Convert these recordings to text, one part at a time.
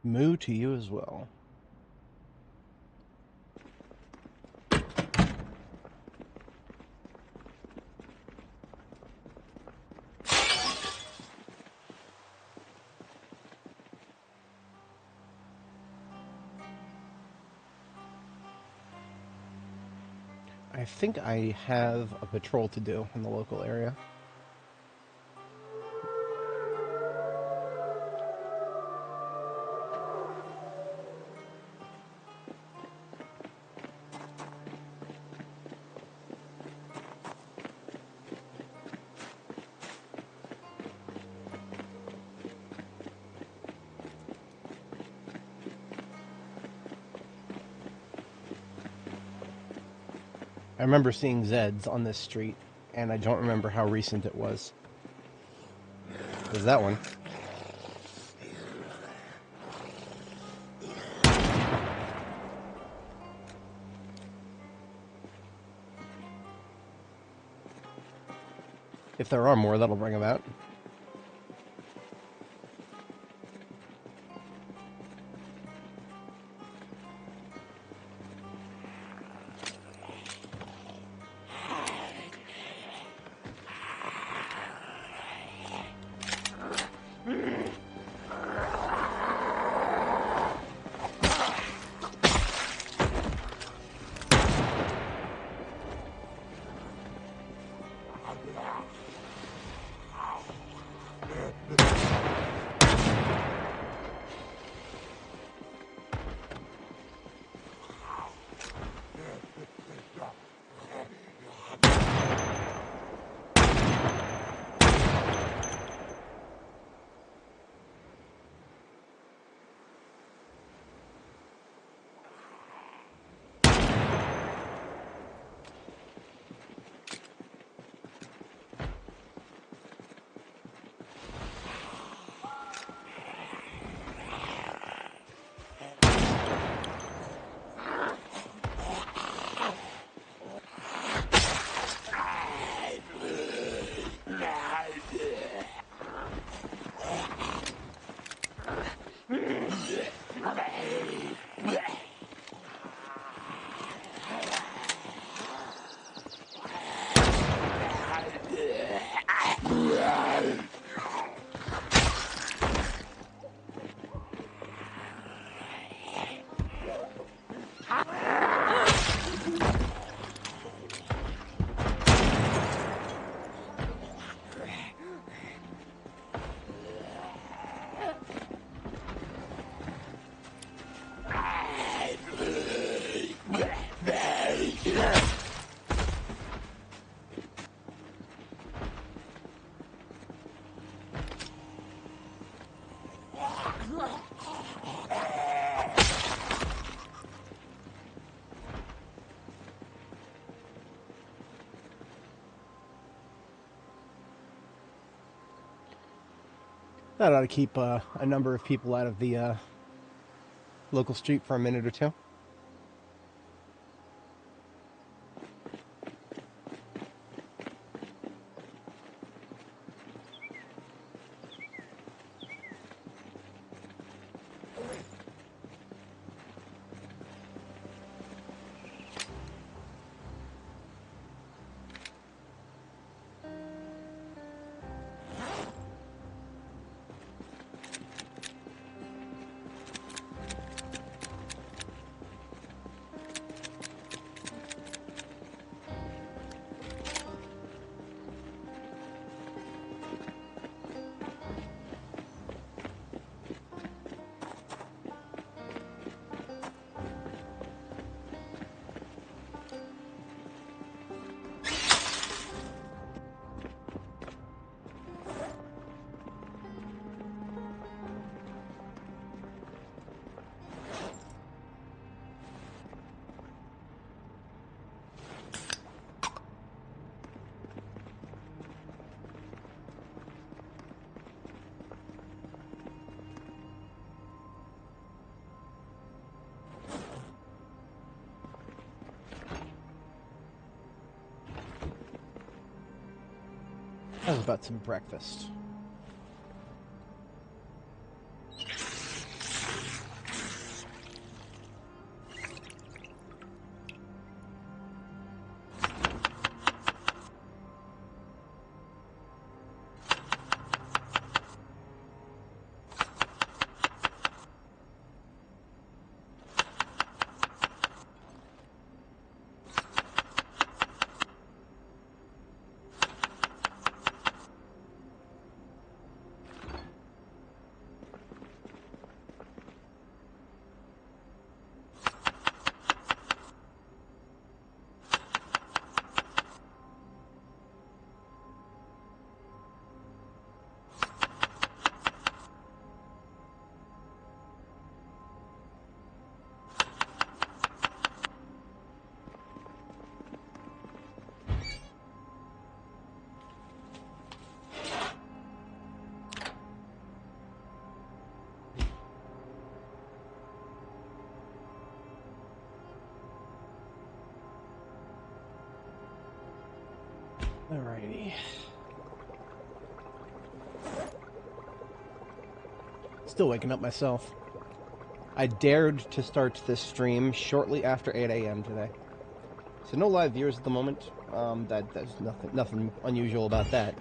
Moo to you as well. I think I have a patrol to do in the local area. I remember seeing Zeds on this street, and I don't remember how recent it was. There's that one. If there are more, that'll bring them out. That ought to keep a number of people out of the local street for a minute or two. How about some breakfast? Alrighty. Still waking up myself. I dared to start this stream shortly after 8 a.m. today. So no live viewers at the moment. There's nothing unusual about that.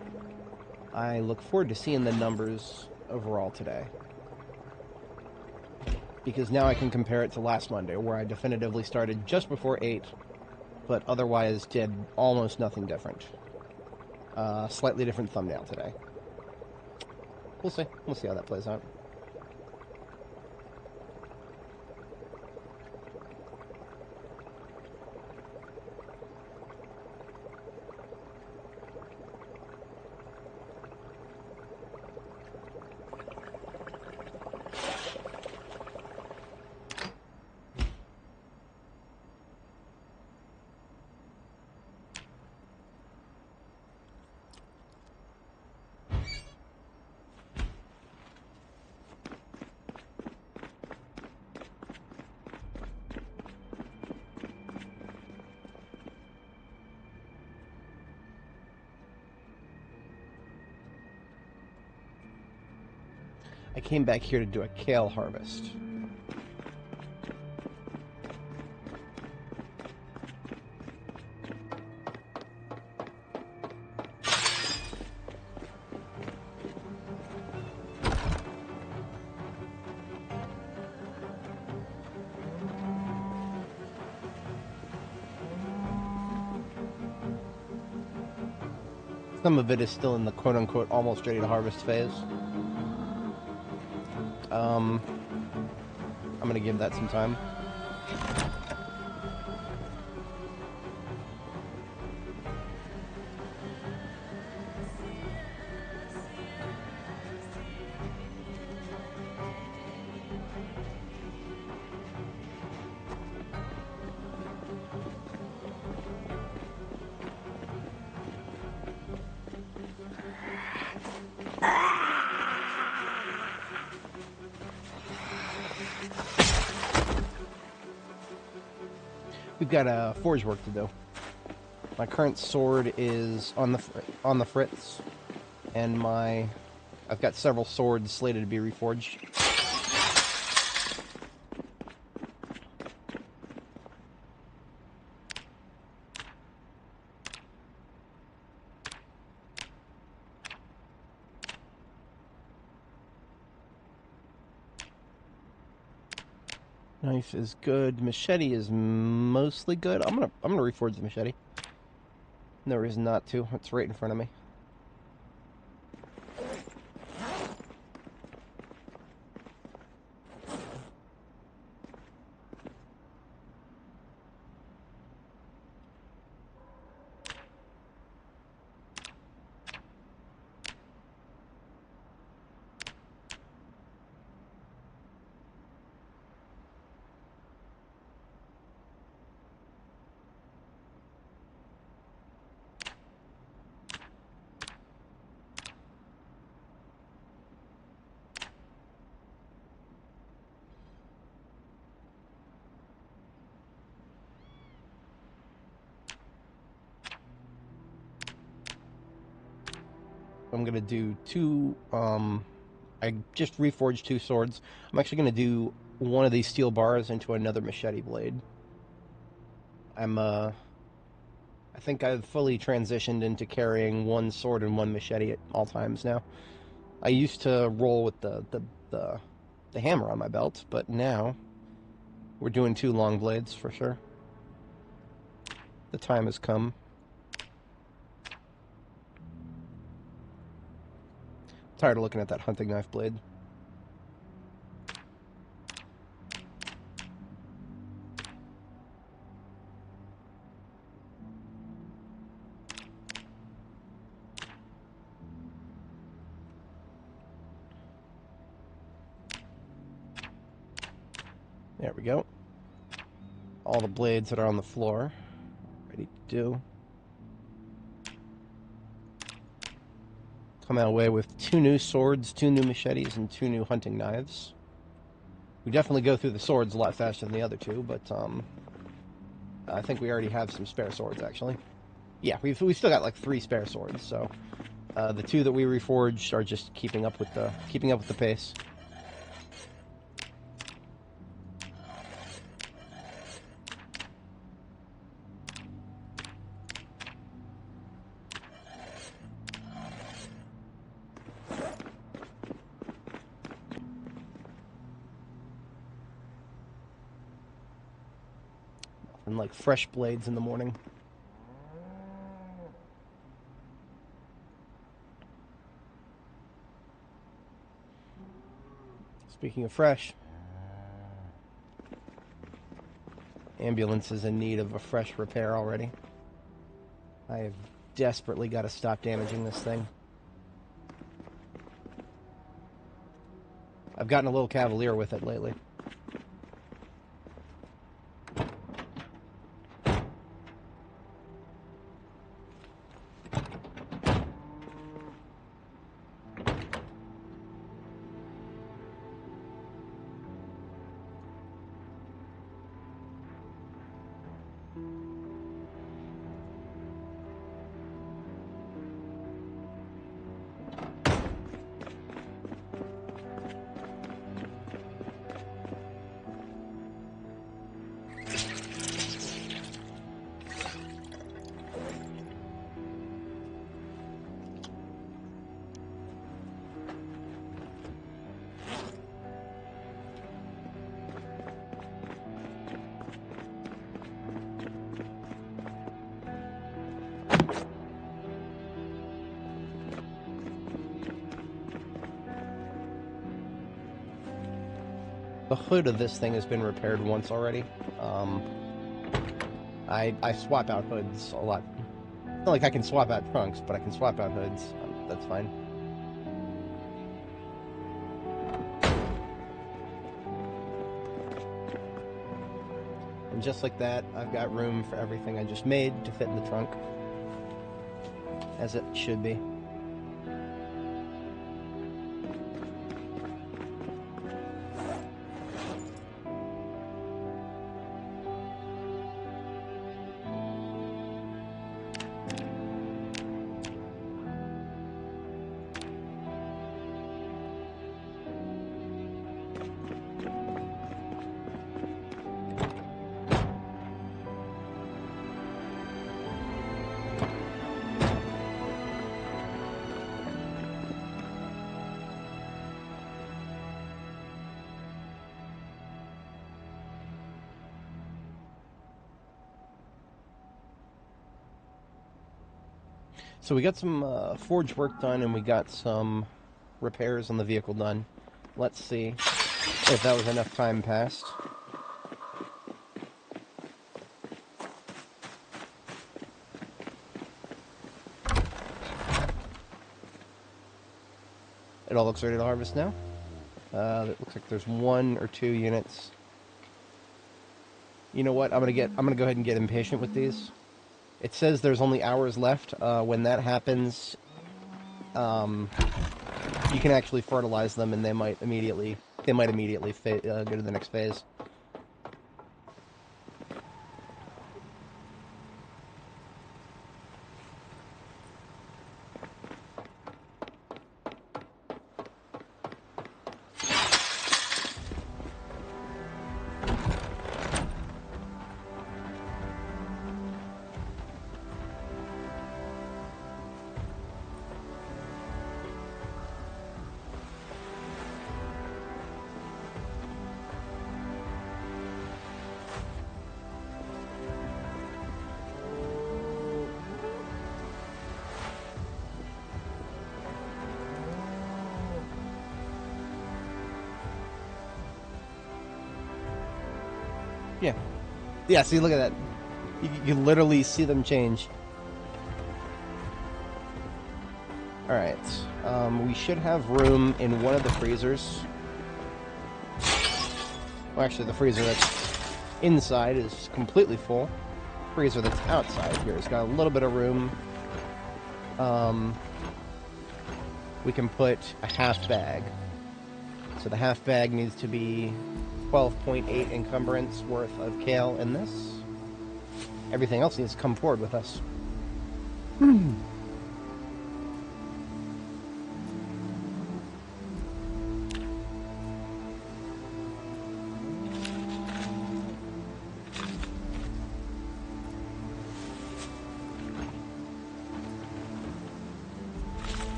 I look forward to seeing the numbers overall today. Because now I can compare it to last Monday, where I definitively started just before 8, but otherwise did almost nothing different. Slightly different thumbnail today. We'll see. We'll see how that plays out. I came back here to do a kale harvest. Some of it is still in the quote-unquote almost ready to harvest phase. I'm gonna give that some time. We've got forge work to do. My current sword is on the fritz, and I've got several swords slated to be reforged. Knife is good. Machete is mostly good. I'm gonna reforge the machete. No reason not to. It's right in front of me. I'm gonna do two, I just reforged two swords. I'm actually gonna do one of these steel bars into another machete blade. I think I've fully transitioned into carrying one sword and one machete at all times now. I used to roll with the hammer on my belt, but now we're doing two long blades for sure. The time has come. Tired of looking at that hunting knife blade. There we go. All the blades that are on the floor, ready to do. Come away with two new swords, two new machetes, and two new hunting knives. We definitely go through the swords a lot faster than the other two, but I think we already have some spare swords, actually. Yeah, we've still got like 3 spare swords, so the 2 that we reforged are just keeping up with the pace. And like fresh blades in the morning. Speaking of fresh, ambulance is in need of a fresh repair already. I have desperately got to stop damaging this thing. I've gotten a little cavalier with it lately. The hood of this thing has been repaired once already. I swap out hoods a lot. It's not like I can swap out trunks, but I can swap out hoods. That's fine. And just like that, I've got room for everything I just made to fit in the trunk. As it should be. So we got some forge work done, and we got some repairs on the vehicle done. Let's see if that was enough time passed. It all looks ready to harvest now. It looks like there's 1 or 2 units. You know what? I'm gonna go ahead and get impatient with these. It says there's only hours left. When that happens, you can actually fertilize them, and they might immediately go to the next phase. Yeah. Yeah, see, look at that. You literally see them change. Alright. We should have room in one of the freezers. Well, actually, the freezer that's inside is completely full. The freezer that's outside here has got a little bit of room. We can put a half bag. So the half bag needs to be 12.8 encumbrance worth of kale in this. Everything else needs to come forward with us. One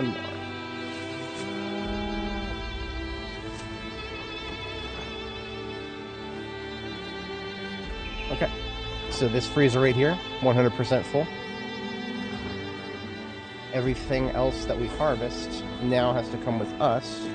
more. Okay, so this freezer right here, 100% full. Everything else that we harvest now has to come with us.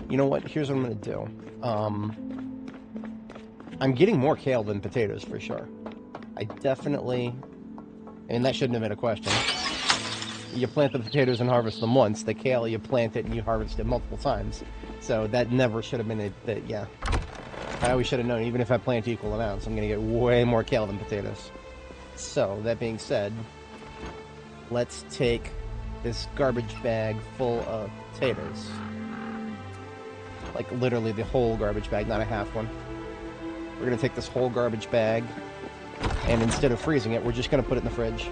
You know what? Here's what I'm going to do. I'm getting more kale than potatoes for sure. I definitely... And that shouldn't have been a question. You plant the potatoes and harvest them once. The kale, you plant it and you harvest it multiple times. So that never should have been yeah. I always should have known, even if I plant equal amounts, I'm going to get way more kale than potatoes. So, that being said, let's take this garbage bag full of potatoes. Like, literally the whole garbage bag, not a half one. We're going to take this whole garbage bag, and instead of freezing it, we're just going to put it in the fridge.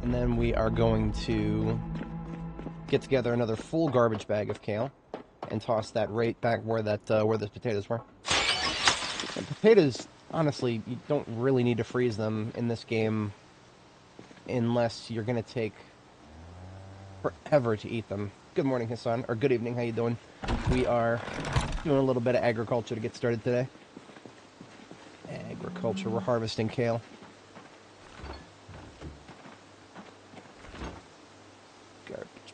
And then we are going to get together another full garbage bag of kale and toss that right back where where the potatoes were. And potatoes, honestly, you don't really need to freeze them in this game unless you're going to take forever to eat them. Good morning, Hassan, or good evening, how you doing? We are doing a little bit of agriculture to get started today. Agriculture, we're harvesting kale.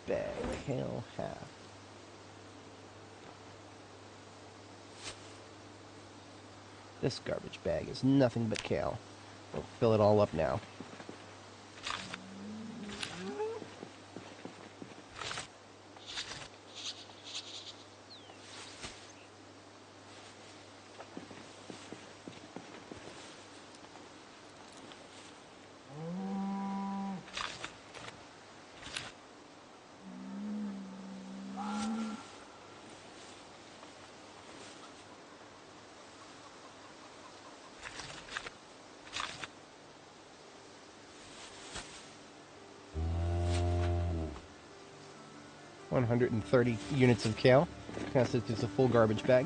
Bag, kale, half. This garbage bag is nothing but kale. We'll fill it all up now. $130 units of kale constitutes a full garbage bag.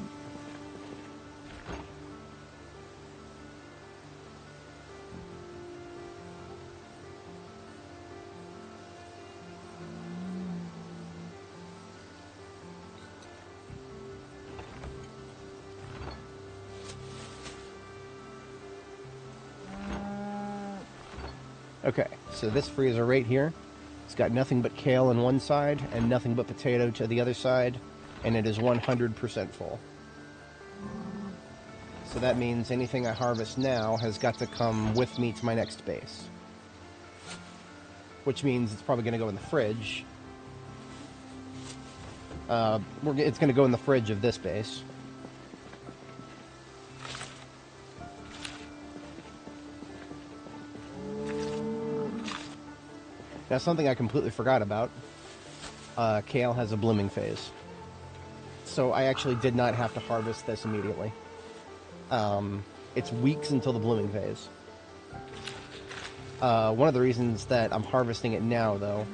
Okay, so this freezer right here, it's got nothing but kale on one side and nothing but potato to the other side, and it is 100% full. So that means anything I harvest now has got to come with me to my next base. Which means it's probably going to go in the fridge. It's going to go in the fridge of this base. Now, something I completely forgot about. Kale has a blooming phase. So I actually did not have to harvest this immediately. It's weeks until the blooming phase. One of the reasons that I'm harvesting it now, though,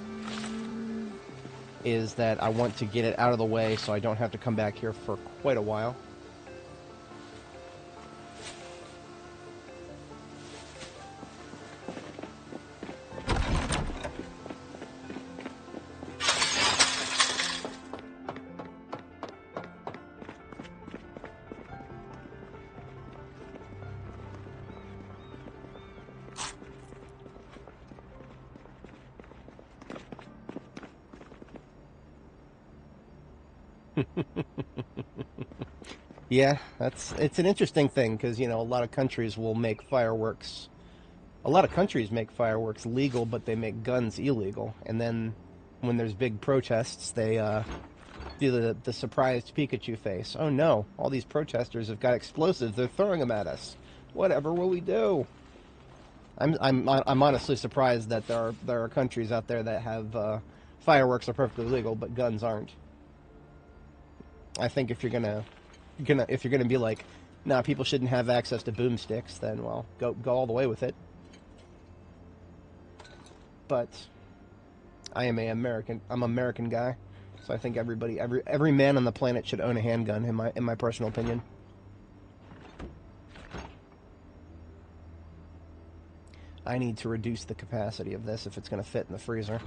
is that I want to get it out of the way so I don't have to come back here for quite a while. Yeah, it's an interesting thing because, you know, a lot of countries will make fireworks. A lot of countries make fireworks legal, but they make guns illegal. And then when there's big protests, they do the surprised Pikachu face. Oh no, all these protesters have got explosives. They're throwing them at us. Whatever will we do? I'm honestly surprised that there are countries out there that have fireworks are perfectly legal, but guns aren't. I think if you're gonna be like, nah, people shouldn't have access to boomsticks, then well, go all the way with it. But I'm American guy, so I think every man on the planet should own a handgun in my personal opinion. I need to reduce the capacity of this if it's going to fit in the freezer.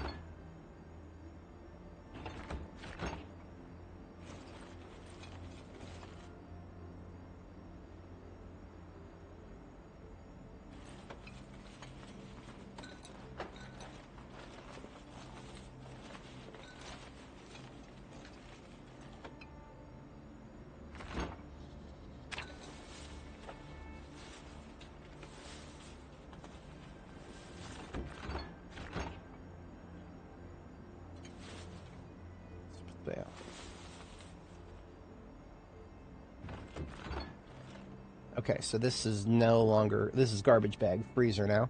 There. Okay, so this is garbage bag freezer now.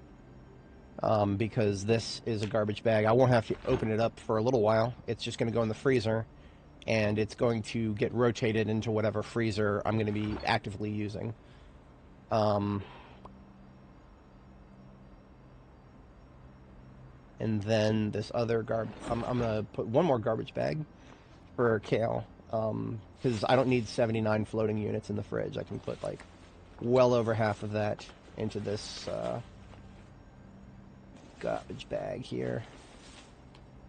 Because this is a garbage bag. I won't have to open it up for a little while. It's just going to go in the freezer, and it's going to get rotated into whatever freezer I'm going to be actively using. And then this other I'm going to put one more garbage bag for Kale, because I don't need 79 floating units in the fridge. I can put like well over half of that into this garbage bag here.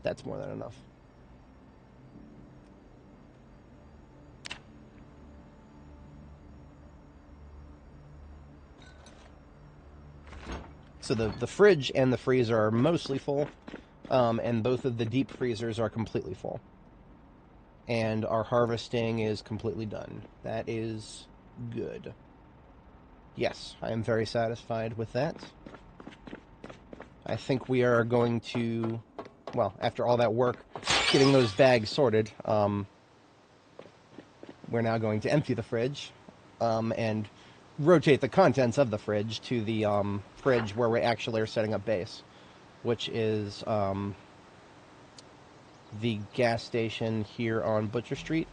That's more than enough. So the fridge and the freezer are mostly full, and both of the deep freezers are completely full. And our harvesting is completely done. That is good. Yes, I am very satisfied with that. I think we are going to, well, after all that work, getting those bags sorted, we're now going to empty the fridge, and rotate the contents of the fridge to the fridge where we actually are setting up base, which is the gas station here on Butcher Street.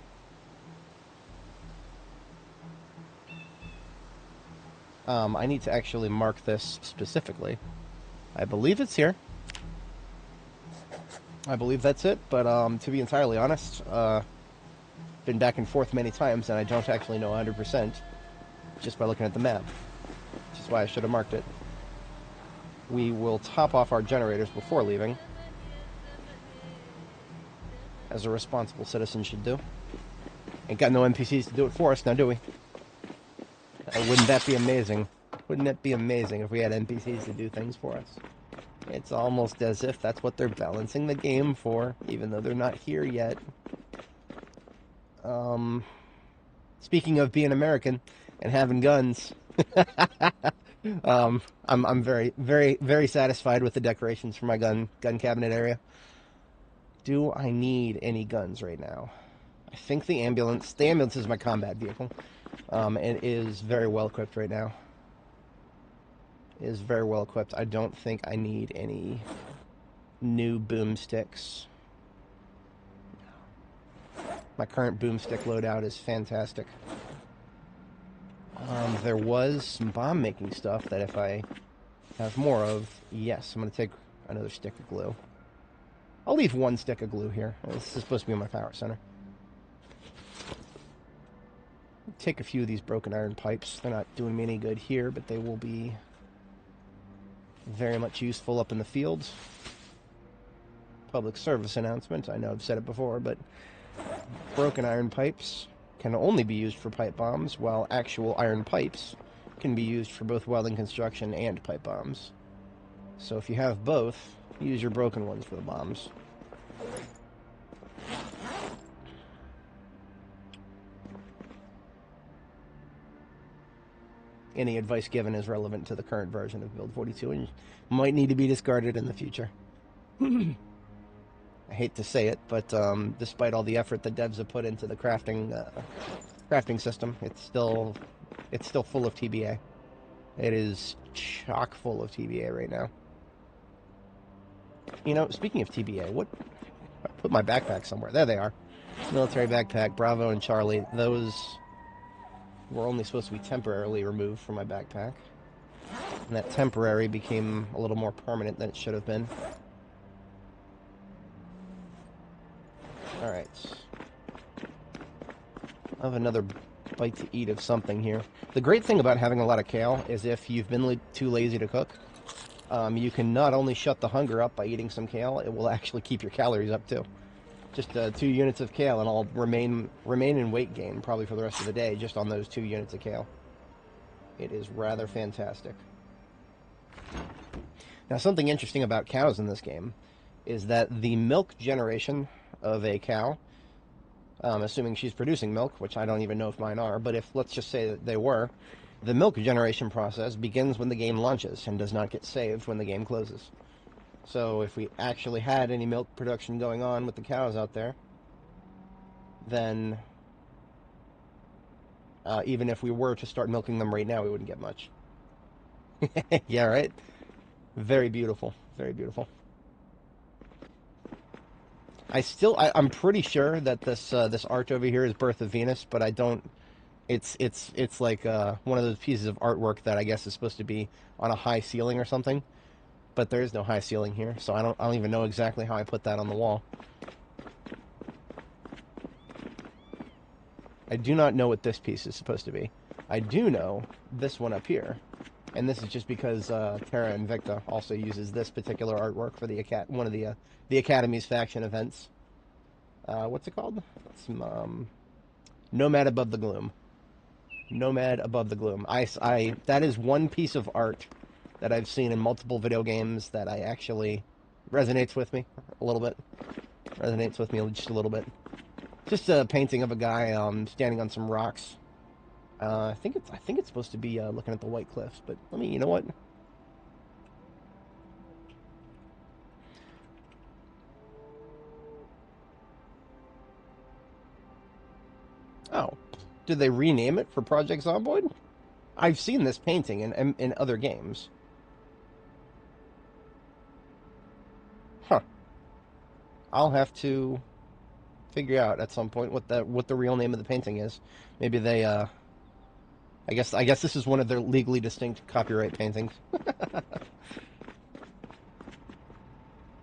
I need to actually mark this specifically. I believe it's here. I believe that's it, but to be entirely honest, been back and forth many times, and I don't actually know 100% just by looking at the map, which is why I should have marked it. We will top off our generators before leaving, as a responsible citizen should do. Ain't got no NPCs to do it for us now, do we? Wouldn't that be amazing? Wouldn't it be amazing if we had NPCs to do things for us? It's almost as if that's what they're balancing the game for, even though they're not here yet. Speaking of being American and having guns, I'm very, very, very satisfied with the decorations for my gun cabinet area. Do I need any guns right now? I think the ambulance is my combat vehicle. It is very well equipped right now. It is very well equipped. I don't think I need any new boomsticks. My current boomstick loadout is fantastic. There was some bomb-making stuff that if I have more of, yes, I'm going to take another stick of glue. I'll leave one stick of glue here. This is supposed to be my power center. Take a few of these broken iron pipes. They're not doing me any good here, but they will be very much useful up in the fields. Public service announcement. I know I've said it before, but broken iron pipes can only be used for pipe bombs, while actual iron pipes can be used for both welding construction and pipe bombs. So if you have both, use your broken ones for the bombs. Any advice given is relevant to the current version of Build 42 and might need to be discarded in the future. I hate to say it, but despite all the effort the devs have put into the crafting system, it's still full of TBA. It is chock full of TBA right now. You know, speaking of TBA, what? I put my backpack somewhere. There they are. Military backpack, Bravo and Charlie. Those were only supposed to be temporarily removed from my backpack. And that temporary became a little more permanent than it should have been. Alright. I have another bite to eat of something here. The great thing about having a lot of kale is if you've been too lazy to cook, you can not only shut the hunger up by eating some kale, it will actually keep your calories up too. Just 2 units of kale and I'll remain in weight gain probably for the rest of the day just on those 2 units of kale. It is rather fantastic. Now, something interesting about cows in this game is that the milk generation of a cow, assuming she's producing milk, which I don't even know if mine are, but if let's just say that they were, the milk generation process begins when the game launches and does not get saved when the game closes. So if we actually had any milk production going on with the cows out there, then even if we were to start milking them right now, we wouldn't get much. Yeah, right? Very beautiful. Very beautiful. I'm pretty sure that this art over here is Birth of Venus, but I don't. It's like one of those pieces of artwork that I guess is supposed to be on a high ceiling or something. But there is no high ceiling here, so I don't even know exactly how I put that on the wall. I do not know what this piece is supposed to be. I do know this one up here, and this is just because Terra Invicta also uses this particular artwork for one of the Academy's faction events. What's it called? It's Nomad Above the Gloom. Nomad Above the Gloom. That is one piece of art that I've seen in multiple video games that I actually resonates with me a little bit. Resonates with me just a little bit. Just a painting of a guy standing on some rocks. I think it's supposed to be looking at the White Cliffs, but you know what? Oh, did they rename it for Project Zomboid? I've seen this painting in other games. Huh. I'll have to figure out at some point what the real name of the painting is. Maybe they I guess this is one of their legally distinct copyright paintings.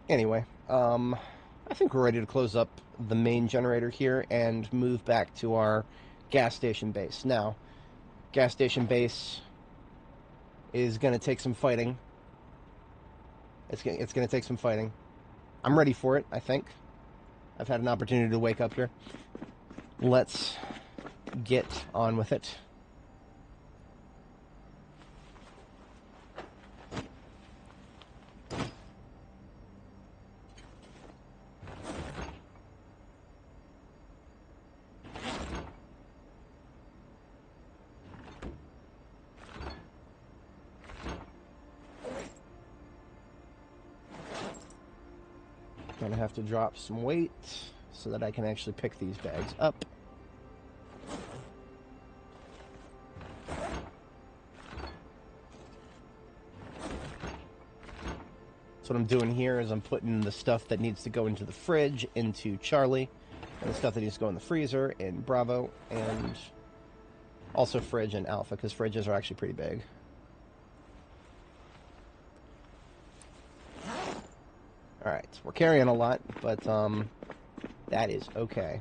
Anyway, I think we're ready to close up the main generator here and move back to our gas station base. Now, gas station base is going to take some fighting. It's going to take some fighting. I'm ready for it, I think. I've had an opportunity to wake up here. Let's get on with it. Gonna have to drop some weight. so that I can actually pick these bags up. So what I'm doing here is I'm putting the stuff that needs to go into the fridge into Charlie, and the stuff that needs to go in the freezer in Bravo, and also fridge and Alpha, because fridges are actually pretty big. Alright, we're carrying a lot, but that is okay.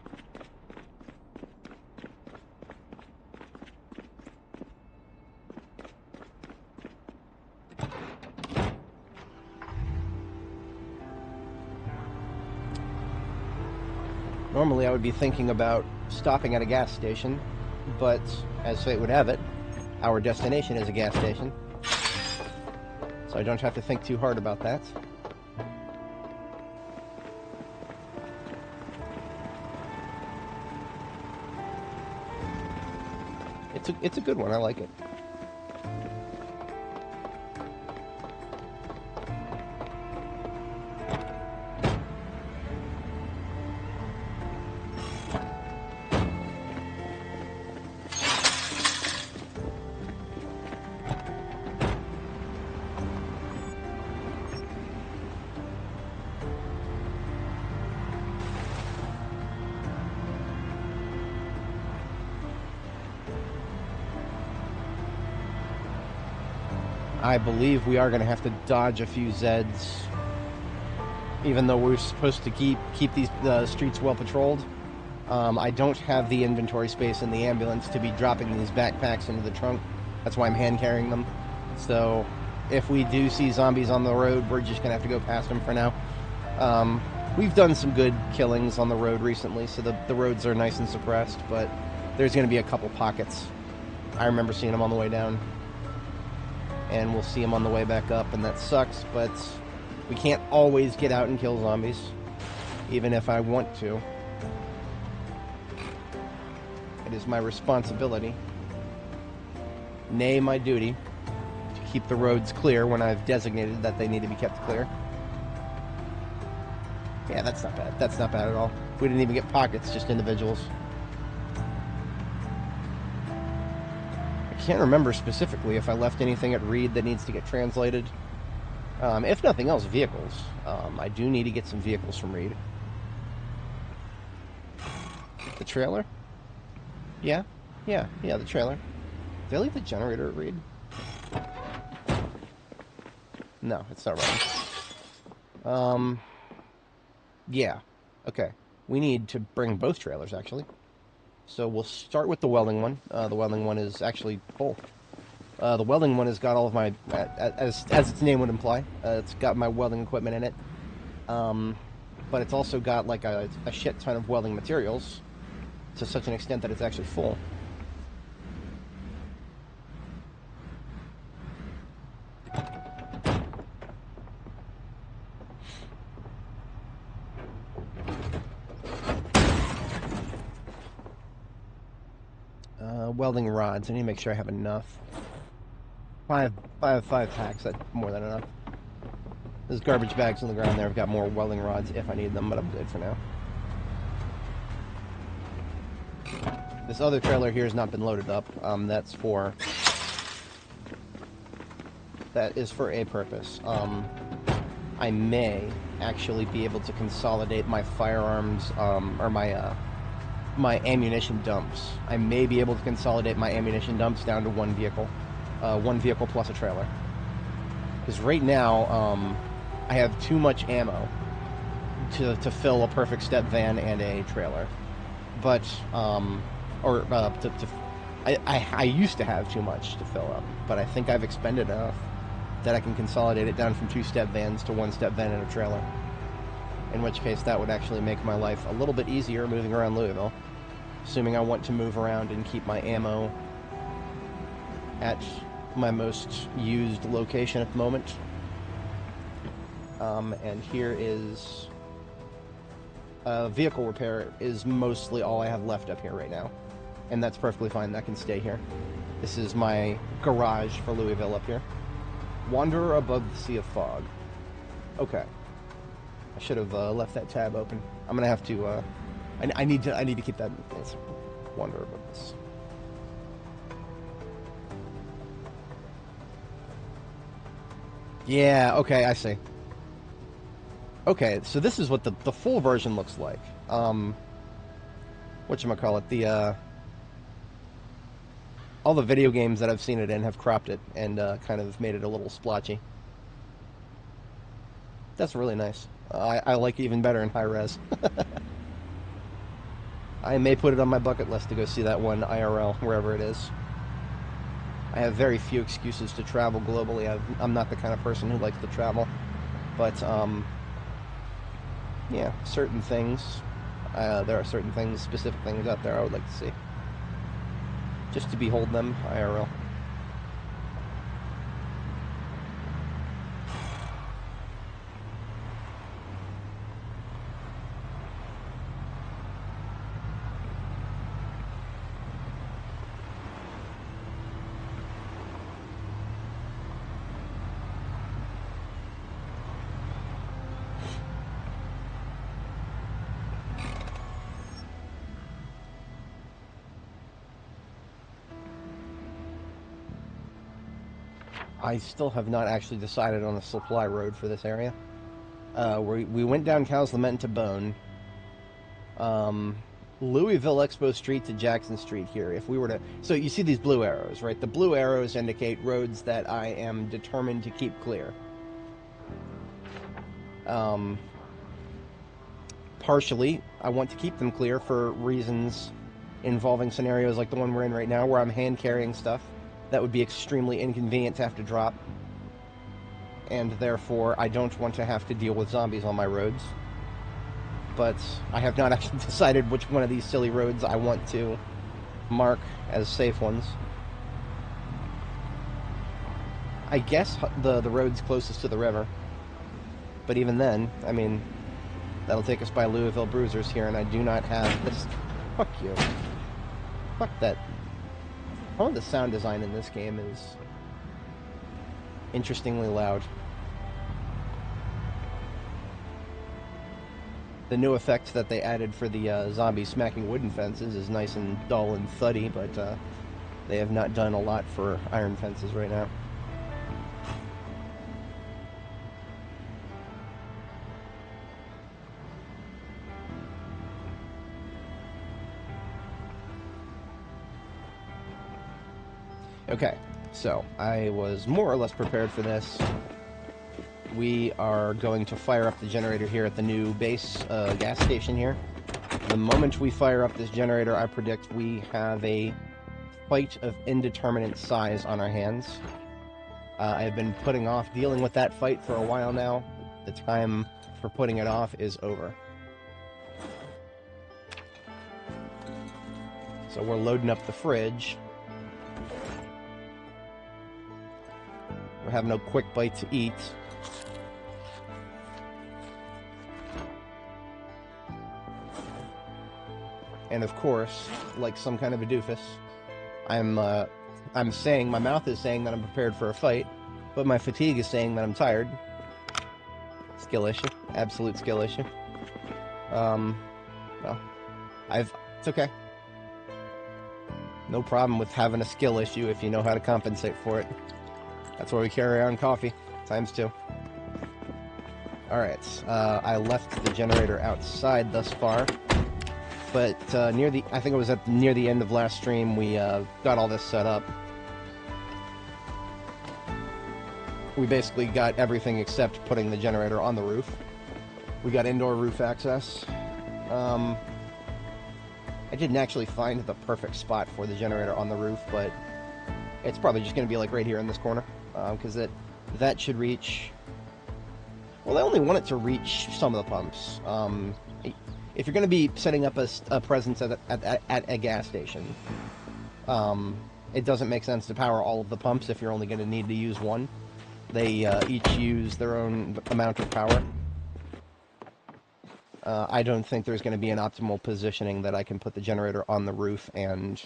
Normally I would be thinking about stopping at a gas station, but as fate would have it, our destination is a gas station. So I don't have to think too hard about that. It's a good one, I like it. I believe we are going to have to dodge a few Zeds, even though we're supposed to keep these streets well patrolled. I don't have the inventory space in the ambulance to be dropping these backpacks into the trunk. That's why I'm hand carrying them. So if we do see zombies on the road, we're just going to have to go past them for now. We've done some good killings on the road recently, so the roads are nice and suppressed, but there's going to be a couple pockets. I remember seeing them on the way down. And we'll see them on the way back up, and that sucks, but we can't always get out and kill zombies, even if I want to. It is my responsibility, nay, my duty, to keep the roads clear when I've designated that they need to be kept clear. Yeah, that's not bad. That's not bad at all. We didn't even get pockets, just individuals. I can't remember specifically if I left anything at Reed that needs to get translated. If nothing else, vehicles. I do need to get some vehicles from Reed. The trailer? Yeah, the trailer. Did I leave the generator at Reed? No, it's not running. Yeah. Okay. We need to bring both trailers, actually. So we'll start with the welding one. The welding one is actually full. The welding one has got all of my, as its name would imply, it's got my welding equipment in it. But it's also got like a shit ton of welding materials to such an extent that it's actually full. Welding rods. I need to make sure I have enough. Five packs. That's more than enough. There's garbage bags on the ground there. I've got more welding rods if I need them, but I'm good for now. This other trailer here has not been loaded up. That is for a purpose. I may actually be able to consolidate my firearms, or my ammunition dumps. I may be able to consolidate my ammunition dumps down to one vehicle. One vehicle plus a trailer. Because right now, I have too much ammo to fill a perfect step van and a trailer. But, I used to have too much to fill up, but I think I've expended enough that I can consolidate it down from 2 step vans to 1 step van and a trailer. In which case, that would actually make my life a little bit easier moving around Louisville. Assuming I want to move around and keep my ammo at my most used location at the moment. And here is... vehicle repair is mostly all I have left up here right now. And that's perfectly fine. That can stay here. This is my garage for Louisville up here. Wanderer above the sea of fog. Okay. I should have left that tab open. I'm going to have to I need to keep that. It's wonder about this. Yeah. Okay. I see. Okay. So this is what the full version looks like. Whatchamacallit, all the video games that I've seen it in have cropped it and kind of made it a little splotchy. That's really nice. I like it even better in high res. I may put it on my bucket list to go see that one IRL, wherever it is. I have very few excuses to travel globally. I'm not the kind of person who likes to travel. But, yeah, certain things. There are certain things, specific things out there I would like to see. Just to behold them IRL. I still have not actually decided on a supply road for this area. We went down Cow's Lament to Bone. Louisville Expo Street to Jackson Street here. If we were to... So you see these blue arrows, right? The blue arrows indicate roads that I am determined to keep clear. Partially, I want to keep them clear for reasons involving scenarios like the one we're in right now, where I'm hand-carrying stuff that would be extremely inconvenient to have to drop. And therefore, I don't want to have to deal with zombies on my roads. But I have not actually decided which one of these silly roads I want to mark as safe ones. I guess the road's closest to the river. But even then, I mean, that'll take us by Louisville Bruisers here, and I do not have this. Fuck you. Fuck that. All of the sound design in this game is interestingly loud. The new effect that they added for the zombies smacking wooden fences is nice and dull and thuddy, but they have not done a lot for iron fences right now. Okay, so I was more or less prepared for this. We are going to fire up the generator here at the new base gas station here. The moment we fire up this generator, I predict we have a fight of indeterminate size on our hands. I have been putting off dealing with that fight for a while now. The time for putting it off is over. So we're loading up the fridge. We're having a quick bite to eat. And of course, like some kind of a doofus, I'm saying, my mouth is saying that I'm prepared for a fight, but my fatigue is saying that I'm tired. Skill issue. Absolute skill issue. Well, it's okay. No problem with having a skill issue if you know how to compensate for it. That's why we carry on coffee, ×2. Alright, I left the generator outside thus far. But I think it was near the end of last stream, we got all this set up. We basically got everything except putting the generator on the roof. We got indoor roof access. I didn't actually find the perfect spot for the generator on the roof, but it's probably just going to be like right here in this corner, because that should reach... Well, I only want it to reach some of the pumps. If you're going to be setting up a presence at a gas station, it doesn't make sense to power all of the pumps if you're only going to need to use one. They each use their own amount of power. I don't think there's going to be an optimal positioning that I can put the generator on the roof and...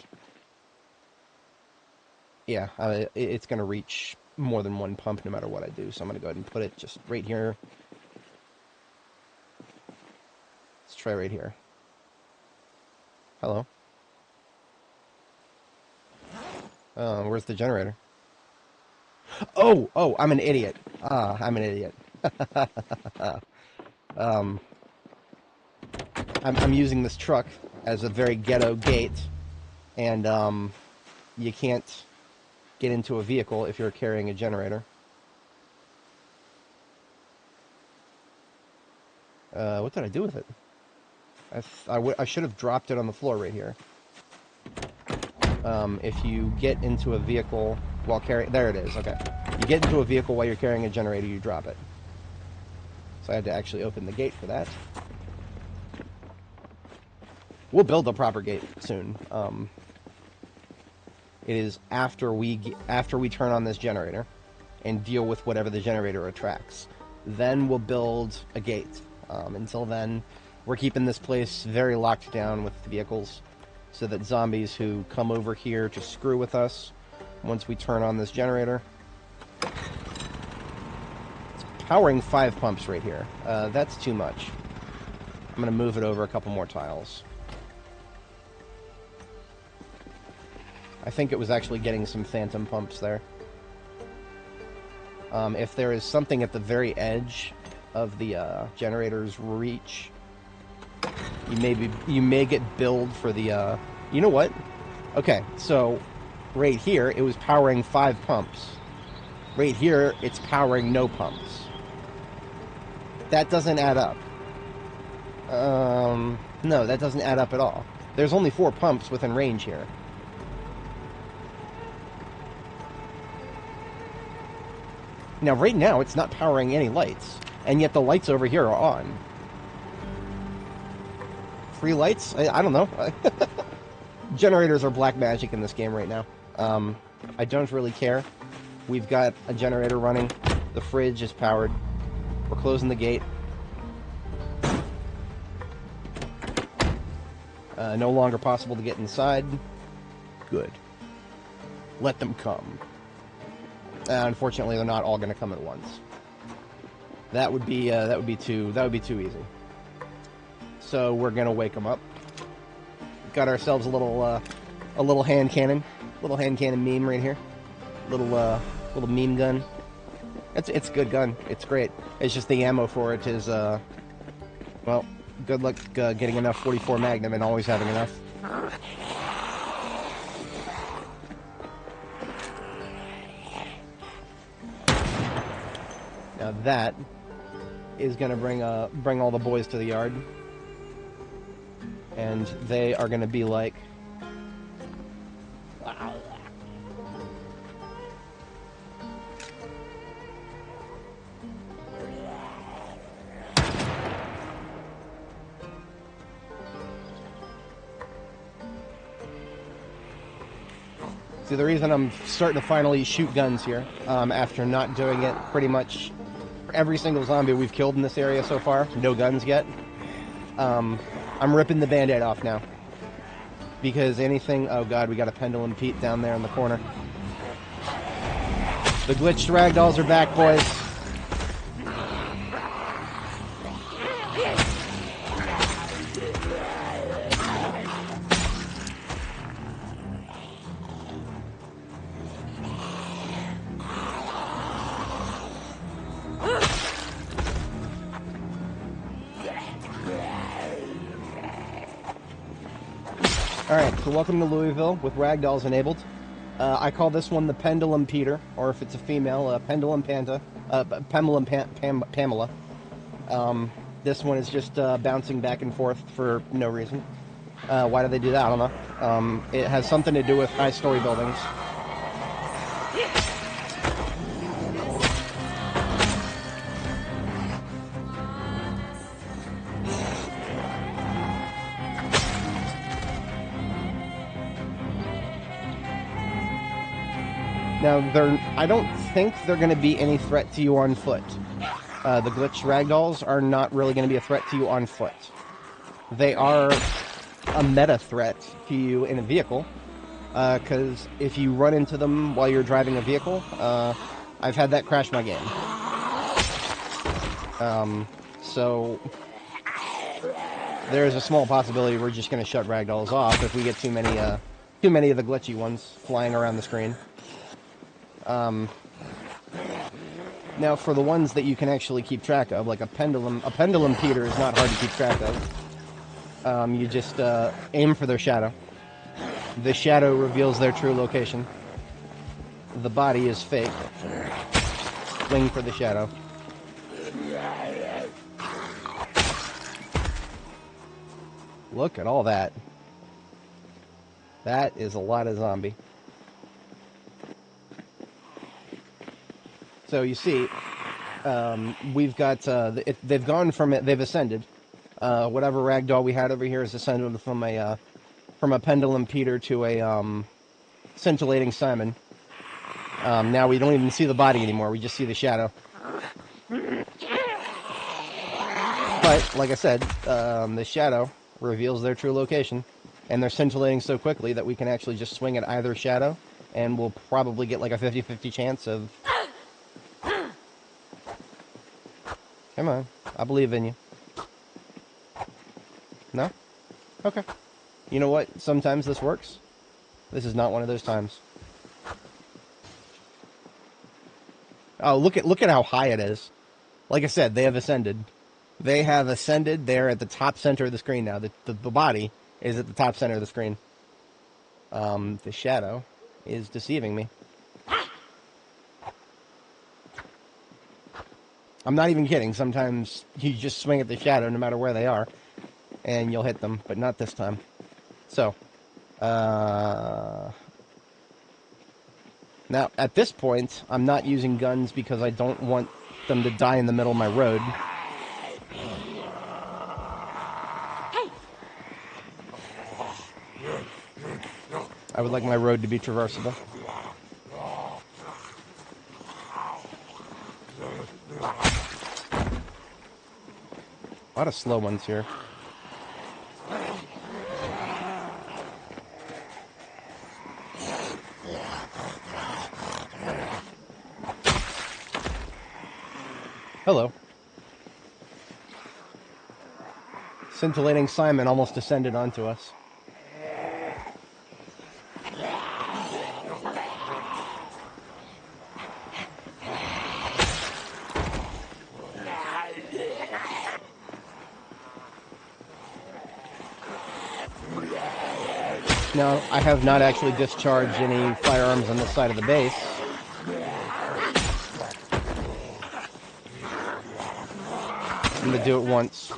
Yeah, it's going to reach more than one pump no matter what I do, so I'm going to go ahead and put it just right here. Let's try right here. Hello. Where's the generator? Oh, I'm an idiot. I'm an idiot. um, I'm using this truck as a very ghetto gate, and you can't get into a vehicle if you're carrying a generator. What did I do with it? I should have dropped it on the floor right here. If you get into a vehicle while carrying... There it is, okay. You get into a vehicle while you're carrying a generator, you drop it. So I had to actually open the gate for that. We'll build a proper gate soon. It is after we turn on this generator and deal with whatever the generator attracts. Then we'll build a gate. Until then, we're keeping this place very locked down with vehicles so that zombies who come over here to screw with us once we turn on this generator... It's powering 5 pumps right here. That's too much. I'm going to move it over a couple more tiles. I think it was actually getting some phantom pumps there. If there is something at the very edge of the generator's reach, you may get billed for the... You know what? Okay, so right here it was powering 5 pumps. Right here it's powering no pumps. That doesn't add up. No, that doesn't add up at all. There's only 4 pumps within range here. Now, right now, it's not powering any lights, and yet the lights over here are on. Free lights? I don't know. Generators are black magic in this game right now. I don't really care. We've got a generator running. The fridge is powered. We're closing the gate. No longer possible to get inside. Good. Let them come. Unfortunately, they're not all going to come at once. That would be too easy. So we're going to wake them up. Got ourselves a little hand cannon, meme right here. Little meme gun. It's a good gun. It's great. It's just the ammo for it is well, good luck getting enough 44 Magnum and always having enough. Now that is going to bring all the boys to the yard, and they are going to be like, see, the reason I'm starting to finally shoot guns here, after not doing it pretty much every single zombie we've killed in this area so far, no guns yet, I'm ripping the band-aid off now. Because anything... Oh god, we got a Pendulum Pete down there in the corner. The glitched ragdolls are back, boys. Alright, so welcome to Louisville with ragdolls enabled. I call this one the Pendulum Peter, or if it's a female, Pendulum Panta, Pamela. This one is just bouncing back and forth for no reason. Why do they do that? I don't know. It has something to do with high-story buildings. Now, I don't think they're going to be any threat to you on foot. The glitched ragdolls are not really going to be a threat to you on foot. They are a meta threat to you in a vehicle, because if you run into them while you're driving a vehicle, I've had that crash my game. So there is a small possibility we're just going to shut ragdolls off if we get too many of the glitchy ones flying around the screen. Now, for the ones that you can actually keep track of, like a pendulum Peter is not hard to keep track of. You just aim for their shadow. The shadow reveals their true location. The body is fake. Swing for the shadow. Look at all that. That is a lot of zombie. So you see, we've got, they've gone from it, they've ascended. Whatever ragdoll we had over here is ascended from a pendulum Peter to a scintillating Simon. Now we don't even see the body anymore, we just see the shadow. But, like I said, the shadow reveals their true location, and they're scintillating so quickly that we can actually just swing at either shadow, and we'll probably get like a 50-50 chance of... Come on, I believe in you. No? Okay. You know what? Sometimes this works. This is not one of those times. Oh, look at how high it is. Like I said, they have ascended. They have ascended. They're at the top center of the screen now. The body is at the top center of the screen. The shadow is deceiving me. I'm not even kidding. Sometimes you just swing at the shadow no matter where they are, and you'll hit them, but not this time. So, now, at this point, I'm not using guns because I don't want them to die in the middle of my road. I would like my road to be traversable. A lot of slow ones here. Hello. Scintillating Simon almost descended onto us. Now, I have not actually discharged any firearms on this side of the base. I'm going to do it once.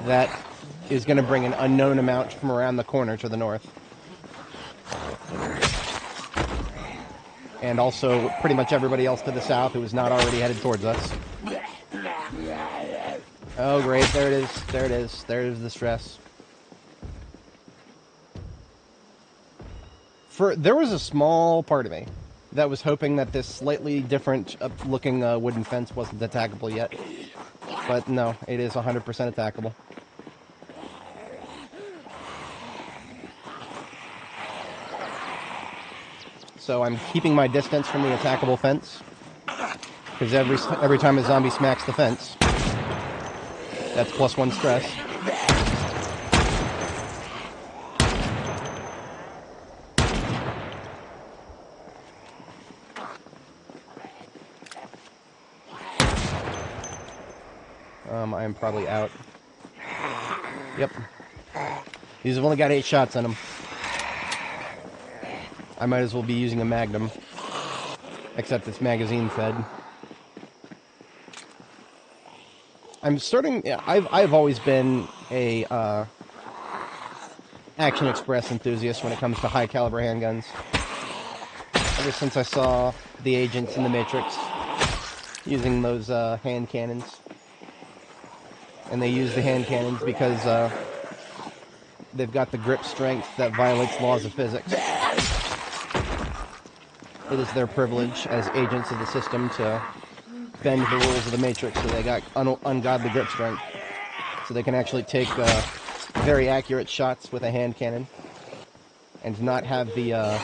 That is going to bring an unknown amount from around the corner to the north. And also pretty much everybody else to the south who is not already headed towards us. Oh, great. There it is. There it is. There's the stress. There was a small part of me that was hoping that this slightly different looking wooden fence wasn't attackable yet. But no, it is 100% attackable. So I'm keeping my distance from the attackable fence. Because every time a zombie smacks the fence, that's +1 stress. I am probably out. Yep. These have only got 8 shots in them. I might as well be using a Magnum. Except it's magazine fed. I've always been a Action Express enthusiast when it comes to high caliber handguns. Ever since I saw the agents in the Matrix using those hand cannons. And they use the hand cannons because they've got the grip strength that violates laws of physics. It is their privilege as agents of the system to bend the rules of the Matrix, so they got ungodly grip strength. So they can actually take very accurate shots with a hand cannon and not have the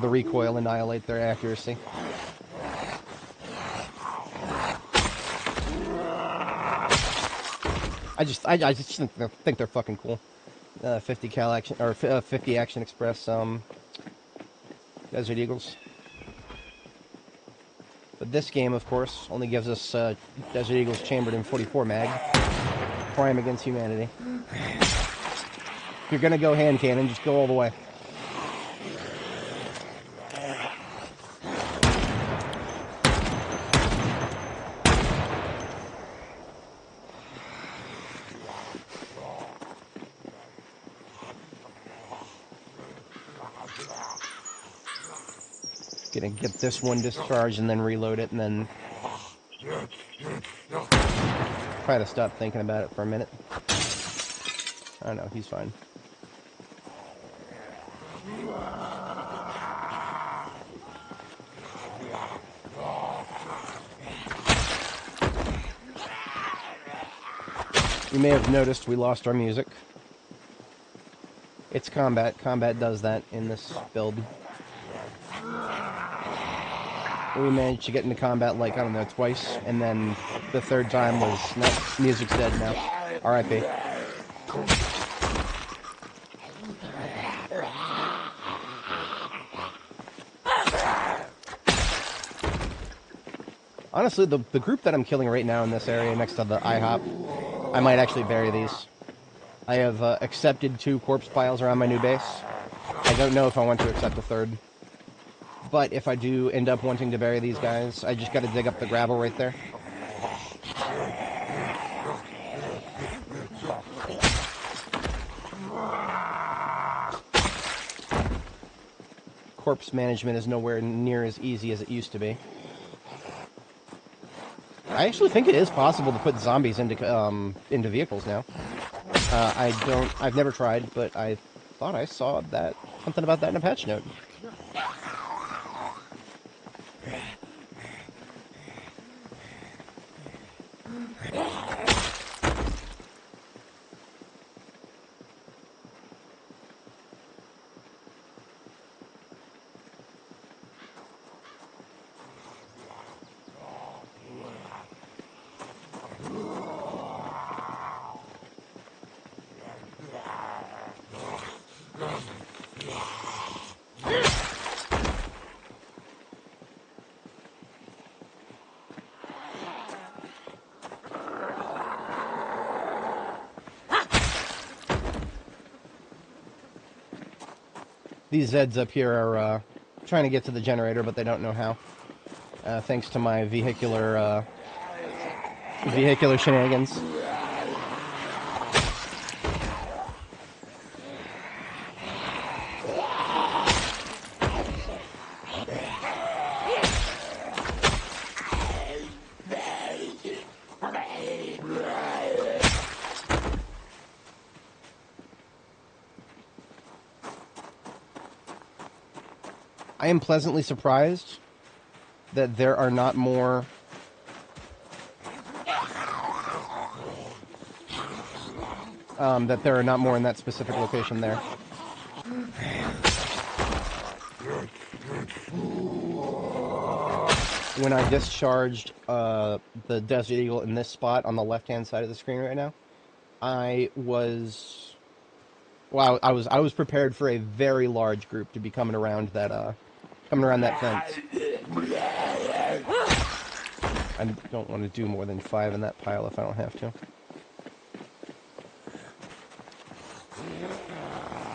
recoil annihilate their accuracy. I just think they're fucking cool. 50 cal action or 50 Action Express Desert Eagles. But this game, of course, only gives us Desert Eagles chambered in 44 mag. Prime against humanity. If you're gonna go hand cannon, just go all the way. Gonna get this one discharged and then reload it, and then try to stop thinking about it for a minute. I don't know, he's fine. You may have noticed we lost our music. It's combat. Combat does that in this build. We managed to get into combat, like, I don't know, twice, and then the third time was, nope, music's dead now. R.I.P. Honestly, the group that I'm killing right now in this area next to the IHOP, I might actually bury these. I have accepted 2 corpse piles around my new base. I don't know if I want to accept a third. But if I do end up wanting to bury these guys, I just gotta dig up the gravel right there. Corpse management is nowhere near as easy as it used to be. I actually think it is possible to put zombies into vehicles now. I've never tried, but I thought I saw something about that in a patch note. These Zeds up here are trying to get to the generator, but they don't know how. Thanks to my vehicular shenanigans. I am pleasantly surprised that there are not more in that specific location there. When I discharged the Desert Eagle in this spot on the left-hand side of the screen right now, I was prepared for a very large group to be coming around that fence. I don't want to do more than 5 in that pile if I don't have to.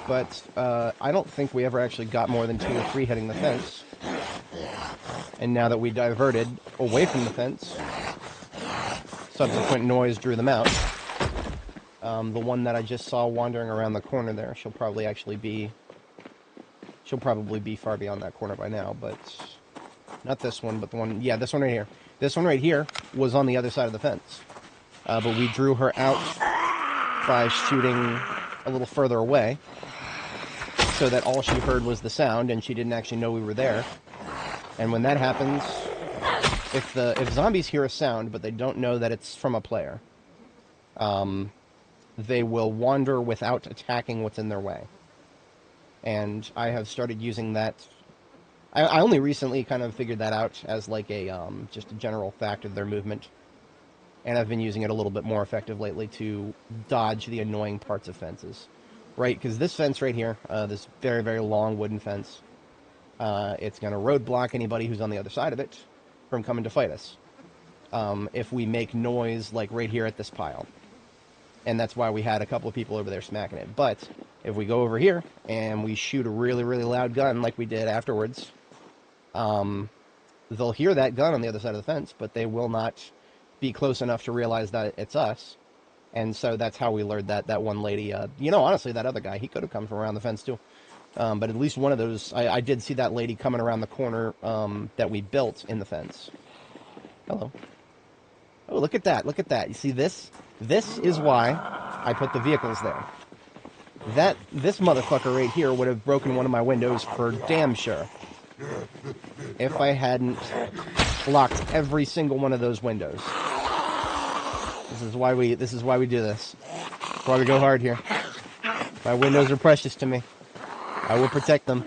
But I don't think we ever actually got more than 2 or 3 hitting the fence. And now that we diverted away from the fence, subsequent noise drew them out. The one that I just saw wandering around the corner there, she'll probably be far beyond that corner by now, but not this one, but this one right here. This one right here was on the other side of the fence. But we drew her out by shooting a little further away, so that all she heard was the sound, and she didn't actually know we were there. And when that happens, if zombies hear a sound, but they don't know that it's from a player, they will wander without attacking what's in their way. And I have started using that. I only recently kind of figured that out as like a just a general fact of their movement. and I've been using it a little bit more effective lately to dodge the annoying parts of fences. Right, because this fence right here, this very, very long wooden fence, it's going to roadblock anybody who's on the other side of it from coming to fight us. If we make noise like right here at this pile. And that's why we had a couple of people over there smacking it. But if we go over here and we shoot a really, really loud gun like we did afterwards, they'll hear that gun on the other side of the fence, but they will not be close enough to realize that it's us. And so that's how we lured that one lady. You know, honestly, that other guy, he could have come from around the fence too. But at least one of those, I did see that lady coming around the corner that we built in the fence. Hello. Oh, look at that. Look at that. You see this? This is why I put the vehicles there. This motherfucker right here would have broken one of my windows for damn sure. If I hadn't locked every single one of those windows. This is why we do this. That's why we go hard here. My windows are precious to me. I will protect them.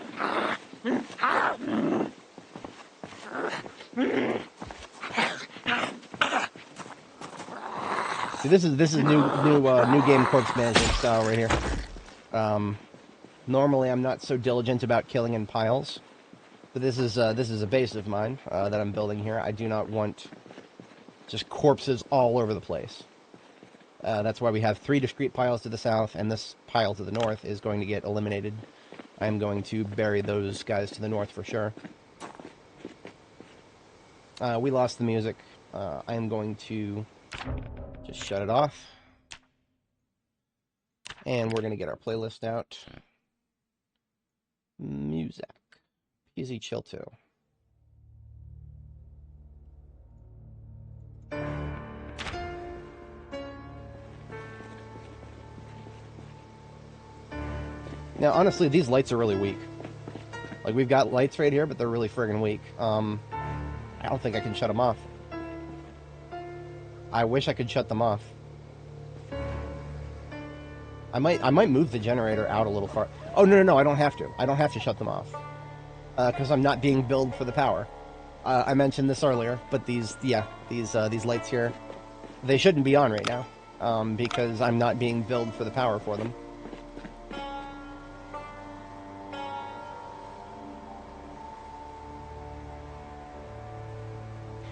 See, this is new game corpse management style right here. Normally, I'm not so diligent about killing in piles, but this is a base of mine that I'm building here. I do not want just corpses all over the place. That's why we have 3 discrete piles to the south, and this pile to the north is going to get eliminated. I'm going to bury those guys to the north for sure. We lost the music. I am going to just shut it off. And we're going to get our playlist out. Music. Easy Chill 2. Now, honestly, these lights are really weak. Like, we've got lights right here, but they're really friggin' weak. I don't think I can shut them off. I wish I could shut them off. I might move the generator out a little far. Oh, no, I don't have to. I don't have to shut them off. Because I'm not being billed for the power. I mentioned this earlier, but these lights here, they shouldn't be on right now. Because I'm not being billed for the power for them.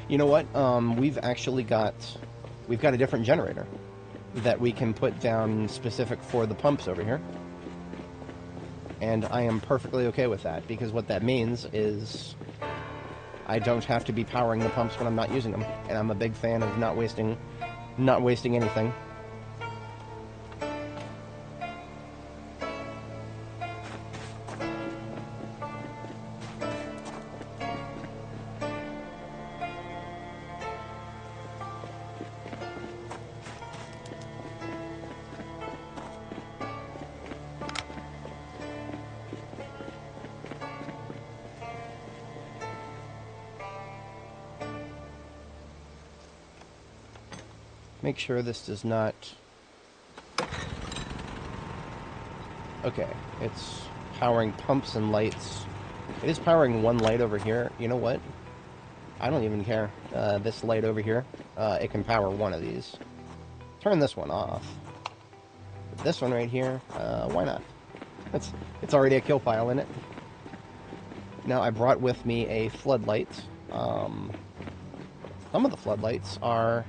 You know what? We've got a different generator that we can put down specific for the pumps over here. And I am perfectly okay with that, because what that means is I don't have to be powering the pumps when I'm not using them. And I'm a big fan of not wasting anything. Make sure this does not... Okay, it's powering pumps and lights. It is powering one light over here. You know what? I don't even care. This light over here, it can power one of these. Turn this one off. But this one right here, why not? It's already a kill file in it. Now, I brought with me a floodlight. Some of the floodlights are...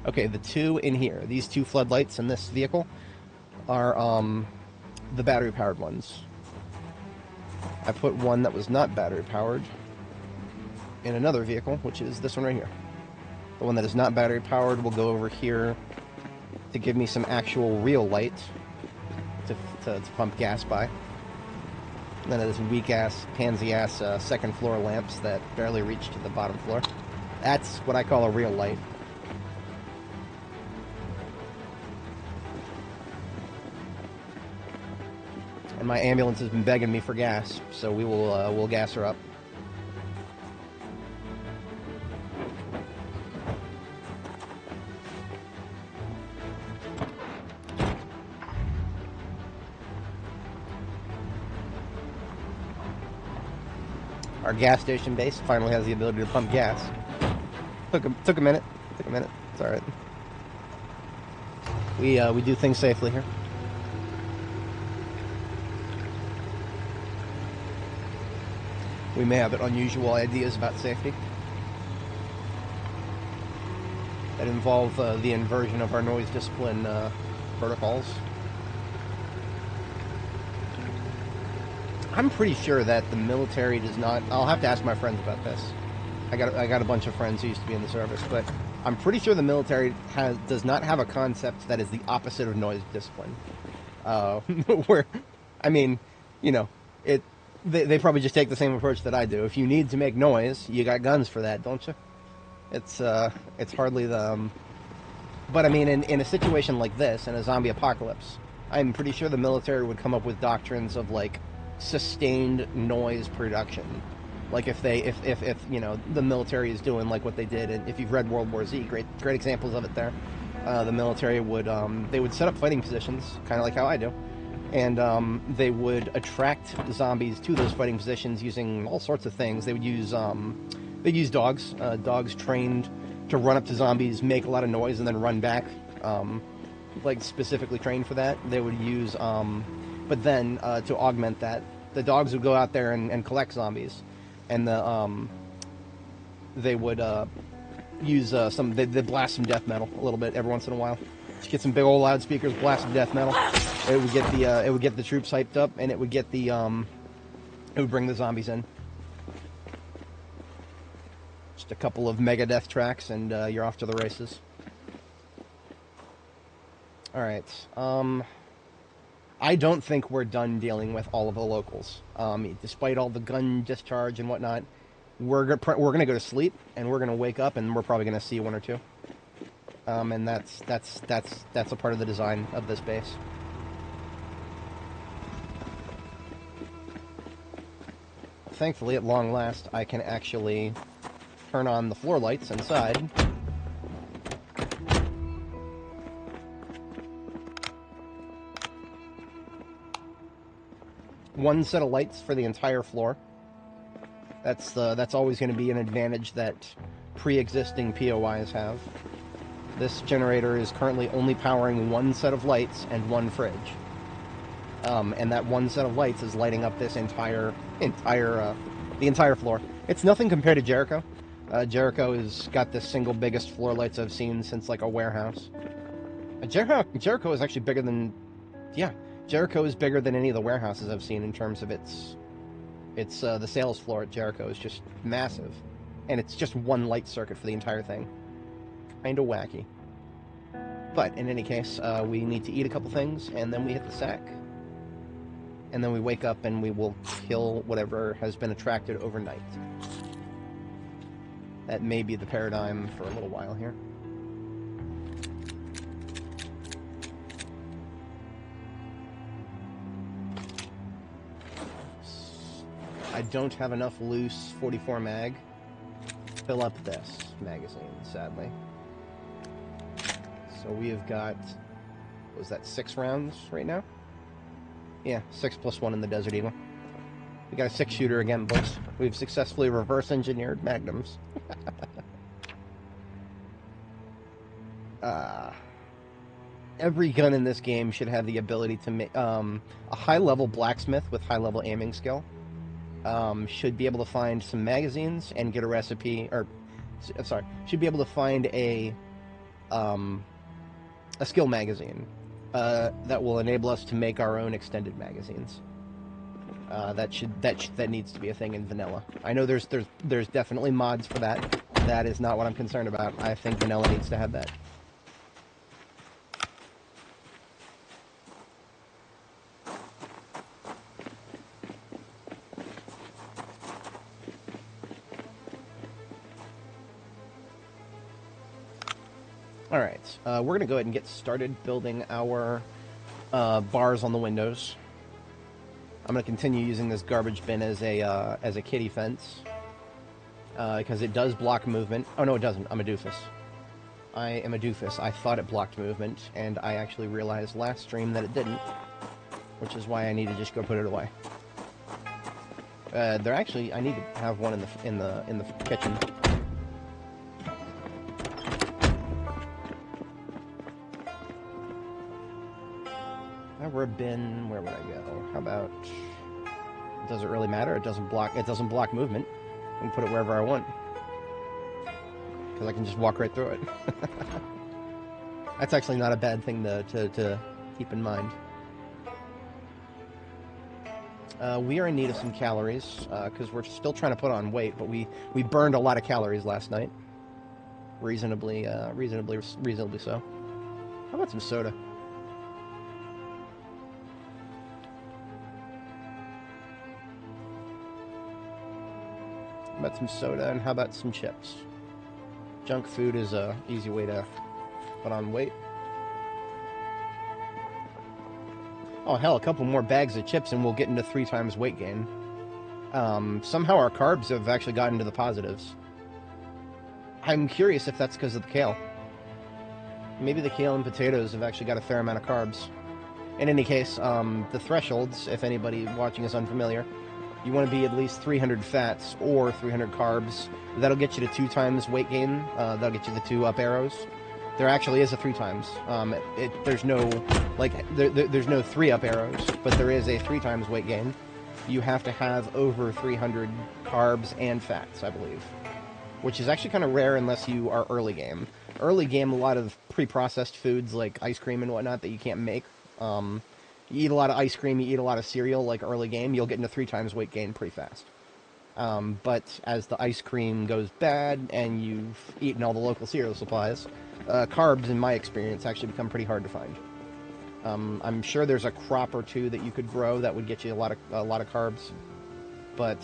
Okay, the two in here, these 2 floodlights in this vehicle, are the battery-powered ones. I put one that was not battery-powered in another vehicle, which is this one right here. The one that is not battery-powered will go over here to give me some actual real light to pump gas by. And then there's weak-ass, pansy-ass second-floor lamps that barely reach to the bottom floor. That's what I call a real light. And my ambulance has been begging me for gas, so we'll gas her up. Our gas station base finally has the ability to pump gas. Took a minute. It's all right. We do things safely here. We may have unusual ideas about safety that involve the inversion of our noise discipline protocols. I'm pretty sure that the military does not. I'll have to ask my friends about this. I got a bunch of friends who used to be in the service, but I'm pretty sure the military does not have a concept that is the opposite of noise discipline. Where, I mean, you know, they probably just take the same approach that I do. If you need to make noise, you got guns for that, don't you? It's hardly the. But I mean, in a situation like this, in a zombie apocalypse, I'm pretty sure the military would come up with doctrines of like sustained noise production. Like if you know, the military is doing like what they did, and if you've read World War Z, great examples of it there. The military would they would set up fighting positions, kind of like how I do, and they would attract zombies to those fighting positions using all sorts of things. They would use dogs, dogs trained to run up to zombies, make a lot of noise, and then run back, like specifically trained for that. They would use, but then to augment that, the dogs would go out there and collect zombies, and they would use they'd blast some death metal a little bit every once in a while. Just get some big old loudspeakers, blast some death metal. It would get the troops hyped up, and it would get the it would bring the zombies in. Just a couple of Megadeth tracks, and you're off to the races. All right. I don't think we're done dealing with all of the locals. Despite all the gun discharge and whatnot, we're gonna go to sleep, and we're gonna wake up, and we're probably gonna see one or two. And that's a part of the design of this base. Thankfully, at long last, I can actually turn on the floor lights inside. One set of lights for the entire floor. That's always going to be an advantage that pre-existing POIs have. This generator is currently only powering one set of lights and one fridge. And that one set of lights is lighting up this the entire floor. It's nothing compared to Jericho. Jericho has got the single biggest floor lights I've seen since like a warehouse. Jericho is actually bigger than, yeah, Jericho is bigger than any of the warehouses I've seen in terms of the sales floor at Jericho is just massive, and it's just one light circuit for the entire thing. Kinda wacky. But in any case, we need to eat a couple things, and then we hit the sack. And then we wake up and we will kill whatever has been attracted overnight. That may be the paradigm for a little while here. I don't have enough loose 44 mag to fill up this magazine, sadly. So we have got, what was that, 6 rounds right now? Yeah, 6 plus 1 in the Desert Eagle. We got a 6-shooter again, boys. We've successfully reverse-engineered magnums. Every gun in this game should have the ability to make a high-level blacksmith with high-level aiming skill. Should be able to find some magazines and get a recipe, or sorry, should be able to find a skill magazine that will enable us to make our own extended magazines. That needs to be a thing in vanilla. I know there's definitely mods for that. That is not what I'm concerned about. I think vanilla needs to have that. Alright, we're going to go ahead and get started building our bars on the windows. I'm going to continue using this garbage bin as a kitty fence, because it does block movement. Oh no, it doesn't. I'm a doofus. I am a doofus. I thought it blocked movement, and I actually realized last stream that it didn't, which is why I need to just go put it away. I need to have one in the kitchen. for a bin, where would I go? How about... Does it really matter? It doesn't block movement. I can put it wherever I want. Because I can just walk right through it. That's actually not a bad thing to keep in mind. We are in need of some calories, because we're still trying to put on weight, but we burned a lot of calories last night. Reasonably so. How about some soda? How about some soda, and how about some chips? Junk food is a easy way to put on weight. Oh hell, a couple more bags of chips and we'll get into 3 times weight gain. Somehow our carbs have actually gotten to the positives. I'm curious if that's because of the kale. Maybe the kale and potatoes have actually got a fair amount of carbs. In any case, the thresholds, if anybody watching is unfamiliar, you want to be at least 300 fats or 300 carbs. That'll get you to 2 times weight gain. That'll get you the 2 up arrows. There actually is a 3 times. There's no there's no 3 up arrows, but there is a 3 times weight gain. You have to have over 300 carbs and fats, I believe, which is actually kind of rare unless you are early game. Early game, a lot of pre-processed foods like ice cream and whatnot that you can't make. You eat a lot of ice cream, you eat a lot of cereal, like early game, you'll get into 3 times weight gain pretty fast. But as the ice cream goes bad and you've eaten all the local cereal supplies, carbs, in my experience, actually become pretty hard to find. I'm sure there's a crop or 2 that you could grow that would get you a lot of carbs, but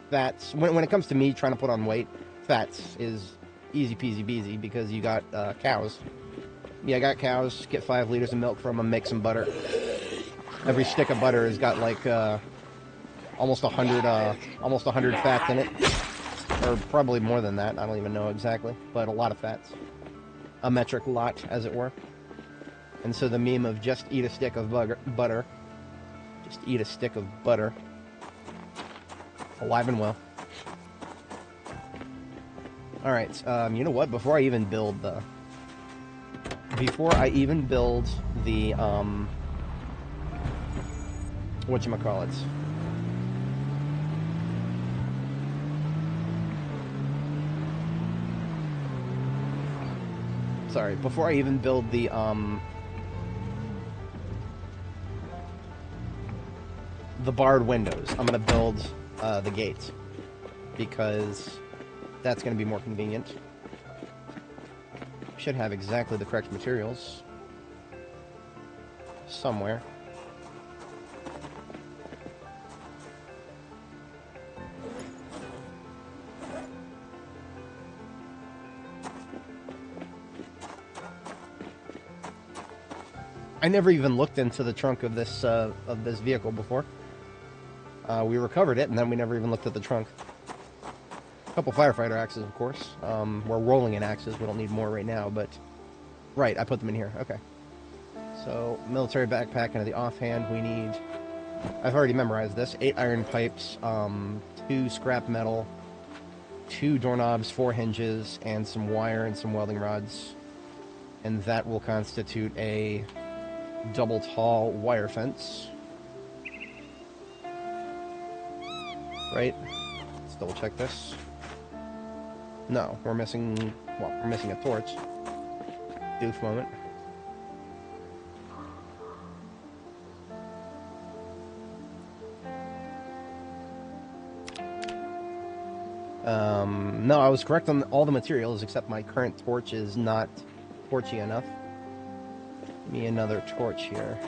fats. When it comes to me trying to put on weight, fats is easy peasy beasy because you got cows. Yeah, I got cows. Get 5 liters of milk from them, make some butter. Every stick of butter has got like almost 100 fats in it. Or probably more than that, I don't even know exactly, but a lot of fats. A metric lot, as it were. And so the meme of just eat a stick of butter, just eat a stick of butter, alive and well. Alright, you know what, before I even build the, whatchamacallit, sorry, before I even build the barred windows, I'm going to build the gates, because that's going to be more convenient. Should have exactly the correct materials somewhere. I never even looked into the trunk of this vehicle before. We recovered it, and then we never even looked at the trunk. A couple firefighter axes, of course. We're rolling in axes. We don't need more right now, but... Right, I put them in here. Okay. So, military backpack into the offhand. We need... I've already memorized this. 8 iron pipes, 2 scrap metal, 2 doorknobs, 4 hinges, and some wire and some welding rods. And that will constitute a double tall wire fence. Right? Let's double check this. No, we're missing a torch. Doof moment. No, I was correct on all the materials, except my current torch is not torchy enough. Give me another torch here.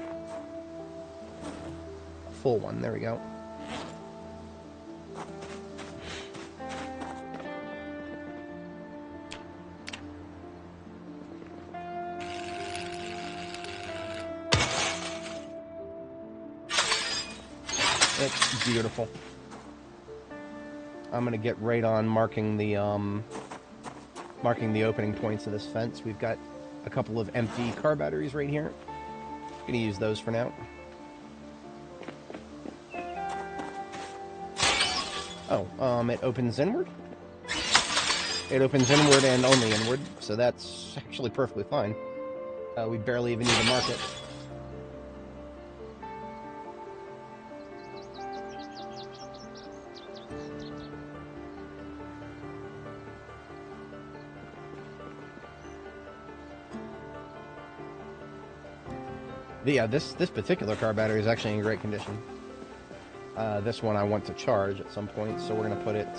A full one, there we go. It's beautiful. I'm gonna get right on marking the opening points of this fence. We've got a couple of empty car batteries right here. Gonna use those for now. Oh, it opens inward? It opens inward and only inward, so that's actually perfectly fine. We barely even need to mark it. Yeah, this particular car battery is actually in great condition. This one I want to charge at some point, so we're going to put it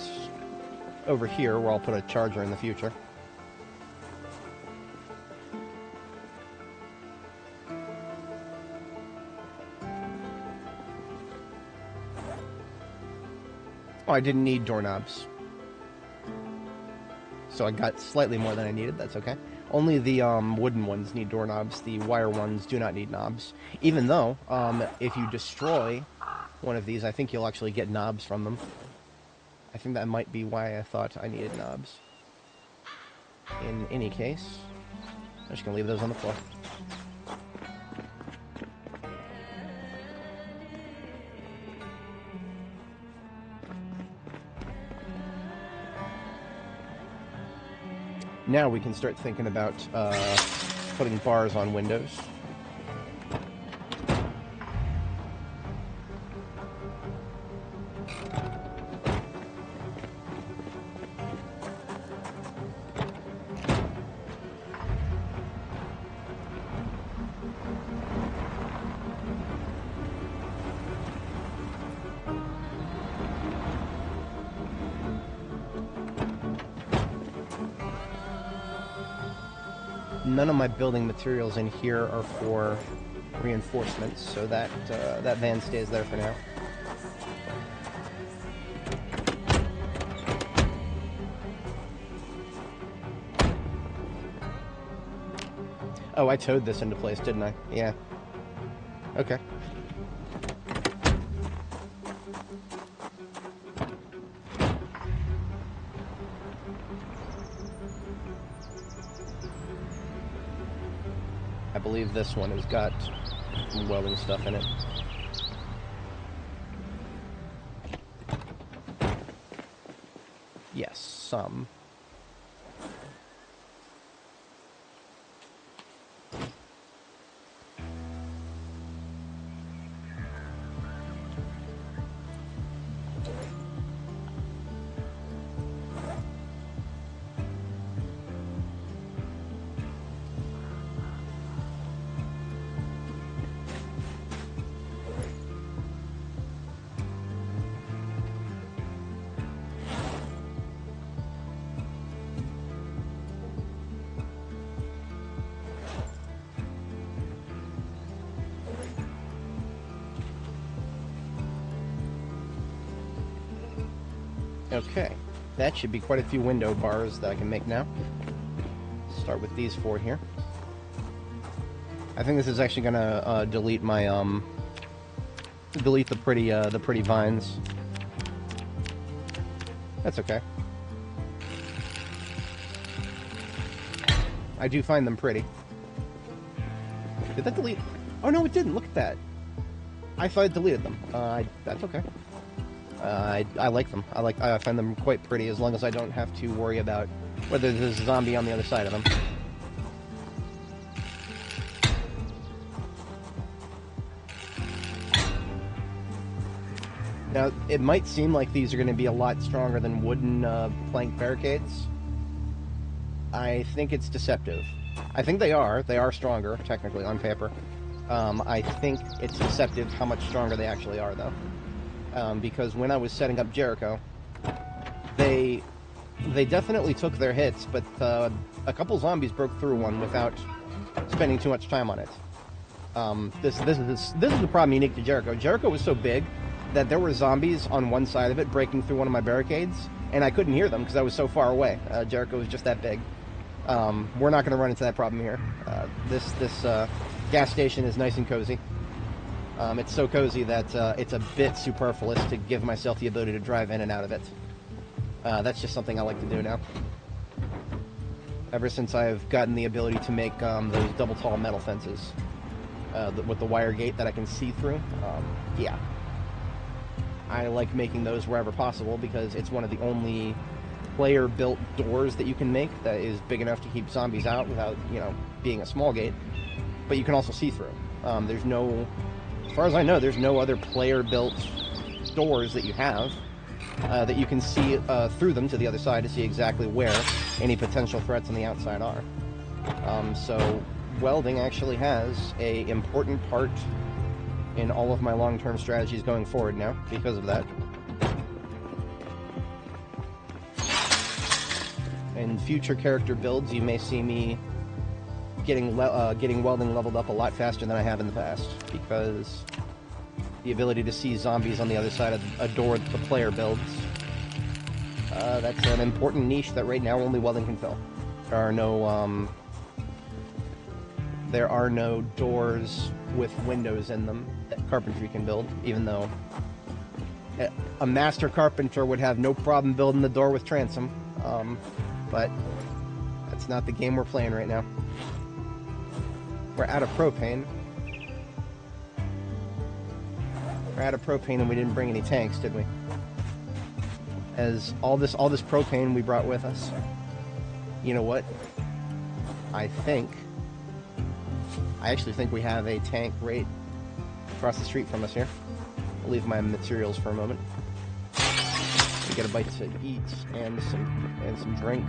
over here where I'll put a charger in the future. Oh, I didn't need doorknobs. So I got slightly more than I needed, that's okay. Only the wooden ones need doorknobs, the wire ones do not need knobs. Even though, if you destroy one of these, I think you'll actually get knobs from them. I think that might be why I thought I needed knobs. In any case, I'm just going to leave those on the floor. Now we can start thinking about putting bars on windows. None of my building materials in here are for reinforcements, so that that van stays there for now. Oh, I towed this into place, didn't I? Yeah. Okay. I believe this one has got some welding stuff in it. Yes, some. Okay, that should be quite a few window bars that I can make now. Start with these four here. I think this is actually gonna delete my delete the pretty vines. That's okay. I do find them pretty. Did that delete? Oh no, it didn't. Look at that. I thought it deleted them. That's okay. I like them. I find them quite pretty as long as I don't have to worry about whether there's a zombie on the other side of them. Now, it might seem like these are going to be a lot stronger than wooden plank barricades. I think it's deceptive. I think they are. They are stronger, technically, on paper. I think it's deceptive how much stronger they actually are, though. Because when I was setting up Jericho, they definitely took their hits, but a couple zombies broke through one without spending too much time on it. This is the problem unique to Jericho. Jericho was so big that there were zombies on one side of it breaking through one of my barricades, and I couldn't hear them because I was so far away. Jericho was just that big. We're not going to run into that problem here. This gas station is nice and cozy. It's so cozy that it's a bit superfluous to give myself the ability to drive in and out of it. That's just something I like to do now. Ever since I've gotten the ability to make those double tall metal fences with the wire gate that I can see through, yeah. I like making those wherever possible because it's one of the only player-built doors that you can make that is big enough to keep zombies out without, you know, being a small gate. But you can also see through. There's no... As far as I know, there's no other player-built doors that you have that you can see through them to the other side to see exactly where any potential threats on the outside are. So welding actually has a important part in all of my long-term strategies going forward now because of that. In future character builds, you may see me getting welding leveled up a lot faster than I have in the past, because the ability to see zombies on the other side of a door that the player builds, that's an important niche that right now only welding can fill. There are no doors with windows in them that carpentry can build, even though a master carpenter would have no problem building the door with transom. But that's not the game we're playing right now. We're out of propane. We're out of propane, and we didn't bring any tanks, did we? As all this propane we brought with us. You know what? I actually think we have a tank right across the street from us here. I'll leave my materials for a moment. We get a bite to eat and some drink.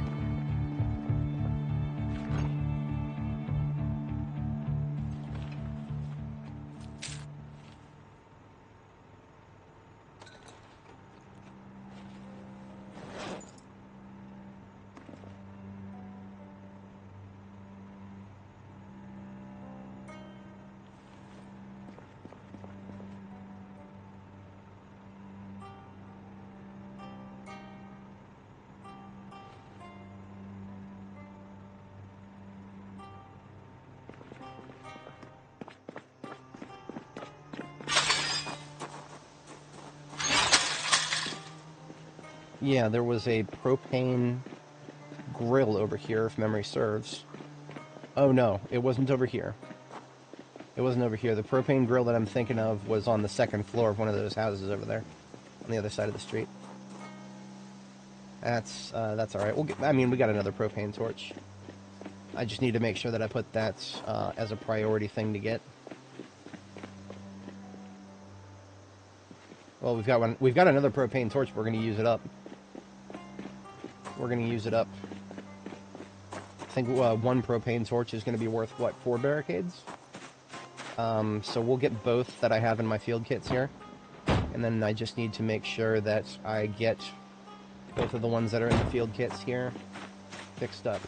Yeah, there was a propane grill over here, if memory serves. Oh no, it wasn't over here. It wasn't over here. The propane grill that I'm thinking of was on the second floor of one of those houses over there, on the other side of the street. That's all right. We got another propane torch. I just need to make sure that I put that as a priority thing to get. Well, we've got another propane torch. We're going to use it up. We're going to use it up. I think one propane torch is going to be worth, what, 4 barricades? So we'll get both that I have in my field kits here. And then I just need to make sure that I get both of the ones that are in the field kits here fixed up.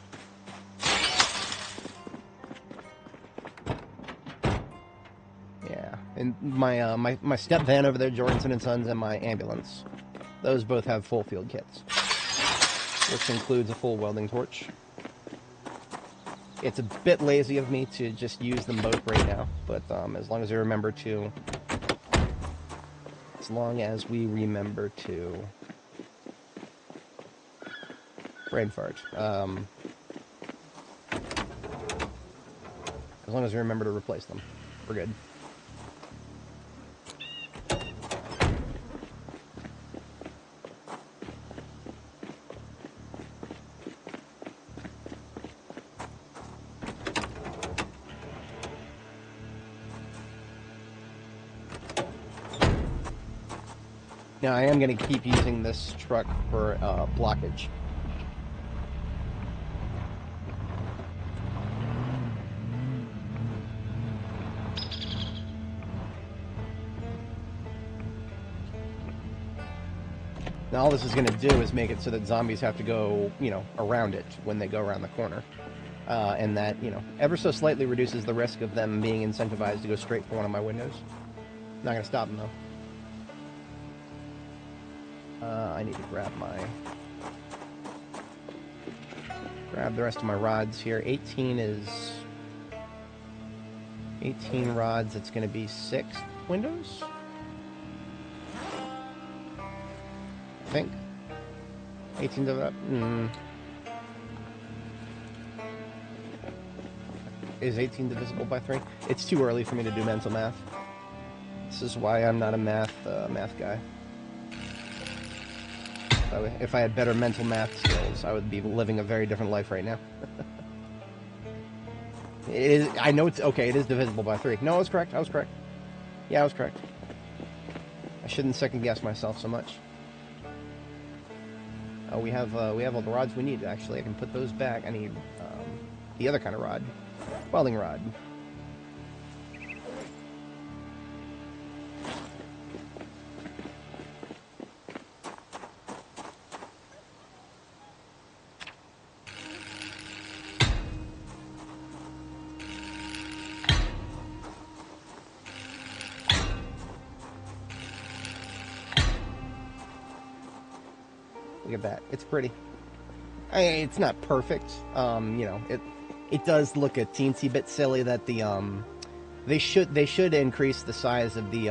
Yeah, and my step van over there, Jorgensen & Sons, and my ambulance. Those both have full field kits, which includes a full welding torch. It's a bit lazy of me to just use them both right now, but as long as we remember to... Brain fart. As long as we remember to replace them, we're good. Now, I am going to keep using this truck for blockage. Now, all this is going to do is make it so that zombies have to go, around it when they go around the corner. And that, ever so slightly reduces the risk of them being incentivized to go straight for one of my windows. Not going to stop them, though. I need to grab the rest of my rods here. 18 rods. It's going to be 6 windows, I think. 18 divided up. Is 18 divisible by 3? It's too early for me to do mental math. This is why I'm not a math guy. If I had better mental math skills, I would be living a very different life right now. I know it's okay. It is divisible by 3. No, I was correct. Yeah, I was correct. I shouldn't second guess myself so much. We have all the rods we need. Actually, I can put those back. I need the other kind of rod. welding rod. Look at that. It's pretty. It's not perfect. You know, it does look a teensy bit silly that the they should increase the size of the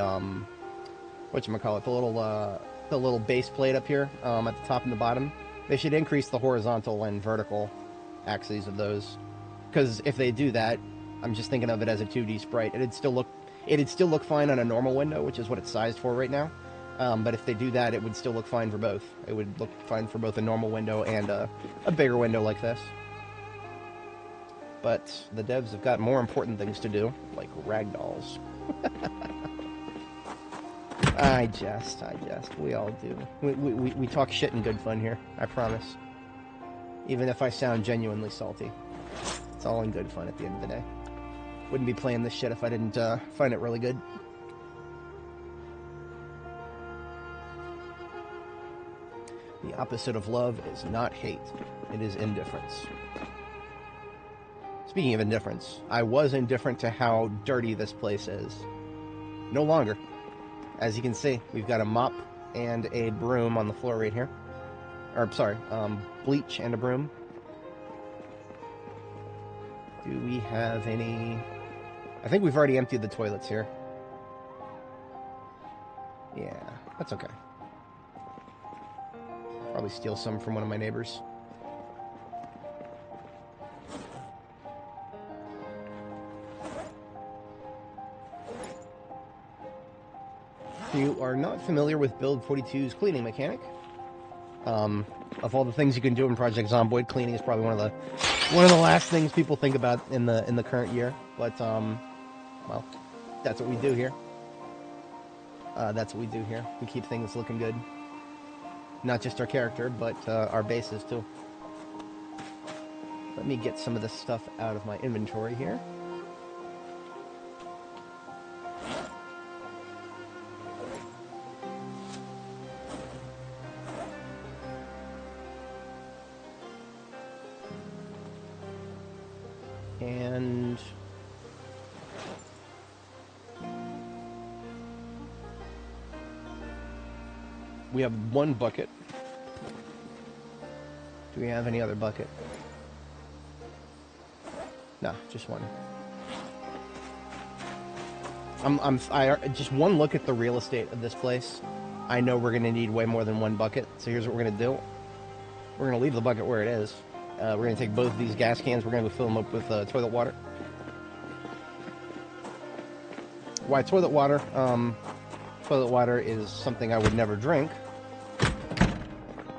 whatchamacallit, the little base plate up here at the top and the bottom. They should increase the horizontal and vertical axes of those, because if they do that, I'm just thinking of it as a 2D sprite. It'd still look fine on a normal window, which is what it's sized for right now. But if they do that, it would still look fine for both. It would look fine for both a normal window and a bigger window like this. But the devs have got more important things to do, like ragdolls. I jest. We all do. We talk shit in good fun here, I promise. Even if I sound genuinely salty. It's all in good fun at the end of the day. Wouldn't be playing this shit if I didn't find it really good. The opposite of love is not hate. It is indifference. Speaking of indifference, I was indifferent to how dirty this place is. No longer. As you can see, we've got a mop and a broom on the floor right here. Or, sorry, bleach and a broom. Do we have any... I think we've already emptied the toilets here. Yeah, that's okay. Probably steal some from one of my neighbors. If you are not familiar with Build 42's cleaning mechanic, of all the things you can do in Project Zomboid, cleaning is probably one of the last things people think about in the current year. But well, that's what we do here. That's what we do here. We keep things looking good. Not just our character, but our bases too. Let me get some of this stuff out of my inventory here. And we have one bucket. Do we have any other bucket? No, just one. Just one look at the real estate of this place. I know we're going to need way more than one bucket. So here's what we're going to do. We're going to leave the bucket where it is. We're going to take both of these gas cans. We're going to fill them up with toilet water. Why toilet water? Toilet water is something I would never drink,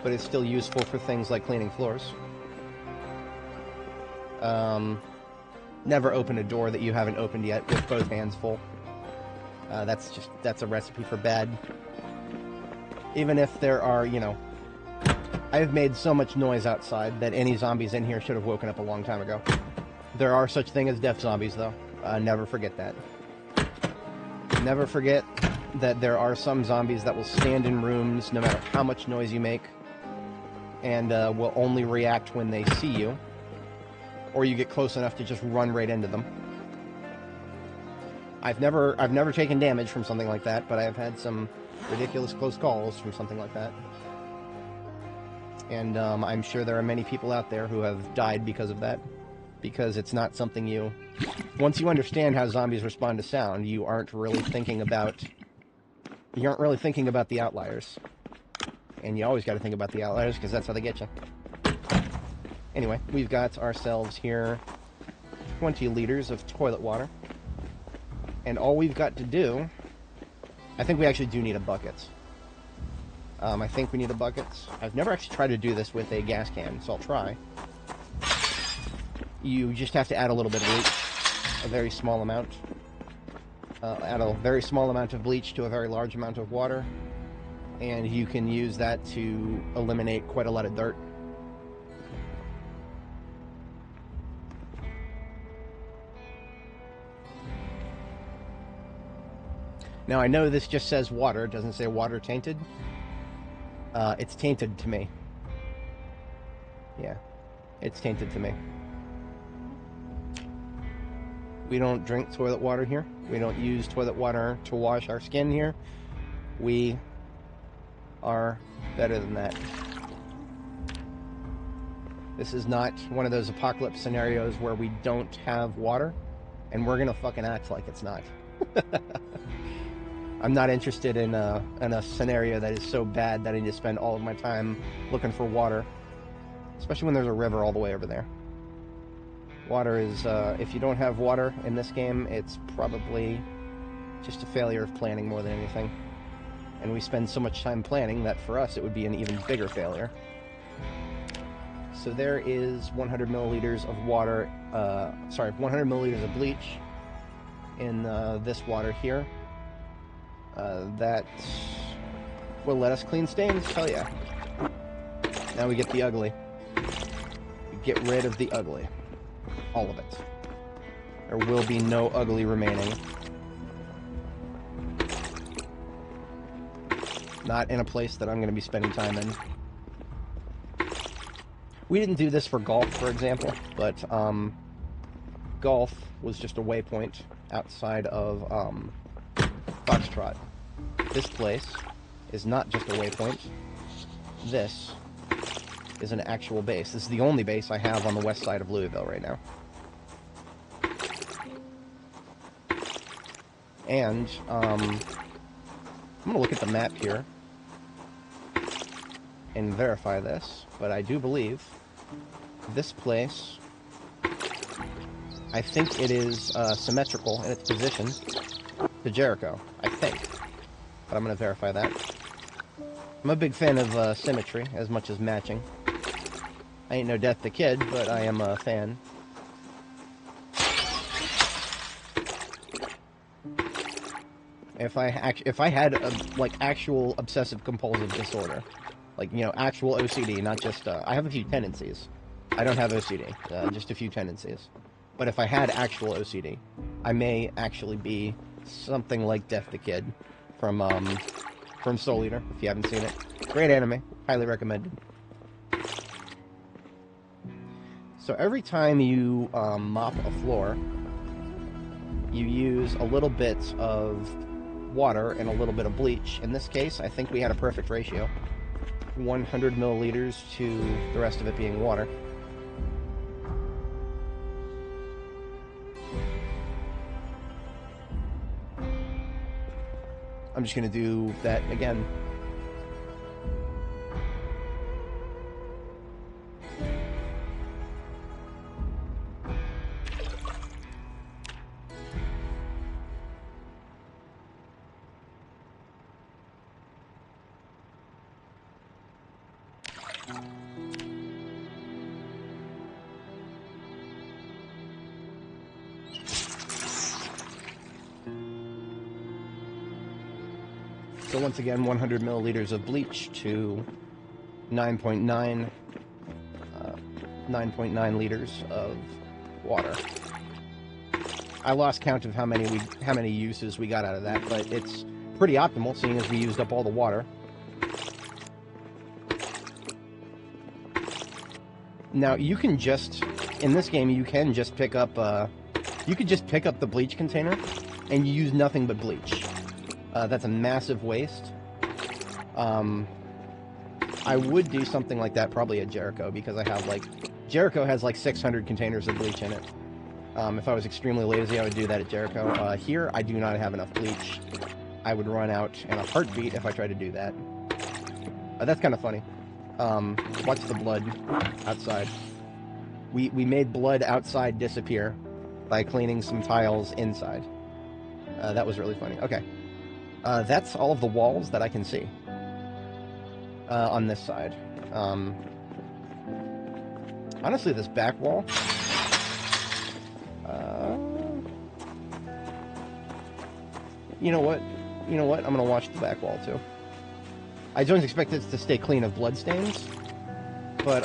but it's still useful for things like cleaning floors. Never open a door that you haven't opened yet with both hands full. That's a recipe for bad. Even if there are, you know, I've made so much noise outside that any zombies in here should have woken up a long time ago. There are such things as deaf zombies, though. Never forget that. Never forget that there are some zombies that will stand in rooms no matter how much noise you make, and will only react when they see you, or you get close enough to just run right into them. I've never taken damage from something like that, but I have had some ridiculous close calls from something like that. And I'm sure there are many people out there who have died because of that, because it's not something you... Once you understand how zombies respond to sound, you aren't really thinking about the outliers. And you always got to think about the outliers, because that's how they get you. Anyway, we've got ourselves here 20 liters of toilet water. And all we've got to do... I think we actually do need a bucket. I think we need a bucket. I've never actually tried to do this with a gas can, so I'll try. You just have to add a little bit of bleach. A very small amount. Add a very small amount of bleach to a very large amount of water. And you can use that to eliminate quite a lot of dirt. Now, I know this just says water. It doesn't say water tainted. It's tainted to me. Yeah, it's tainted to me. We don't drink toilet water here. We don't use toilet water to wash our skin here. We are better than that. This is not one of those apocalypse scenarios where we don't have water, and we're gonna fucking act like it's not. I'm not interested in a scenario that is so bad that I need to spend all of my time looking for water, especially when there's a river all the way over there. Water is, if you don't have water in this game, it's probably just a failure of planning more than anything. And we spend so much time planning that for us it would be an even bigger failure. So there is 100 milliliters of water, 100 milliliters of bleach in this water here. That will let us clean stains, hell yeah. Now we get the ugly. We get rid of the ugly. All of it. There will be no ugly remaining. Not in a place that I'm going to be spending time in. We didn't do this for golf, for example, but golf was just a waypoint outside of Foxtrot. This place is not just a waypoint. This is an actual base. This is the only base I have on the west side of Louisville right now. And I'm going to look at the map here and verify this, but I do believe this place, I think it is symmetrical in its position to Jericho, I think. But I'm going to verify that. I'm a big fan of symmetry as much as matching. I ain't no Death the Kid, but I am a fan. If I had like actual obsessive compulsive disorder, like, you know, actual OCD, not just I have a few tendencies. I don't have OCD, just a few tendencies. But if I had actual OCD, I may actually be something like Death the Kid from Soul Eater, if you haven't seen it. Great anime, highly recommended. So every time you mop a floor, you use a little bit of water and a little bit of bleach. In this case, I think we had a perfect ratio. 100 milliliters to the rest of it being water. I'm just going to do that again. So once again, 100 milliliters of bleach to 9.9 liters of water. I lost count of how many uses we got out of that, but it's pretty optimal, seeing as we used up all the water. Now you can just, in this game, you can just pick up the bleach container, and you use nothing but bleach. That's a massive waste. I would do something like that probably at Jericho, because I have Jericho has like 600 containers of bleach in it. If I was extremely lazy, I would do that at Jericho. Here, I do not have enough bleach. I would run out in a heartbeat if I tried to do that. That's kind of funny. Watch the blood outside. We made blood outside disappear by cleaning some tiles inside. That was really funny. Okay. That's all of the walls that I can see on this side. Honestly, this back wall... You know what? I'm going to watch the back wall, too. I don't expect it to stay clean of bloodstains, but,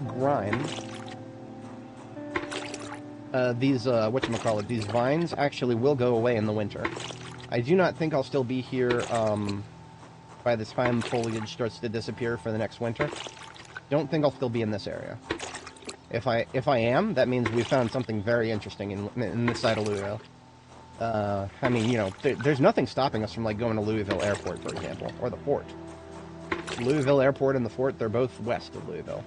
grime... these vines actually will go away in the winter. I do not think I'll still be here by the time foliage starts to disappear for the next winter. Don't think I'll still be in this area. If I am, that means we found something very interesting in this side of Louisville. I mean, you know, there's nothing stopping us from, like, going to Louisville Airport, for example, or the fort. Louisville Airport and the fort, they're both west of Louisville.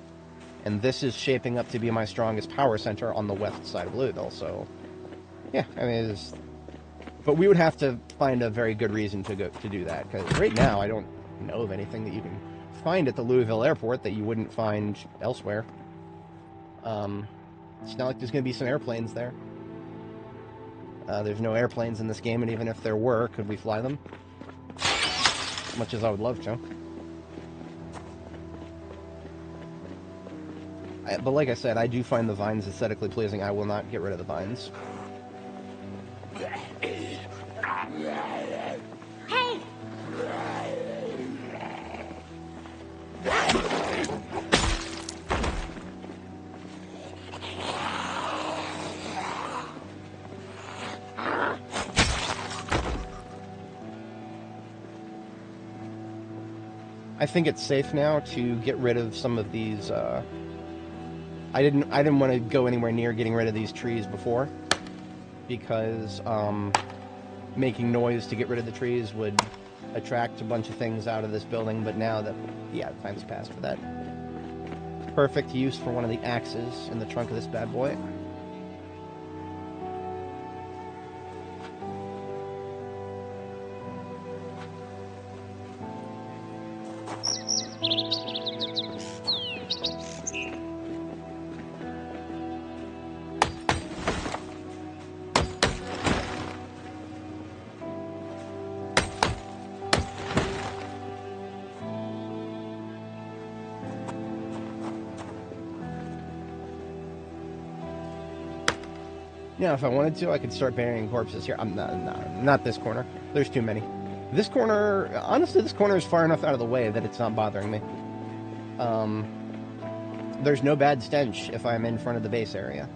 And this is shaping up to be my strongest power center on the west side of Louisville, so... Yeah, I mean, but we would have to find a very good reason to do that, because right now I don't know of anything that you can find at the Louisville Airport that you wouldn't find elsewhere. It's not like there's going to be some airplanes there. There's no airplanes in this game, and even if there were, could we fly them? As much as I would love to. But like I said, I do find the vines aesthetically pleasing. I will not get rid of the vines. Hey! I think it's safe now to get rid of some of these. I didn't want to go anywhere near getting rid of these trees before, because making noise to get rid of the trees would attract a bunch of things out of this building. But now that, yeah, time's passed for that. Perfect use for one of the axes in the trunk of this bad boy. Now, if I wanted to, I could start burying corpses here. I'm not this corner. There's too many. This corner, honestly, this corner is far enough out of the way that it's not bothering me. There's no bad stench if I'm in front of the base area.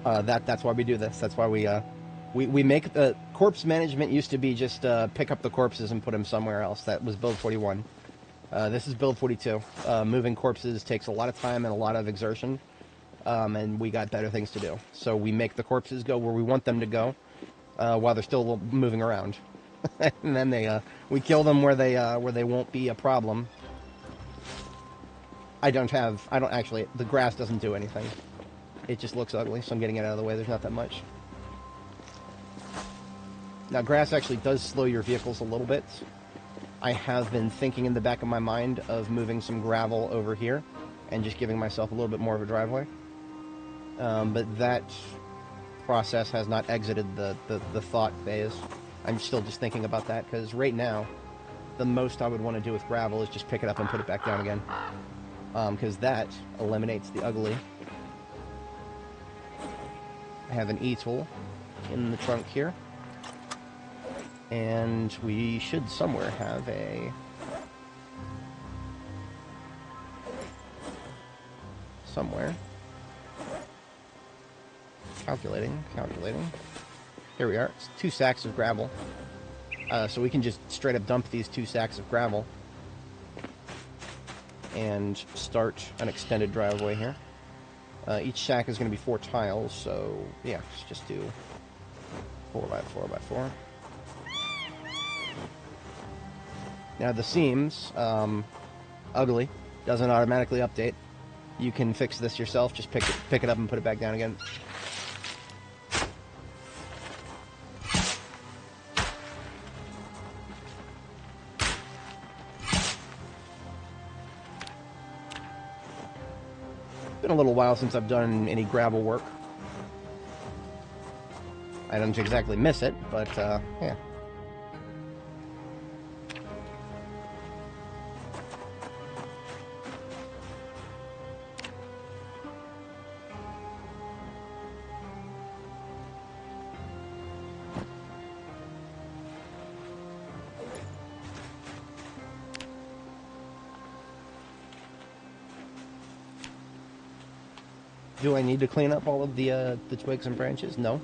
That's why we do this. That's why we make the corpse management used to be just pick up the corpses and put them somewhere else. That was build 41. This is build 42. Moving corpses takes a lot of time and a lot of exertion. And we got better things to do. So we make the corpses go where we want them to go, while they're still moving around. And then we kill them where they won't be a problem. I don't actually, the grass doesn't do anything. It just looks ugly, so I'm getting it out of the way. There's not that much. Now, grass actually does slow your vehicles a little bit. I have been thinking in the back of my mind of moving some gravel over here and just giving myself a little bit more of a driveway. But that process has not exited the thought phase. I'm still just thinking about that, because right now, the most I would want to do with gravel is just pick it up and put it back down again. Because that eliminates the ugly. I have an E-tool in the trunk here. And we should somewhere have a... Somewhere. Calculating. Here we are. It's 2 sacks of gravel. So we can just straight up dump these 2 sacks of gravel and start an extended driveway here. Each sack is going to be 4 tiles, so yeah, let's just do 4x4x4. Now the seams, ugly, doesn't automatically update. You can fix this yourself, just pick it up and put it back down again. Been a little while since I've done any gravel work. I don't exactly miss it, but yeah. Do I need to clean up all of the twigs and branches? No.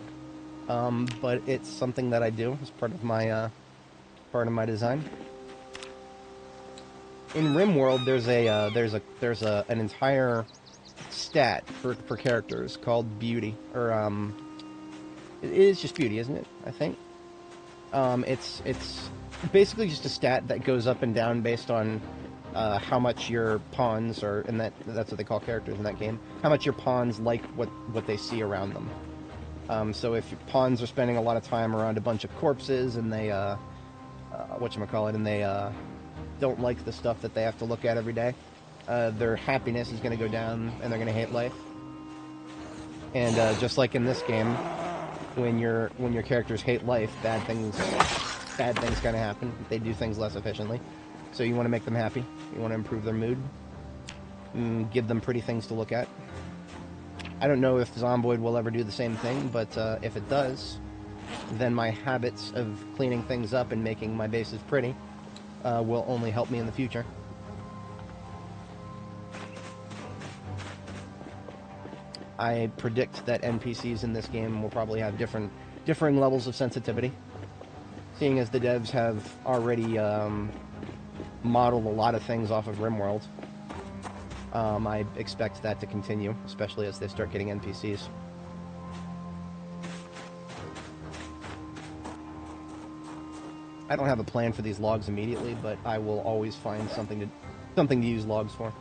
but it's something that I do as part of my design. In RimWorld, there's an entire stat for characters called beauty, or it is just beauty, isn't it? I think. It's basically just a stat that goes up and down based on how much your pawns are, and that's what they call characters in that game. How much your pawns like what they see around them. So if your pawns are spending a lot of time around a bunch of corpses and they whatchamacallit, and they don't like the stuff that they have to look at every day, their happiness is going to go down and they're going to hate life. And just like in this game, when your characters hate life, bad things kind of happen. They do things less efficiently. So you want to make them happy. You want to improve their mood. Give them pretty things to look at. I don't know if Zomboid will ever do the same thing, but if it does, then my habits of cleaning things up and making my bases pretty will only help me in the future. I predict that NPCs in this game will probably have differing levels of sensitivity, seeing as the devs have already modeled a lot of things off of RimWorld. I expect that to continue, especially as they start getting NPCs. I don't have a plan for these logs immediately, but I will always find something to use logs for.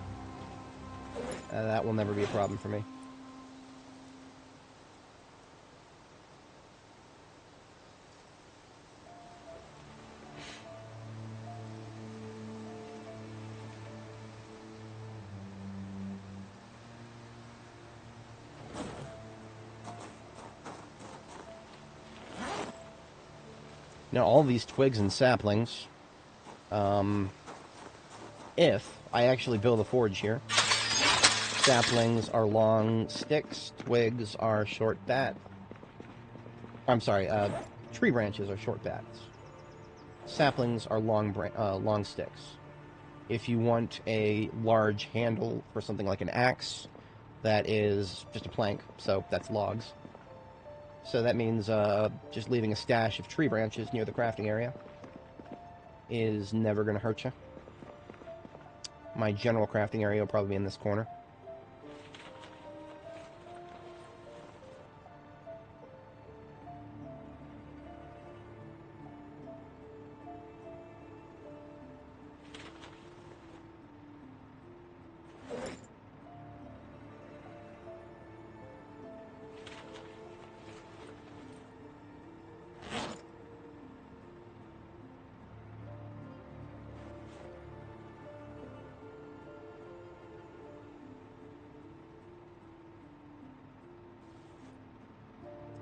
That will never be a problem for me. Now, all these twigs and saplings, if I actually build a forge here, saplings are long sticks, twigs are short bat. I'm sorry, tree branches are short bats. Saplings are long sticks. If you want a large handle for something like an axe, that is just a plank, so that's logs. So that means just leaving a stash of tree branches near the crafting area is never going to hurt you. My general crafting area will probably be in this corner.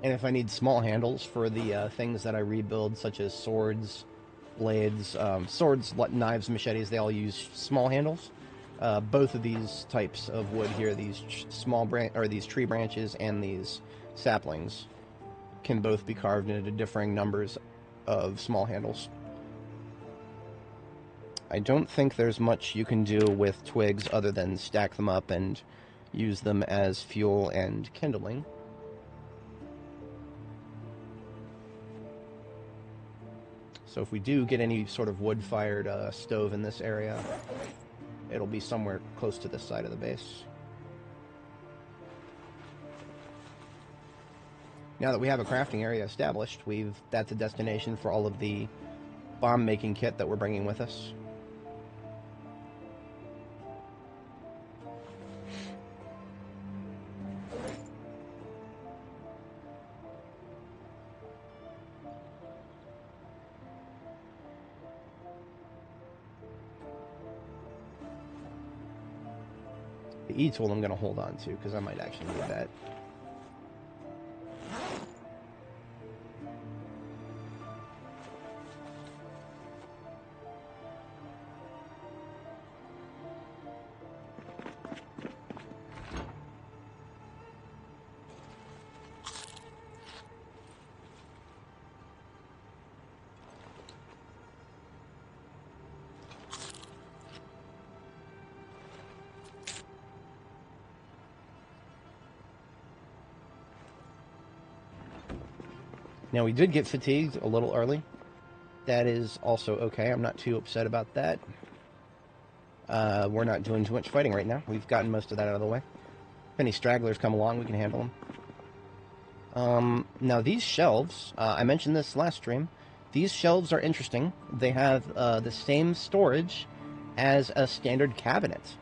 And if I need small handles for the things that I rebuild, such as swords, blades, swords, knives, machetes, they all use small handles. Both of these types of wood here, these these tree branches and these saplings, can both be carved into differing numbers of small handles. I don't think there's much you can do with twigs other than stack them up and use them as fuel and kindling. So if we do get any sort of wood-fired stove in this area, it'll be somewhere close to this side of the base. Now that we have a crafting area established, that's a destination for all of the bomb-making kit that we're bringing with us. The E-tool I'm going to hold on to, because I might actually need that. Now, we did get fatigued a little early. That is also okay. I'm not too upset about that. We're not doing too much fighting right now. We've gotten most of that out of the way. If any stragglers come along, we can handle them. Now, these shelves, I mentioned this last stream. These shelves are interesting. They have the same storage as a standard cabinet,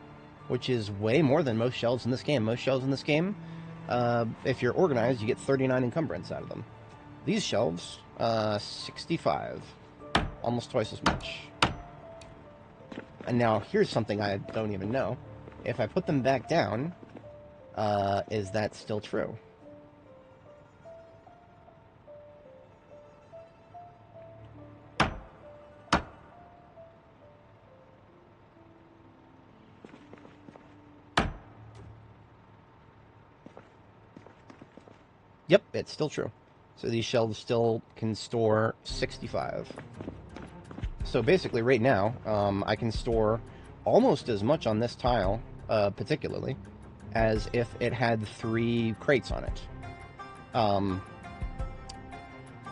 which is way more than most shelves in this game. Most shelves in this game, if you're organized, you get 39 encumbrance out of them. These shelves, 65. Almost twice as much. And now, here's something I don't even know. If I put them back down, is that still true? Yep, it's still true. So these shelves still can store 65. So basically, right now, I can store almost as much on this tile, particularly, as if it had 3 crates on it.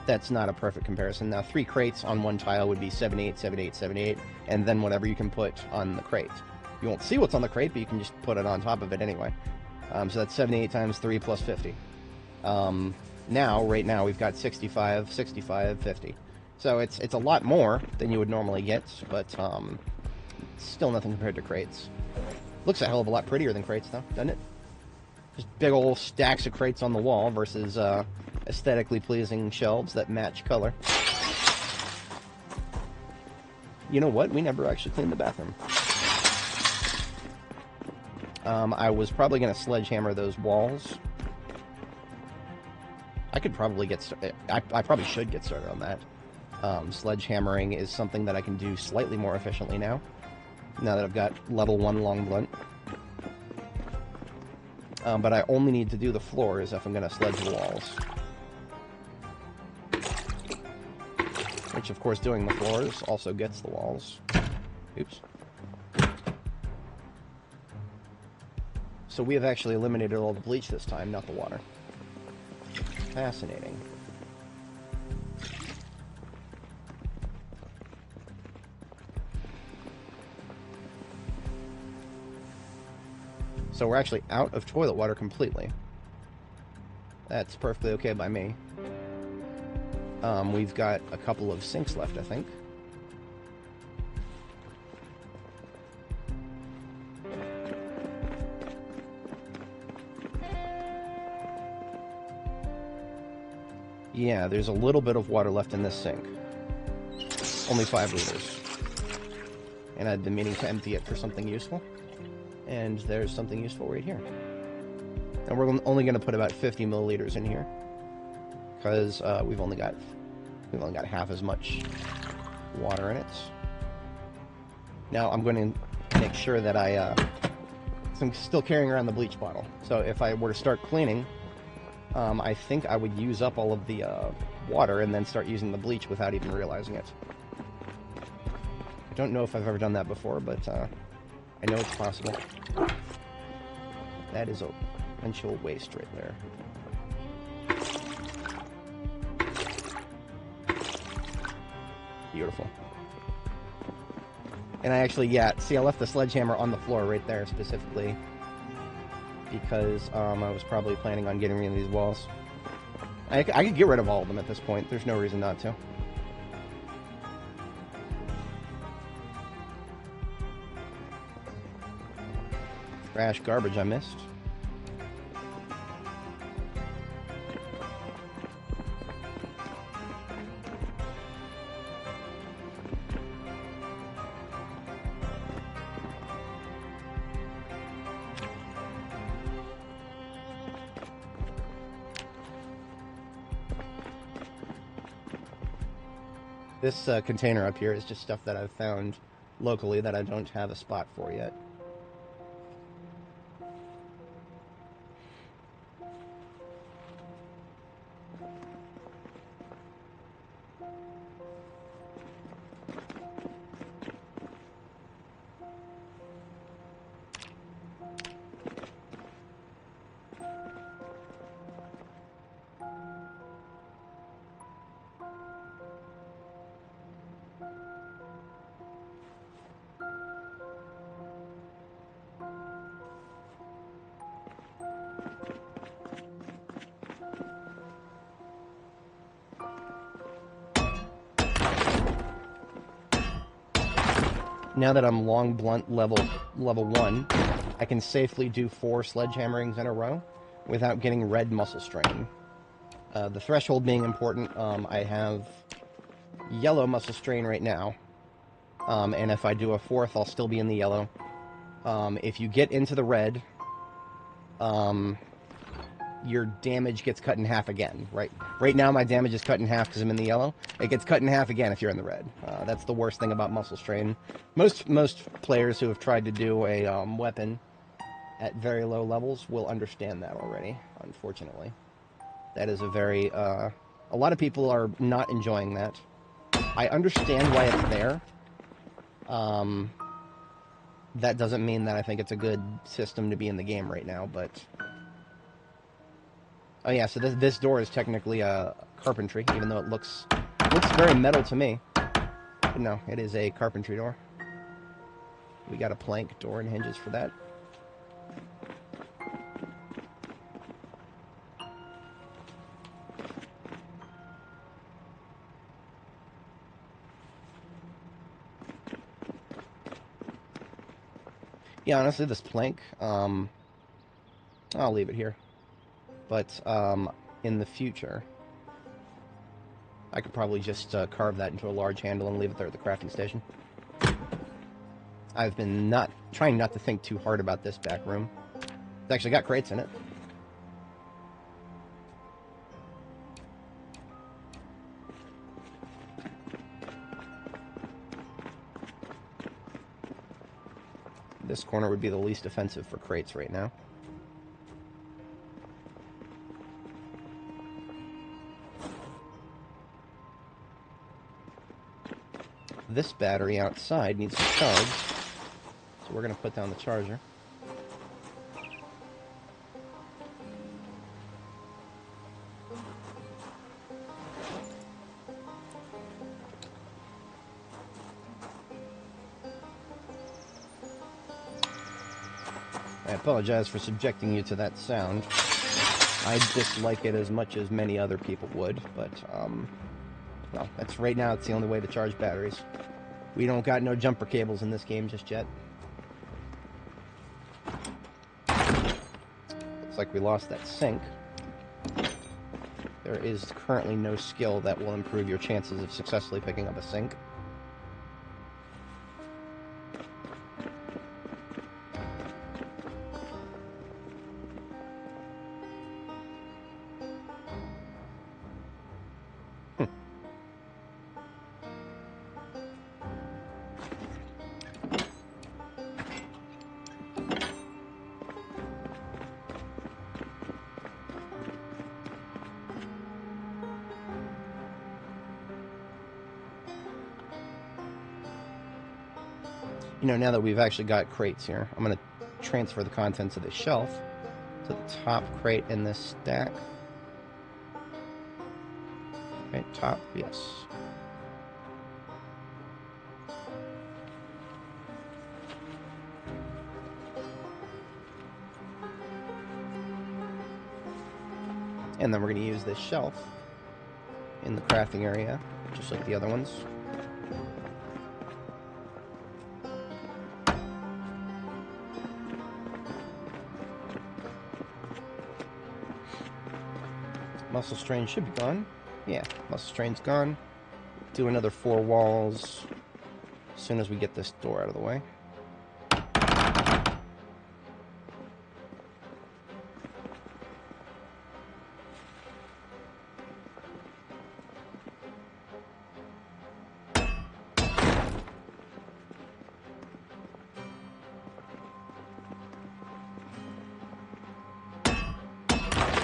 That's not a perfect comparison. Now, 3 crates on one tile would be 78, 78, 78, and then whatever you can put on the crate. You won't see what's on the crate, but you can just put it on top of it anyway. So that's 78 times 3 plus 50. Right now, we've got 65, 65, 50. So it's a lot more than you would normally get, but still nothing compared to crates. Looks a hell of a lot prettier than crates, though, doesn't it? Just big old stacks of crates on the wall versus aesthetically pleasing shelves that match color. You know what? We never actually cleaned the bathroom. I was probably going to sledgehammer those walls. I could probably get started. I probably should get started on that. Sledgehammering is something that I can do slightly more efficiently now that I've got level 1 long blunt. But I only need to do the floors if I'm going to sledge the walls. Which, of course, doing the floors also gets the walls. Oops. So we have actually eliminated all the bleach this time, not the water. Fascinating. So we're actually out of toilet water completely. That's perfectly okay by me. We've got a couple of sinks left, I think. Yeah, there's a little bit of water left in this sink. Only 5 liters. And I've been meaning to empty it for something useful. And there's something useful right here. And we're only going to put about 50 milliliters in here. Because we've only got half as much water in it. Now I'm going to make sure that I'm still carrying around the bleach bottle. So if I were to start cleaning, I think I would use up all of the water and then start using the bleach without even realizing it. I don't know if I've ever done that before, but I know it's possible. That is a potential waste right there. Beautiful. And I actually, see, I left the sledgehammer on the floor right there specifically because I was probably planning on getting rid of these walls. I could get rid of all of them at this point. There's no reason not to. Trash, garbage I missed. This container up here is just stuff that I've found locally that I don't have a spot for yet. Now that I'm long blunt level 1, I can safely do 4 sledgehammerings in a row without getting red muscle strain. The threshold being important, I have yellow muscle strain right now, and if I do a 4th, I'll still be in the yellow. If you get into the red, your damage gets cut in half again. Right now, my damage is cut in half because I'm in the yellow. It gets cut in half again if you're in the red. That's the worst thing about muscle strain. Most players who have tried to do a weapon at very low levels will understand that already, unfortunately. That is a very... a lot of people are not enjoying that. I understand why it's there. That doesn't mean that I think it's a good system to be in the game right now, but... Oh yeah, so this door is technically a carpentry, even though it looks very metal to me. But no, it is a carpentry door. We got a plank door and hinges for that. Yeah, honestly, this plank, I'll leave it here. But in the future, I could probably just carve that into a large handle and leave it there at the crafting station. I've been trying not to think too hard about this back room. It's actually got crates in it. This corner would be the least offensive for crates right now. This battery outside needs to charge, so we're going to put down the charger. I apologize for subjecting you to that sound. I dislike it as much as many other people would, but, well, that's right now, it's the only way to charge batteries. We don't got no jumper cables in this game just yet. Looks like we lost that sink. There is currently no skill that will improve your chances of successfully picking up a sink. You know, now that we've actually got crates here, I'm going to transfer the contents of this shelf to the top crate in this stack. Right, top, yes. And then we're going to use this shelf in the crafting area, just like the other ones. Muscle strain should be gone. Yeah, muscle strain's gone. Do another 4 walls as soon as we get this door out of the way.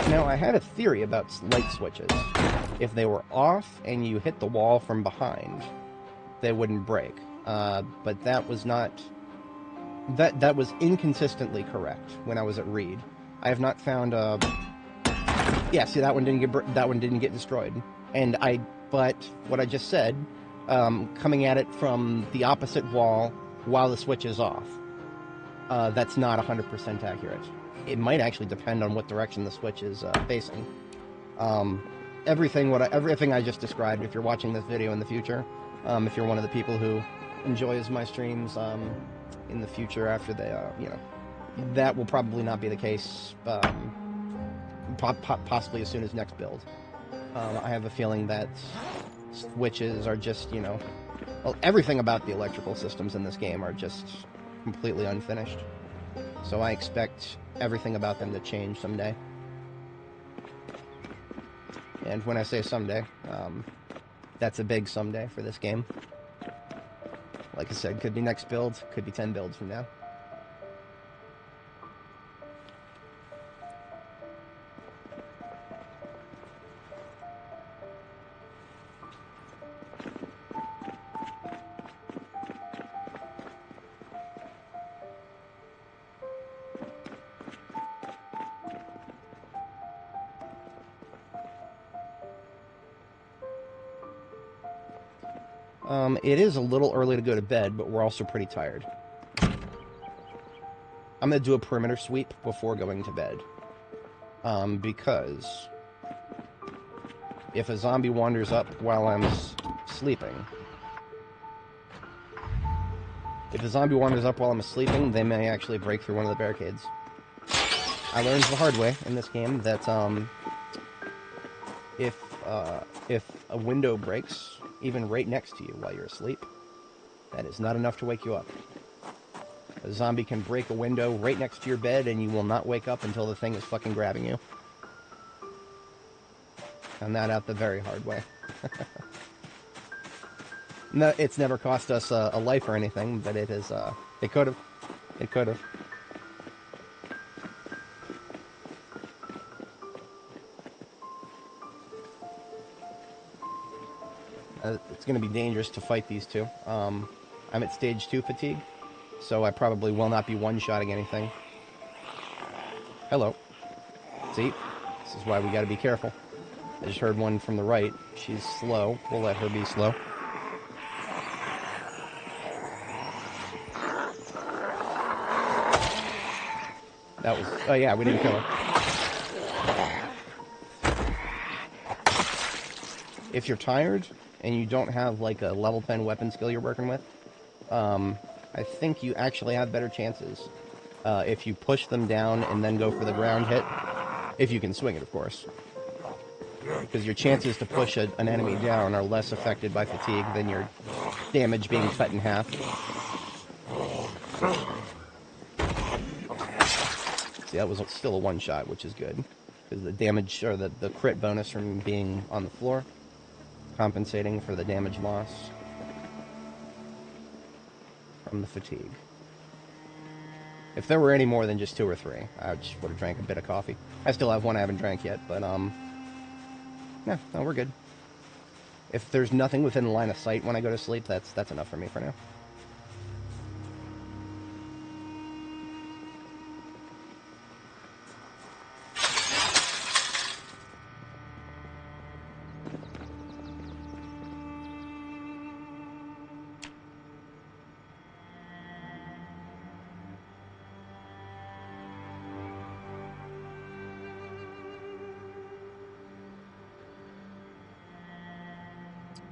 Now, I had a theory about light switches. If they were off and you hit the wall from behind, they wouldn't break. But that was not... That was inconsistently correct when I was at Reed. I have not found a... Yeah, see, that one didn't get destroyed. But what I just said, coming at it from the opposite wall while the switch is off, that's not 100% accurate. It might actually depend on what direction the switch is facing. Everything I just described, if you're watching this video in the future, if you're one of the people who enjoys my streams in the future after they, you know, that will probably not be the case, possibly as soon as next build. I have a feeling that switches are just, you know, well, everything about the electrical systems in this game are just completely unfinished. So I expect everything about them to change someday. And when I say someday, that's a big someday for this game. Like I said, could be next build, could be 10 builds from now. It is a little early to go to bed, but we're also pretty tired. I'm going to do a perimeter sweep before going to bed. Because if a zombie wanders up while I'm sleeping... If a zombie wanders up while I'm sleeping, they may actually break through one of the barricades. I learned the hard way in this game that, if a window breaks, even right next to you while you're asleep, that is not enough to wake you up. A zombie can break a window right next to your bed and you will not wake up until the thing is fucking grabbing you. Found that out the very hard way. No, it's never cost us a life or anything, but it is, it could have. It could have. It's going to be dangerous to fight these two. I'm at stage 2 fatigue, so I probably will not be one-shotting anything. Hello. See? This is why we got to be careful. I just heard one from the right. She's slow. We'll let her be slow. That was... Oh yeah, we didn't kill her. If you're tired and you don't have like a level 10 weapon skill you're working with, I think you actually have better chances if you push them down and then go for the ground hit. If you can swing it, of course. Because your chances to push an enemy down are less affected by fatigue than your damage being cut in half. See, that was still a one-shot, which is good. Because the damage, or the crit bonus from being on the floor, compensating for the damage loss from the fatigue. If there were any more than just 2 or 3, I just would have drank a bit of coffee. I still have one I haven't drank yet, but, no, we're good. If there's nothing within the line of sight when I go to sleep, that's enough for me for now.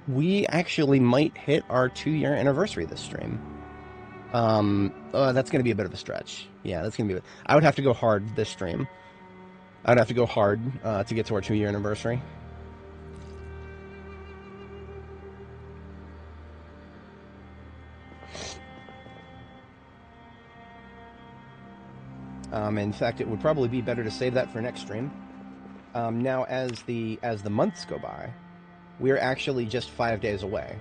We actually might hit our 2-year anniversary this stream. That's going to be a bit of a stretch. Yeah, that's going to be... I would have to go hard this stream. I'd have to go hard to get to our 2-year anniversary. In fact, it would probably be better to save that for next stream. Now, as the months go by, we're actually just 5 days away.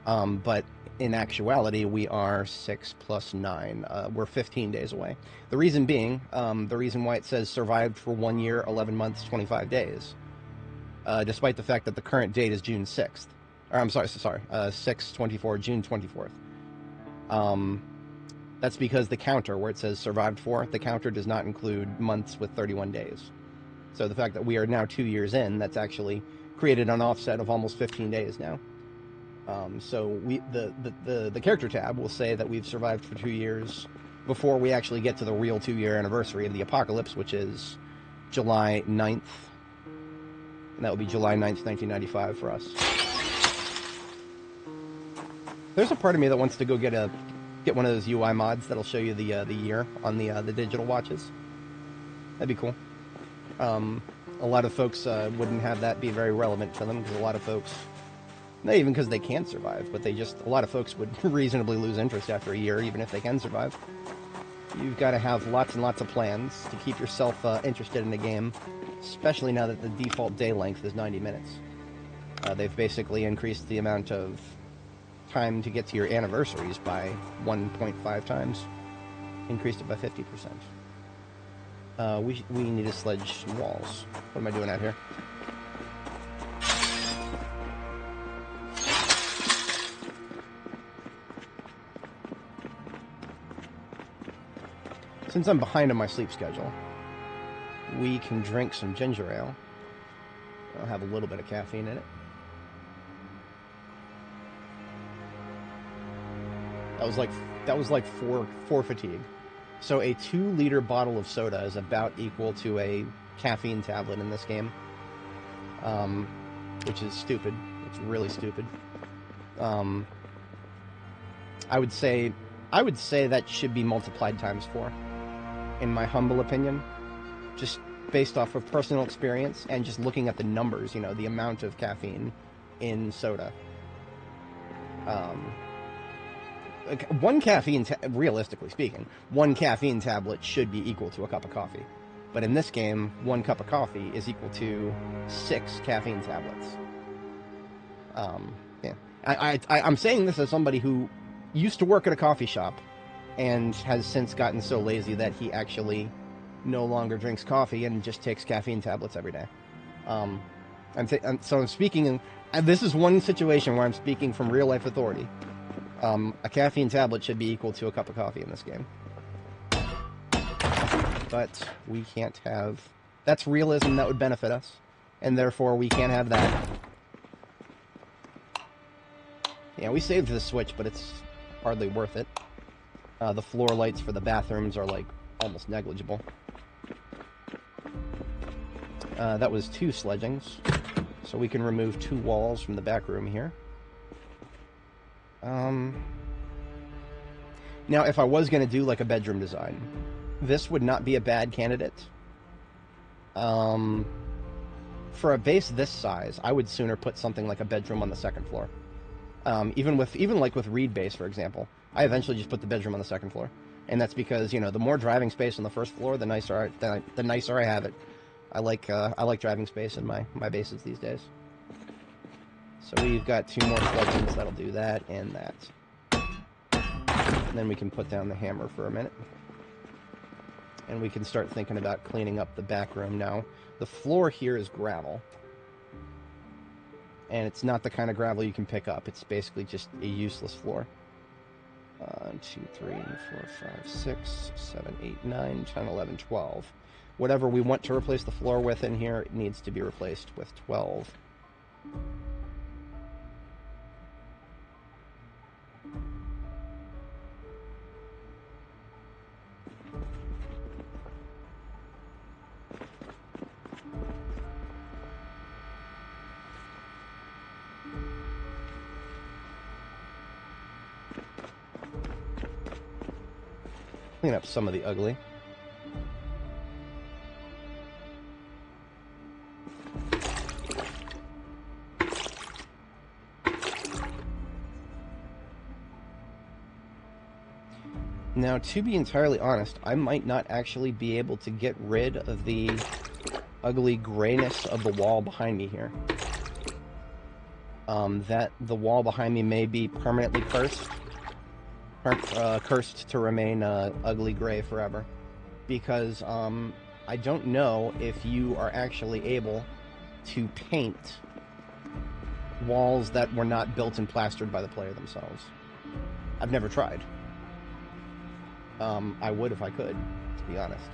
But in actuality, we are 6 plus 9. We're 15 days away. The reason being, the reason why it says survived for 1 year, 11 months, 25 days, despite the fact that the current date is June 6th. Or, I'm sorry, 6/24, June 24th. That's because the counter, where it says survived for, the counter does not include months with 31 days. So the fact that we are now 2 years in, that's actually created an offset of almost 15 days now. So the character tab will say that we've survived for 2 years before we actually get to the real 2-year anniversary of the apocalypse, which is July 9th. And that will be July 9th, 1995 for us. There's a part of me that wants to go get one of those UI mods that'll show you the year on the digital watches. That'd be cool. A lot of folks wouldn't have that be very relevant to them, because a lot of folks, not even because they can't survive, but a lot of folks would reasonably lose interest after a year, even if they can survive. You've got to have lots and lots of plans to keep yourself interested in a game, especially now that the default day length is 90 minutes. They've basically increased the amount of time to get to your anniversaries by 1.5 times. Increased it by 50%. We need to sledge some walls. What am I doing out here? Since I'm behind on my sleep schedule, we can drink some ginger ale. I'll have a little bit of caffeine in it. That was like four fatigue. So a 2-liter bottle of soda is about equal to a caffeine tablet in this game, which is stupid. It's really stupid. I would say that should be multiplied times 4, in my humble opinion, just based off of personal experience and just looking at the numbers. You know, the amount of caffeine in soda. Realistically speaking, one caffeine tablet should be equal to a cup of coffee. But in this game, 1 cup of coffee is equal to 6 caffeine tablets. Yeah. I'm saying this as somebody who used to work at a coffee shop and has since gotten so lazy that he actually no longer drinks coffee and just takes caffeine tablets every day. So I'm speaking, and this is one situation where I'm speaking from real-life authority. A caffeine tablet should be equal to a cup of coffee in this game. But we can't have... That's realism that would benefit us, and therefore we can't have that. Yeah, we saved the switch, but it's hardly worth it. The floor lights for the bathrooms are, like, almost negligible. That was 2 sledgings, so we can remove 2 walls from the back room here. Now, if I was going to do, like, a bedroom design, this would not be a bad candidate. For a base this size, I would sooner put something like a bedroom on the 2nd floor. Even with Reed base, for example, I eventually just put the bedroom on the 2nd floor, and that's because, you know, the more driving space on the 1st floor, the nicer I have it. I like driving space in my bases these days. So we've got 2 more sledgings that'll do that and that. And then we can put down the hammer for a minute. And we can start thinking about cleaning up the back room now. The floor here is gravel. And it's not the kind of gravel you can pick up. It's basically just a useless floor. 2, 3, 4, 5, 6, 7, 8, 9, 10, 11, 12. Whatever we want to replace the floor with in here, it needs to be replaced with 12. Clean up some of the ugly. Now, to be entirely honest, I might not actually be able to get rid of the ugly grayness of the wall behind me here. That the wall behind me may be permanently cursed. Cursed to remain ugly gray forever, because I don't know if you are actually able to paint walls that were not built and plastered by the player themselves. I've never tried. I would if I could, to be honest.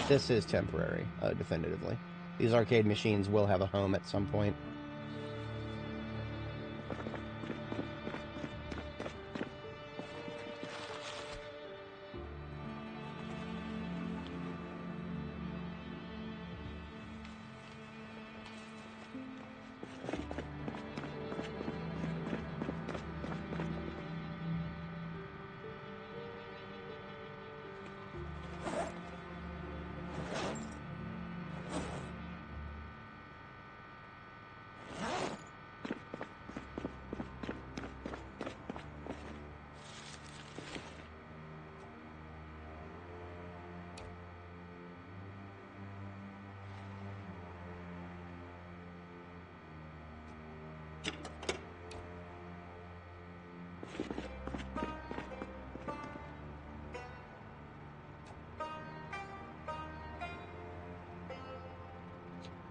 this is temporary, definitively. These arcade machines will have a home at some point.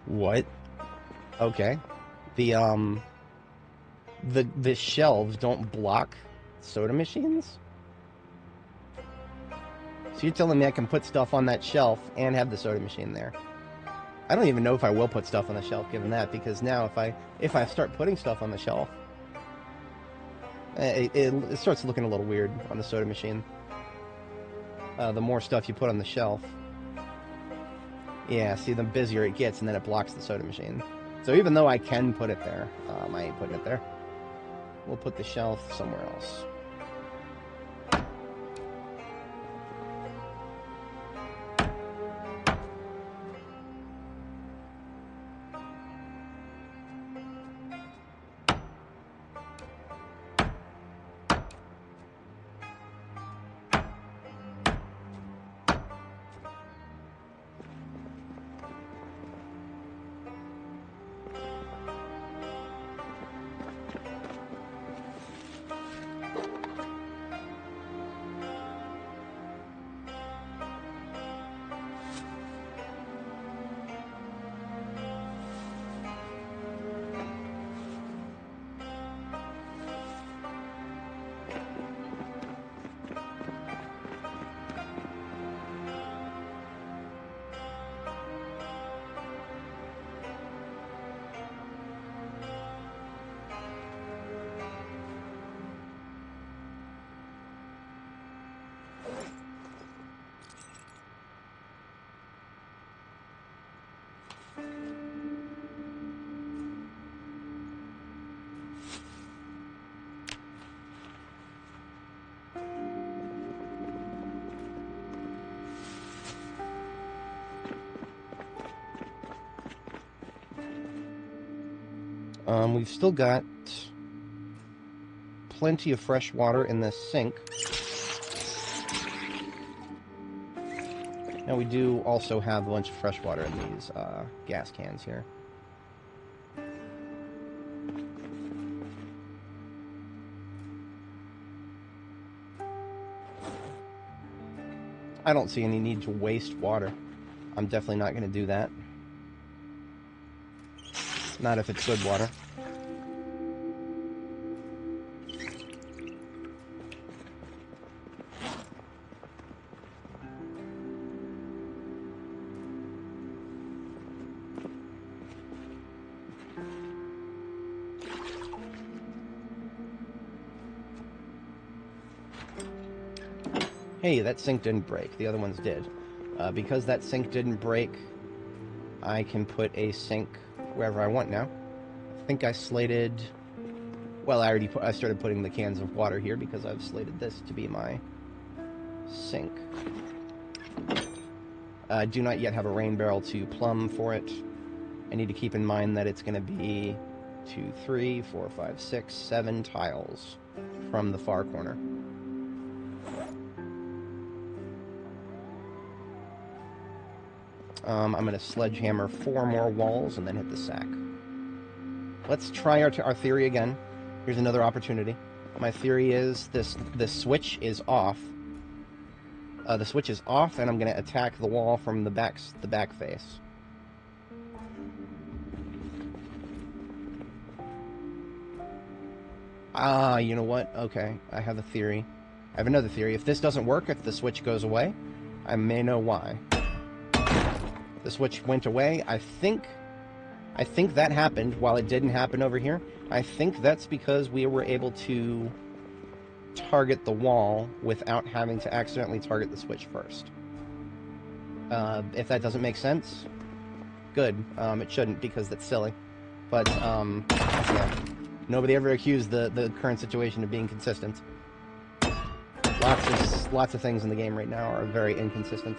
What? Okay. The shelves don't block soda machines? So you're telling me I can put stuff on that shelf and have the soda machine there? I don't even know if I will put stuff on the shelf given that, because now if I start putting stuff on the shelf, it starts looking a little weird on the soda machine. The more stuff you put on the shelf. Yeah, see, the busier it gets, and then it blocks the soda machine. So even though I can put it there, I ain't putting it there. We'll put the shelf somewhere else. We've still got plenty of fresh water in this sink. Now we do also have a bunch of fresh water in these gas cans here. I don't see any need to waste water. I'm definitely not going to do that. Not if it's good water. Hey, that sink didn't break. The other ones did. Because that sink didn't break, I can put a sink wherever I want now. I think I slated... Well, I started putting the cans of water here because I've slated this to be my sink. I do not yet have a rain barrel to plumb for it. I need to keep in mind that it's going to be 2, 3, 4, 5, 6, 7 tiles from the far corner. I'm going to sledgehammer 4 more walls and then hit the sack. Let's try our theory again. Here's another opportunity. My theory is this switch is off. The switch is off, and I'm going to attack the wall from the back face. Ah, you know what? Okay, I have a theory. I have another theory. If this doesn't work, if the switch goes away, I may know why. The switch went away. I think that happened while it didn't happen over here. I think that's because we were able to target the wall without having to accidentally target the switch first. If that doesn't make sense, good. It shouldn't, because that's silly. But, yeah. Nobody ever accused the current situation of being consistent. Lots of things in the game right now are very inconsistent.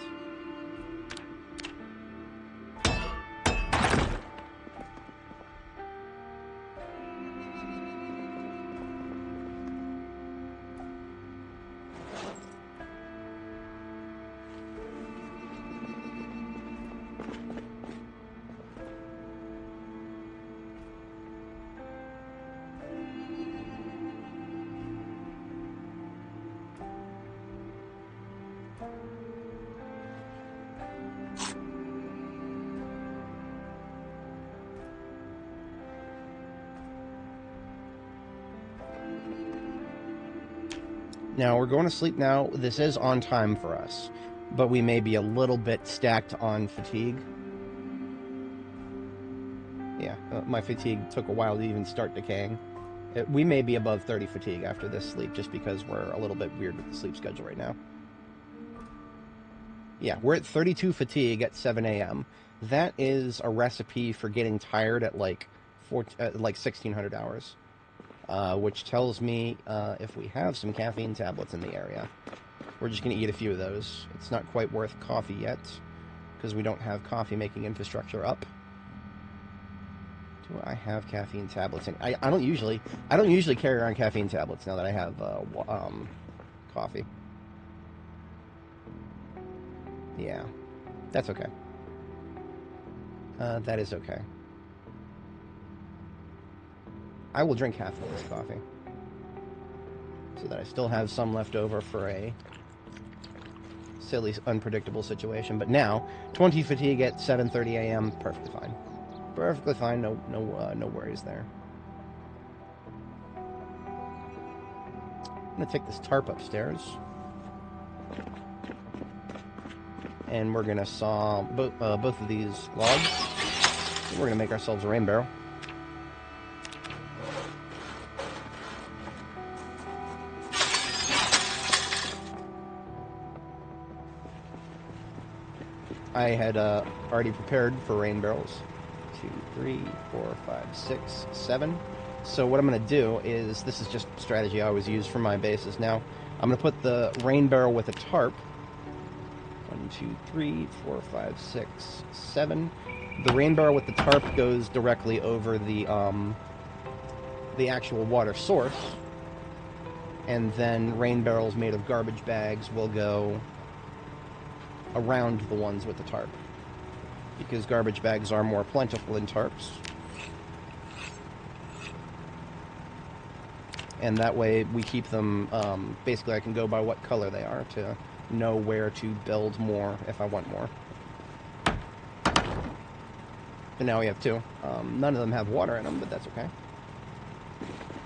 Now, we're going to sleep now. This is on time for us, but we may be a little bit stacked on fatigue. Yeah, my fatigue took a while to even start decaying. We may be above 30 fatigue after this sleep, just because we're a little bit weird with the sleep schedule right now. Yeah, we're at 32 fatigue at 7 a.m. That is a recipe for getting tired at like 1600 hours. Which tells me if we have some caffeine tablets in the area. We're just going to eat a few of those. It's not quite worth coffee yet, because we don't have coffee-making infrastructure up. Do I have caffeine tablets in? I don't usually carry around caffeine tablets now that I have coffee. Yeah, that's okay. That is okay. I will drink half of this coffee, so that I still have some left over for a silly, unpredictable situation. But now, 20 fatigue at 7:30 a.m. Perfectly fine. Perfectly fine. No worries there. I'm gonna take this tarp upstairs, and we're gonna saw both of these logs. We're gonna make ourselves a rain barrel. I had already prepared for rain barrels. 2, 3, 4, 5, 6, 7. So what I'm going to do is, this is just strategy I always use for my bases now. I'm going to put the rain barrel with a tarp. 1, 2, 3, 4, 5, 6, 7. The rain barrel with the tarp goes directly over the actual water source. And then rain barrels made of garbage bags will go around the ones with the tarp, because garbage bags are more plentiful than tarps, and that way we keep them, basically I can go by what color they are to know where to build more if I want more. And now we have 2. None of them have water in them, but that's okay.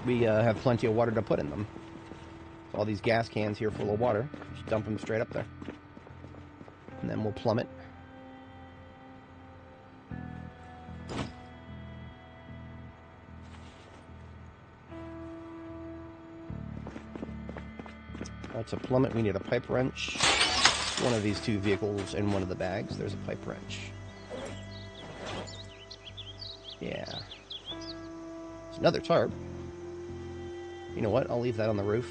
We have plenty of water to put in them. So all these gas cans here full of water, just dump them straight up there. And then we'll plumb it. To plumb it, we need a pipe wrench. One of these 2 vehicles in one of the bags, there's a pipe wrench. Yeah. There's another tarp. You know what? I'll leave that on the roof.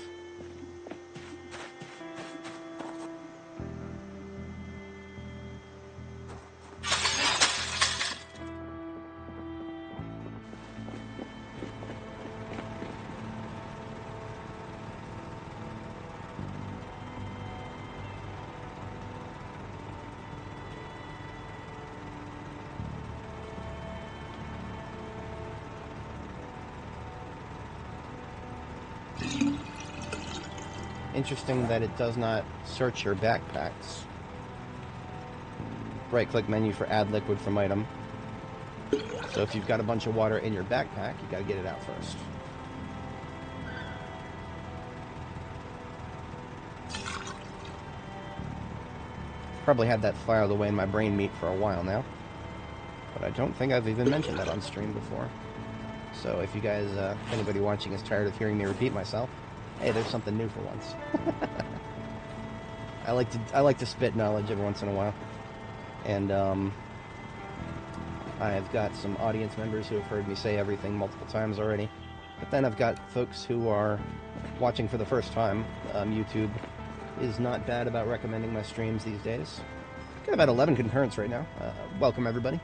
Interesting that it does not search your backpacks. Right-click menu for add liquid from item. So if you've got a bunch of water in your backpack, you gotta get it out first. probably had that filed away in my brain meat for a while now. But I don't think I've even mentioned that on stream before. So if you guys, if anybody watching is tired of hearing me repeat myself, hey, there's something new for once. I like to spit knowledge every once in a while. And I've got some audience members who have heard me say everything multiple times already. But then I've got folks who are watching for the first time. YouTube is not bad about recommending my streams these days. Got about 11 concurrents right now. Welcome, everybody.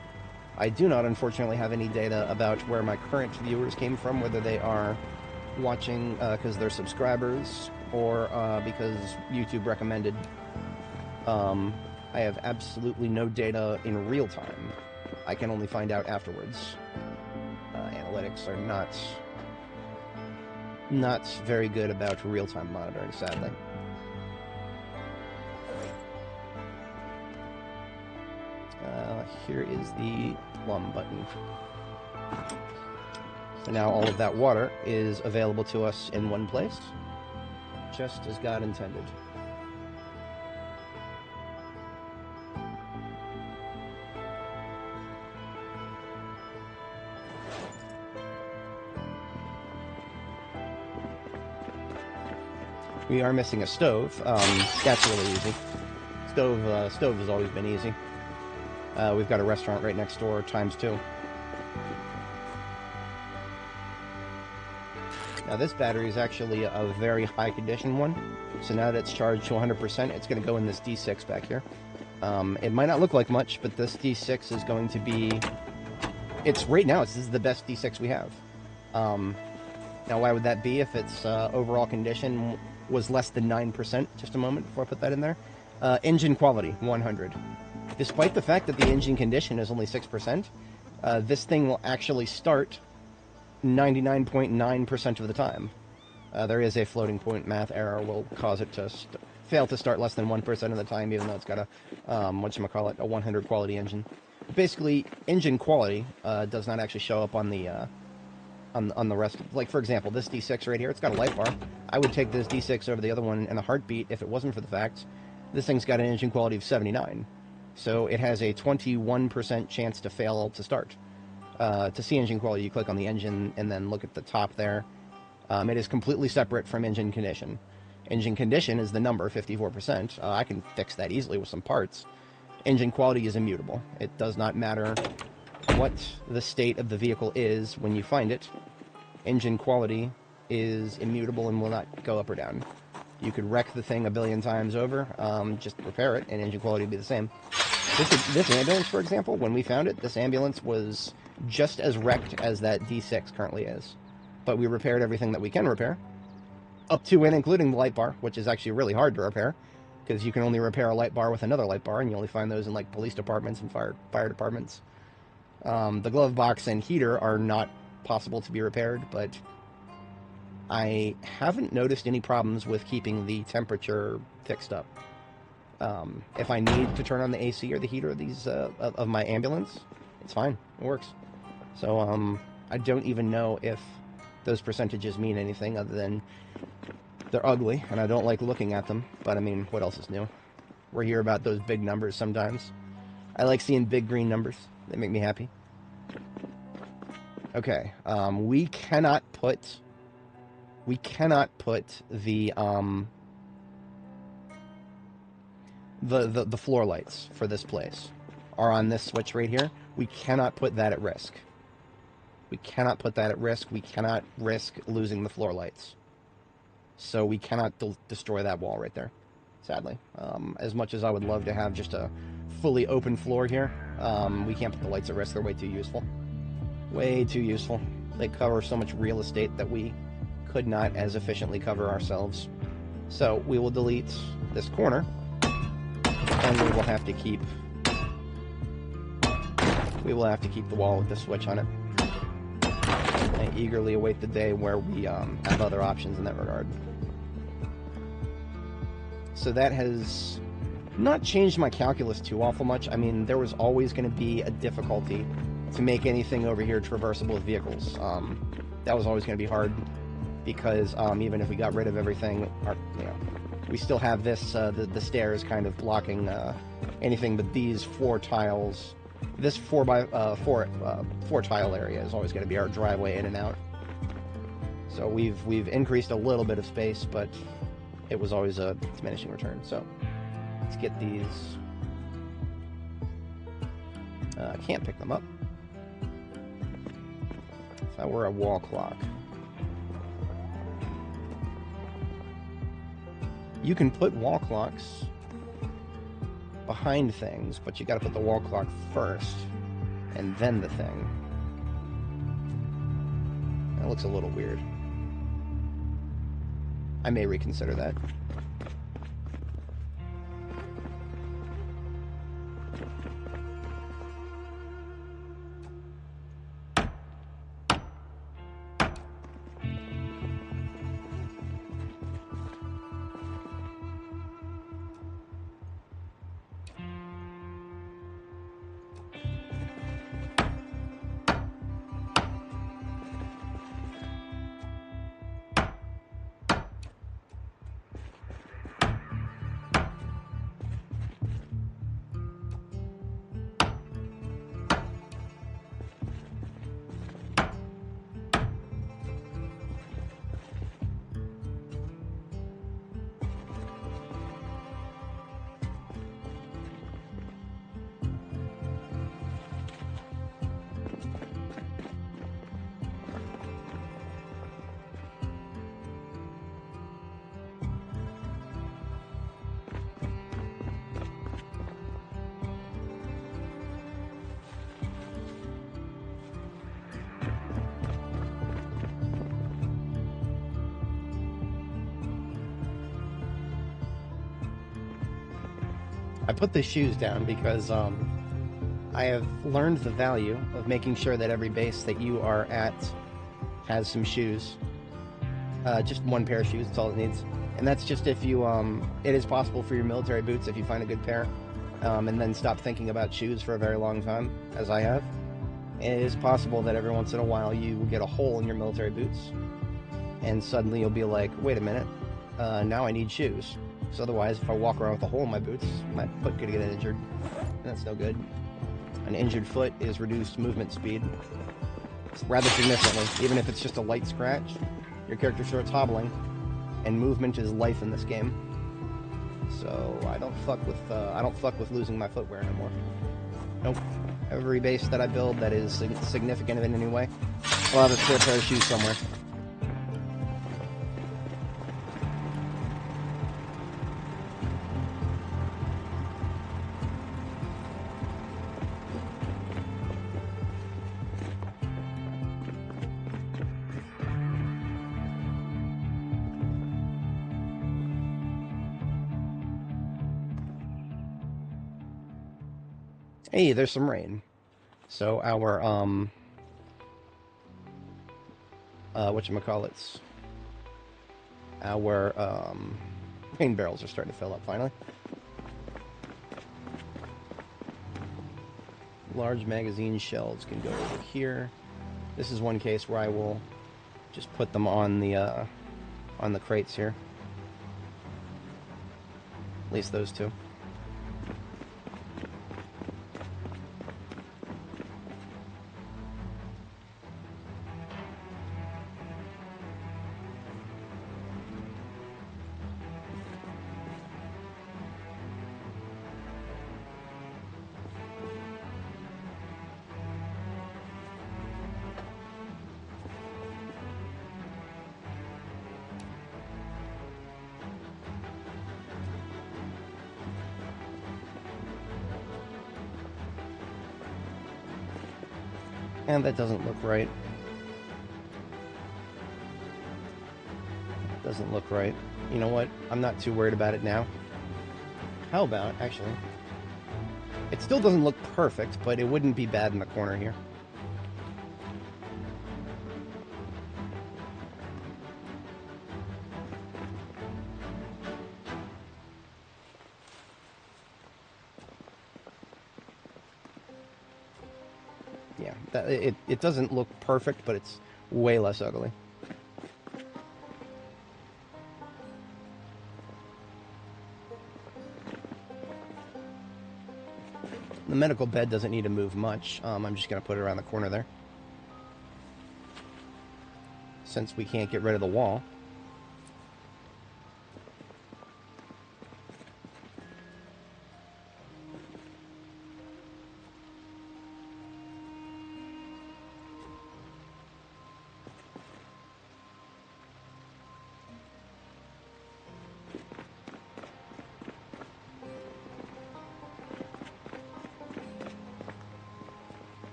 I do not, unfortunately, have any data about where my current viewers came from, whether they are watching because they're subscribers or because YouTube recommended. I have absolutely no data in real time. I can only find out afterwards. Analytics are not very good about real-time monitoring, sadly. Here is the plum button. So now all of that water is available to us in one place, just as God intended. We are missing a stove. That's really easy. Stove has always been easy. We've got a restaurant right next door, ×2. Now this battery is actually a very high condition one, so now that it's charged to 100%, it's going to go in this D6 back here. It might not look like much, but this D6 is going to be... right now, this is the best D6 we have. Now why would that be if its overall condition was less than 9%? Just a moment before I put that in there. Engine quality, 100. Despite the fact that the engine condition is only 6%, this thing will actually start 99.9% of the time. There is a floating point math error will cause it to fail to start less than 1% of the time, even though it's got a, a 100 quality engine. Basically, engine quality does not actually show up on the on the rest. Like, for example, this D6 right here, it's got a light bar. I would take this D6 over the other one in a heartbeat if it wasn't for the fact this thing's got an engine quality of 79. So it has a 21% chance to fail to start. To see engine quality, you click on the engine and then look at the top there. It is completely separate from engine condition. Engine condition is the number, 54%. I can fix that easily with some parts. Engine quality is immutable. It does not matter what the state of the vehicle is when you find it. Engine quality is immutable and will not go up or down. You could wreck the thing a billion times over, just repair it, and engine quality would be the same. This ambulance, for example, when we found it, this ambulance was just as wrecked as that D6 currently is. But we repaired everything that we can repair, up to and including the light bar, which is actually really hard to repair, because you can only repair a light bar with another light bar, and you only find those in, like, police departments and fire departments. The glove box and heater are not possible to be repaired, but I haven't noticed any problems with keeping the temperature fixed up. If I need to turn on the AC or the heater of these of my ambulance, it's fine. It works. So I don't even know if those percentages mean anything other than they're ugly, and I don't like looking at them. But I mean, what else is new? We're here about those big numbers sometimes. I like seeing big green numbers. They make me happy. Okay, we cannot put the floor lights for this place are on this switch right here. We cannot put that at risk. We cannot put that at risk. We cannot risk losing the floor lights. So we cannot destroy that wall right there, sadly. As much as I would love to have just a fully open floor here, we can't put the lights at risk. They're way too useful. Way too useful. They cover so much real estate that we could not as efficiently cover ourselves. So we will delete this corner, and we will have to keep the wall with the switch on it. I eagerly await the day where we have other options in that regard. So that has not changed my calculus too awful much. I mean, there was always going to be a difficulty to make anything over here traversable with vehicles. That was always going to be hard because even if we got rid of everything, we still have this the stairs kind of blocking anything but these 4 tiles. This 4 tile area is always going to be our driveway in and out. So we've increased a little bit of space, but it was always a diminishing return. So let's get these. I can't pick them up. If that were a wall clock. You can put wall clocks behind things, but you gotta put the wall clock first, and then the thing. That looks a little weird. I may reconsider that. I put the shoes down because I have learned the value of making sure that every base that you are at has some shoes. Just 1 pair of shoes, that's all it needs. And that's just if you, it is possible for your military boots if you find a good pair, and then stop thinking about shoes for a very long time, as I have. It is possible that every once in a while you will get a hole in your military boots, and suddenly you'll be like, wait a minute, now I need shoes. So otherwise, if I walk around with a hole in my boots, my foot could get injured. And that's no good. An injured foot is reduced movement speed rather significantly. Even if it's just a light scratch, your character starts hobbling, and movement is life in this game. So I don't fuck with losing my footwear anymore. Nope. Every base that I build that is significant in any way, I'll have a spare pair of shoes somewhere. Hey, there's some rain. So our whatchamacallits, our rain barrels are starting to fill up finally. Large magazine shells can go over here. This is one case where I will just put them on the crates here. At least those 2. And that doesn't look right. Doesn't look right. You know what? I'm not too worried about it now. How about, actually, it still doesn't look perfect, but it wouldn't be bad in the corner here. Yeah, it doesn't look perfect, but it's way less ugly. The medical bed doesn't need to move much. I'm just going to put it around the corner there. Since we can't get rid of the wall.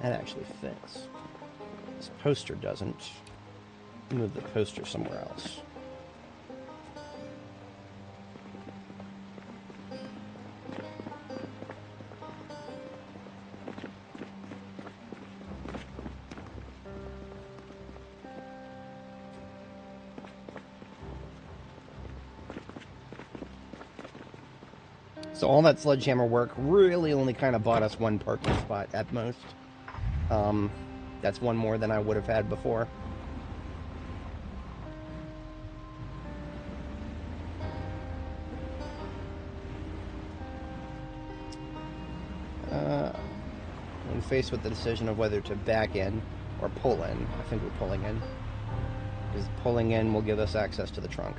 That actually fits. This poster doesn't. Move the poster somewhere else. So all that sledgehammer work really only kind of bought us one parking spot at most. That's one more than I would have had before. When faced with the decision of whether to back in or pull in, I think we're pulling in. Because pulling in will give us access to the trunk.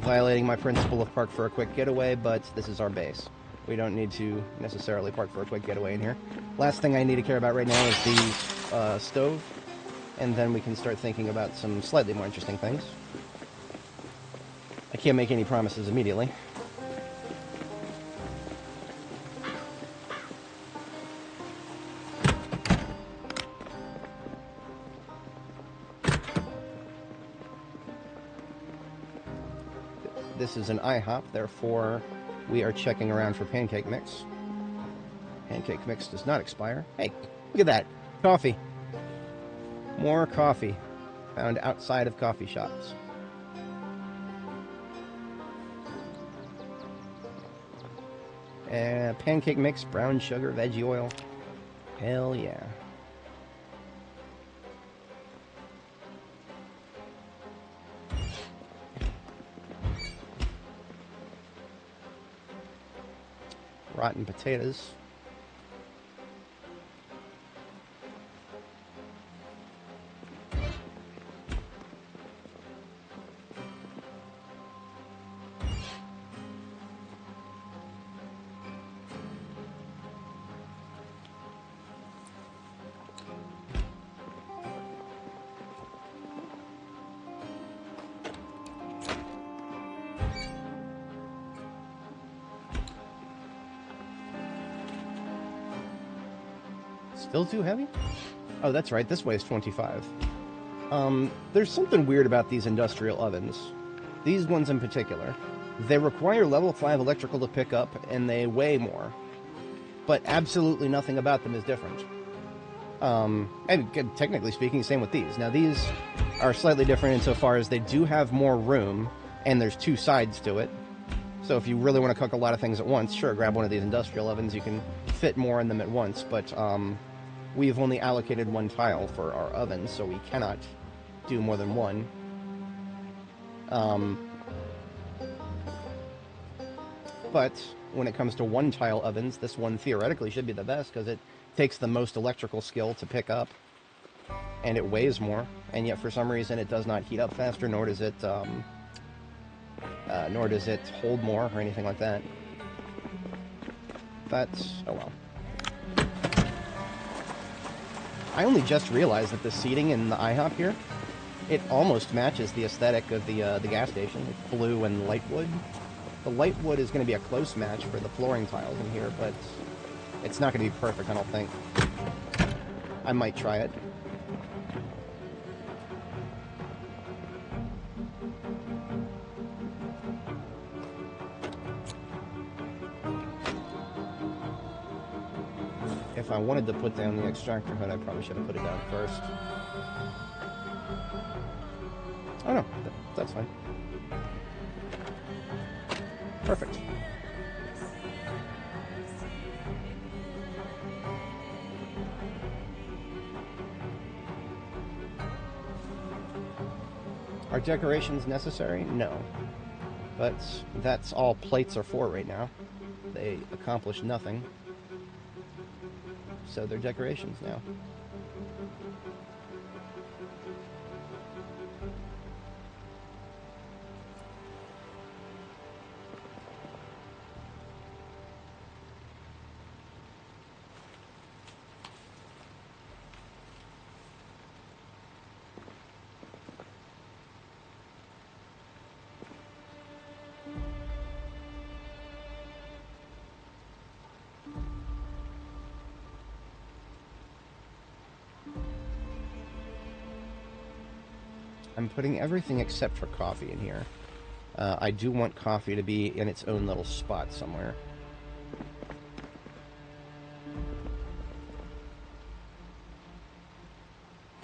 Violating my principle of park for a quick getaway, but this is our base. We don't need to necessarily park for a quick getaway in here. Last thing I need to care about right now is the stove, and then we can start thinking about some slightly more interesting things. I can't make any promises immediately. This is an IHOP, therefore we are checking around for pancake mix. Pancake mix does not expire. Hey, look at that. Coffee. More coffee found outside of coffee shops. Pancake mix, brown sugar, veggie oil. Hell yeah. Rotten potatoes. Still too heavy? Oh, that's right. This weighs 25. There's something weird about these industrial ovens. These ones in particular. They require level 5 electrical to pick up, and they weigh more. But absolutely nothing about them is different. And technically speaking, same with these. Now, these are slightly different insofar as they do have more room, and there's two sides to it. So if you really want to cook a lot of things at once, sure, grab one of these industrial ovens. You can fit more in them at once, but we've only allocated one tile for our oven, so we cannot do more than one. But when it comes to one-tile ovens, this one theoretically should be the best, because it takes the most electrical skill to pick up, and it weighs more, and yet for some reason it does not heat up faster, nor does it hold more, or anything like that. But, oh well. I only just realized that the seating in the IHOP here, it almost matches the aesthetic of the gas station. It's blue and light wood. The light wood is going to be a close match for the flooring tiles in here, but it's not going to be perfect, I don't think. I might try it. If I wanted to put down the extractor hood, I probably should have put it down first. Oh no, that's fine. Perfect. Are decorations necessary? No. But that's all plates are for right now. They accomplish nothing. So they're decorations now. I'm putting everything except for coffee in here. I do want coffee to be in its own little spot somewhere.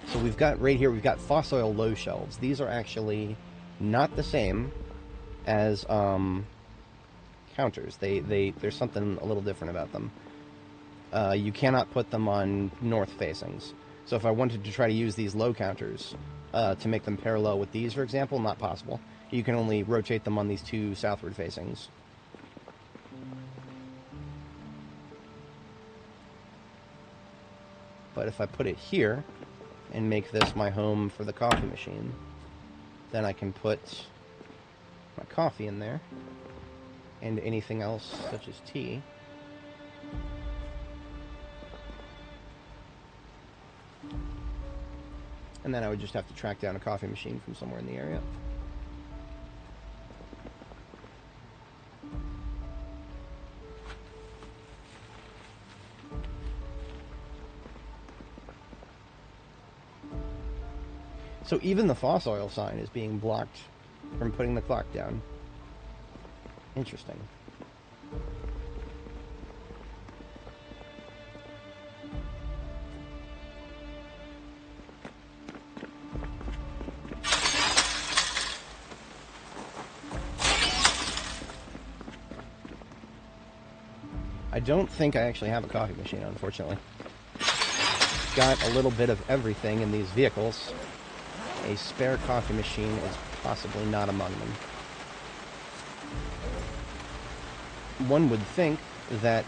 So we've got, right here, we've got fossil low shelves. These are actually not the same as counters. There's something a little different about them. You cannot put them on north facings. So if I wanted to try to use these low counters to make them parallel with these, for example, not possible. You can only rotate them on these two southward facings. But if I put it here and make this my home for the coffee machine, then I can put my coffee in there and anything else such as tea. And then I would just have to track down a coffee machine from somewhere in the area. So even the fossil sign is being blocked from putting the clock down. Interesting. I don't think I actually have a coffee machine, unfortunately. Got a little bit of everything in these vehicles. A spare coffee machine is possibly not among them. One would think that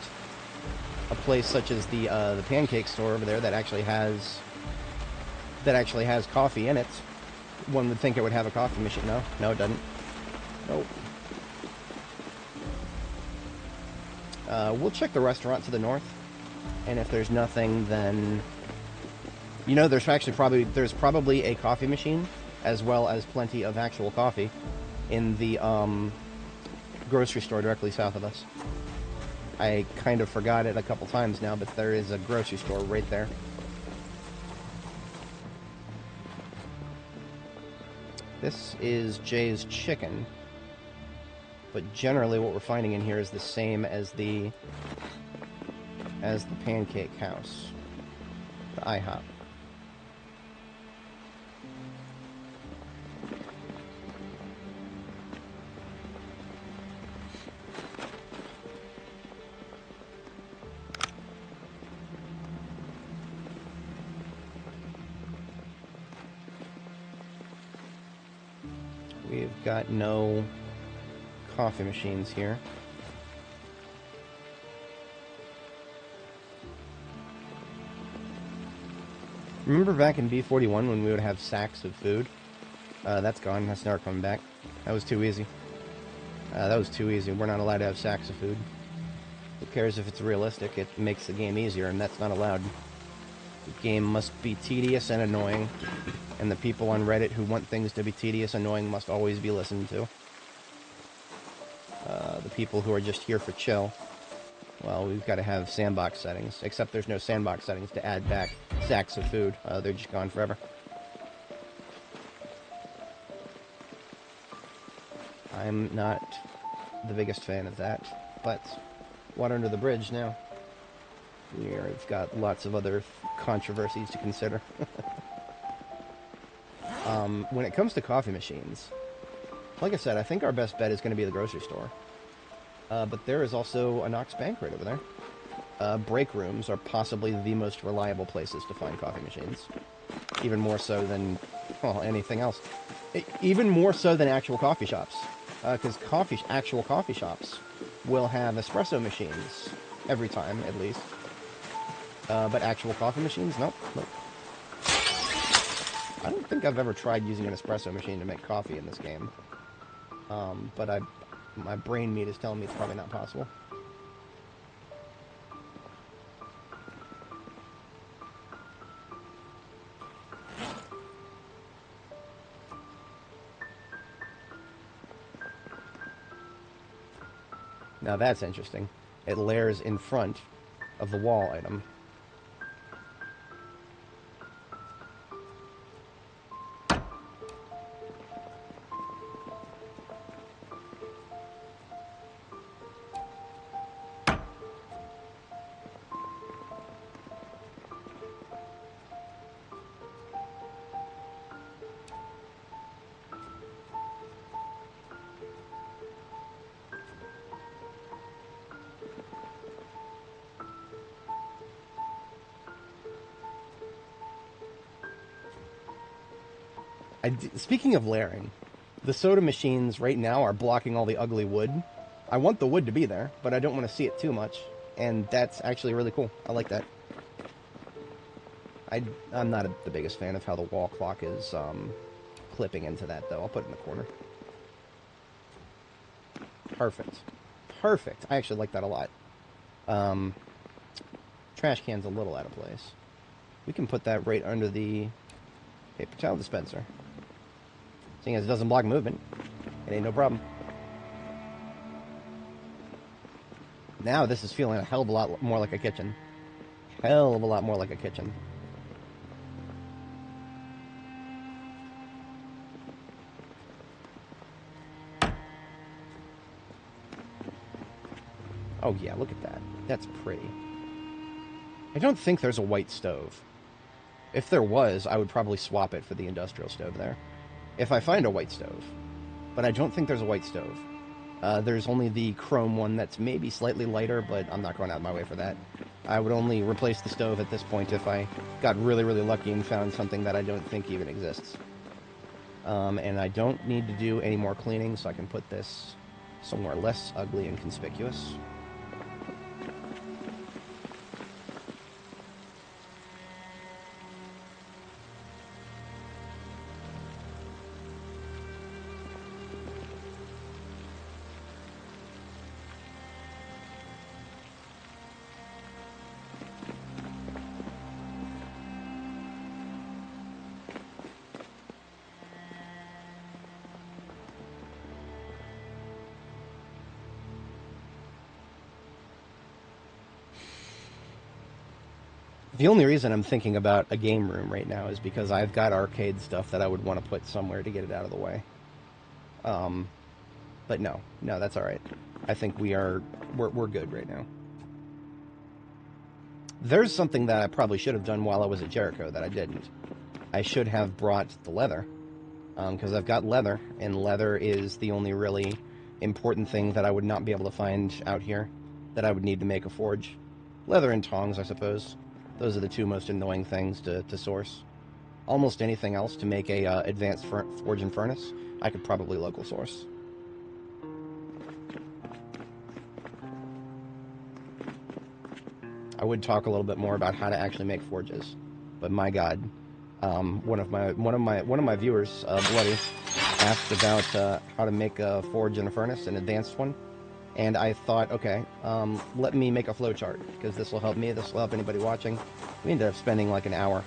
a place such as the pancake store over there that actually has coffee in it, one would think it would have a coffee machine. No, it doesn't. Nope. We'll check the restaurant to the north, and if there's nothing, then you know there's probably a coffee machine as well as plenty of actual coffee in the grocery store directly south of us. I kind of forgot it a couple times now, but there is a grocery store right there. This is Jay's Chicken, but generally what we're finding in here is the same as the Pancake House, the IHOP. We've got no coffee machines here. Remember back in B41 when we would have sacks of food? That's gone. That's never coming back. That was too easy. That was too easy. We're not allowed to have sacks of food. Who cares if it's realistic? It makes the game easier, and that's not allowed. The game must be tedious and annoying, and the people on Reddit who want things to be tedious and annoying must always be listened to. The people who are just here for chill, well, we've got to have sandbox settings, except there's no sandbox settings to add back sacks of food. They're just gone forever. I'm not the biggest fan of that, but water under the bridge now. We've got lots of other controversies to consider. When it comes to coffee machines, like I said, I think our best bet is going to be the grocery store. But there is also a Knox Bank right over there. Break rooms are possibly the most reliable places to find coffee machines. Even more so than, well, anything else. Even more so than actual coffee shops. Because actual coffee shops will have espresso machines every time, at least. But actual coffee machines, nope. I don't think I've ever tried using an espresso machine to make coffee in this game. But my brain meat is telling me it's probably not possible. Now that's interesting. It layers in front of the wall item. Speaking of layering, the soda machines right now are blocking all the ugly wood. I want the wood to be there, but I don't want to see it too much, and that's actually really cool. I like that. I'm not the biggest fan of how the wall clock is clipping into that, though. I'll put it in the corner. Perfect. Perfect. I actually like that a lot. Trash can's a little out of place. We can put that right under the paper towel dispenser. Seeing as it doesn't block movement, it ain't no problem. Now this is feeling a hell of a lot more like a kitchen. Hell of a lot more like a kitchen. Oh yeah, look at that. That's pretty. I don't think there's a white stove. If there was, I would probably swap it for the industrial stove there. If I find a white stove. But I don't think there's a white stove. There's only the chrome one that's maybe slightly lighter, but I'm not going out of my way for that. I would only replace the stove at this point if I got really, really lucky and found something that I don't think even exists. And I don't need to do any more cleaning, so I can put this somewhere less ugly and conspicuous. The only reason I'm thinking about a game room right now is because I've got arcade stuff that I would want to put somewhere to get it out of the way. But no, that's all right. I think we're good right now. There's something that I probably should have done while I was at Jericho that I didn't. I should have brought the leather, because I've got leather, and leather is the only really important thing that I would not be able to find out here that I would need to make a forge. Leather and tongs, I suppose. Those are the two most annoying things to source. Almost anything else to make a advanced forge and furnace, I could probably local source. I would talk a little bit more about how to actually make forges, but my God, one of my viewers, Bloody, asked about how to make a forge and a furnace, an advanced one. And I thought, okay, let me make a flowchart, because this will help me, this will help anybody watching. We ended up spending like an hour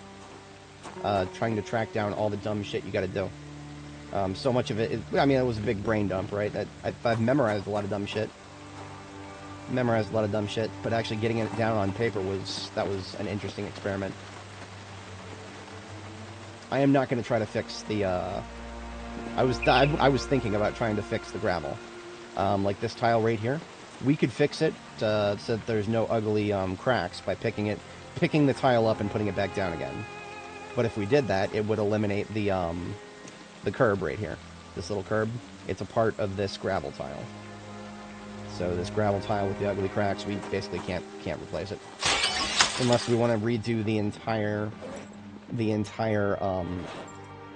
trying to track down all the dumb shit you gotta do. So much of it is, I mean, it was a big brain dump, right? I've memorized a lot of dumb shit. But actually getting it down on paper was an interesting experiment. I am not going to try to fix the, I was thinking about trying to fix the gravel. Like this tile right here, we could fix it so that there's no ugly cracks by picking the tile up and putting it back down again. But if we did that, it would eliminate the curb right here. This little curb, it's a part of this gravel tile. So this gravel tile with the ugly cracks, we basically can't replace it unless we want to redo the entire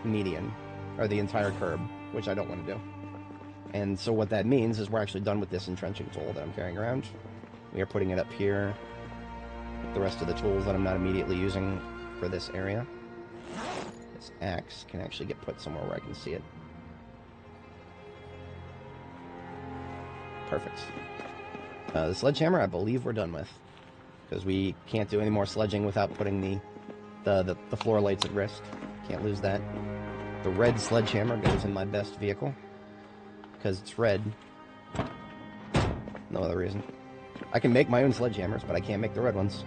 median or the entire curb, which I don't want to do. And so what that means is we're actually done with this entrenching tool that I'm carrying around. We are putting it up here with the rest of the tools that I'm not immediately using for this area. This axe can actually get put somewhere where I can see it. Perfect. The sledgehammer, I believe we're done with, because we can't do any more sledging without putting the floor lights at risk. Can't lose that. The red sledgehammer goes in my best vehicle, because it's red. No other reason. I can make my own sledgehammers, but I can't make the red ones.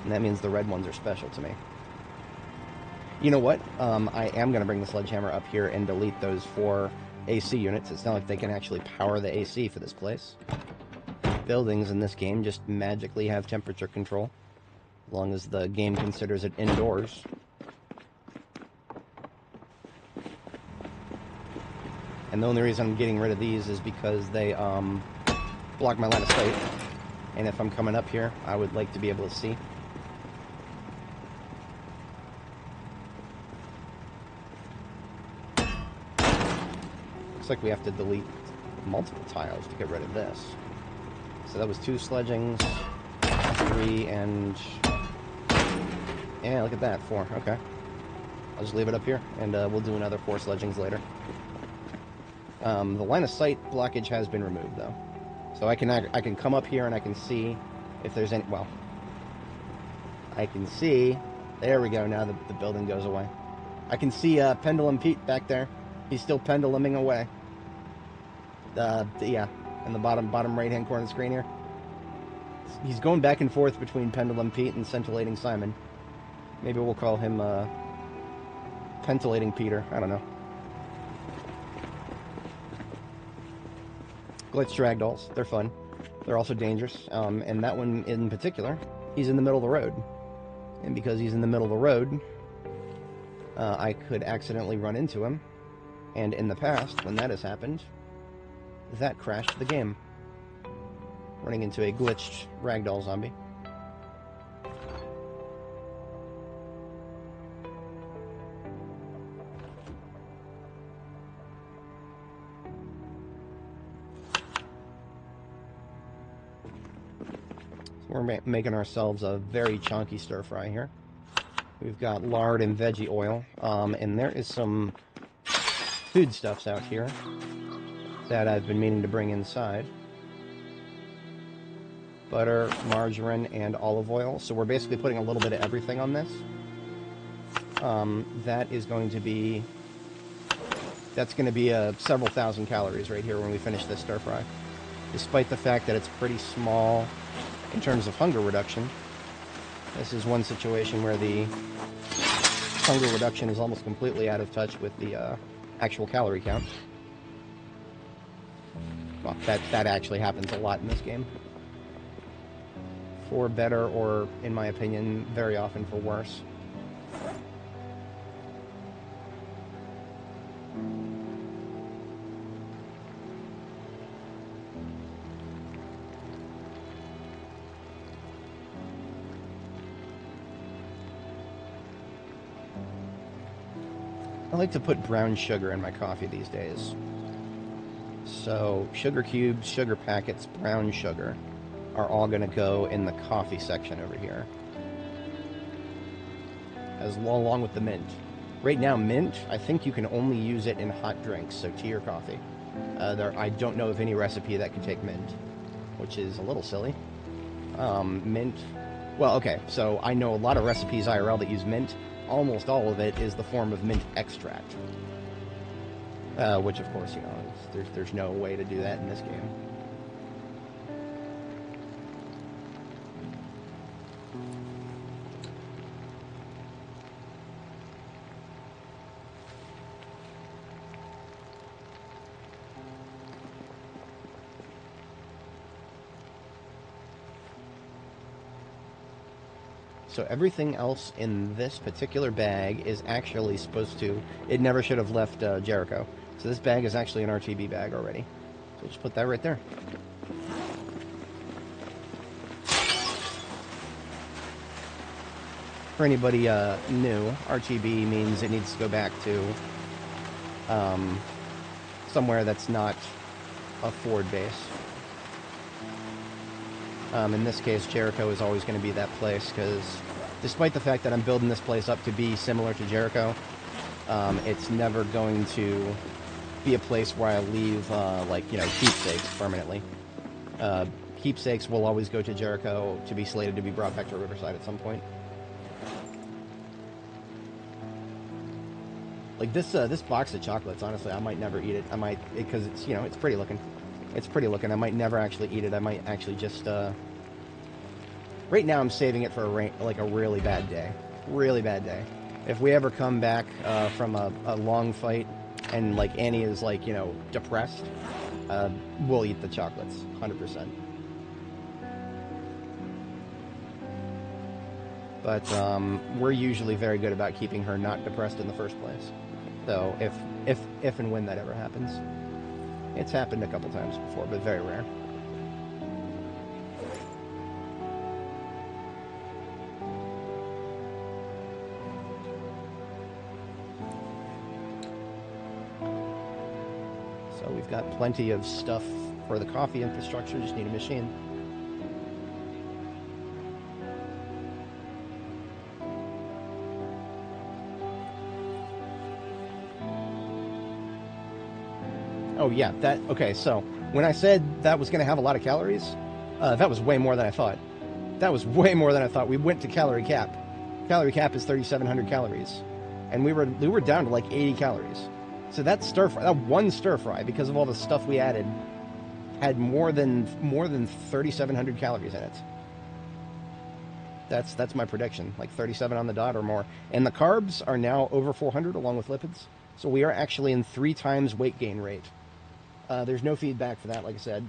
And that means the red ones are special to me. You know what? I am going to bring the sledgehammer up here and delete those 4 AC units. It's not like they can actually power the AC for this place. Buildings in this game just magically have temperature control, as long as the game considers it indoors. And the only reason I'm getting rid of these is because they block my line of sight. And if I'm coming up here, I would like to be able to see. Looks like we have to delete multiple tiles to get rid of this. So that was 2 sledgings, 3, and... yeah, look at that, 4. Okay. I'll just leave it up here, and we'll do another 4 sledgings later. The line of sight blockage has been removed, though. So I can come up here and I can see if there's any... well, I can see... there we go, now the building goes away. I can see Pendulum Pete back there. He's still penduluming away. Yeah, in the bottom right-hand corner of the screen here. He's going back and forth between Pendulum Pete and Scintillating Simon. Maybe we'll call him Pentillating Peter. I don't know. Glitch Ragdolls. They're fun. They're also dangerous. And that one in particular, he's in the middle of the road. And because he's in the middle of the road, I could accidentally run into him. And in the past, when that has happened, that crashed the game. Running into a glitched ragdoll zombie. So we're making ourselves a very chunky stir fry here. We've got lard and veggie oil, and there is some foodstuffs out here that I've been meaning to bring inside. Butter, margarine, and olive oil. So we're basically putting a little bit of everything on this. That is going to be... that's going to be several thousand calories right here when we finish this stir fry. Despite the fact that it's pretty small in terms of hunger reduction. This is one situation where the hunger reduction is almost completely out of touch with the actual calorie count. Well, that actually happens a lot in this game. For better, or, in my opinion, very often for worse. I like to put brown sugar in my coffee these days. So, sugar cubes, sugar packets, brown sugar are all going to go in the coffee section over here. Along with the mint. Right now, mint, I think you can only use it in hot drinks, so tea or coffee. I don't know of any recipe that can take mint, which is a little silly. Mint... well, okay, so I know a lot of recipes IRL that use mint. Almost all of it is the form of mint extract. Which, of course, you know, there's no way to do that in this game. So everything else in this particular bag is actually supposed to... it never should have left Jericho. So this bag is actually an RTB bag already. So we'll just put that right there. For anybody new, RTB means it needs to go back to somewhere that's not a Ford base. In this case, Jericho is always going to be that place, because despite the fact that I'm building this place up to be similar to Jericho, it's never going to be a place where I leave, like, you know, keepsakes permanently. Keepsakes will always go to Jericho to be slated to be brought back to Riverside at some point. Like this box of chocolates, honestly, I might never eat it. I might, because it's, you know, it's pretty looking. It's pretty looking. I might never actually eat it. I might actually just, right now I'm saving it for a really bad day. Really bad day. If we ever come back from a long fight and, like, Annie is, like, you know, depressed, we'll eat the chocolates, 100%. But we're usually very good about keeping her not depressed in the first place. So if and when that ever happens. It's happened a couple times before, but very rare. So we've got plenty of stuff for the coffee infrastructure, just need a machine. Oh yeah, okay, so when I said that was going to have a lot of calories, that was way more than I thought. That was way more than I thought. We went to calorie cap. Calorie cap is 3,700 calories. And we were down to like 80 calories. So that stir fry, that one stir fry, because of all the stuff we added, had more than 3,700 calories in it. That's my prediction, like 37 on the dot or more. And the carbs are now over 400 along with lipids. So we are actually in 3 times weight gain rate. There's no feedback for that, like I said.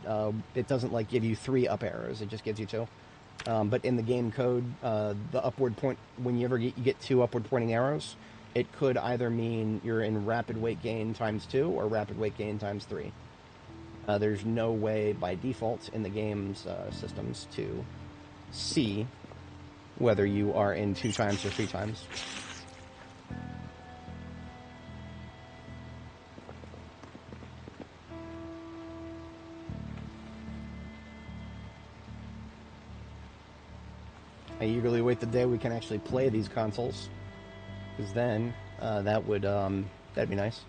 It doesn't, like, give you 3 up arrows, it just gives you 2. But in the game code, the upward point, when you get 2 upward pointing arrows, it could either mean you're in rapid weight gain times 2 or rapid weight gain times 3. There's no way by default in the game's systems to see whether you are in 2 times or 3 times. I eagerly await the day we can actually play these consoles, because then that'd be nice.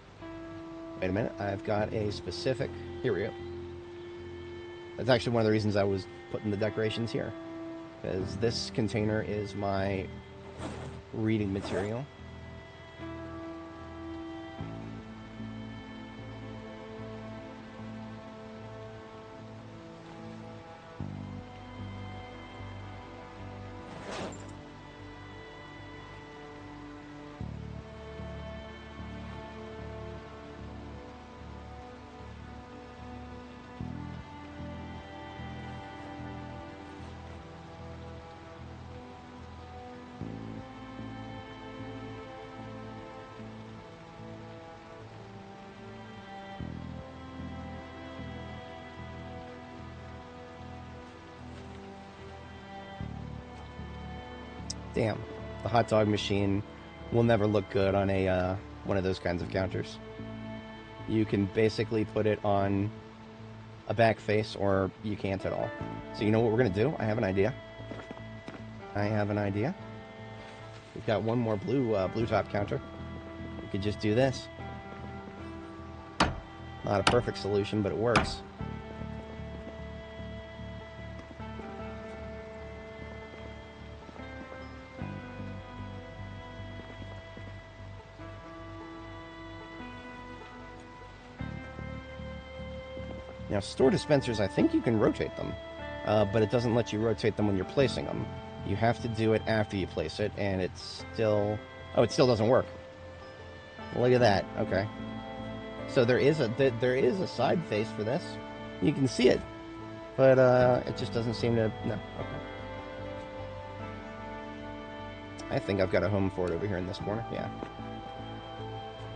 Wait a minute, I've got a specific, here we go. That's actually one of the reasons I was putting the decorations here, because this container is my reading material. Damn, the hot dog machine will never look good on a one of those kinds of counters. You can basically put it on a back face, or you can't at all. So you know what we're gonna do? I have an idea. We've got one more blue top counter. We could just do this. Not a perfect solution, but it works. Now, store dispensers, I think you can rotate them, but it doesn't let you rotate them when you're placing them. You have to do it after you place it, and it's still... Oh, it still doesn't work. Look at that. Okay. So there is a side face for this. You can see it, but it just doesn't seem to... No. Okay. I think I've got a home for it over here in this corner. Yeah.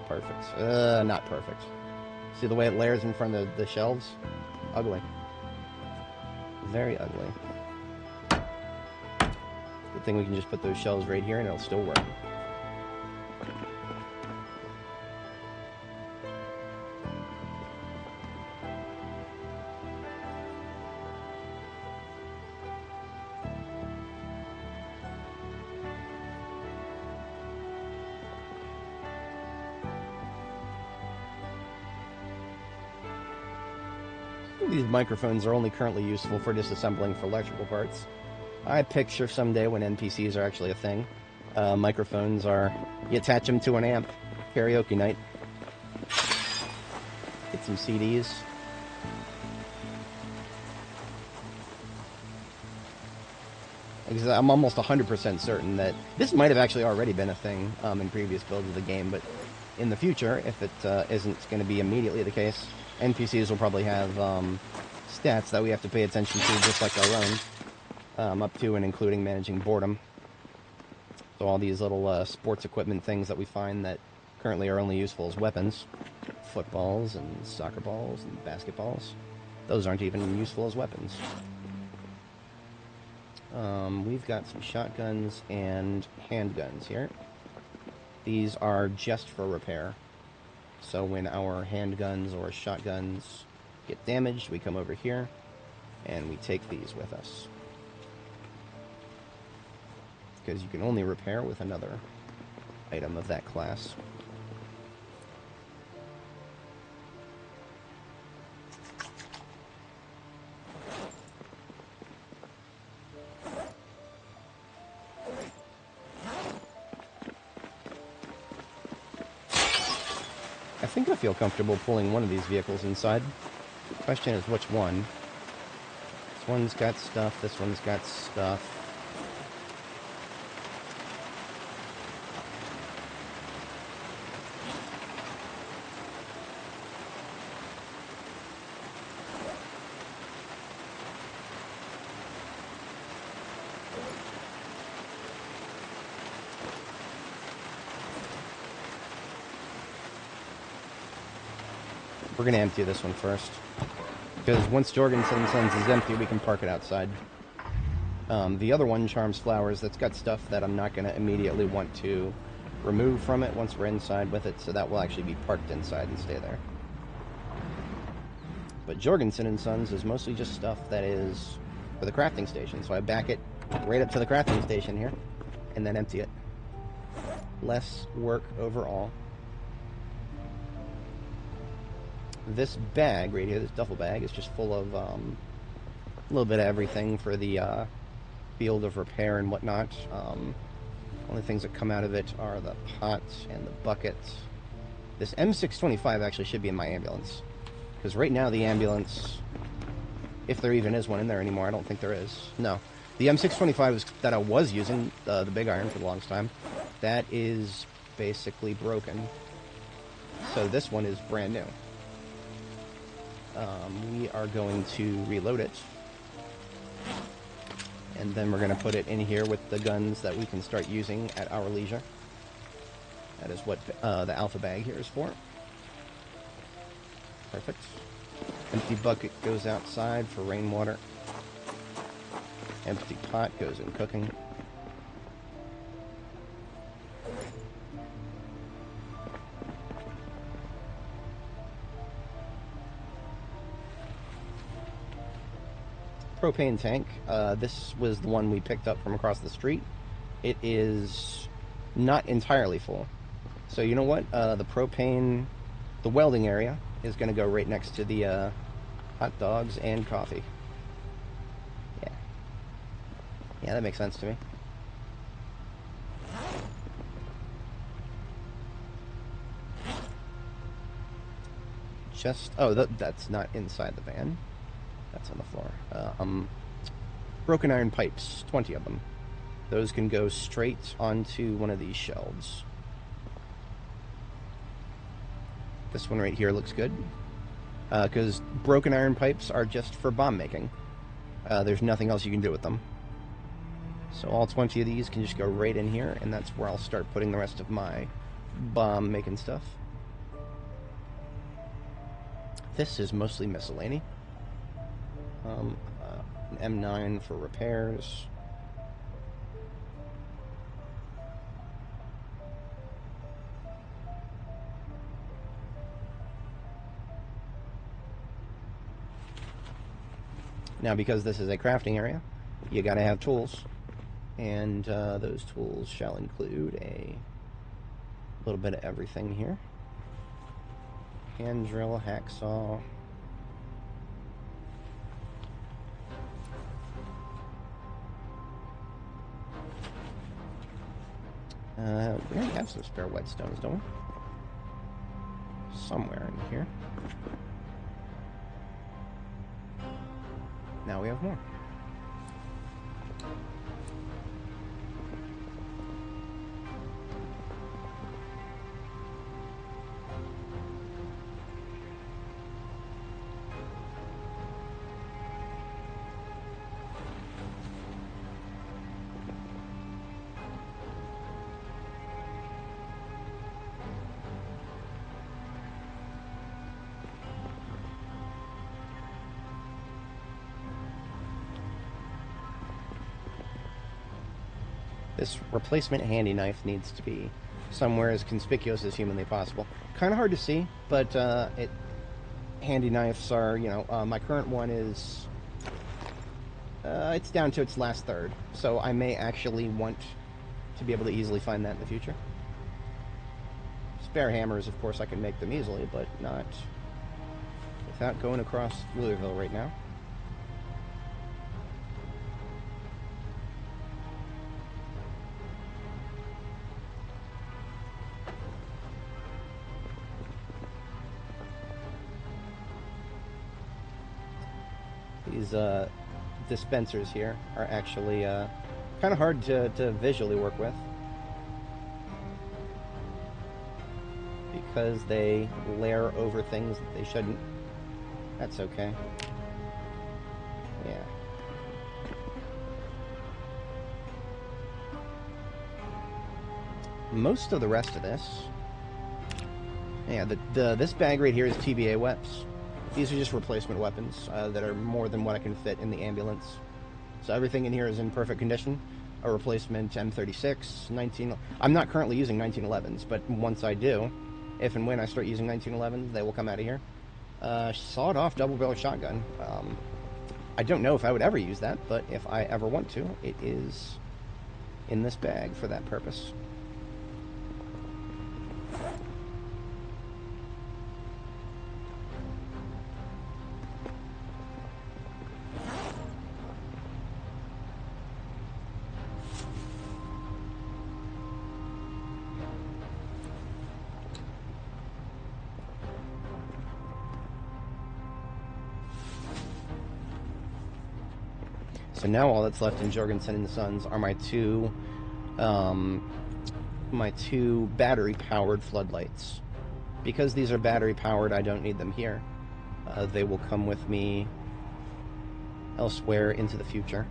Perfect. Not perfect. See the way it layers in front of the shelves? Ugly. Very ugly. Good thing we can just put those shelves right here and it'll still work. think these microphones are only currently useful for disassembling for electrical parts. I picture someday when NPCs are actually a thing. Microphones are... You attach them to an amp. Karaoke night. Get some CDs. I'm almost 100% certain that this might have actually already been a thing in previous builds of the game, but in the future, if it isn't going to be immediately the case, NPCs will probably have stats that we have to pay attention to, just like our own, up to and including managing boredom. So all these little sports equipment things that we find that currently are only useful as weapons, footballs and soccer balls and basketballs, those aren't even useful as weapons. We've got some shotguns and handguns here. These are just for repair. So when our handguns or shotguns get damaged, we come over here and we take these with us. Because you can only repair with another item of that class. I think I feel comfortable pulling one of these vehicles inside. The question is which one. This one's got stuff, this one's got stuff. We're going to empty this one first, because once Jorgensen Sons is empty, we can park it outside. The other one, Charms Flowers, that's got stuff that I'm not going to immediately want to remove from it once we're inside with it, so that will actually be parked inside and stay there. But Jorgensen and Sons is mostly just stuff that is for the crafting station, so I back it right up to the crafting station here, and then empty it. Less work overall. This bag right here, this duffel bag, is just full of a little bit of everything for the field of repair and whatnot. Only things that come out of it are the pots and the buckets. This M625 actually should be in my ambulance, because right now the ambulance, if there even is one in there anymore, I don't think there is. No. The M625 that I was using, the big iron for the longest time, that is basically broken. So this one is brand new. We are going to reload it, and then we're going to put it in here with the guns that we can start using at our leisure. That is what the alpha bag here is for. Perfect. Empty bucket goes outside for rainwater. Empty pot goes in cooking. Propane tank. This was the one we picked up from across the street. It is not entirely full. So you know what? The propane, the welding area is going to go right next to the hot dogs and coffee. Yeah. Yeah, that makes sense to me. Just, oh, that's not inside the van. That's on the floor. Broken iron pipes, 20 of them. Those can go straight onto one of these shelves. This one right here looks good, because broken iron pipes are just for bomb making. There's nothing else you can do with them. So all 20 of these can just go right in here, and that's where I'll start putting the rest of my bomb making stuff. This is mostly miscellany. An M9 for repairs. Now, because this is a crafting area, you gotta have tools, and those tools shall include a little bit of everything here. Hand drill, hacksaw, We already have some spare whetstones, don't we? Somewhere in here. Now we have more. This replacement handy knife needs to be somewhere as conspicuous as humanly possible. Kind of hard to see, but handy knives are, you know, my current one is, it's down to its last third, so I may actually want to be able to easily find that in the future. Spare hammers, of course, I can make them easily, but not without going across Louisville right now. These dispensers here are actually kind of hard to visually work with because they layer over things that they shouldn't. That's okay. Yeah. Most of the rest of this, yeah, this bag right here is TBA weps. These are just replacement weapons that are more than what I can fit in the ambulance. So everything in here is in perfect condition. A replacement M36, 19... I'm not currently using 1911s, but once I do, if and when I start using 1911s, they will come out of here. Sawed-off double-barrel shotgun. I don't know if I would ever use that, but if I ever want to, it is in this bag for that purpose. So now all that's left in Jorgensen and Sons are my two battery-powered floodlights. Because these are battery-powered, I don't need them here. They will come with me elsewhere into the future,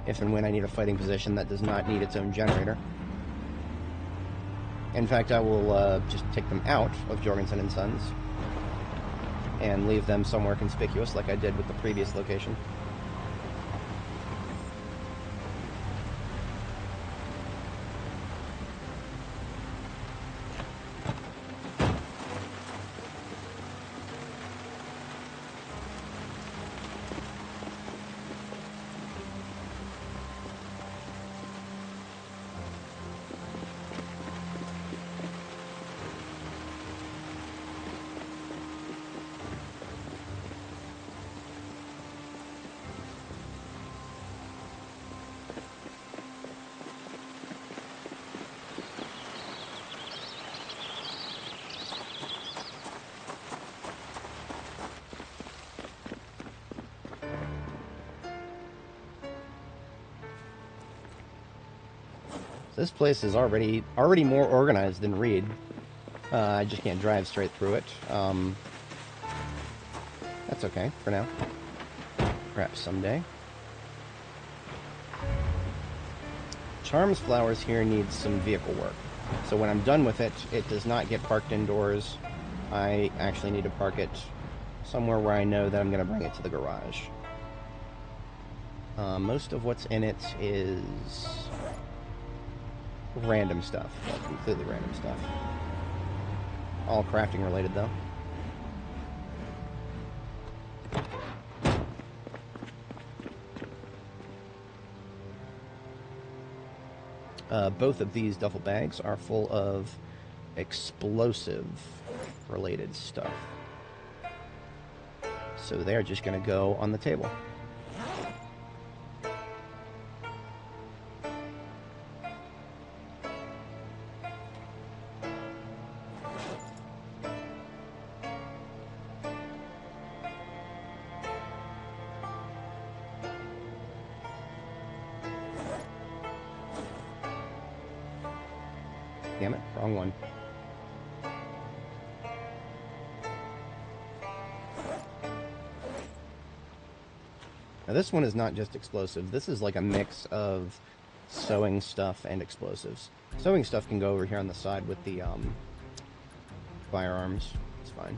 if and when I need a fighting position that does not need its own generator. In fact, I will just take them out of Jorgensen and Sons and leave them somewhere conspicuous like I did with the previous location. This place is already more organized than Reed. I just can't drive straight through it. That's okay for now. Perhaps someday. Charms Flowers here needs some vehicle work. So when I'm done with it, it does not get parked indoors. I actually need to park it somewhere where I know that I'm going to bring it to the garage. Most of what's in it is random stuff, like completely random stuff. All crafting related, though. Both of these duffel bags are full of explosive related stuff. So they're just going to go on the table. Damn it, wrong one. Now this one is not just explosive. This is like a mix of sewing stuff and explosives. Sewing stuff can go over here on the side with the firearms. It's fine.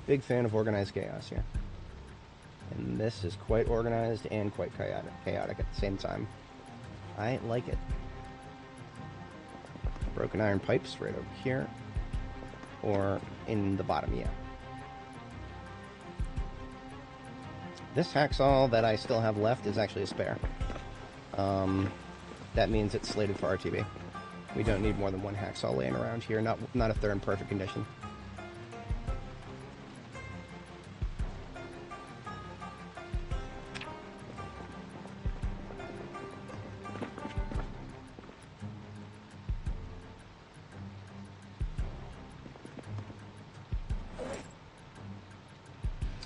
Big fan of organized chaos here. And this is quite organized and quite chaotic at the same time. I like it. Broken iron pipes right over here. Or in the bottom, yeah. This hacksaw that I still have left is actually a spare. That means it's slated for RTB. We don't need more than one hacksaw laying around here, not if they're in perfect condition.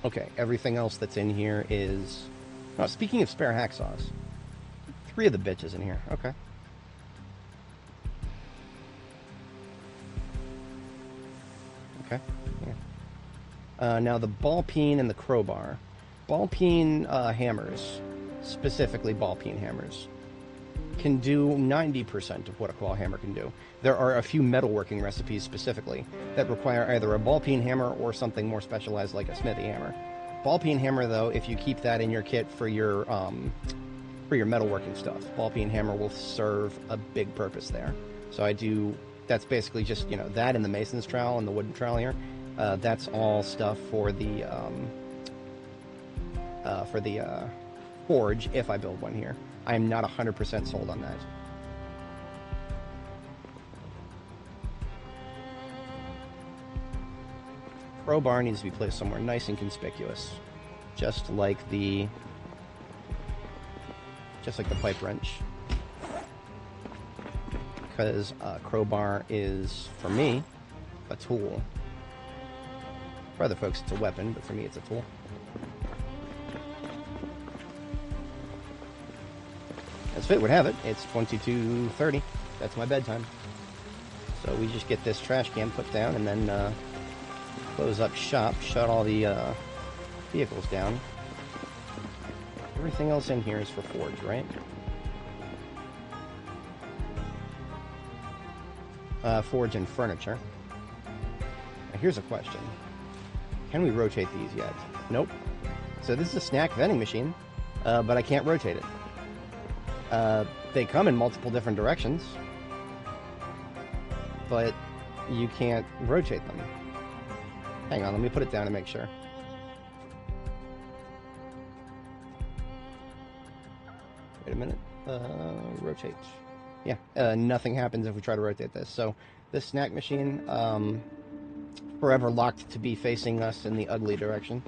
Okay, everything else that's in here is... Oh, speaking of spare hacksaws, 3 of the bitches in here. Okay. Okay. Yeah. Now the ball peen and the crowbar. Ball peen hammers, specifically ball peen hammers, can do 90% of what a claw hammer can do. There are a few metalworking recipes specifically that require either a ball peen hammer or something more specialized like a smithy hammer. Ball peen hammer, though, if you keep that in your kit for your metalworking stuff, ball peen hammer will serve a big purpose there. So I do. That's basically just, you know, that and the mason's trowel and the wooden trowel here. That's all stuff for the forge if I build one here. I am not 100% sold on that. Crowbar needs to be placed somewhere nice and conspicuous, just like the pipe wrench. Because crowbar is, for me, a tool. For other folks, it's a weapon, but for me, it's a tool. As fate would have it, it's 22:30. That's my bedtime. So we just get this trash can put down and then close up shop, shut all the vehicles down. Everything else in here is for forge, right? Forge and furniture. Now here's a question. Can we rotate these yet? Nope. So this is a snack vending machine, but I can't rotate it. They come in multiple different directions, but you can't rotate them. Hang on, let me put it down to make sure. Wait a minute. Rotate. Yeah, nothing happens if we try to rotate this. So this snack machine, forever locked to be facing us in the ugly direction.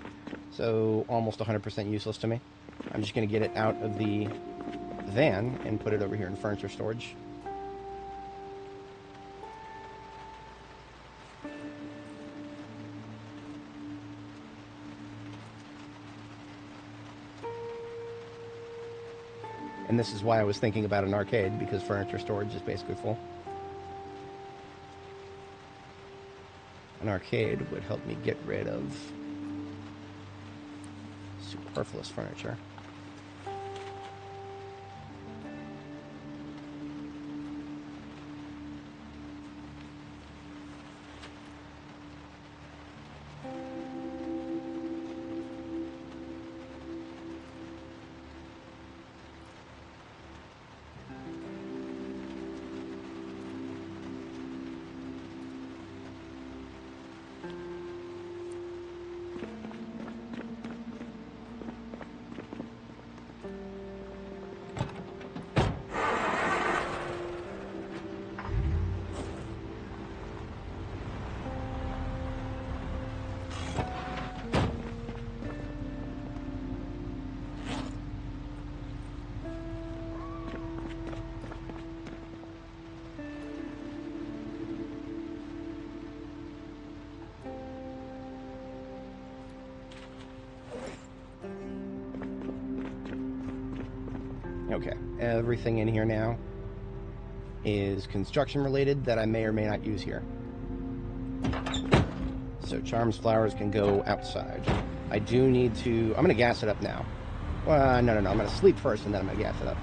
So almost 100% useless to me. I'm just going to get it out of the van and put it over here in furniture storage. And this is why I was thinking about an arcade, because furniture storage is basically full. An arcade would help me get rid of superfluous furniture. Okay, everything in here now is construction related that I may or may not use here. So Charms flowers can go outside. I do need to... I'm going to gas it up now. Well, no. I'm going to sleep first and then I'm going to gas it up.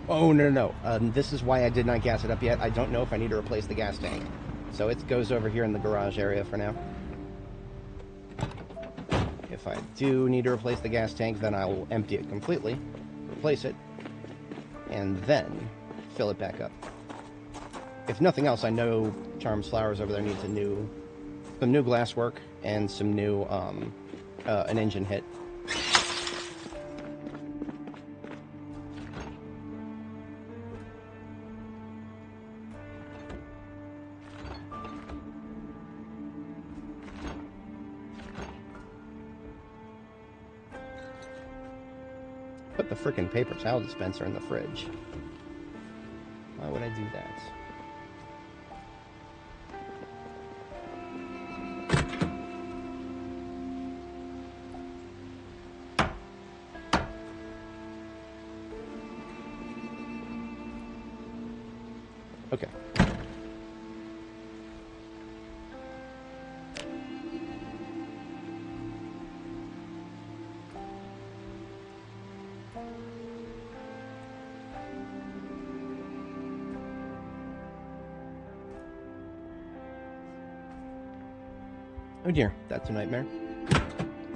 Oh, no. This is why I did not gas it up yet. I don't know if I need to replace the gas tank. So it goes over here in the garage area for now. If I do need to replace the gas tank, then I will empty it completely, replace it, and then fill it back up. If nothing else, I know Charms Flowers over there needs some new glass work and some new, an engine hit. Put the frickin' paper towel dispenser in the fridge. Why would I do that? Okay. Oh dear, that's a nightmare.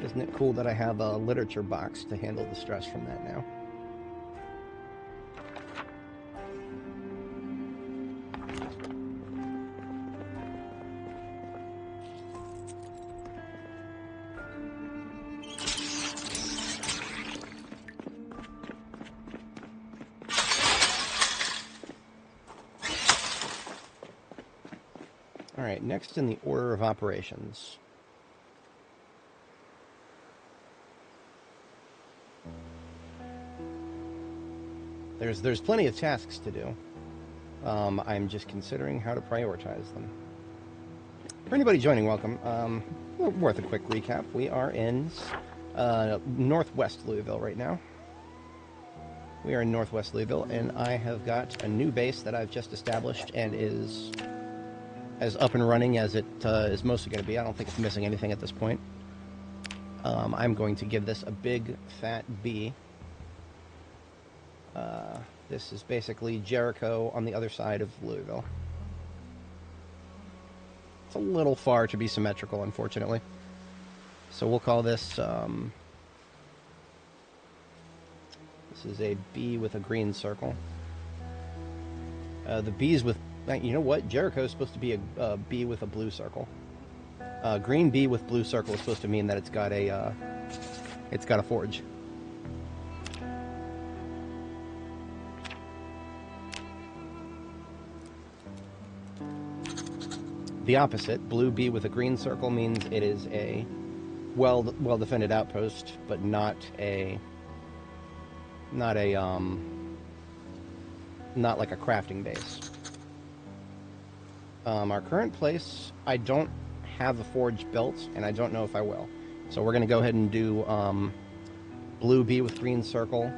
Isn't it cool that I have a literature box to handle the stress from that now? Alright, next in the order of operations. There's plenty of tasks to do. I'm just considering how to prioritize them. For anybody joining, welcome. Worth a quick recap. We are in northwest Louisville right now. We are in northwest Louisville, and I have got a new base that I've just established and is as up and running as it is mostly going to be. I don't think it's missing anything at this point. I'm going to give this a big fat B. This is basically Jericho on the other side of Louisville. It's a little far to be symmetrical, unfortunately. So we'll call this, this is a B with a green circle. The B's with, you know what? Jericho is supposed to be a B with a blue circle. Green B with blue circle is supposed to mean that it's got a forge. The opposite, blue B with a green circle, means it is a well-defended outpost, but not like a crafting base. Our current place, I don't have a forge built, and I don't know if I will. So we're going to go ahead and do blue B with green circle,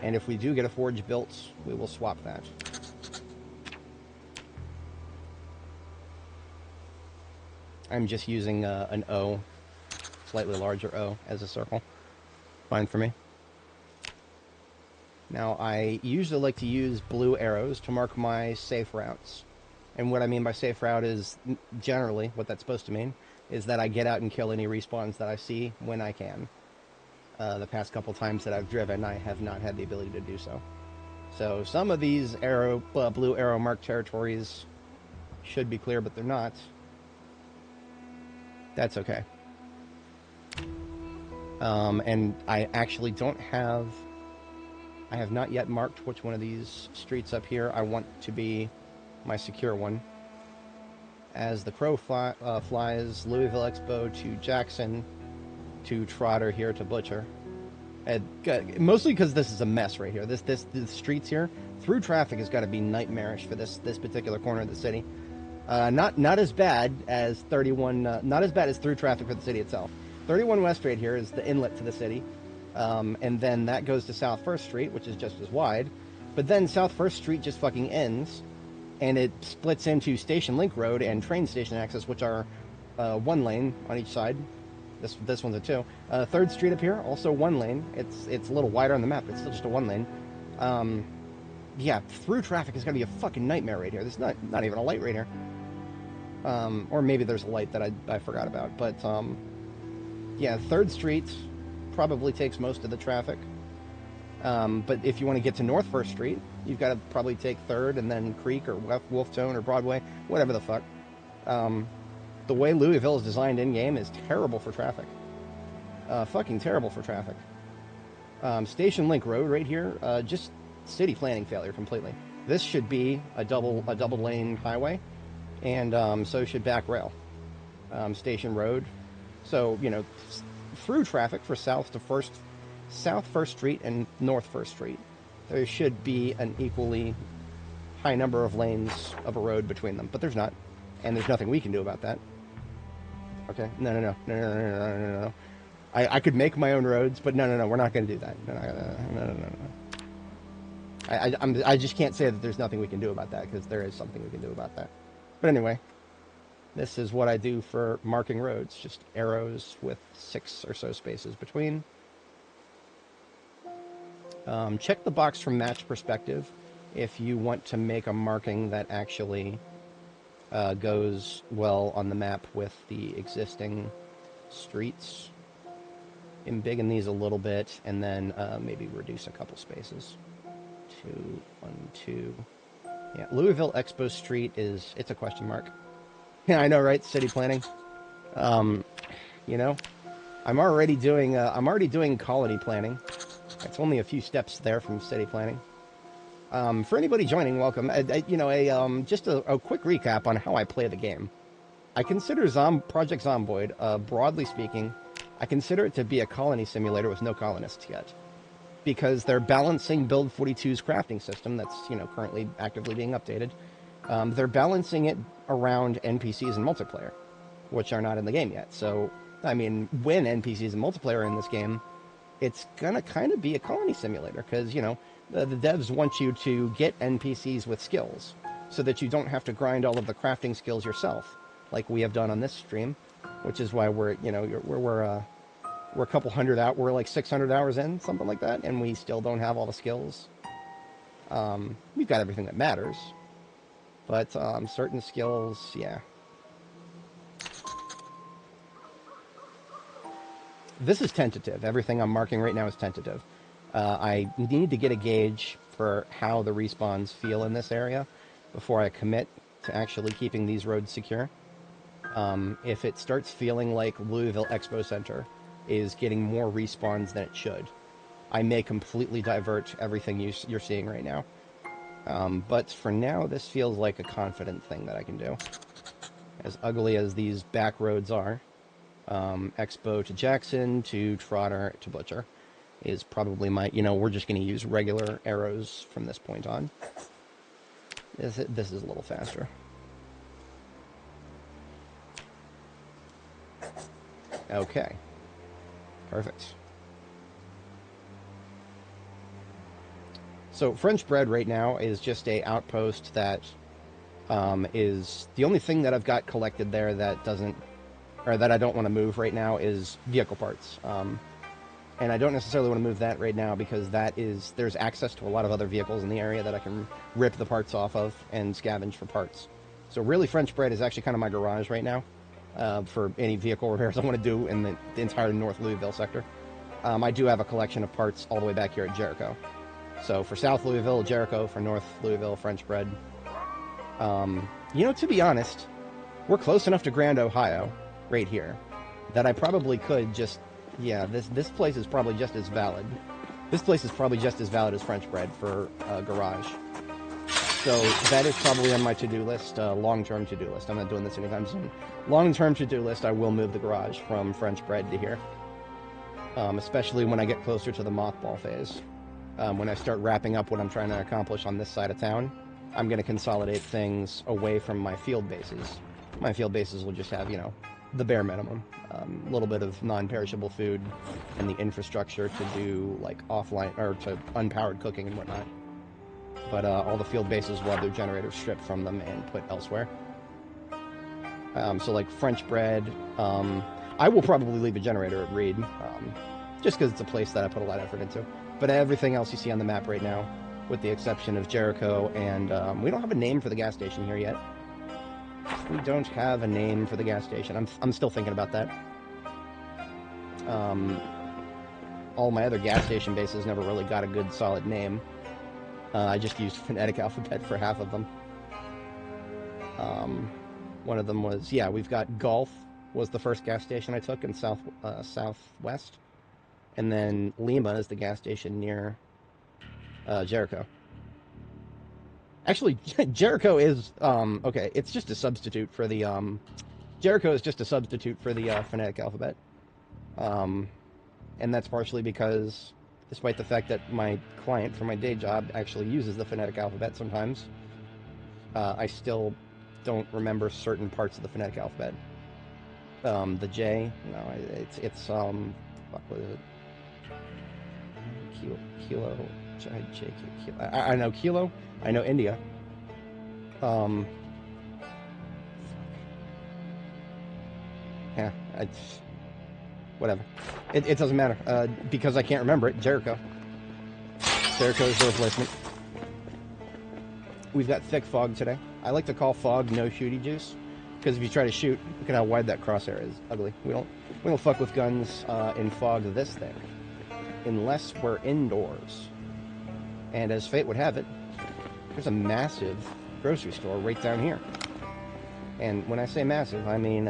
and if we do get a forge built, we will swap that. I'm just using an O, slightly larger O, as a circle. Fine for me. Now, I usually like to use blue arrows to mark my safe routes. And what I mean by safe route is, generally, what that's supposed to mean, is that I get out and kill any respawns that I see when I can. The past couple times that I've driven, I have not had the ability to do so. So some of these blue arrow marked territories should be clear, but they're not. That's okay. And I actually don't have... I have not yet marked which one of these streets up here I want to be my secure one. As the crow flies, Louisville Expo to Jackson to Trotter here to Butcher. Mostly because this is a mess right here. The streets here, through traffic has got to be nightmarish for this particular corner of the city. Not as bad as 31. Not as bad as through traffic for the city itself. 31 West right here is the inlet to the city. And then that goes to South 1st Street, which is just as wide. But then South 1st Street just fucking ends, and it splits into Station Link Road and train station access, which are 1 lane on each side. This one's a 2. 3rd Street up here, also 1 lane. It's a little wider on the map, but it's still just a 1 lane. Yeah, through traffic is going to be a fucking nightmare right here. There's not even a light right here. Or maybe there's a light that I forgot about. But, yeah, 3rd Street probably takes most of the traffic. But if you want to get to North 1st Street, you've got to probably take 3rd and then Creek or Wolftone or Broadway, whatever the fuck. The way Louisville is designed in-game is terrible for traffic. Fucking terrible for traffic. Station Link Road right here, just city planning failure completely. This should be a double lane highway, and so should back rail. Station Road. So, you know, through traffic for South 1st Street and North 1st Street, there should be an equally high number of lanes of a road between them, but there's not, and there's nothing we can do about that. Okay, no. I could make my own roads, but no, we're not going to do that. No. I just can't say that there's nothing we can do about that, because there is something we can do about that. But anyway, this is what I do for marking roads, just arrows with 6 or so spaces between. Check the box from match perspective if you want to make a marking that actually goes well on the map with the existing streets. Embiggen these a little bit, and then maybe reduce a couple spaces. 2, 1, 2. Yeah, Louisville Expo Street it's a question mark. Yeah, I know, right? City planning. You know, I'm already doing colony planning. It's only a few steps there from city planning. For anybody joining, welcome. Just a quick recap on how I play the game. I consider Project Zomboid, broadly speaking, I consider it to be a colony simulator with no colonists yet. Because they're balancing Build 42's crafting system that's, currently actively being updated. They're balancing it around NPCs and multiplayer, which are not in the game yet. So, I mean, when NPCs and multiplayer are in this game, it's gonna kind of be a colony simulator, because, the devs want you to get NPCs with skills, so that you don't have to grind all of the crafting skills yourself, like we have done on this stream, which is why we're a couple hundred out. We're like 600 hours in, something like that, and we still don't have all the skills. We've got everything that matters, but certain skills, yeah. This is tentative. Everything I'm marking right now is tentative. I need to get a gauge for how the respawns feel in this area before I commit to actually keeping these roads secure. If it starts feeling like Louisville Expo Center is getting more respawns than it should, I may completely divert everything you're seeing right now. But for now, this feels like a confident thing that I can do. As ugly as these back roads are, Expo to Jackson to Trotter to Butcher is probably my, we're just going to use regular arrows from this point on. This is a little faster. Okay. Perfect. So French Bread right now is just a outpost that is the only thing that I've got collected there that I don't want to move right now is vehicle parts. And I don't necessarily want to move that right now because there's access to a lot of other vehicles in the area that I can rip the parts off of and scavenge for parts. So really French Bread is actually kind of my garage right now for any vehicle repairs I want to do in the entire North Louisville sector. I do have a collection of parts all the way back here at Jericho. So for South Louisville, Jericho; for North Louisville, French Bread. To be honest, we're close enough to Grand Ohio right here that I probably could just, this place is probably just as valid. This place is probably just as valid as French Bread for a garage. So that is probably on my to-do list, long-term to-do list. I'm not doing this anytime soon. Long-term to-do list, I will move the garage from French Bread to here. Especially when I get closer to the mothball phase. When I start wrapping up what I'm trying to accomplish on this side of town, I'm going to consolidate things away from my field bases. My field bases will just have, the bare minimum. A little bit of non-perishable food and the infrastructure to do like offline or to unpowered cooking and whatnot. But all the field bases will have their generators stripped from them and put elsewhere. So like French bread, I will probably leave a generator at Reed, just because it's a place that I put a lot of effort into. But everything else you see on the map right now, with the exception of Jericho, and we don't have a name for the gas station here yet. We don't have a name for the gas station. I'm still thinking about that. All my other gas station bases never really got a good solid name. I just used phonetic alphabet for half of them. One of them was, yeah, we've got Gulf was the first gas station I took in southwest. And then Lima is the gas station near Jericho. Actually, Jericho is, okay, it's just a substitute for the, Jericho is just a substitute for the phonetic alphabet. And that's partially because, despite the fact that my client for my day job actually uses the phonetic alphabet sometimes, I still don't remember certain parts of the phonetic alphabet. The J, no, it's fuck, what is it? Kilo, kilo. I know kilo. I know India. Yeah, it's whatever. It doesn't matter because I can't remember it. Jericho. Jericho is the replacement. We've got thick fog today. I like to call fog no shooty juice because if you try to shoot, look at how wide that crosshair is. Ugly. We don't fuck with guns in fog this thing unless we're indoors. And as fate would have it, there's a massive grocery store right down here. And when I say massive, I mean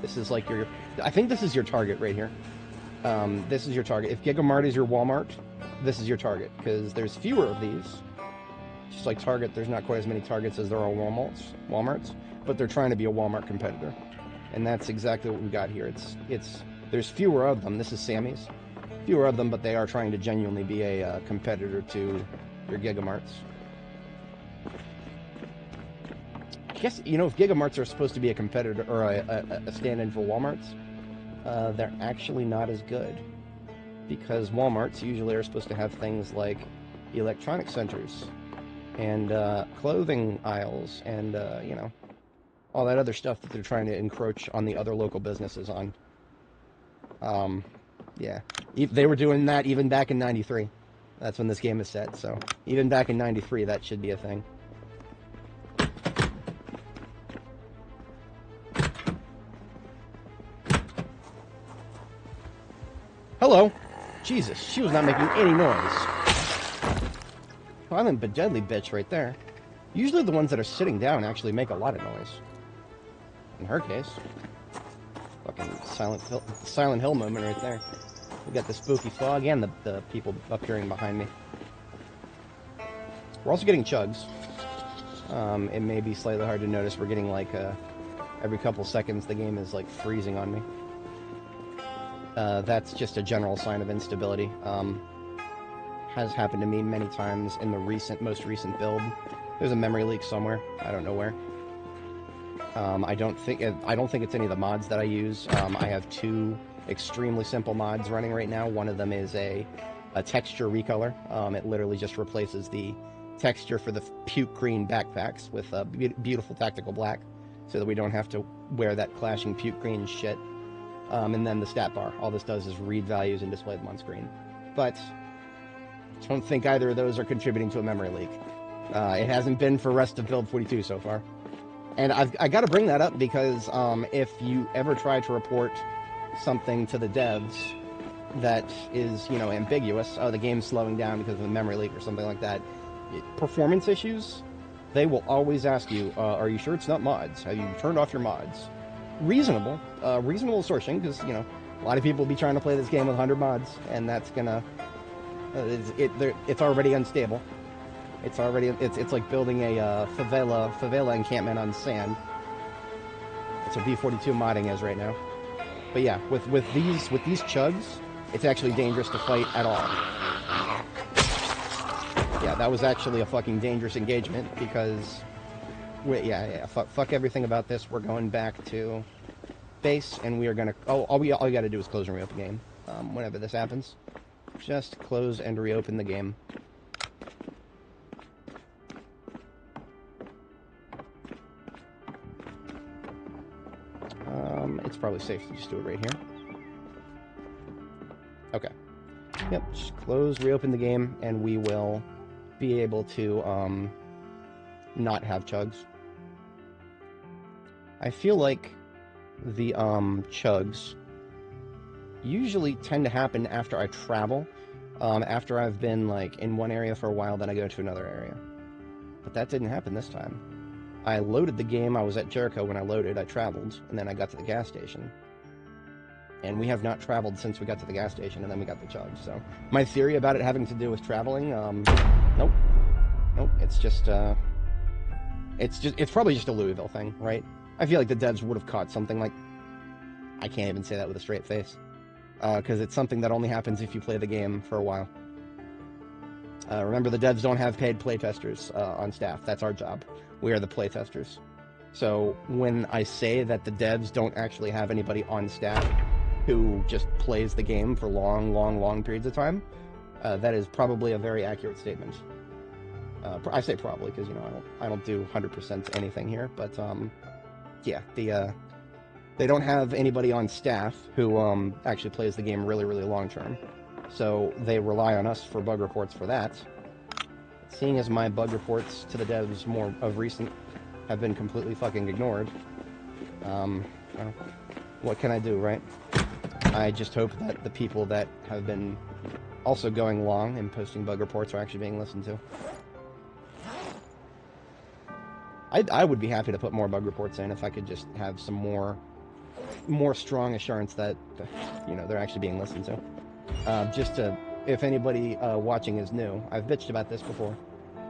this is like your... I think this is your target right here. This is your target. If Gigamart is your Walmart, this is your target because there's fewer of these. Just like Target, there's not quite as many Targets as there are Walmarts, but they're trying to be a Walmart competitor. And that's exactly what we got here. There's fewer of them. This is Sammy's. Fewer of them, but they are trying to genuinely be a competitor to your Gigamarts. I guess, you know, if Gigamarts are supposed to be a competitor or a stand-in for Walmarts, they're actually not as good. Because Walmarts usually are supposed to have things like electronic centers and clothing aisles and, you know, all that other stuff that they're trying to encroach on the other local businesses on. Yeah. They were doing that even back in 93. That's when this game is set, so even back in 93, that should be a thing. Hello. Jesus, she was not making any noise. Violent but deadly bitch right there. Usually the ones that are sitting down actually make a lot of noise. In her case. Fucking Silent Hill moment right there. We got the spooky fog and the people appearing behind me. We're also getting chugs. It may be slightly hard to notice. We're getting like every couple seconds the game is like freezing on me. That's just a general sign of instability. Has happened to me many times in the most recent build. There's a memory leak somewhere. I don't know where. I don't think it's any of the mods that I use. I have two extremely simple mods running right now. One of them is a texture recolor. It literally just replaces the texture for the puke green backpacks with a beautiful tactical black, so that we don't have to wear that clashing puke green shit. And then the stat bar. All this does is read values and display them on screen. But I don't think either of those are contributing to a memory leak. It hasn't been for rest of build 42 so far. And I got to bring that up because if you ever try to report something to the devs that is, you know, ambiguous, the game's slowing down because of a memory leak or something like that, performance issues, they will always ask you, are you sure it's not mods? Have you turned off your mods? Reasonable assertion, because, you know, a lot of people will be trying to play this game with 100 mods, and that's gonna, it's already unstable. It's like building a favela encampment on sand. That's what B42 modding is right now. But yeah, with these chugs, it's actually dangerous to fight at all. Yeah, that was actually a fucking dangerous engagement because, fuck everything about this. We're going back to base, and we are gonna... Oh, all you gotta do is close and reopen the game. Whenever this happens. Just close and reopen the game. It's probably safe to just do it right here. Okay. Yep, just close, reopen the game, and we will be able to, not have chugs. I feel like the, chugs usually tend to happen after I travel. After I've been, like, in one area for a while, then I go to another area. But that didn't happen this time. I loaded the game, I was at Jericho when I loaded, I traveled, and then I got to the gas station. And we have not traveled since we got to the gas station, and then we got the chugs, so... My theory about it having to do with traveling, nope. Nope, it's just, it's probably just a Louisville thing, right? I feel like the devs would have caught something like... I can't even say that with a straight face. Because it's something that only happens if you play the game for a while. Remember, the devs don't have paid playtesters on staff. That's our job. We are the playtesters. So when I say that the devs don't actually have anybody on staff who just plays the game for long periods of time, that is probably a very accurate statement. I say probably because, you know, I don't do 100% anything here, but yeah, they don't have anybody on staff who actually plays the game really long term. So they rely on us for bug reports for that. Seeing as my bug reports to the devs more of recent have been completely fucking ignored, well, what can I do, right? I just hope that the people that have been also going long and posting bug reports are actually being listened to. I would be happy to put more bug reports in if I could just have some more strong assurance that, you know, they're actually being listened to. Just to, if anybody watching is new, I've bitched about this before,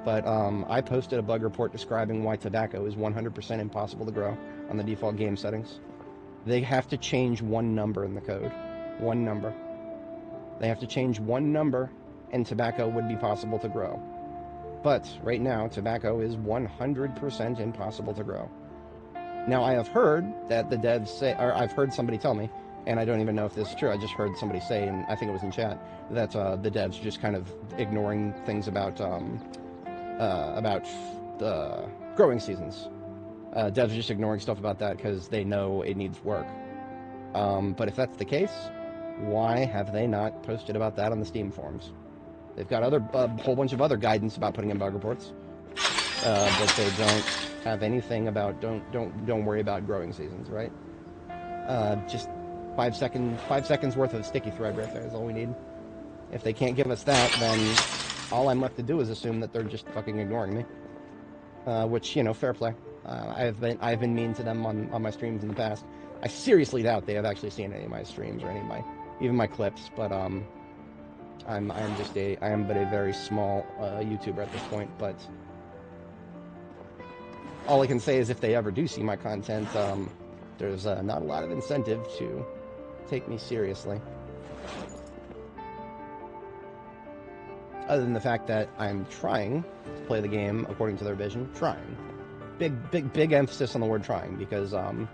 but I posted a bug report describing why tobacco is 100% impossible to grow on the default game settings. They have to change one number in the code. One number. They have to change one number, and tobacco would be possible to grow. But right now, tobacco is 100% impossible to grow. Now, I have heard that the devs say, or I've heard somebody tell me, and I don't even know if this is true, I just heard somebody say, and I think it was in chat, that the devs are just kind of ignoring things about the growing seasons. Devs are just ignoring stuff about that because they know it needs work. But if that's the case, why have they not posted about that on the Steam forums? They've got a whole bunch of other guidance about putting in bug reports, but they don't have anything about don't worry about growing seasons, right? Just 5 seconds worth of sticky thread right there is all we need. If they can't give us that, then all I'm left to do is assume that they're just fucking ignoring me. Which, you know, fair play. I've been mean to them on my streams in the past. I seriously doubt they have actually seen any of my streams or any of even my clips, but I am but a very small YouTuber at this point, but all I can say is if they ever do see my content, there's not a lot of incentive to take me seriously. Other than the fact that I'm trying to play the game according to their vision. Trying. Big emphasis on the word trying, because, you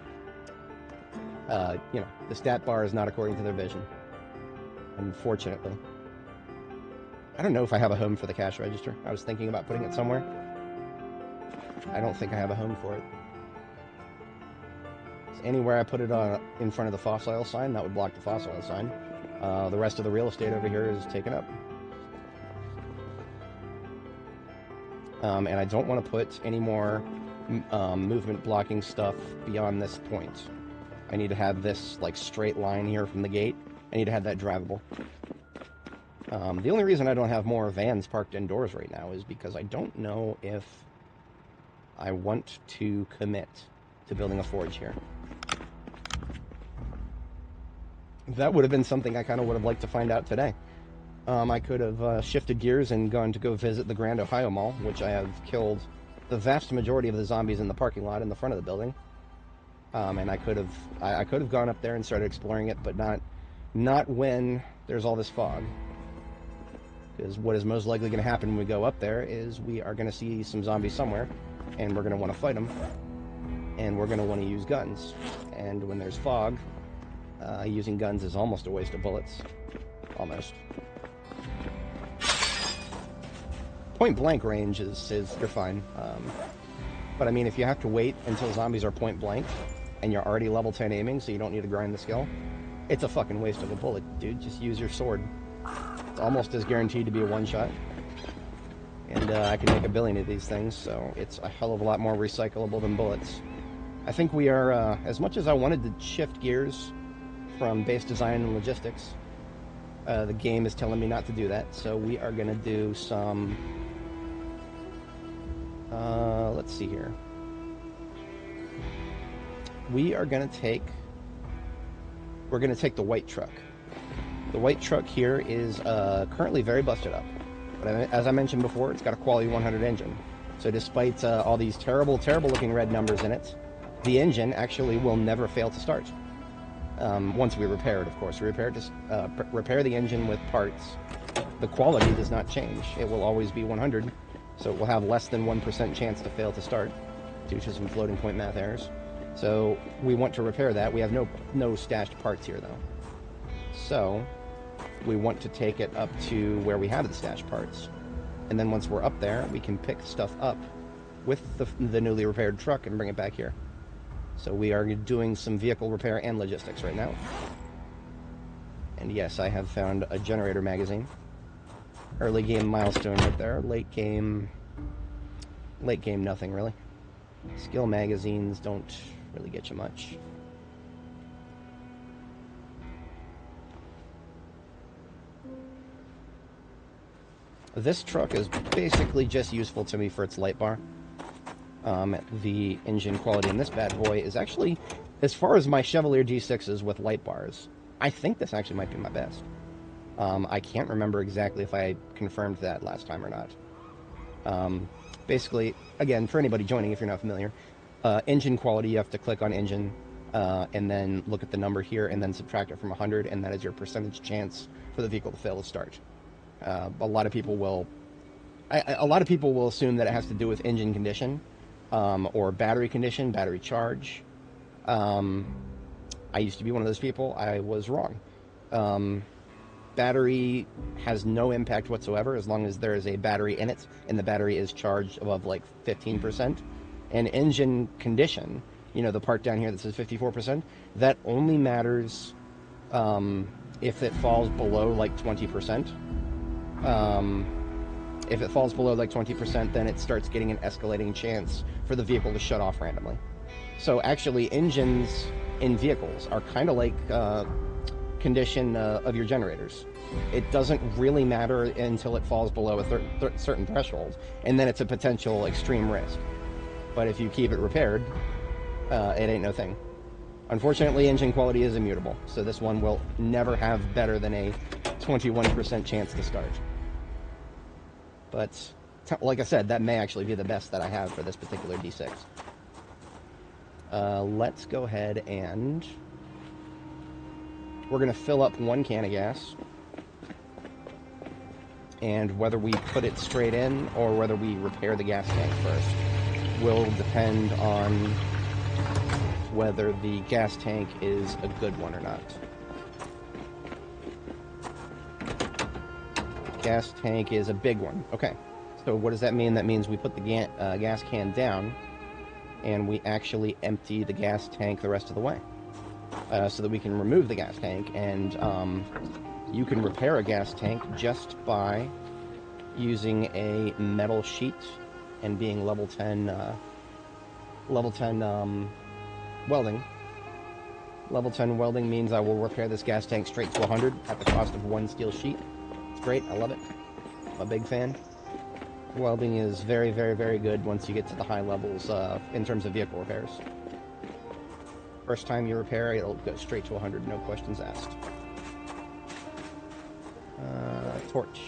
know, the stat bar is not according to their vision. Unfortunately. I don't know if I have a home for the cash register. I was thinking about putting it somewhere. I don't think I have a home for it. So anywhere I put it in front of the fossil oil sign, that would block the fossil oil sign. The rest of the real estate over here is taken up. And I don't want to put any more movement blocking stuff beyond this point. I need to have this, like, straight line here from the gate. I need to have that drivable. The only reason I don't have more vans parked indoors right now is because I don't know if I want to commit to building a forge here. That would have been something I kind of would have liked to find out today. I could have shifted gears and gone to go visit the Grand Ohio Mall, which I have killed the vast majority of the zombies in the parking lot in the front of the building. And I could have gone up there and started exploring it, but not when there's all this fog. Because what is most likely going to happen when we go up there is we are going to see some zombies somewhere, and we're going to want to fight them. and we're going to want to use guns. And when there's fog, using guns is almost a waste of bullets. Almost. Point blank range is you're fine. But I mean, if you have to wait until zombies are point blank, and you're already level 10 aiming, so you don't need to grind the skill, it's a fucking waste of a bullet, dude. Just use your sword. It's almost as guaranteed to be a one-shot. And I can make a billion of these things, so it's a hell of a lot more recyclable than bullets. I think we are, as much as I wanted to shift gears from base design and logistics, the game is telling me not to do that, so we are going to do some... let's see here. We're going to take the white truck. The white truck here is currently very busted up. But as I mentioned before, it's got a quality 100 engine. So despite all these terrible, terrible looking red numbers in it, the engine actually will never fail to start. Once we repair it, of course. We repair the engine with parts. The quality does not change. It will always be 100, so it will have less than 1% chance to fail to start due to some floating point math errors. So we want to repair that. We have no stashed parts here, though. So we want to take it up to where we have the stashed parts. And then once we're up there, we can pick stuff up with the newly repaired truck and bring it back here. So we are doing some vehicle repair and logistics right now. And yes, I have found a generator magazine. Early game milestone right there. Late game nothing really. Skill magazines don't really get you much. This truck is basically just useful to me for its light bar. The engine quality in this bad boy is actually, as far as my Chevalier D6s with light bars, I think this actually might be my best. I can't remember exactly if I confirmed that last time or not. Basically, again, for anybody joining, if you're not familiar, engine quality, you have to click on engine, and then look at the number here, and then subtract it from 100, and that is your percentage chance for the vehicle to fail to start. A lot of people will assume that it has to do with engine condition, or battery condition, battery charge. I used to be one of those people. I was wrong. Battery has no impact whatsoever as long as there is a battery in it and the battery is charged above like 15%. And engine condition, you know, the part down here that says 54%, that only matters if it falls below like 20%. If it falls below like 20%, then it starts getting an escalating chance for the vehicle to shut off randomly. So actually, engines in vehicles are kind of like condition of your generators. It doesn't really matter until it falls below a certain threshold, and then it's a potential extreme risk. But if you keep it repaired, it ain't no thing. Unfortunately, engine quality is immutable, so this one will never have better than a 21% chance to start. But, like I said, that may actually be the best that I have for this particular D6. Let's go ahead and... we're going to fill up one can of gas. And whether we put it straight in or whether we repair the gas tank first will depend on whether the gas tank is a good one or not. Gas tank is a big one. Okay, so what does that mean? That means we put the gas can down and we actually empty the gas tank the rest of the way. So that we can remove the gas tank, and you can repair a gas tank just by using a metal sheet and being level 10 welding. Level 10 welding means I will repair this gas tank straight to 100 at the cost of one steel sheet. It's great, I love it. I'm a big fan. Welding is very, very, very good once you get to the high levels in terms of vehicle repairs. First time you repair, it'll go straight to 100, no questions asked. Torch.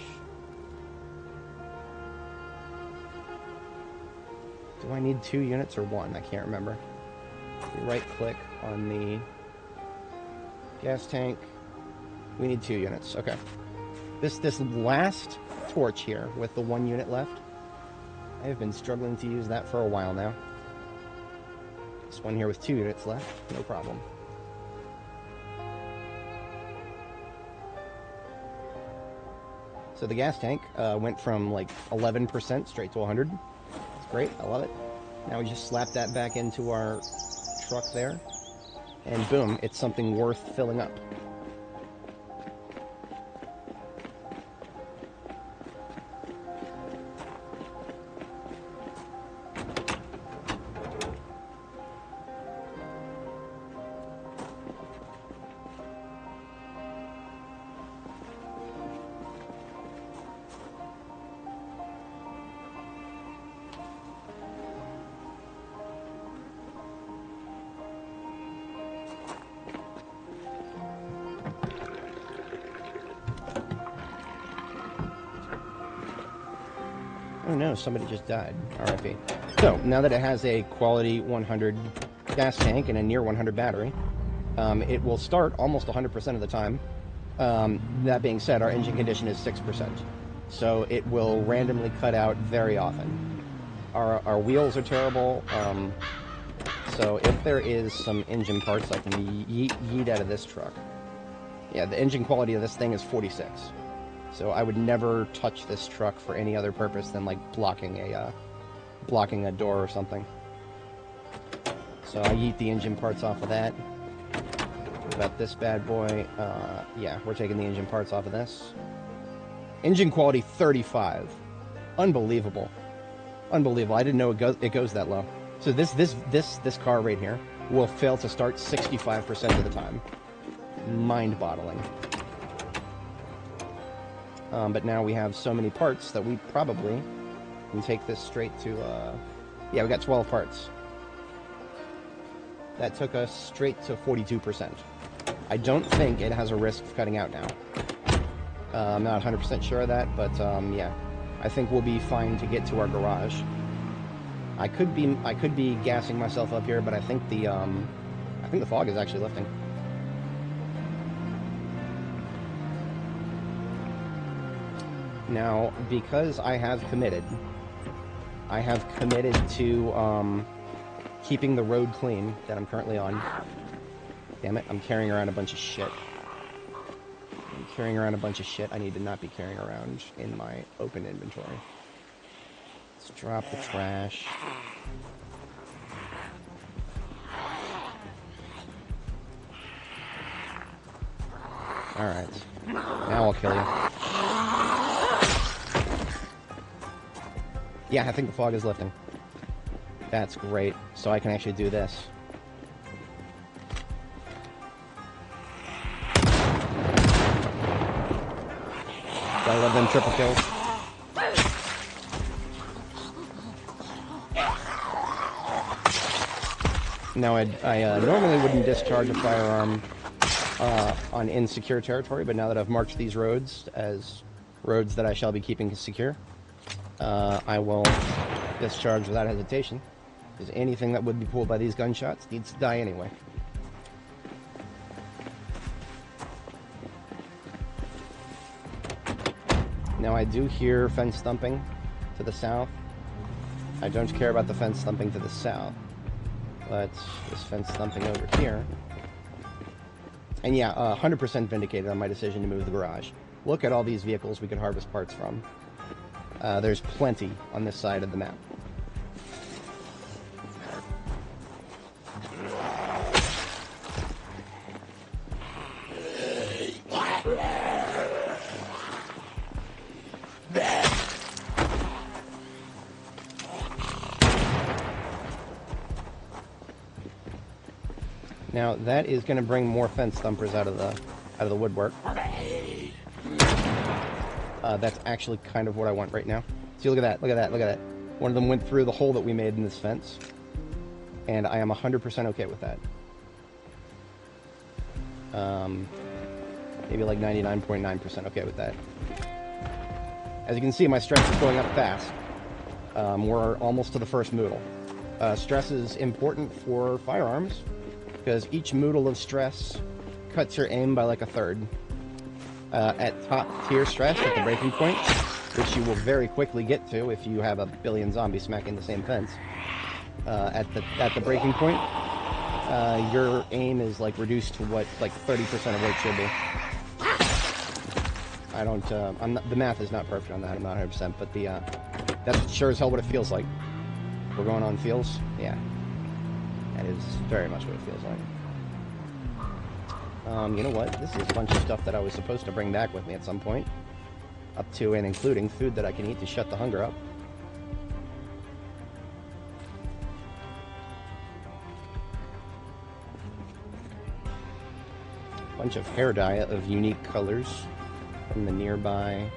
Do I need 2 units or 1? I can't remember. We right-click on the gas tank. We need 2 units. Okay. This last torch here with the 1 unit left, I have been struggling to use that for a while now. This one here with 2 units left, no problem. So the gas tank went from like 11% straight to 100. It's great, I love it. Now we just slap that back into our truck there, and boom, it's something worth filling up. Oh no, somebody just died. RIP. So, now that it has a quality 100 gas tank and a near 100 battery, it will start almost 100% of the time. That being said, our engine condition is 6%. So it will randomly cut out very often. Our wheels are terrible, so if there is some engine parts I can yeet out of this truck. Yeah, the engine quality of this thing is 46. So I would never touch this truck for any other purpose than like blocking a door or something. So I yeet the engine parts off of that. What about this bad boy? Yeah, we're taking the engine parts off of this. Engine quality 35. Unbelievable. Unbelievable. I didn't know it goes that low. So this car right here will fail to start 65% of the time. Mind-boggling. But now we have so many parts that we probably can take this straight to, yeah, we got 12 parts. That took us straight to 42%. I don't think it has a risk of cutting out now. I'm not 100% sure of that, but yeah, I think we'll be fine to get to our garage. I could be gassing myself up here, but I think the fog is actually lifting. Now, because I have committed to keeping the road clean that I'm currently on. Damn it, I'm carrying around a bunch of shit. I need to not be carrying around in my open inventory. Let's drop the trash. Alright. Now I'll kill you. Yeah, I think the fog is lifting. That's great. So I can actually do this. I love them triple kills. Now, I normally wouldn't discharge a firearm on insecure territory, but now that I've marked these roads as roads that I shall be keeping secure, I will discharge without hesitation, because anything that would be pulled by these gunshots needs to die anyway. Now, I do hear fence thumping to the south. I don't care about the fence thumping to the south, but this fence thumping over here. And yeah, 100% vindicated on my decision to move the garage. Look at all these vehicles we could harvest parts from. There's plenty on this side of the map. Now that is going to bring more fence thumpers out of the woodwork. That's actually kind of what I want right now. See, look at that, look at that, look at that. One of them went through the hole that we made in this fence, and I am 100% okay with that. Maybe like 99.9% okay with that. As you can see, my stress is going up fast. We're almost to the first moodle. Stress is important for firearms, because each moodle of stress cuts your aim by like a third. At top tier stress, at the breaking point, which you will very quickly get to if you have a billion zombies smacking the same fence, at the breaking point, your aim is like reduced to what like 30% of what it should be. I don't. The math is not perfect on that. I'm not 100%, but that's sure as hell what it feels like. We're going on feels. Yeah, that is very much what it feels like. You know what? This is a bunch of stuff that I was supposed to bring back with me at some point, up to and including food that I can eat to shut the hunger up. Bunch of hair dye of unique colors from the nearby.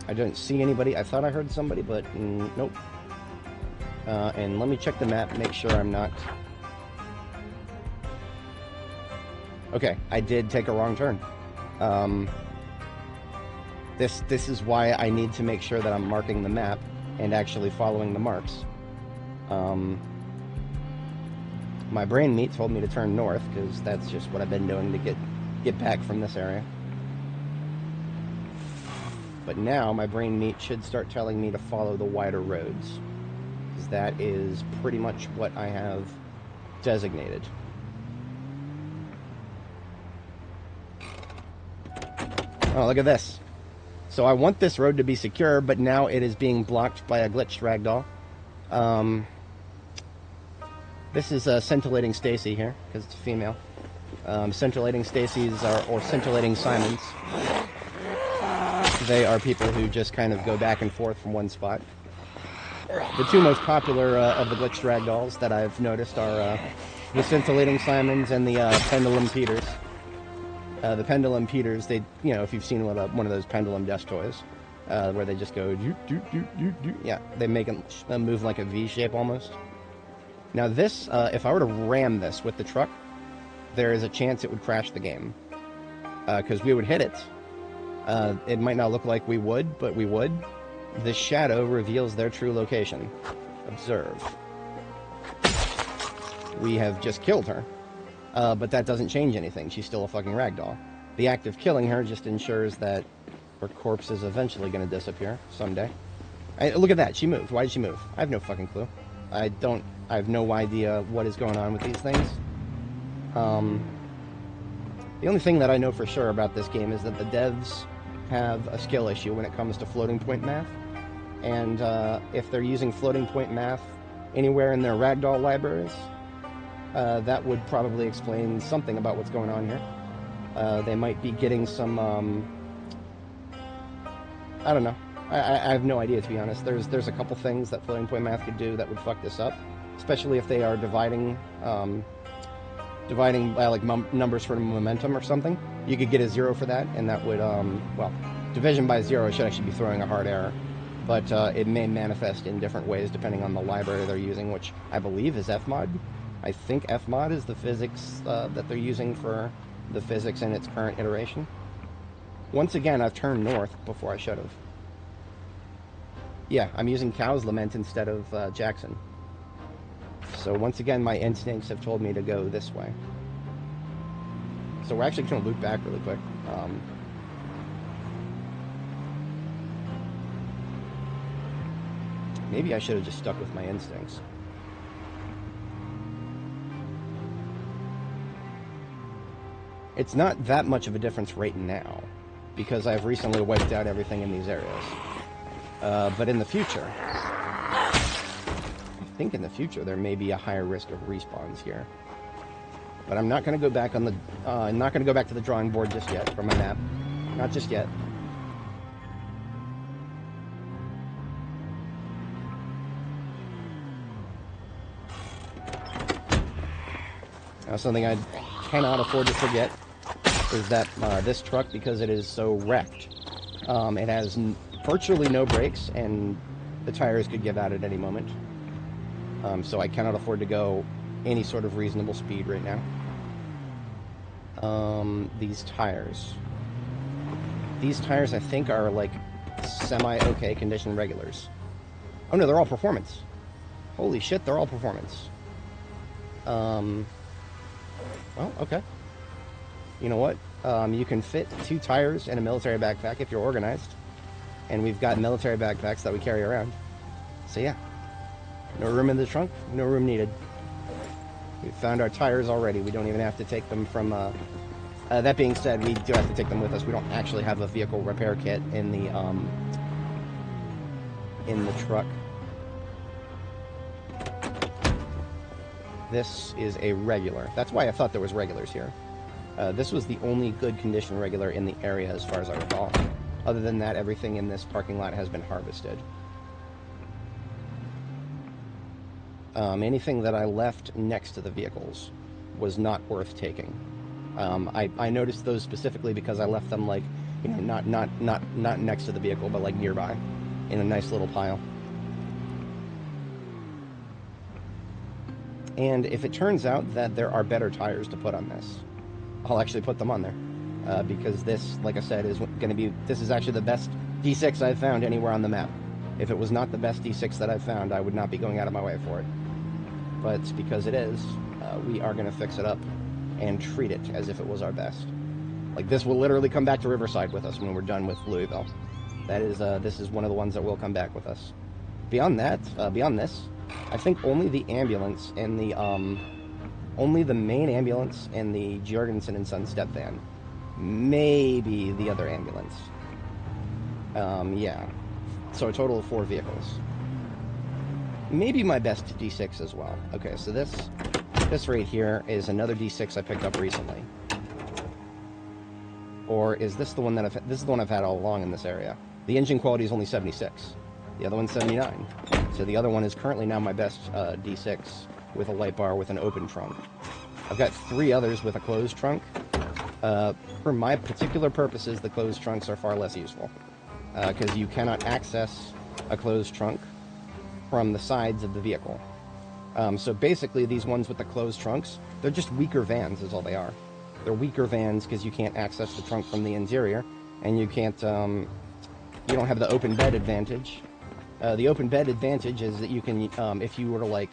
I don't see anybody. I thought I heard somebody, but nope. And let me check the map, make sure I'm not... Okay, I did take a wrong turn. This is why I need to make sure that I'm marking the map and actually following the marks. My brain meat told me to turn north, because that's just what I've been doing to get back from this area. But now my brain meat should start telling me to follow the wider roads, because that is pretty much what I have designated. Oh, look at this. So I want this road to be secure, but now it is being blocked by a glitched ragdoll. This is Scintillating Stacy here, because it's a female. Scintillating Stacy's or Scintillating Simons. They are people who just kind of go back and forth from one spot. The two most popular of the glitched ragdolls that I've noticed are the Scintillating Simons and the Pendulum Peters. The Pendulum Peters, they, you know, if you've seen one of those Pendulum Desk toys, where they just go, yeah, they make it move like a V shape almost. Now this, if I were to ram this with the truck, there is a chance it would crash the game, because we would hit it. It might not look like we would, but we would. The shadow reveals their true location. Observe. We have just killed her. But that doesn't change anything. She's still a fucking ragdoll. The act of killing her just ensures that her corpse is eventually going to disappear someday. Look at that. She moved. Why did she move? I have no fucking clue. I have no idea what is going on with these things. The only thing that I know for sure about this game is that the devs have a skill issue when it comes to floating point math. And if they're using floating point math anywhere in their ragdoll libraries, that would probably explain something about what's going on here. They might be getting some, I don't know. I have no idea, to be honest. There's a couple things that floating point math could do that would fuck this up, especially if they are dividing by like numbers for momentum or something. You could get a 0 for that, and that would, well, division by 0 should actually be throwing a hard error, but it may manifest in different ways depending on the library they're using, which I believe is Fmod. I think Fmod is the physics that they're using for the physics in its current iteration. Once again, I've turned north before I should have. Yeah, I'm using Cow's Lament instead of Jackson. So once again, my instincts have told me to go this way. So we're actually going to loop back really quick. Maybe I should have just stuck with my instincts. It's not that much of a difference right now, because I've recently wiped out everything in these areas. But in the future, I think in the future there may be a higher risk of respawns here. But I'm not going to go back on the, I'm not going to go back to the drawing board just yet for my map. Not just yet. Now, something I cannot afford to forget is that this truck, because it is so wrecked, it has virtually no brakes, and the tires could give out at any moment. So I cannot afford to go any sort of reasonable speed right now. These tires I think are like semi-okay condition regulars. Oh no, they're all performance. Holy shit, they're all performance. Well, okay. You know what? You can fit 2 tires in a military backpack if you're organized. And we've got military backpacks that we carry around. So yeah. No room in the trunk, no room needed. We found our tires already. We don't even have to take them from... that being said, we do have to take them with us. We don't actually have a vehicle repair kit in the truck. This is a regular. That's why I thought there was regulars here. This was the only good condition regular in the area as far as I recall. Other than that, everything in this parking lot has been harvested. Anything that I left next to the vehicles was not worth taking. I noticed those specifically because I left them, like, you know, not next to the vehicle, but like nearby, in a nice little pile. And if it turns out that there are better tires to put on this, I'll actually put them on there. Because this, like I said, is going to be, this is actually the best D6 I've found anywhere on the map. If it was not the best D6 that I've found, I would not be going out of my way for it. But because it is, we are going to fix it up and treat it as if it was our best. Like, this will literally come back to Riverside with us when we're done with Louisville. That is, this is one of the ones that will come back with us. Beyond that, beyond this, I think only the ambulance and the, only the main ambulance and the Jorgensen and Son step van. Maybe the other ambulance. Yeah. So a total of 4 vehicles. Maybe my best D6 as well. Okay, so this right here is another D6 I picked up recently. Or is this the one that this is the one I've had all along in this area? The engine quality is only 76. The other one's 79. So the other one is currently now my best D6 with a light bar with an open trunk. I've got 3 others with a closed trunk. For my particular purposes, the closed trunks are far less useful. Because you cannot access a closed trunk from the sides of the vehicle. So basically, these ones with the closed trunks, they're just weaker vans is all they are. They're weaker vans because you can't access the trunk from the interior, and you can't, you don't have the open bed advantage. The open bed advantage is that you can, if you were to, like,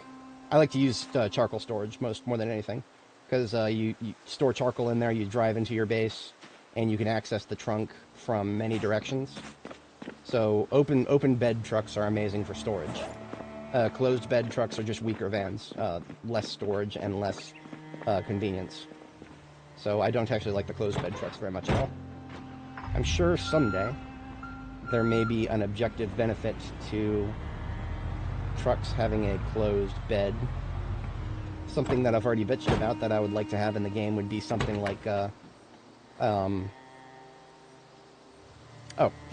I like to use charcoal storage more than anything, because you store charcoal in there, you drive into your base, and you can access the trunk from many directions. So open bed trucks are amazing for storage. Closed bed trucks are just weaker vans, less storage and less convenience. So I don't actually like the closed bed trucks very much at all. I'm sure someday there may be an objective benefit to trucks having a closed bed. Something that I've already bitched about that I would like to have in the game would be something like, oh,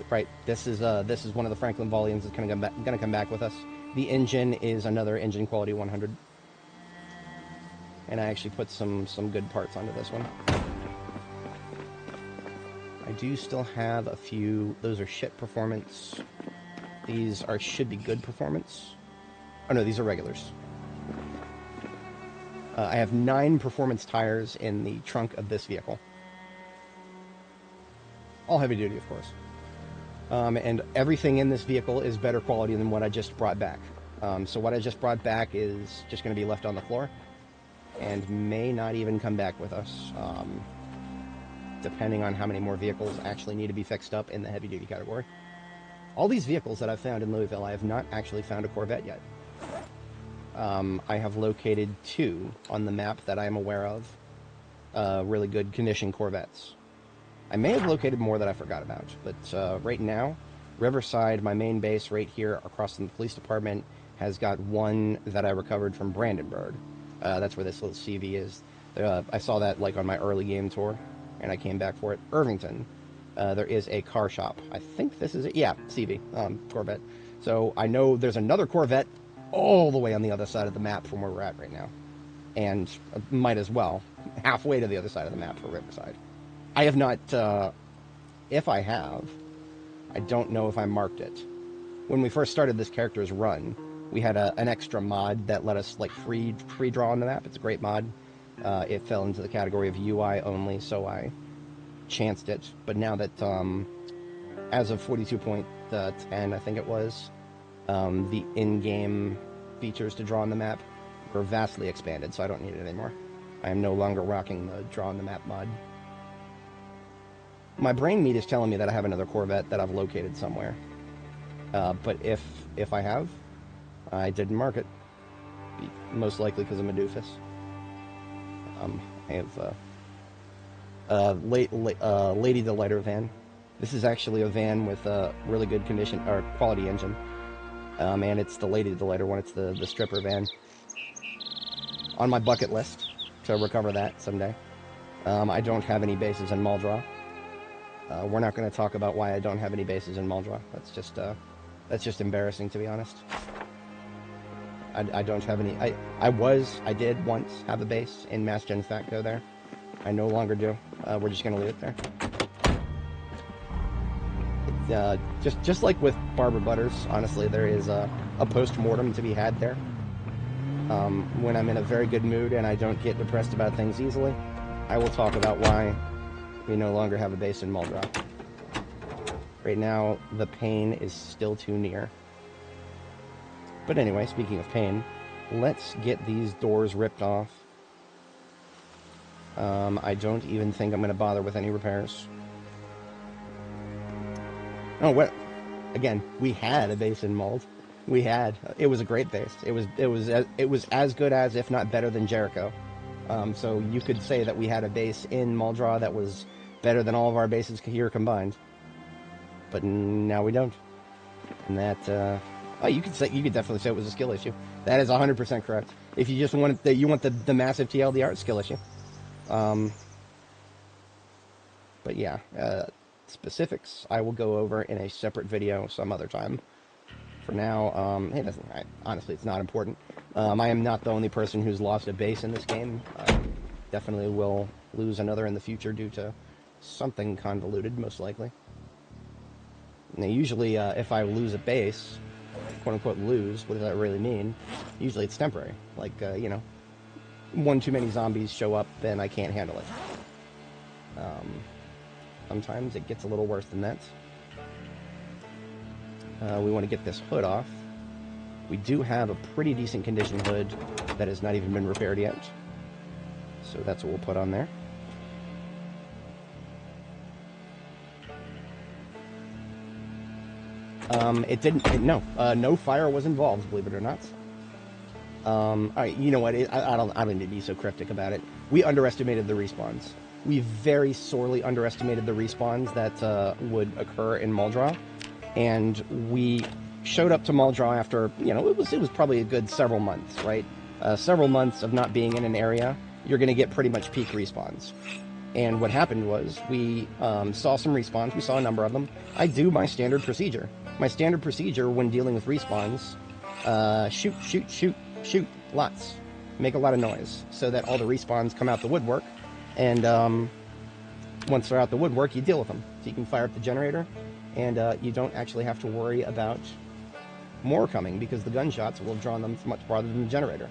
right, this is one of the Franklin volumes that's gonna come back with us. The engine is another engine quality 100. And I actually put some good parts onto this one. I do still have a few, those are shit performance. These should be good performance. Oh no, these are regulars. I have 9 performance tires in the trunk of this vehicle. All heavy duty, of course. And everything in this vehicle is better quality than what I just brought back. So what I just brought back is just going to be left on the floor and may not even come back with us, depending on how many more vehicles actually need to be fixed up in the heavy-duty category. All these vehicles that I've found in Louisville, I have not actually found a Corvette yet. I have located 2 on the map that I am aware of, really good condition Corvettes. I may have located more that I forgot about, but right now, Riverside, my main base right here across from the police department, has got one that I recovered from Brandenburg. That's where this little CV is. I saw that like on my early game tour, and I came back for it. Irvington, there is a car shop. I think this is it. Yeah, CV, Corvette. So I know there's another Corvette all the way on the other side of the map from where we're at right now. And might as well, halfway to the other side of the map for Riverside. I have not, if I have, I don't know if I marked it. When we first started this character's run, we had an extra mod that let us like free draw on the map. It's a great mod. It fell into the category of UI only, so I chanced it. But now that, as of 42.10, I think it was, the in-game features to draw on the map were vastly expanded, so I don't need it anymore. I am no longer rocking the draw on the map mod. My brain meat is telling me that I have another Corvette that I've located somewhere. But if I have, I didn't mark it. Most likely because I'm a doofus. I have Lady Delighter van. This is actually a van with a really good condition or quality engine. And it's the Lady Delighter one. It's the stripper van. On my bucket list to recover that someday. I don't have any bases in Muldraugh. We're not going to talk about why I don't have any bases in Muldraugh. That's just embarrassing, to be honest. I don't have any. I did once have a base in Mass Gen Facto there. I no longer do. We're just going to leave it there. Just like with Barber Butters, honestly, there is a post-mortem to be had there. When I'm in a very good mood and I don't get depressed about things easily, I will talk about why we no longer have a base in Muldraugh. Right now, the pain is still too near. But anyway, speaking of pain, let's get these doors ripped off. I don't even think I'm going to bother with any repairs. Oh, what? Again, we had a base in Muld. It was a great base. It was as good as, if not better than Jericho. So you could say that we had a base in Muldraugh that was better than all of our bases here combined. But now we don't. And that, you could definitely say it was a skill issue. That is 100% correct. If you just want the massive TLDR skill issue. But yeah, specifics I will go over in a separate video some other time. For now, honestly, it's not important. I am not the only person who's lost a base in this game. Definitely will lose another in the future due to something convoluted, most likely. Now, usually, if I lose a base, quote-unquote lose, what does that really mean? Usually it's temporary. Like, one too many zombies show up, then I can't handle it. Sometimes it gets a little worse than that. We want to get this hood off. We do have a pretty decent condition hood that has not even been repaired yet. So that's what we'll put on there. No fire was involved, believe it or not. Alright, you know what, I don't need to be so cryptic about it. We underestimated the respawns. We very sorely underestimated the respawns that would occur in Muldraugh. And we showed up to Muldraugh after, it was probably a good several months, right? Several months of not being in an area, you're going to get pretty much peak respawns. And what happened was, we saw some respawns, we saw a number of them. I do my standard procedure. My standard procedure when dealing with respawns, shoot, lots. Make a lot of noise, so that all the respawns come out the woodwork. And once they're out the woodwork, you deal with them. So you can fire up the generator, and you don't actually have to worry about more coming, because the gunshots will have drawn them much farther than the generator.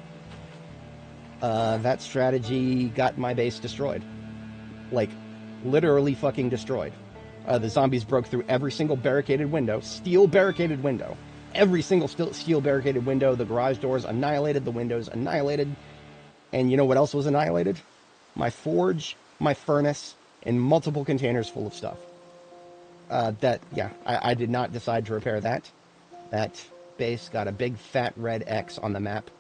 That strategy got my base destroyed. Like, literally fucking destroyed. The zombies broke through every single barricaded window, steel barricaded window. Every single steel barricaded window, the garage doors annihilated, the windows annihilated. And you know what else was annihilated? My forge, my furnace, and multiple containers full of stuff. I did not decide to repair that. That base got a big fat red X on the map,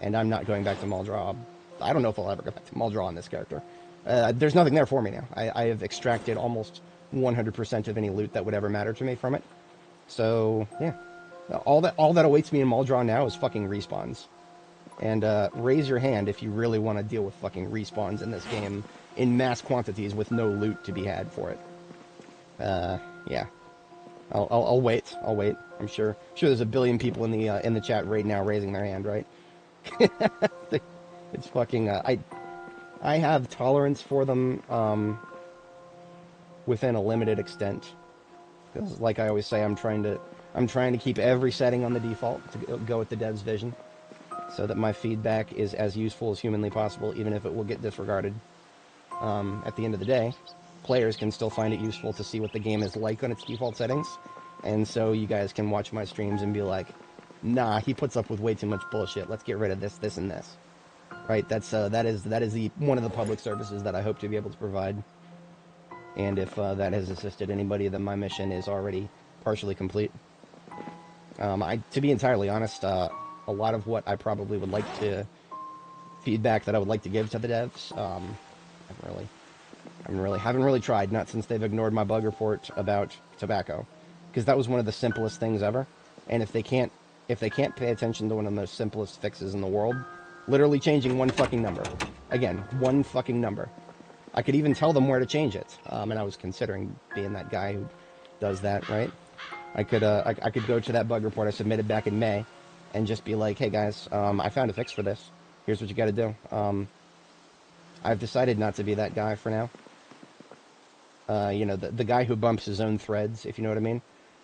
and I'm not going back to Muldraugh. I don't know if I'll ever go back to Muldraugh on this character. There's nothing there for me now. I have extracted almost 100% of any loot that would ever matter to me from it. So, yeah. All that awaits me in Muldraugh now is fucking respawns. And raise your hand if you really want to deal with fucking respawns in this game in mass quantities with no loot to be had for it. Yeah. I'll wait. I'm sure there's a billion people in the chat right now raising their hand, right? It's fucking I have tolerance for them within a limited extent. Because like I always say, I'm trying to keep every setting on the default to go with the dev's vision, so that my feedback is as useful as humanly possible, even if it will get disregarded. At the end of the day, players can still find it useful to see what the game is like on its default settings, and so you guys can watch my streams and be like, nah, he puts up with way too much bullshit, let's get rid of this, this, and this. right? That is the one of the public services that I hope to be able to provide. And if that has assisted anybody, then my mission is already partially complete. To be entirely honest, a lot of what I probably would like to feedback that I would like to give to the devs, haven't really tried. Not since they've ignored my bug report about tobacco, because that was one of the simplest things ever. And if they can't pay attention to one of the most simplest fixes in the world, literally changing one fucking number, again, one fucking number. I could even tell them where to change it, and I was considering being that guy who does that, right? I could go to that bug report I submitted back in May, and just be like, hey guys, I found a fix for this. Here's what you got to do. I've decided not to be that guy for now. You know, the guy who bumps his own threads, if you know what I mean.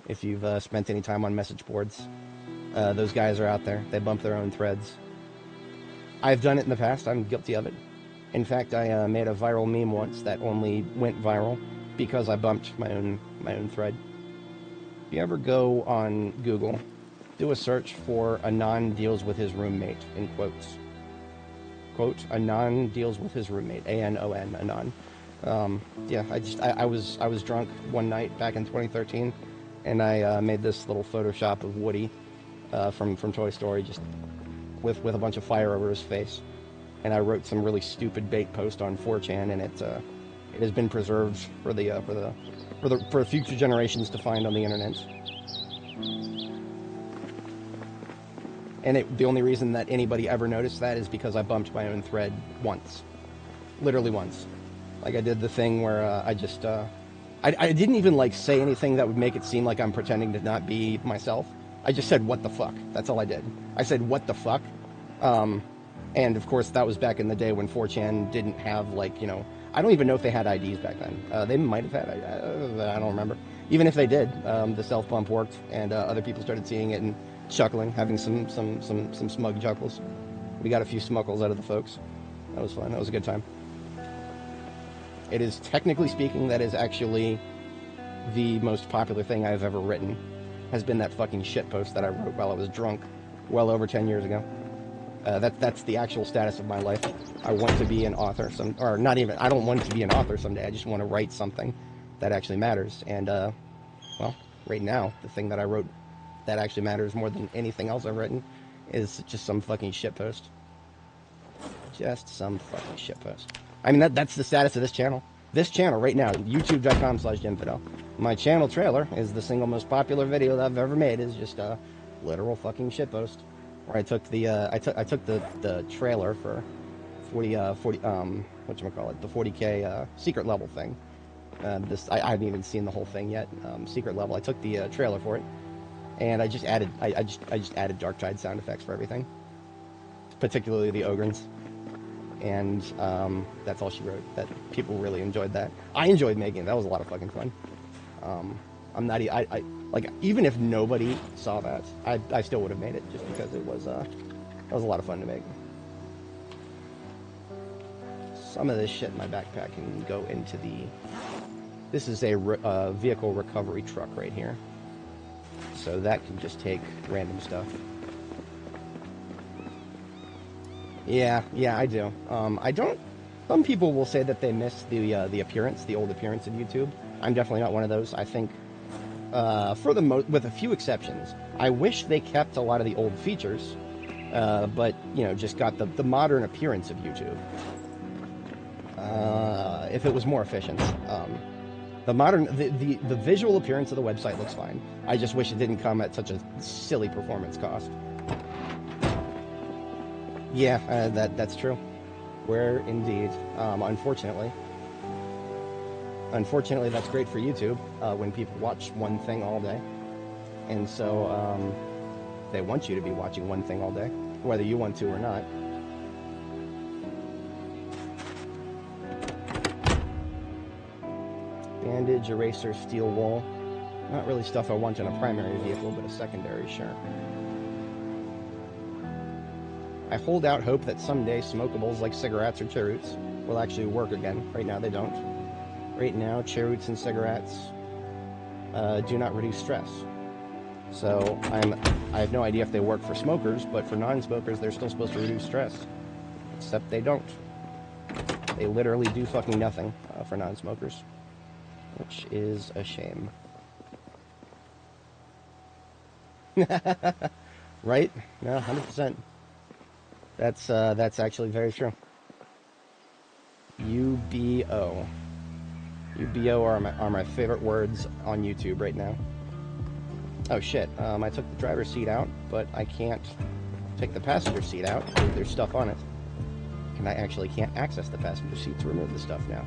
If you've spent any time on message boards, those guys are out there. They bump their own threads. I've done it in the past. I'm guilty of it. In fact, I made a viral meme once that only went viral because I bumped my own thread. If you ever go on Google, do a search for "Anon deals with his roommate" in quotes. Quote, "Anon deals with his roommate." A-N-O-N, Anon. Yeah, I was drunk one night back in 2013, and I made this little Photoshop of Woody from Toy Story, just with a bunch of fire over his face. And I wrote some really stupid bait post on 4chan, and it has been preserved for future generations to find on the internet. And the only reason that anybody ever noticed that is because I bumped my own thread once, literally once. Like I did the thing where I didn't even like say anything that would make it seem like I'm pretending to not be myself. I just said, "What the fuck?" That's all I did. I said, "What the fuck?" And of course, that was back in the day when 4chan didn't have, like, you know, I don't even know if they had IDs back then. They might have had, I don't remember. Even if they did, the self bump worked, and other people started seeing it and chuckling, having some smug chuckles. We got a few smuggles out of the folks. That was fun. That was a good time. It is, technically speaking, that is actually the most popular thing I've ever written. Has been that fucking shitpost that I wrote while I was drunk, well over 10 years ago. That's the actual status of my life. I want to be an author, or not even. I don't want to be an author someday. I just want to write something that actually matters. And well, right now, the thing that I wrote that actually matters more than anything else I've written is just some fucking shitpost. Just some fucking shitpost. I mean, that's the status of this channel. This channel right now, youtube.com/Ginfidel. My channel trailer is the single most popular video that I've ever made. Is just a literal fucking shitpost. Where I took the I took the trailer for 40 whatchamacallit, the 40K secret level thing. I haven't even seen the whole thing yet. Secret level. I took the trailer for it, and I just added Dark Tide sound effects for everything, particularly the Ogrins. And that's all she wrote. That people really enjoyed that. I enjoyed making it. That was a lot of fucking fun. I'm not. Like, even if nobody saw that, I still would have made it just because it was a lot of fun to make. Some of this shit in my backpack can go into the. This is a vehicle recovery truck right here, so that can just take random stuff. Yeah, I do. I don't. Some people will say that they miss the appearance, the old appearance of YouTube. I'm definitely not one of those. I think, with a few exceptions, I wish they kept a lot of the old features, but just got the modern appearance of YouTube. If it was more efficient, the visual appearance of the website looks fine. I just wish it didn't come at such a silly performance cost. Yeah, that's true. Where indeed, unfortunately, that's great for YouTube when people watch one thing all day, and so they want you to be watching one thing all day, whether you want to or not. Bandage, eraser, steel wool. Not really stuff I want in a primary vehicle, but a secondary, sure. I hold out hope that someday smokables like cigarettes or cheroots will actually work again. Right now they don't. Right now, cheroots and cigarettes do not reduce stress. So I have no idea if they work for smokers, but for non-smokers, they're still supposed to reduce stress. Except they don't. They literally do fucking nothing for non-smokers, which is a shame. Right? No, 100%. That's actually very true. UBO. UBO are my favorite words on YouTube right now. Oh shit, I took the driver's seat out, but I can't take the passenger seat out because there's stuff on it. And I actually can't access the passenger seat to remove the stuff now.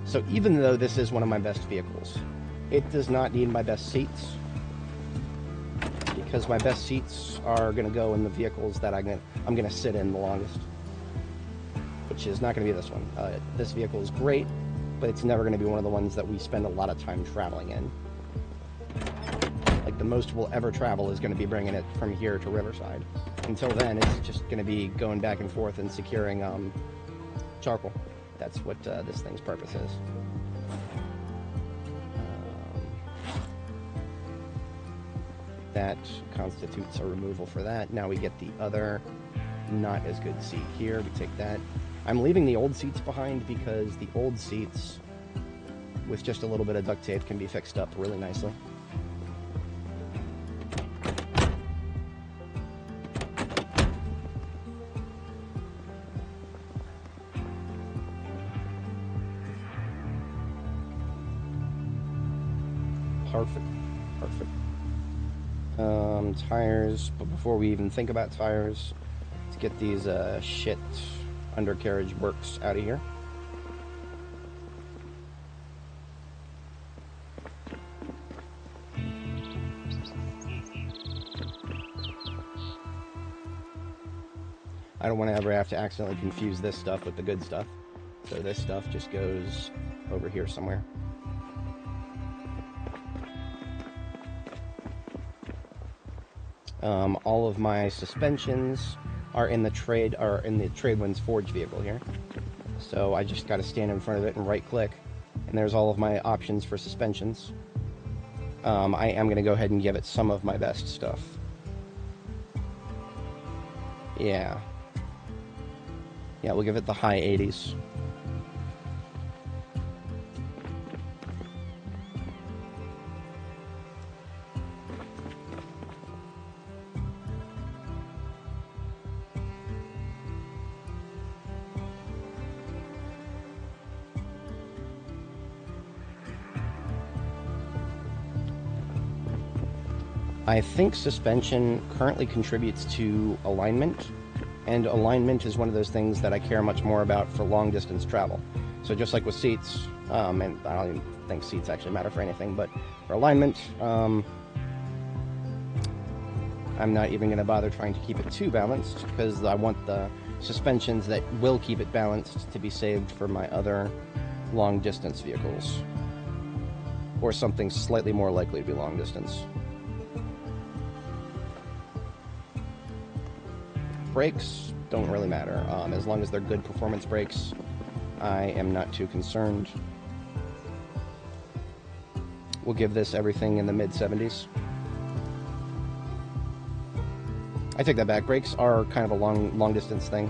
So even though this is one of my best vehicles, it does not need my best seats, because my best seats are going to go in the vehicles that I'm going to sit in the longest, which is not going to be this one. This vehicle is great, but it's never going to be one of the ones that we spend a lot of time traveling in. Like, the most we'll ever travel is going to be bringing it from here to Riverside. Until then, it's just going to be going back and forth and securing charcoal. That's what this thing's purpose is. That constitutes a removal for that. Now we get the other not as good seat here. We take that. I'm leaving the old seats behind because the old seats, with just a little bit of duct tape, can be fixed up really nicely. Perfect. Perfect. Tires, but before we even think about tires, let's get these shit undercarriage works out of here. I don't want to ever have to accidentally confuse this stuff with the good stuff, so this stuff just goes over here somewhere. All of my suspensions are in the Tradewinds Forge vehicle here. So I just got to stand in front of it and right click, and there's all of my options for suspensions. I am going to go ahead and give it some of my best stuff. Yeah, we'll give it the high 80s. I think suspension currently contributes to alignment, and alignment is one of those things that I care much more about for long distance travel. So just like with seats, and I don't even think seats actually matter for anything, but for alignment, I'm not even going to bother trying to keep it too balanced, because I want the suspensions that will keep it balanced to be saved for my other long distance vehicles, or something slightly more likely to be long distance. Brakes don't really matter. As long as they're good performance brakes, I am not too concerned. We'll give this everything in the mid-70s. I take that back. Brakes are kind of a long distance thing.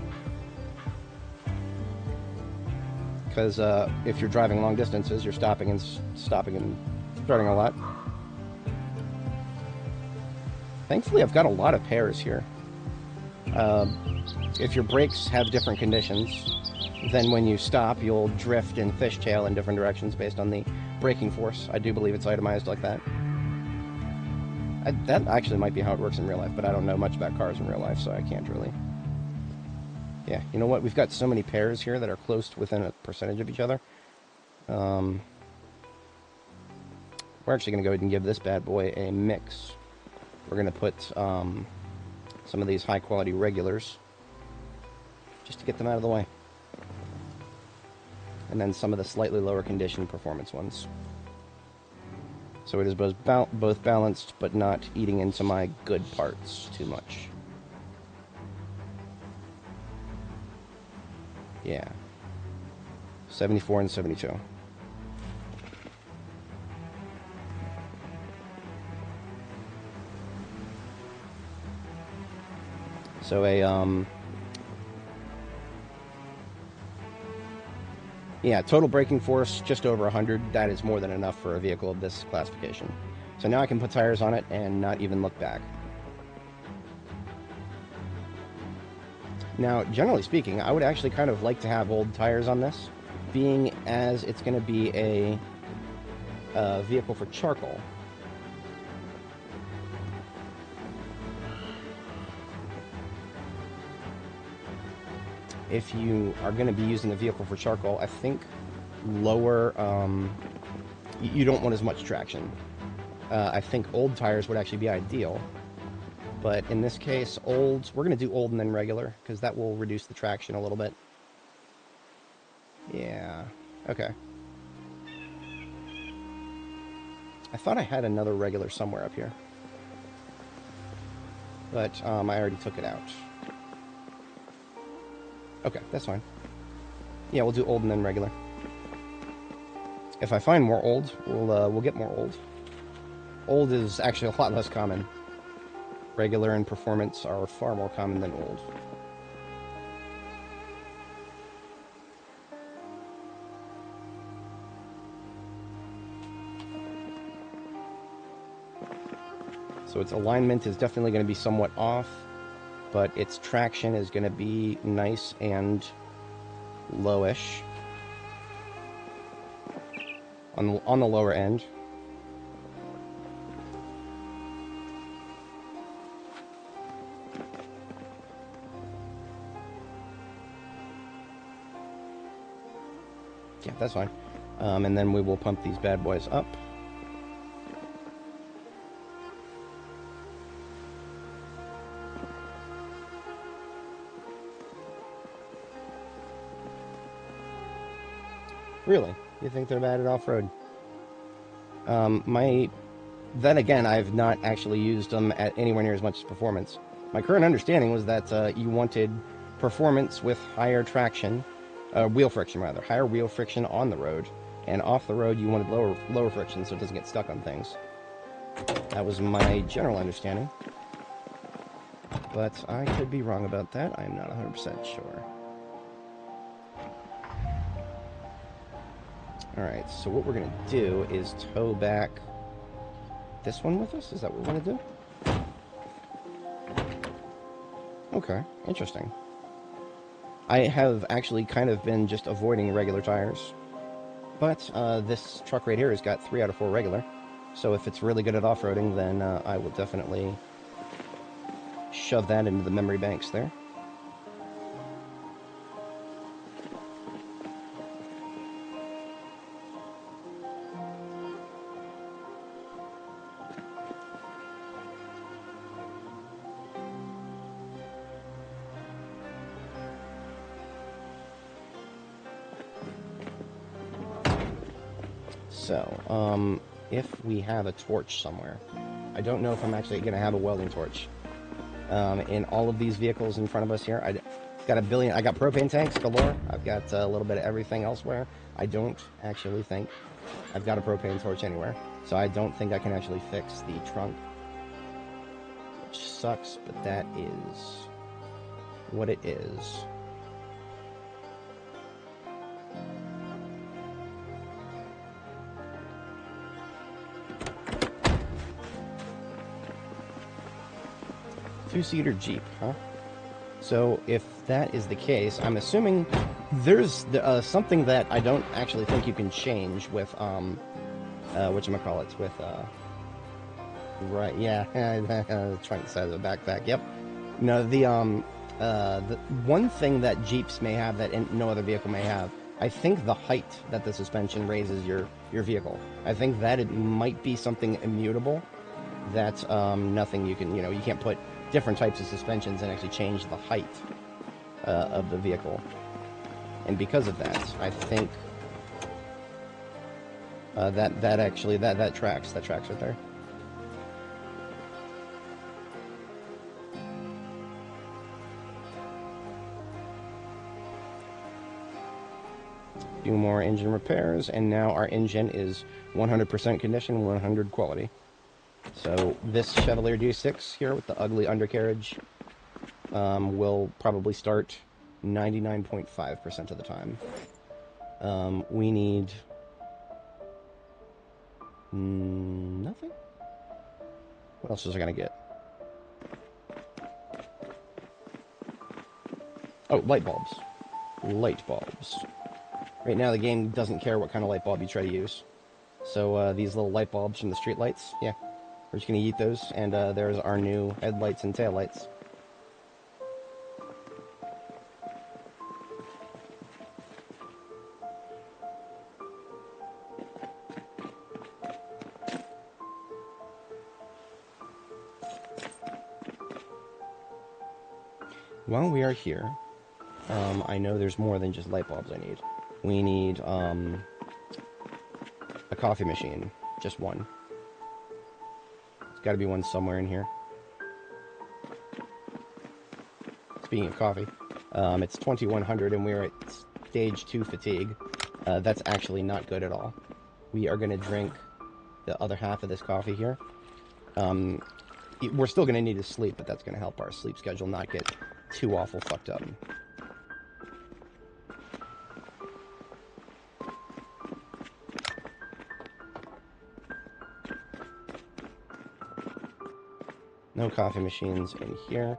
Because if you're driving long distances, you're stopping and starting a lot. Thankfully, I've got a lot of pairs here. If your brakes have different conditions, then when you stop, you'll drift and fishtail in different directions based on the braking force. I do believe it's itemized like that. That actually might be how it works in real life, but I don't know much about cars in real life, so I can't really. Yeah, you know what? We've got so many pairs here that are close within a percentage of each other. We're actually going to go ahead and give this bad boy a mix. We're going to put some of these high-quality regulars, just to get them out of the way. And then some of the slightly lower condition performance ones. So it is both balanced, but not eating into my good parts too much. Yeah. 74 and 72. So yeah, total braking force just over 100. That is more than enough for a vehicle of this classification. So now I can put tires on it and not even look back. Now, generally speaking, I would actually kind of like to have old tires on this, being as it's going to be a vehicle for charcoal. If you are going to be using a vehicle for charcoal, I think lower, you don't want as much traction. I think old tires would actually be ideal. But in this case, we're going to do old and then regular, because that will reduce the traction a little bit. Yeah, okay. I thought I had another regular somewhere up here. But I already took it out. Okay, that's fine. Yeah, we'll do old and then regular. If I find more old, we'll get more old. Old is actually a lot less common. Regular and performance are far more common than old. So its alignment is definitely going to be somewhat off, but its traction is going to be nice and lowish on the lower end. Yeah, that's fine. And then we will pump these bad boys up. Really? You think they're bad at off-road? Then again, I've not actually used them at anywhere near as much as performance. My current understanding was that you wanted performance with higher traction, wheel friction rather, higher wheel friction on the road, and off the road you wanted lower friction so it doesn't get stuck on things. That was my general understanding, but I could be wrong about that. I'm not 100% sure. Alright, so what we're going to do is tow back this one with us? Is that what we're going to do? Okay, interesting. I have actually kind of been just avoiding regular tires. But this truck right here has got 3 out of 4 regular. So if it's really good at off-roading, then I will definitely shove that into the memory banks there. So, if we have a torch somewhere, I don't know if I'm actually going to have a welding torch. In all of these vehicles in front of us here, I got propane tanks galore. I've got a little bit of everything elsewhere. I don't actually think I've got a propane torch anywhere. So I don't think I can actually fix the trunk, which sucks, but that is what it is. Two-seater Jeep, huh? So if that is the case, I'm assuming there's something that I don't actually think you can change with whatchamacallits, with right, yeah, trying to say the backpack. Yep. No, the one thing that Jeeps may have that no other vehicle may have, I think the height that the suspension raises your vehicle. I think that it might be something immutable. That's nothing you can, you can't put different types of suspensions and actually change the height of the vehicle. And because of that, I think that tracks right there. Few more engine repairs, and now our engine is 100% condition, 100 quality. So this Chevalier D6 here with the ugly undercarriage will probably start 99.5% of the time. We need nothing. What else was I gonna get? Oh, light bulbs. Light bulbs. Right now, the game doesn't care what kind of light bulb you try to use. So these little light bulbs from the street lights, yeah, we're just gonna eat those. And there's our new headlights and taillights. While we are here, I know there's more than just light bulbs I need. We need a coffee machine, just one. There's got to be one somewhere in here. Speaking of coffee, it's 2100 and we're at stage 2 fatigue. That's actually not good at all. We are going to drink the other half of this coffee here. We're still going to need to sleep, but that's going to help our sleep schedule not get too awful fucked up. No coffee machines in here.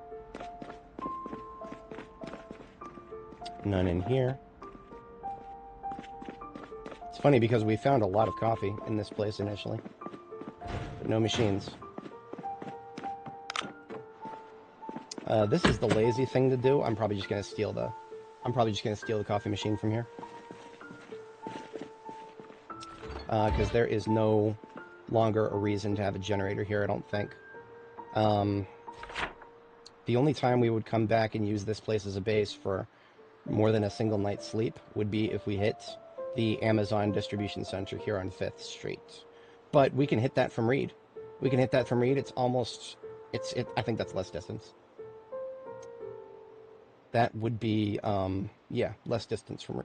None in here. It's funny because we found a lot of coffee in this place initially, but no machines. This is the lazy thing to do. I'm probably just gonna steal the coffee machine from here. Because there is no longer a reason to have a generator here, I don't think. The only time we would come back and use this place as a base for more than a single night's sleep would be if we hit the Amazon distribution center here on 5th Street. But we can hit that from Reed. It's almost, I think that's less distance. That would be, yeah, less distance from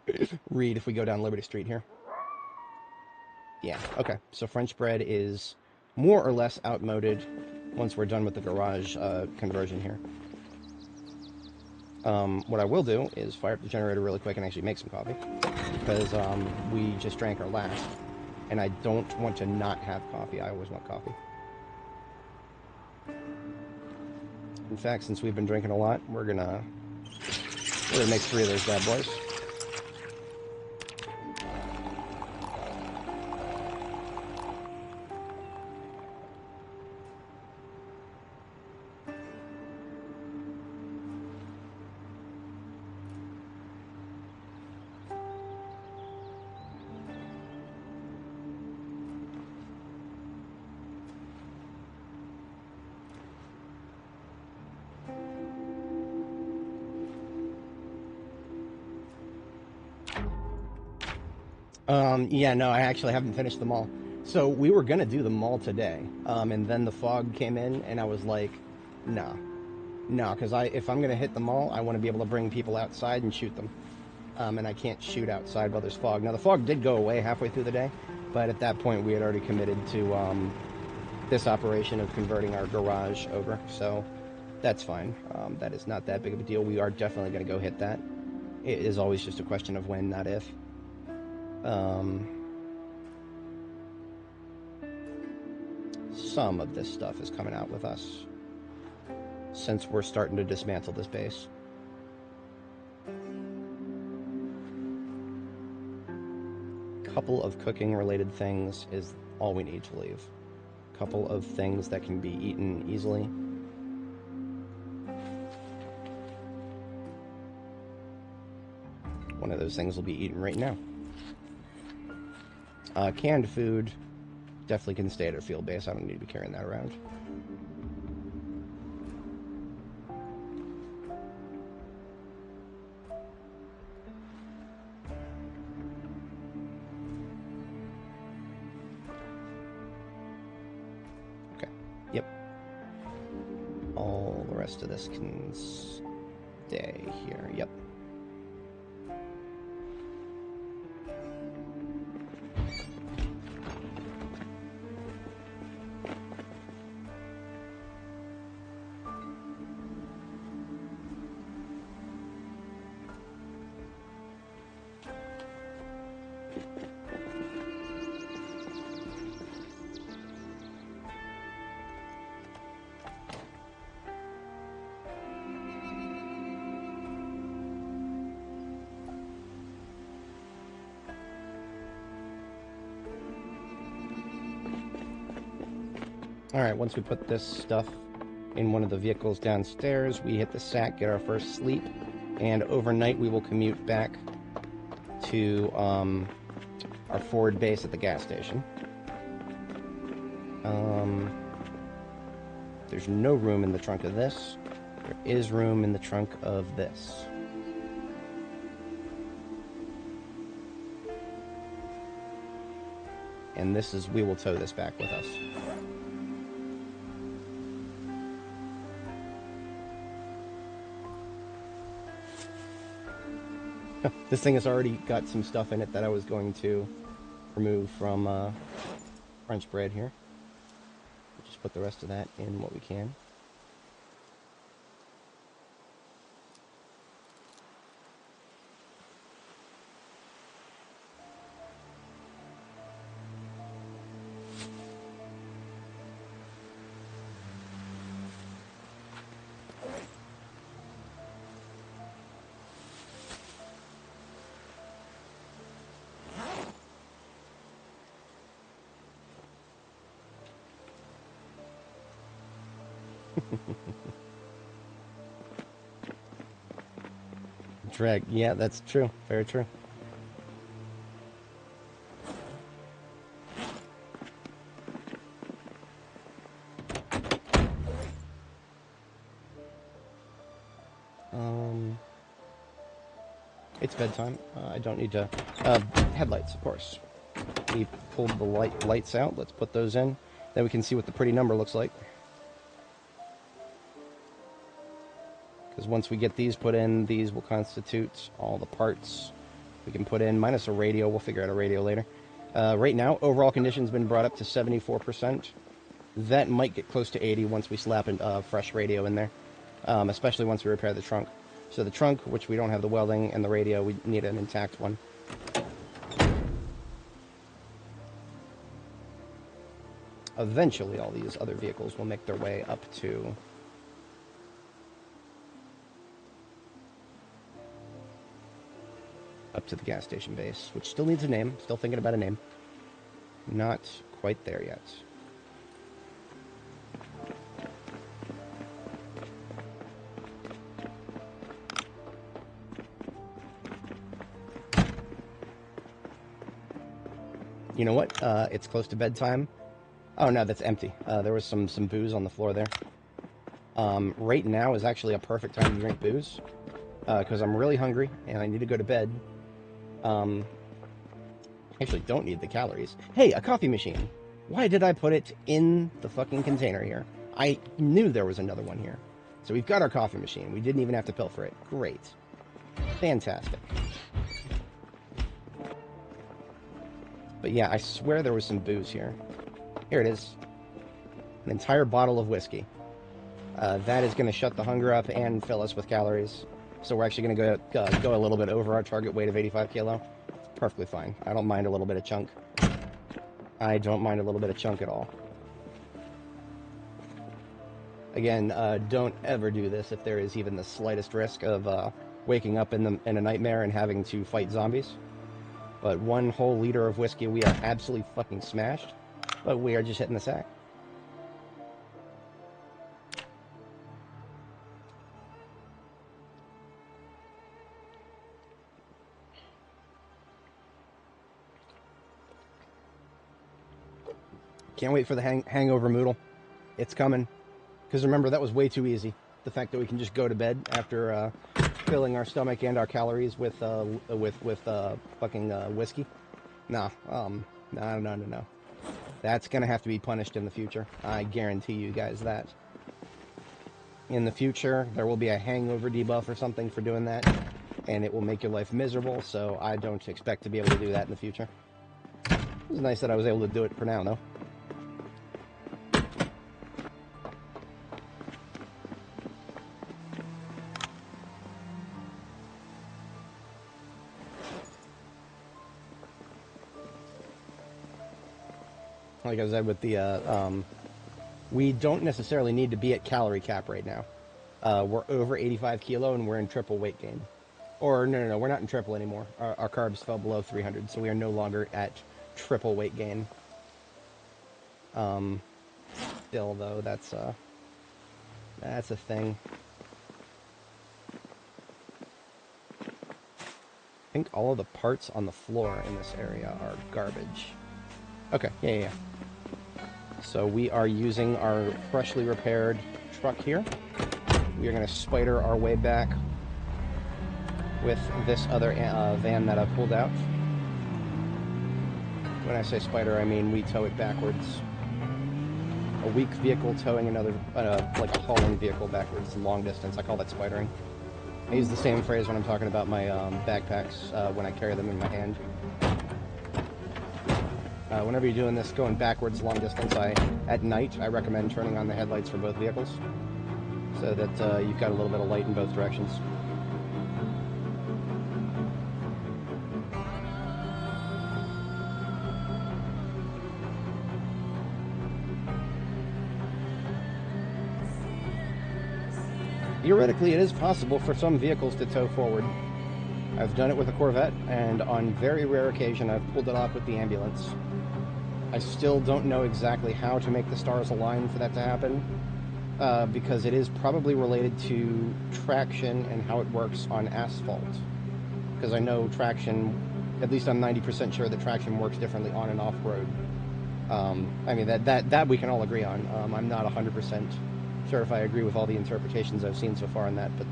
Reed if we go down Liberty Street here. Yeah, okay. So French bread is more or less outmoded once we're done with the garage conversion here. What I will do is fire up the generator really quick and actually make some coffee, because we just drank our last, and I don't want to not have coffee. I always want coffee. In fact, since we've been drinking a lot, we're gonna make 3 of those bad boys. Yeah, no, I actually haven't finished them all. So we were going to do them all today, and then the fog came in, and I was like, no, because if I'm going to hit them all, I want to be able to bring people outside and shoot them. And I can't shoot outside while there's fog. Now, the fog did go away halfway through the day, but at that point, we had already committed to this operation of converting our garage over, so that's fine. That is not that big of a deal. We are definitely going to go hit that. It is always just a question of when, not if. Some of this stuff is coming out with us since we're starting to dismantle this base. Couple of cooking related things is all we need to leave. Couple of things that can be eaten easily. One of those things will be eaten right now. Canned food definitely can stay at our field base. I don't need to be carrying that around. Okay, yep. All the rest of this can stay here, yep. Alright, once we put this stuff in one of the vehicles downstairs, we hit the sack, get our first sleep, and overnight we will commute back to our forward base at the gas station. There's no room in the trunk of this. There is room in the trunk of this. And this is, we will tow this back with us. This thing has already got some stuff in it that I was going to remove from French bread here. We'll just put the rest of that in what we can. Drag, yeah, that's true. Very true. It's bedtime. I don't need to... headlights, of course. We pulled the lights out. Let's put those in. Then we can see what the pretty number looks like. Because once we get these put in, these will constitute all the parts we can put in, minus a radio. We'll figure out a radio later. Right now, overall condition's been brought up to 74%. That might get close to 80 once we slap a fresh radio in there, especially once we repair the trunk. So the trunk, which we don't have the welding, and the radio, we need an intact one. Eventually, all these other vehicles will make their way up to... the gas station base, which still needs a name. Still thinking about a name. Not quite there yet. You know what? It's close to bedtime. Oh no, that's empty. There was some booze on the floor there. Right now is actually a perfect time to drink booze, because I'm really hungry and I need to go to bed. Actually don't need the calories. Hey, a coffee machine. Why did I put it in the fucking container here? I knew there was another one here. So we've got our coffee machine. We didn't even have to pilfer it. Great. Fantastic. But yeah, I swear there was some booze here. Here it is. An entire bottle of whiskey. That is going to shut the hunger up and fill us with calories. So we're actually going to go a little bit over our target weight of 85 kilo. It's perfectly fine. I don't mind a little bit of chunk. I don't mind a little bit of chunk at all. Again, don't ever do this if there is even the slightest risk of waking up in a nightmare and having to fight zombies. But 1 whole liter of whiskey, we are absolutely fucking smashed. But we are just hitting the sack. Can't wait for the hangover moodle. It's coming. Because remember, that was way too easy. The fact that we can just go to bed after filling our stomach and our calories with fucking whiskey. No. No. That's going to have to be punished in the future. I guarantee you guys that. In the future, there will be a hangover debuff or something for doing that. And it will make your life miserable, so I don't expect to be able to do that in the future. It was nice that I was able to do it for now, though. like I said with the, we don't necessarily need to be at calorie cap right now. We're over 85 kilo and we're in triple weight gain. Or, no, we're not in triple anymore. Our carbs fell below 300, so we are no longer at triple weight gain. Still, though, that's a thing. I think all of the parts on the floor in this area are garbage. Okay, yeah. So we are using our freshly repaired truck here. We are going to spider our way back with this other van that I pulled out. When I say spider, I mean we tow it backwards. A weak vehicle towing another, like a hauling vehicle backwards long distance. I call that spidering. I use the same phrase when I'm talking about my backpacks when I carry them in my hand. Whenever you're doing this, going backwards long distance, at night, I recommend turning on the headlights for both vehicles so that you've got a little bit of light in both directions. Theoretically, it is possible for some vehicles to tow forward. I've done it with a Corvette, and on very rare occasion, I've pulled it off with the ambulance. I still don't know exactly how to make the stars align for that to happen, because it is probably related to traction and how it works on asphalt. Because I know traction, at least I'm 90% sure that traction works differently on and off road. I mean, that we can all agree on. I'm not 100% sure if I agree with all the interpretations I've seen so far on that, but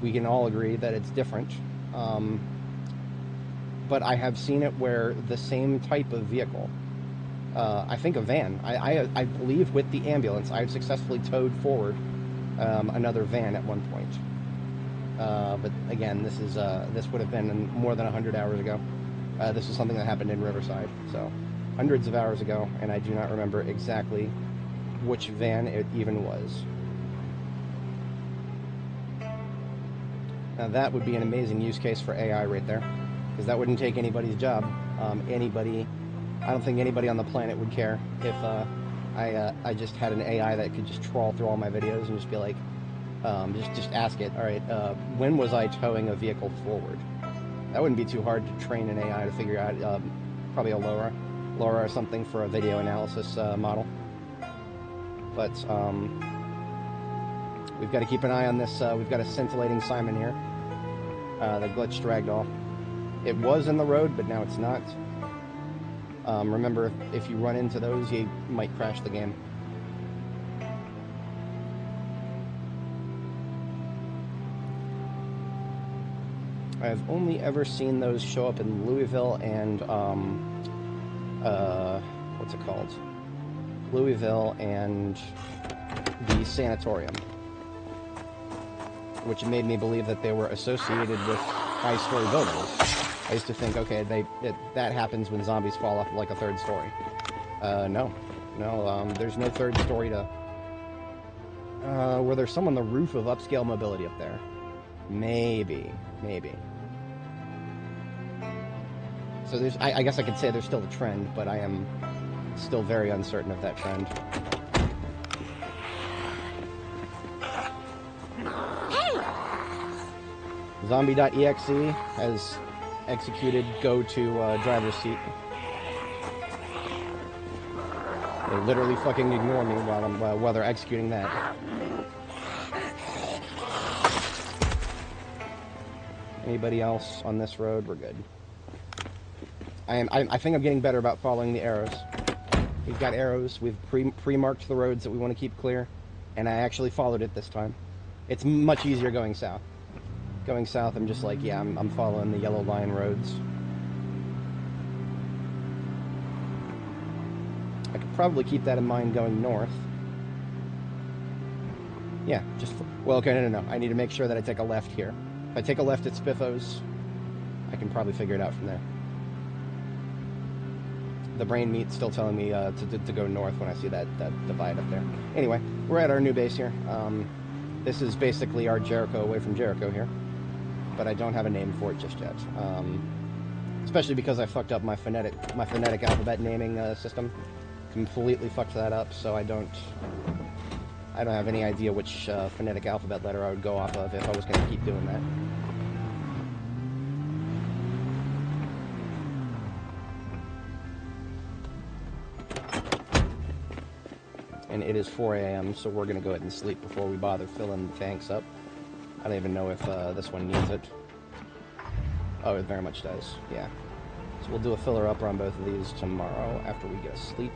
we can all agree that it's different. But I have seen it where the same type of vehicle, I think a van, I believe with the ambulance, I've successfully towed forward another van at one point. But again, this would have been more than 100 hours ago. This is something that happened in Riverside, so hundreds of hours ago, and I do not remember exactly which van it even was. Now that would be an amazing use case for AI right there, because that wouldn't take anybody's job. I don't think anybody on the planet would care if I just had an AI that could just trawl through all my videos and just be like, just ask it, all right, when was I towing a vehicle forward? That wouldn't be too hard to train an AI to figure out. Probably a LoRa or something for a video analysis model. But we've got to keep an eye on this. We've got a scintillating Simon here. The glitched ragdoll. It was in the road, but now it's not. Remember, if you run into those, you might crash the game. I've only ever seen those show up in Louisville and, what's it called? Louisville and the sanatorium, which made me believe that they were associated with high-story buildings. I used to think, okay, that happens when zombies fall off like a third story. No, there's no third story to... were there some on the roof of Upscale Mobility up there? Maybe. So I guess I could say there's still a trend, but I am still very uncertain of that trend. Zombie.exe has executed go to driver's seat. They literally fucking ignore me while they're executing that. Anybody else on this road? We're good. I think I'm getting better about following the arrows. We've got arrows. We've pre-marked the roads that we want to keep clear, and I actually followed it this time. It's much easier going south. Going south, I'm just like, yeah, I'm following the yellow line roads. I could probably keep that in mind going north. Yeah, well, okay, no. I need to make sure that I take a left here. If I take a left at Spiffos, I can probably figure it out from there. The brain meat's still telling me to go north when I see that divide up there. Anyway, we're at our new base here. This is basically our Jericho away from Jericho here, but I don't have a name for it just yet. Especially because I fucked up my phonetic alphabet naming system. Completely fucked that up, so I don't have any idea which phonetic alphabet letter I would go off of if I was going to keep doing that. And it is 4 a.m., so we're going to go ahead and sleep before we bother filling the tanks up. I don't even know if this one needs it. Oh, it very much does, yeah. So we'll do a filler upper on both of these tomorrow after we go to sleep.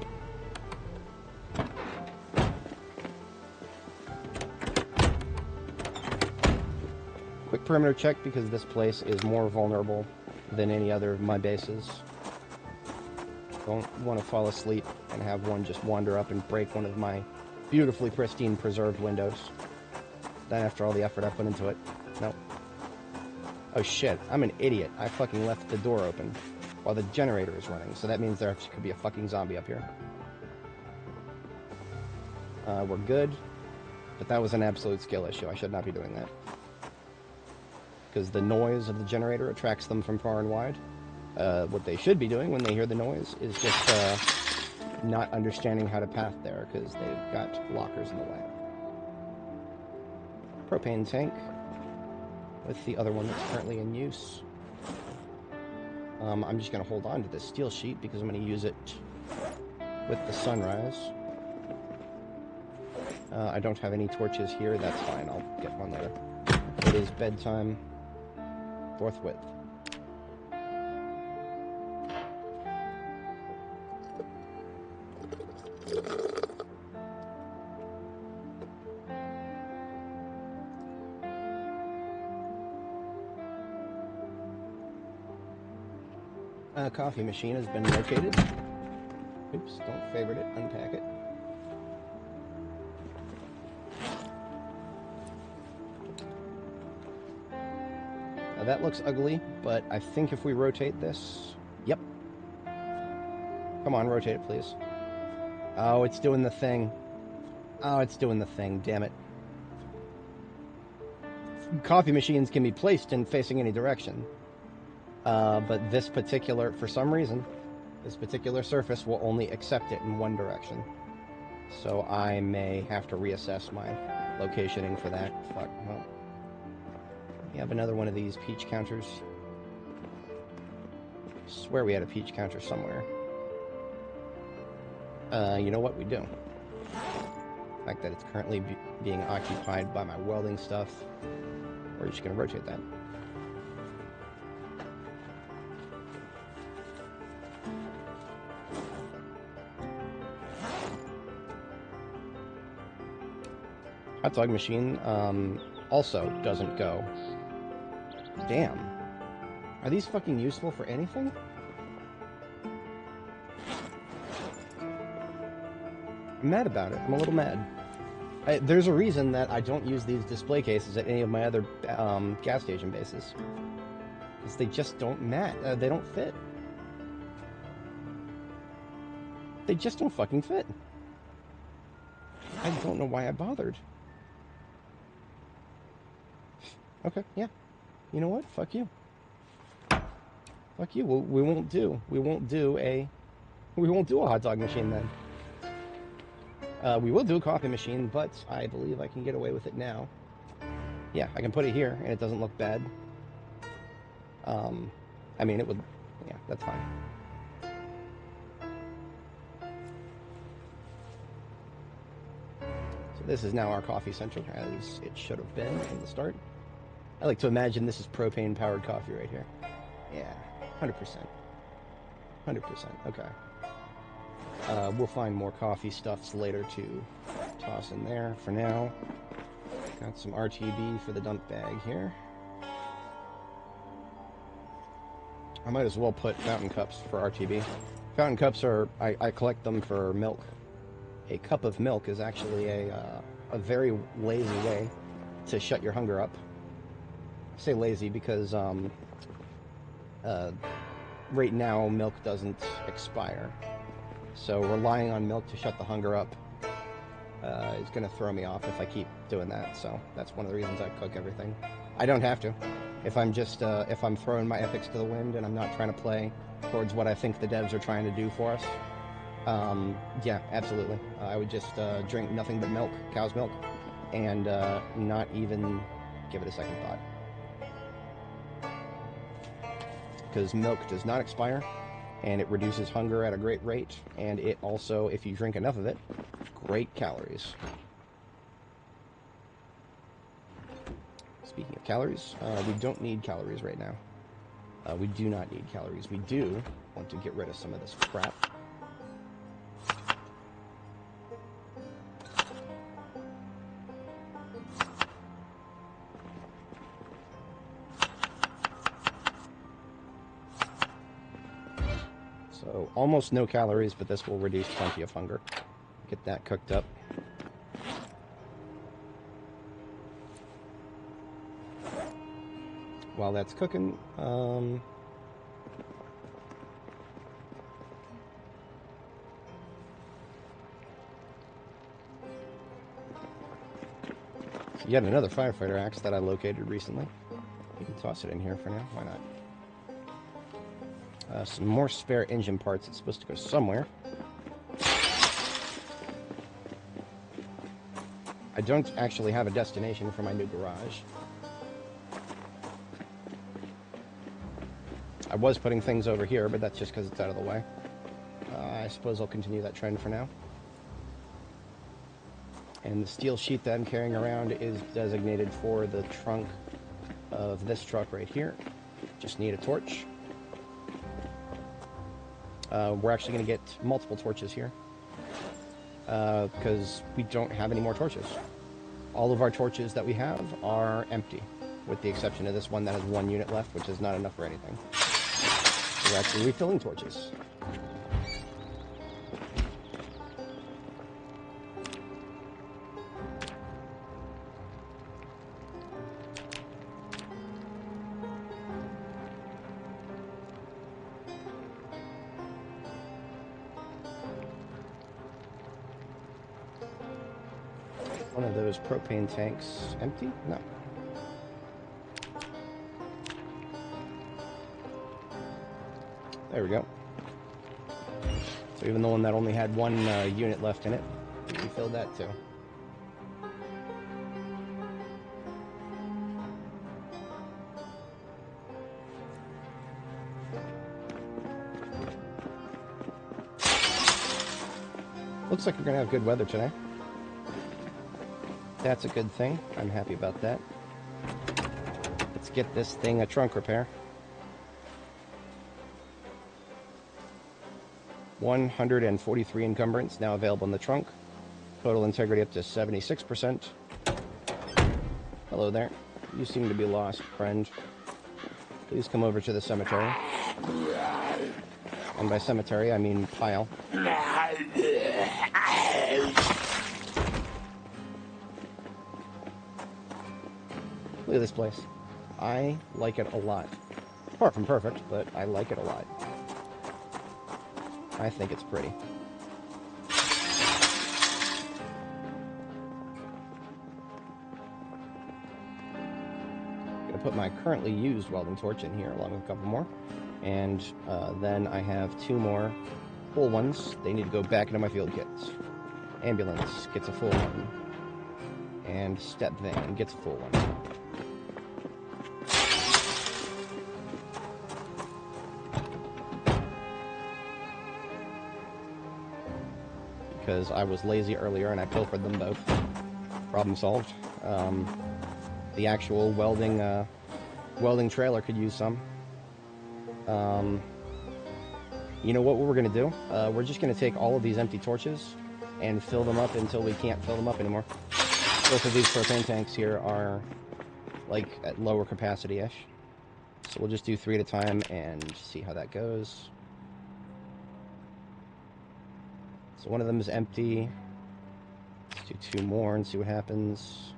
Quick perimeter check because this place is more vulnerable than any other of my bases. Don't want to fall asleep and have one just wander up and break one of my beautifully pristine preserved windows. Then after all the effort I put into it. Nope. Oh shit, I'm an idiot. I fucking left the door open while the generator is running, so that means there could be a fucking zombie up here. We're good, but that was an absolute skill issue. I should not be doing that. Because the noise of the generator attracts them from far and wide. What they should be doing when they hear the noise is just not understanding how to path there, because they've got blockers in the way. Propane tank with the other one that's currently in use. I'm just going to hold on to this steel sheet because I'm going to use it with the sunrise. I don't have any torches here. That's fine. I'll get one later. It is bedtime forthwith. Coffee machine has been located. Oops, don't favorite it, unpack it. Now that looks ugly, but I think if we rotate this... Yep. Come on, rotate it, please. Oh, it's doing the thing. Oh, it's doing the thing, damn it. Coffee machines can be placed in facing any direction. But this particular, for some reason, this particular surface will only accept it in one direction. So I may have to reassess my locationing for that. Fuck, well. We have another one of these peach counters. I swear we had a peach counter somewhere. You know what we do? The fact that it's currently being occupied by my welding stuff, we're just going to rotate that. Hot dog machine also doesn't go. Damn. Are these fucking useful for anything? I'm mad about it. I'm a little mad. There's a reason that I don't use these display cases at any of my other gas station bases. Because they just don't match. They don't fit. They just don't fucking fit. I don't know why I bothered. Okay, yeah. You know what? Fuck you. Fuck you. We won't do a hot dog machine then. We will do a coffee machine, but I believe I can get away with it now. Yeah, I can put it here, and it doesn't look bad. I mean, it would... Yeah, that's fine. So this is now our coffee center, as it should have been from the start. I like to imagine this is propane-powered coffee right here. Yeah, 100%. 100%, okay. We'll find more coffee stuffs later to toss in there. For now, got some RTB for the dump bag here. I might as well put fountain cups for RTB. Fountain cups are, I collect them for milk. A cup of milk is actually a very lazy way to shut your hunger up. I say lazy because right now milk doesn't expire. So relying on milk to shut the hunger up is going to throw me off if I keep doing that. So that's one of the reasons I cook everything. I don't have to. If I'm just, if I'm throwing my ethics to the wind and I'm not trying to play towards what I think the devs are trying to do for us, yeah, absolutely. I would just drink nothing but milk, cow's milk, and not even give it a second thought. Because milk does not expire, and it reduces hunger at a great rate, and it also, if you drink enough of it, great calories. Speaking of calories, we don't need calories right now. We do not need calories. We do want to get rid of some of this crap. So, almost no calories, but this will reduce plenty of hunger. Get that cooked up. While that's cooking, so yet another firefighter axe that I located recently. You can toss it in here for now, why not? Some more spare engine parts. It's supposed to go somewhere. I don't actually have a destination for my new garage. I was putting things over here, but that's just because it's out of the way. I suppose I'll continue that trend for now. And the steel sheet that I'm carrying around is designated for the trunk of this truck right here. Just need a torch. We're actually going to get multiple torches here. Because we don't have any more torches. All of our torches that we have are empty. With the exception of this one that has 1 unit left, which is not enough for anything. We're actually refilling torches. One of those propane tanks empty? No. There we go. So even the one that only had 1 unit left in it, we filled that too. Looks like we're going to have good weather today. That's a good thing. I'm happy about that. Let's get this thing a trunk repair. 143 encumbrance now available in the trunk. Total integrity up to 76%. Hello there. You seem to be lost, friend. Please come over to the cemetery. And by cemetery, I mean pile. Look at this place. I like it a lot. Far from perfect, but I like it a lot. I think it's pretty. I'm gonna put my currently used welding torch in here along with a couple more. And then I have 2 more full ones. They need to go back into my field kits. Ambulance gets a full one. And step van gets a full one. Because I was lazy earlier and I pilfered them both. Problem solved. The actual welding trailer could use some. You know what we're going to do? We're just going to take all of these empty torches and fill them up until we can't fill them up anymore. Both of these propane tanks here are like at lower capacity-ish. So we'll just do 3 at a time and see how that goes. So one of them is empty. Let's do 2 more and see what happens.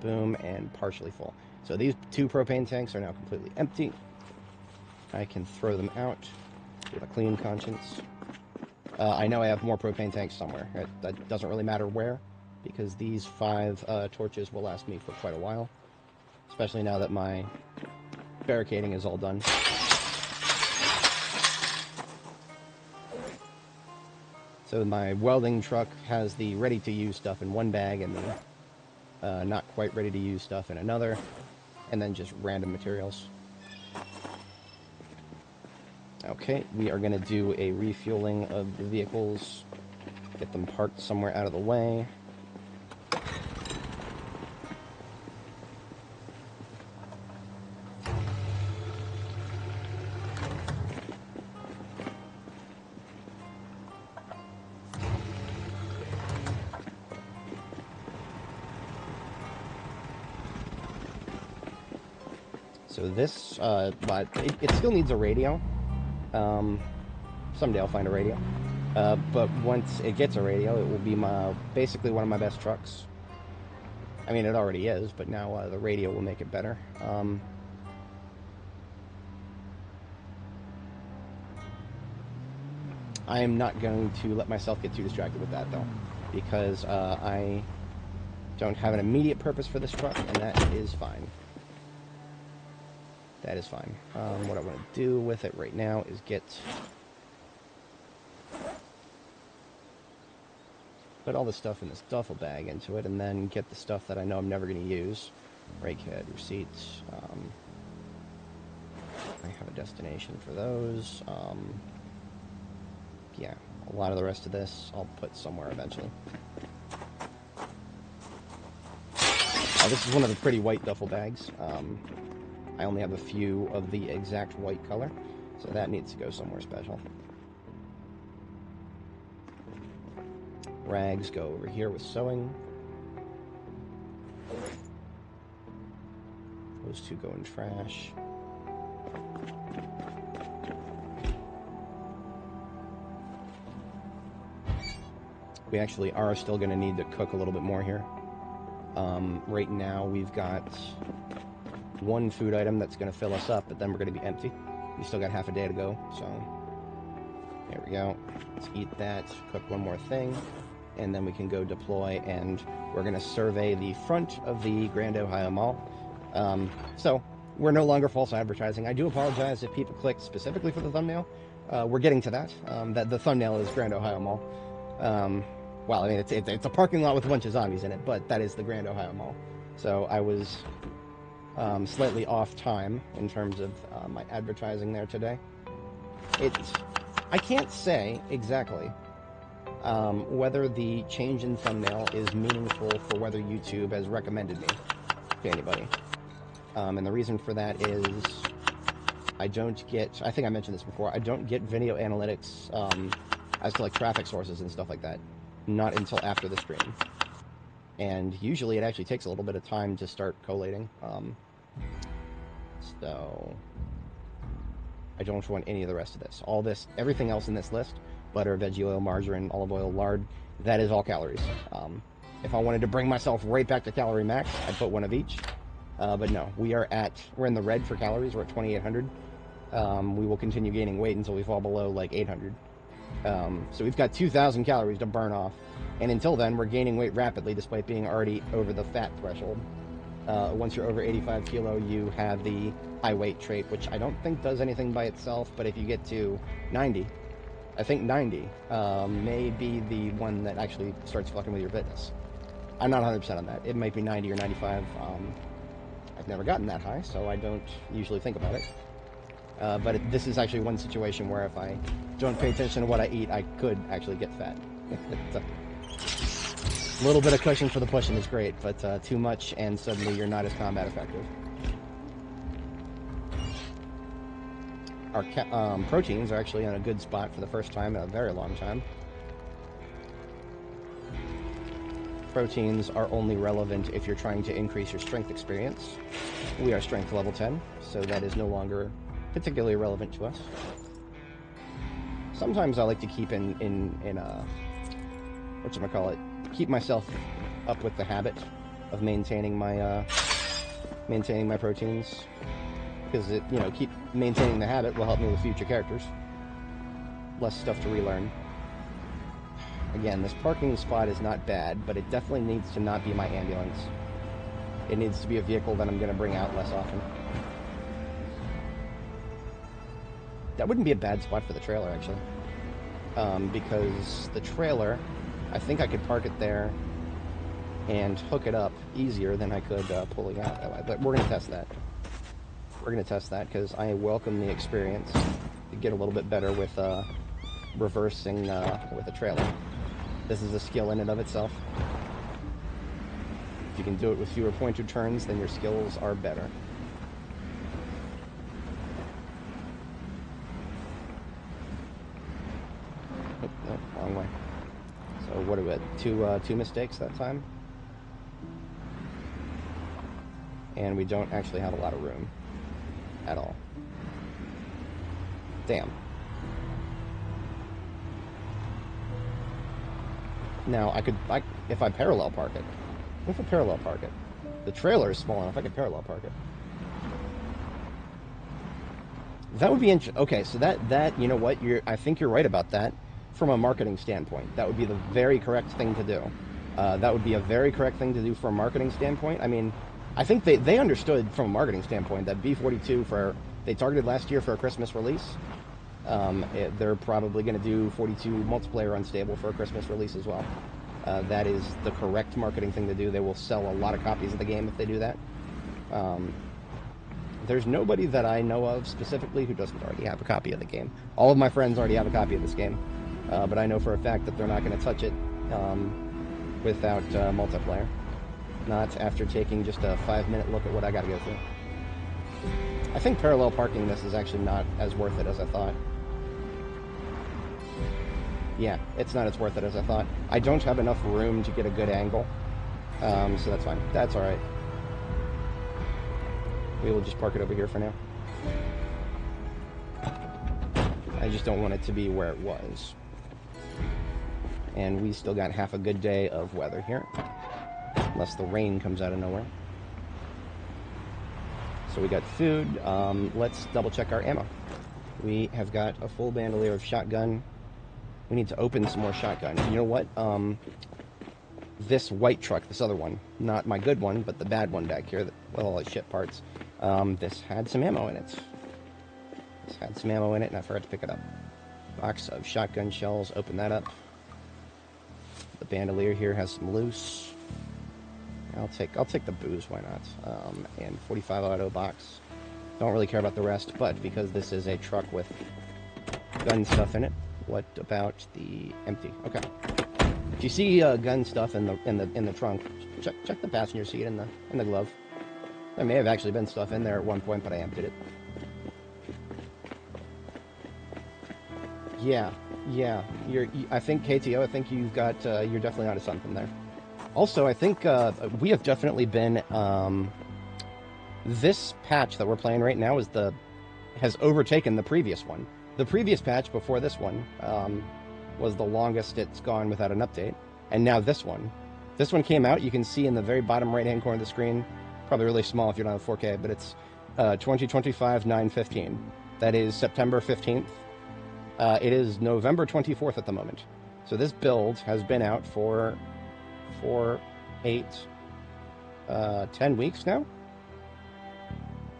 Boom, and partially full. So these 2 propane tanks are now completely empty. I can throw them out with a clean conscience. I know I have more propane tanks somewhere. That doesn't really matter where, because these 5 torches will last me for quite a while. Especially now that my barricading is all done. So my welding truck has the ready-to-use stuff in one bag and the not quite ready-to-use stuff in another, and then just random materials. Okay, we are going to do a refueling of the vehicles, get them parked somewhere out of the way. So this, but it still needs a radio. Someday I'll find a radio. But once it gets a radio, it will be basically one of my best trucks. I mean, it already is, but now the radio will make it better. I am not going to let myself get too distracted with that, though, because I don't have an immediate purpose for this truck, and that is fine. That is fine. What I want to do with it right now is put all the stuff in this duffel bag into it, and then get the stuff that I know I'm never going to use. Brake head, receipts. I have a destination for those. Yeah, a lot of the rest of this I'll put somewhere eventually. This is one of the pretty white duffel bags. I only have a few of the exact white color, so that needs to go somewhere special. Rags go over here with sewing. Those two go in trash. We actually are still going to need to cook a little bit more here. Right now we've got one food item that's going to fill us up, but then we're going to be empty. We still got half a day to go, so there we go. Let's eat that, cook one more thing, and then we can go deploy, and we're going to survey the front of the Grand Ohio Mall. So we're no longer false advertising. I do apologize if people clicked specifically for the thumbnail. We're getting to that. That the thumbnail is Grand Ohio Mall. Well, I mean, it's a parking lot with a bunch of zombies in it, but that is the Grand Ohio Mall. So I was slightly off time in terms of my advertising there today. I can't say exactly whether the change in thumbnail is meaningful for whether YouTube has recommended me to anybody. And the reason for that is I think I mentioned this before, I don't get video analytics as to like traffic sources and stuff like that, not until after the stream. And usually it actually takes a little bit of time to start collating. So I don't want any of the rest of this. All this, everything else in this list, butter, veggie oil, margarine, olive oil, lard, that is all calories. If I wanted to bring myself right back to calorie max, I'd put one of each. But no, we're in the red for calories. We're at 2,800. We will continue gaining weight until we fall below like 800. So we've got 2,000 calories to burn off. And until then, we're gaining weight rapidly despite being already over the fat threshold. Once you're over 85 kilo, you have the high weight trait, which I don't think does anything by itself, but if you get to 90, I think 90 may be the one that actually starts fucking with your fitness. I'm not 100% on that. It might be 90 or 95. I've never gotten that high, so I don't usually think about it. But this is actually one situation where if I don't pay attention to what I eat, I could actually get fat. A little bit of cushion for the pushing is great, but too much and suddenly you're not as combat effective. Our proteins are actually in a good spot for the first time in a very long time. Proteins are only relevant if you're trying to increase your strength experience. We are strength level 10, so that is no longer particularly relevant to us. Sometimes I like to keep keep myself up with the habit of maintaining my proteins, because keep maintaining the habit will help me with future characters. Less stuff to relearn. Again, this parking spot is not bad, but it definitely needs to not be my ambulance. It needs to be a vehicle that I'm going to bring out less often. That wouldn't be a bad spot for the trailer, actually. Because the trailer, I think I could park it there and hook it up easier than I could pulling out that way. But we're going to test that. We're going to test that because I welcome the experience to get a little bit better with reversing with a trailer. This is a skill in and of itself. If you can do it with fewer pointer turns, then your skills are better. Oh, no, wrong way. So what are we at? Two mistakes that time? And we don't actually have a lot of room at all. Damn. Now, if I parallel park it. What if I parallel park it? The trailer is small enough, I could parallel park it. That would be interesting. Okay, so that you know what? I think you're right about that from a marketing standpoint. That would be the very correct thing to do. That would be a very correct thing to do from a marketing standpoint. I mean, I think they understood from a marketing standpoint that B42 they targeted last year for a Christmas release. They're probably going to do 42 multiplayer unstable for a Christmas release as well. That is the correct marketing thing to do. They will sell a lot of copies of the game if they do that. There's nobody that I know of specifically who doesn't already have a copy of the game. All of my friends already have a copy of this game, but I know for a fact that they're not going to touch it without multiplayer. Not after taking just a 5-minute look at what I got to go through. I think parallel parking this is actually not as worth it as I thought. Yeah, it's not as worth it as I thought. I don't have enough room to get a good angle, so that's fine. That's all right. We will just park it over here for now. I just don't want it to be where it was. And we still got half a good day of weather here, unless the rain comes out of nowhere. So we got food. Let's double check our ammo. We have got a full bandolier of shotgun. We need to open some more shotgun. You know what? This white truck, this other one, not my good one, but the bad one back here with all the shit parts, this had some ammo in it. This had some ammo in it, and I forgot to pick it up. Box of shotgun shells. Open that up. The bandolier here has some loose. I'll take the booze, why not? And 45 auto box. Don't really care about the rest, but because this is a truck with gun stuff in it, what about the empty? Okay. If you see gun stuff in the trunk, check the passenger seat and the glove. There may have actually been stuff in there at one point, but I emptied it. Yeah. I think KTO. I think you've got. You're definitely onto something there. Also, I think we have definitely been. This patch that we're playing right now has overtaken the previous one. The previous patch before this one was the longest it's gone without an update, and now this one. This one came out. You can see in the very bottom right-hand corner of the screen. Probably really small if you don't have 4K, but it's 2025-9/15. That is September 15th. It is November 24th at the moment. So this build has been out for 10 weeks now?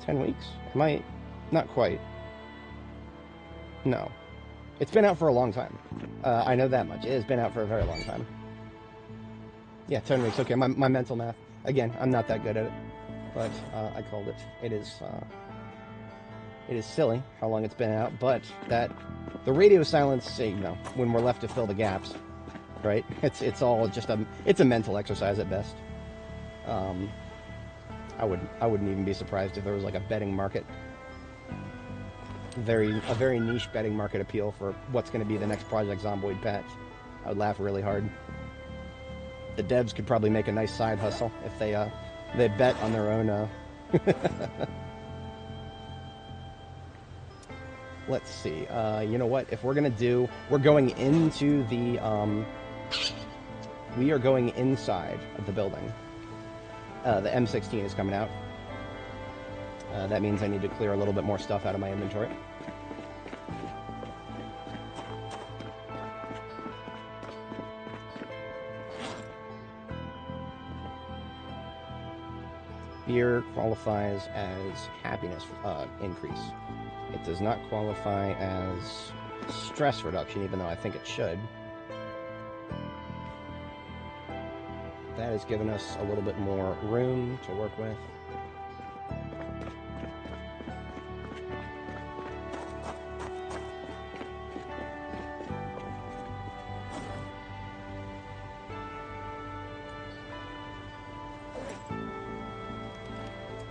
10 weeks? Am I... Not quite. No. It's been out for a long time. I know that much. It has been out for a very long time. Yeah, 10 weeks. Okay, my mental math. Again, I'm not that good at it. But I called it. It is silly how long it's been out, but the radio silence, you know, when we're left to fill the gaps, right? It's all just it's a mental exercise at best. I wouldn't even be surprised if there was like a betting market, a very niche betting market appeal for what's going to be the next Project Zomboid patch. I would laugh really hard. The devs could probably make a nice side hustle if they bet on their own. Let's see. You know what? If we're going into the we are going inside of the building. The M16 is coming out. That means I need to clear a little bit more stuff out of my inventory. Fear qualifies as happiness increase. It does not qualify as stress reduction, even though I think it should. That has given us a little bit more room to work with.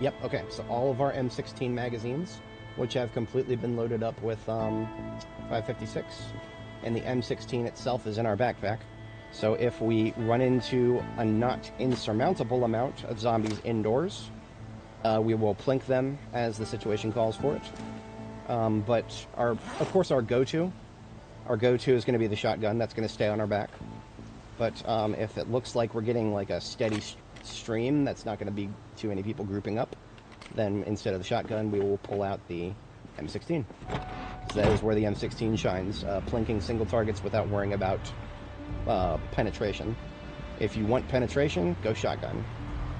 Yep, okay, so all of our M16 magazines, which have completely been loaded up with 5.56, and the M16 itself is in our backpack. So if we run into a not insurmountable amount of zombies indoors, we will plink them as the situation calls for it. But of course our go-to is going to be the shotgun. That's going to stay on our back. But if it looks like we're getting like a steady stream, that's not going to be too many people grouping up, then instead of the shotgun, we will pull out the M16. So that is where the M16 shines, plinking single targets without worrying about penetration. If you want penetration, go shotgun.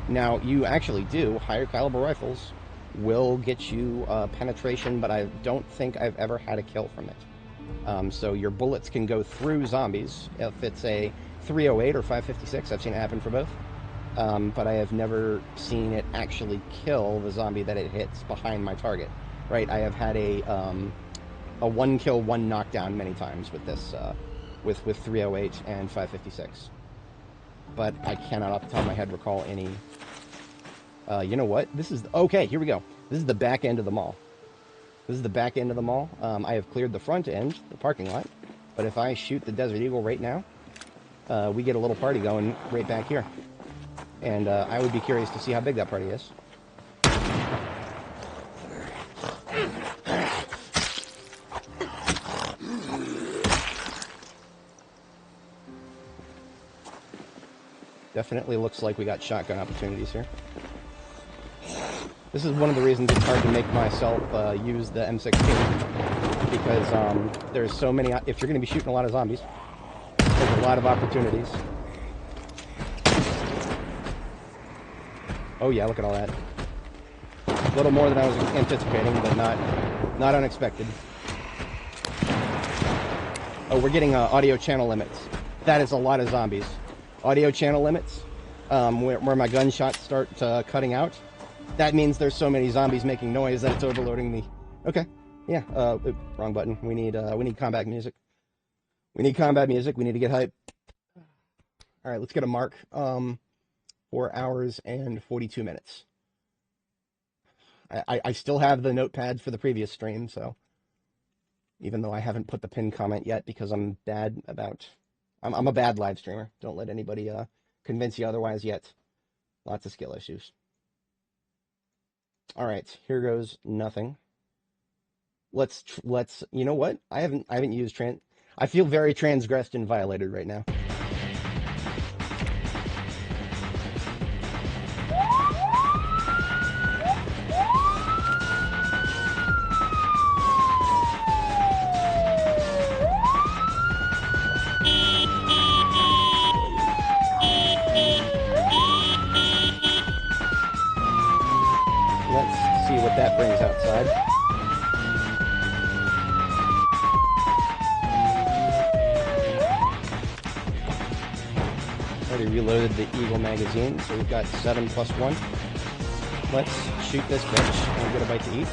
Now, you actually do, higher caliber rifles will get you penetration, but I don't think I've ever had a kill from it. So your bullets can go through zombies. If it's a 308 or 5.56, I've seen it happen for both. But I have never seen it actually kill the zombie that it hits behind my target. Right? I have had a one kill, one knockdown many times with this, with 308 and 5.56. But I cannot off the top of my head recall any. You know what? This is okay. Here we go. This is the back end of the mall. This is the back end of the mall. I have cleared the front end, the parking lot. But if I shoot the Desert Eagle right now, we get a little party going right back here. And I would be curious to see how big that party is. Definitely looks like we got shotgun opportunities here. This is one of the reasons it's hard to make myself use the M16. Because there's so many... If you're going to be shooting a lot of zombies, there's a lot of opportunities. Oh yeah, look at all that. A little more than I was anticipating, but not unexpected. Oh, we're getting audio channel limits. That is a lot of zombies. Audio channel limits, where my gunshots start cutting out. That means there's so many zombies making noise that it's overloading the... Okay, yeah, wrong button. We need combat music. We need combat music. We need to get hype. All right, let's get a mark. 4 hours and 42 minutes. I still have the notepads for the previous stream, so even though I haven't put the pinned comment yet because I'm bad about... I'm a bad live streamer. Don't let anybody convince you otherwise yet. Lots of skill issues. All right, here goes nothing. Let's you know what? I haven't used I feel very transgressed and violated right now. Let's see what that brings outside. Already reloaded the Eagle magazine, so we've got 7 plus 1. Let's shoot this bitch and get a bite to eat.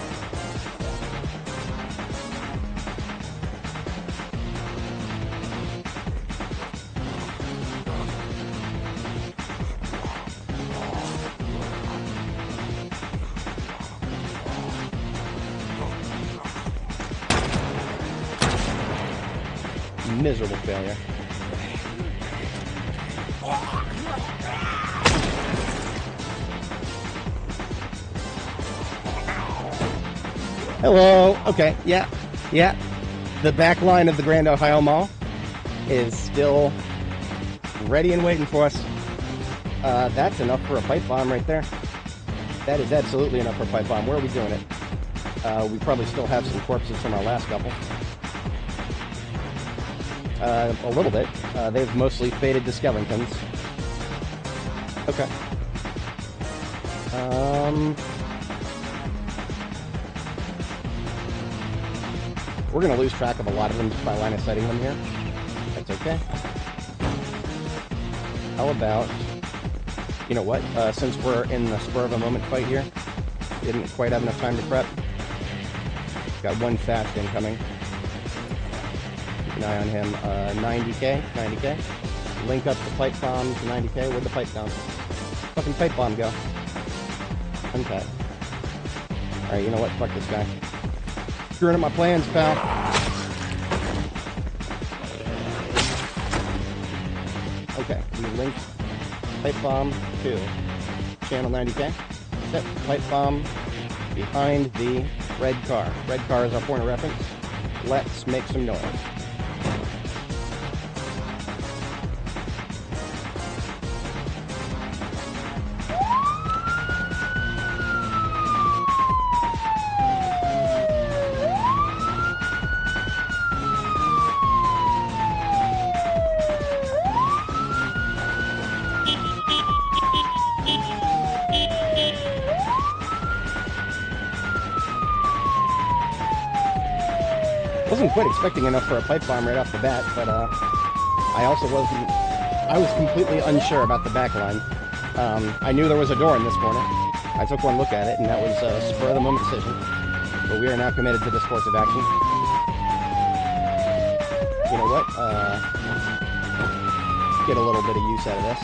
Miserable failure. Hello. Okay. Yeah. The back line of the Grand Ohio Mall is still ready and waiting for us. That's enough for a pipe bomb right there. That is absolutely enough for a pipe bomb. Where are we doing it? We probably still have some corpses from our last couple. A little bit. They've mostly faded to skeletons. Okay. We're going to lose track of a lot of them just by line of sighting them here. That's okay. How about, you know what, since we're in the spur of a moment fight here, didn't quite have enough time to prep. Got one fast incoming. Keep an eye on him. 90k. Link up the pipe bomb to 90k. Where'd the pipe bomb? Fucking pipe bomb go? Uncut. Alright, you know what? Fuck this guy. Screwing up my plans, pal. Okay, we linked pipe bomb to channel 90k. Set pipe bomb behind the red car. Red car is our point of reference. Let's make some noise. Wasn't quite expecting enough for a pipe bomb right off the bat, but I was completely unsure about the back line. I knew there was a door in this corner. I took one look at it, and that was a spur of the moment decision. But we are now committed to this course of action. You know what? Get a little bit of use out of this.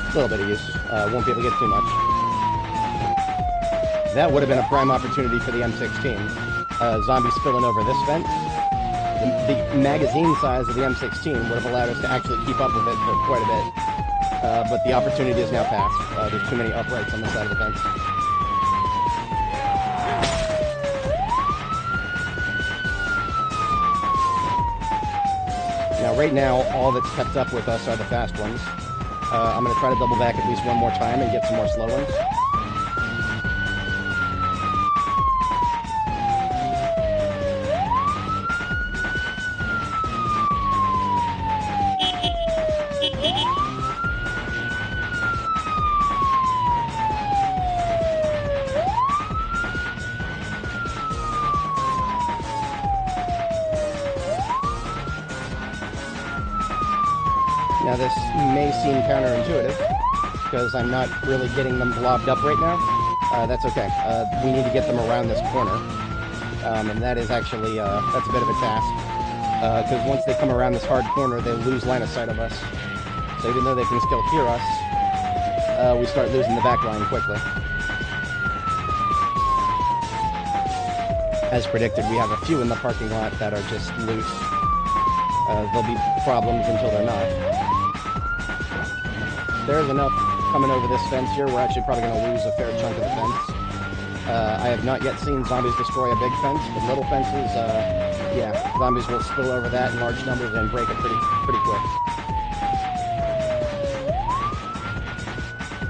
A little bit of use. Won't be able to get too much. That would have been a prime opportunity for the M16. Zombies spilling over this fence. The magazine size of the M16 would have allowed us to actually keep up with it for quite a bit. But the opportunity is now passed. There's too many uprights on the side of the fence. Now, right now, all that's kept up with us are the fast ones. I'm going to try to double back at least one more time and get some more slow ones. Now this may seem counterintuitive, because I'm not really getting them blobbed up right now. That's okay. We need to get them around this corner. And that is actually, that's a bit of a task. Because once they come around this hard corner, they lose line of sight of us. So even though they can still hear us, we start losing the back line quickly. As predicted, we have a few in the parking lot that are just loose. There'll be problems until they're not. There's enough coming over this fence here. We're actually probably going to lose a fair chunk of the fence. I have not yet seen zombies destroy a big fence, but little fences, yeah, zombies will spill over that in large numbers and break it pretty quick.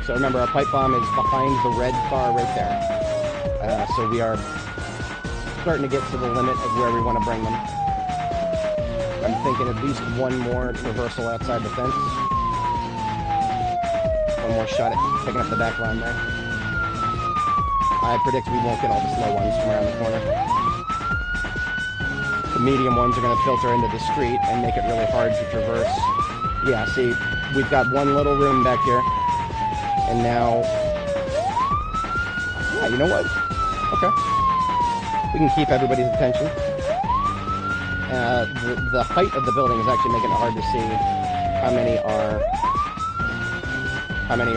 So remember, our pipe bomb is behind the red car right there. So we are starting to get to the limit of where we want to bring them. I'm thinking at least one more traversal outside the fence. One more shot at picking up the back line there. I predict we won't get all the slow ones from around the corner. The medium ones are going to filter into the street and make it really hard to traverse. Yeah, see, we've got one little room back here. And now... yeah, you know what? Okay. We can keep everybody's attention. The height of the building is actually making it hard to see how many are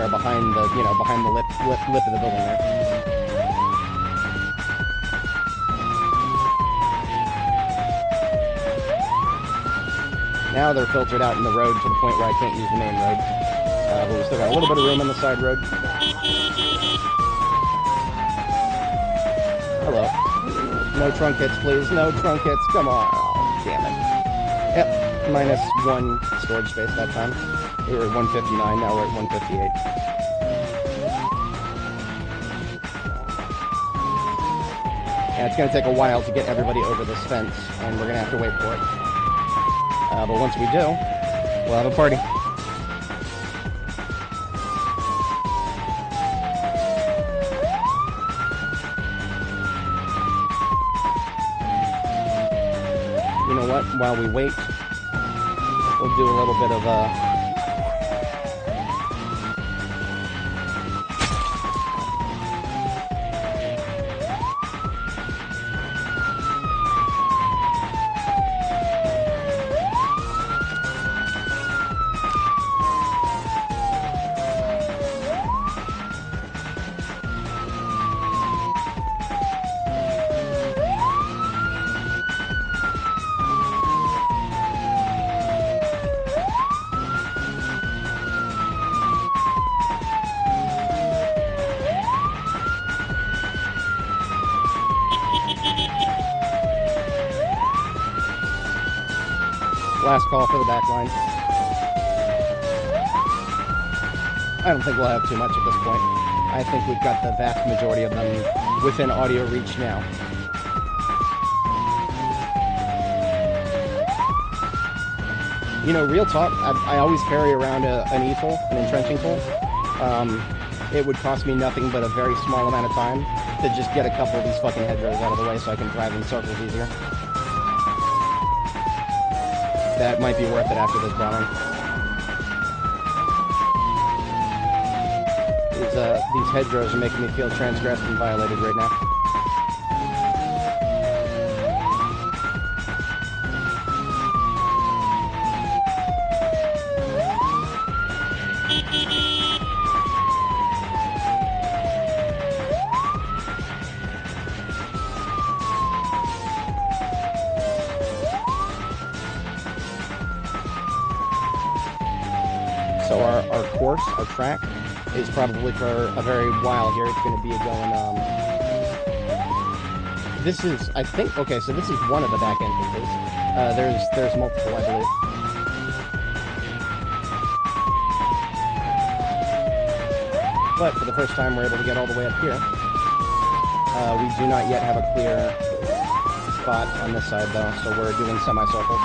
behind the, you know, behind the lip of the building there. Now they're filtered out in the road to the point where I can't use the main road. But we still got a little bit of room on the side road. Hello. No trunk hits, please. No trunk hits. Come on. Oh, damn it. Yep. -1 storage space that time. We were at 159. Now we're at 158. Yeah, it's going to take a while to get everybody over this fence, and we're going to have to wait for it. But once we do, we'll have a party. You know what? While we wait, we'll do a little bit of last call for the back line. I don't think we'll have too much at this point. I think we've got the vast majority of them within audio reach now. You know, real talk, I always carry around an E-tool, an entrenching tool. It would cost me nothing but a very small amount of time to just get a couple of these fucking hedgerows out of the way so I can drive in circles easier. That might be worth it after this bombing. These hedgerows are making me feel transgressed and violated right now. So our course, our track, is probably for a very while here. It's going to be going, this is, I think, okay, so this is one of the back entrances. There's multiple, I believe. But for the first time, we're able to get all the way up here. We do not yet have a clear spot on this side, though, so we're doing semicircles.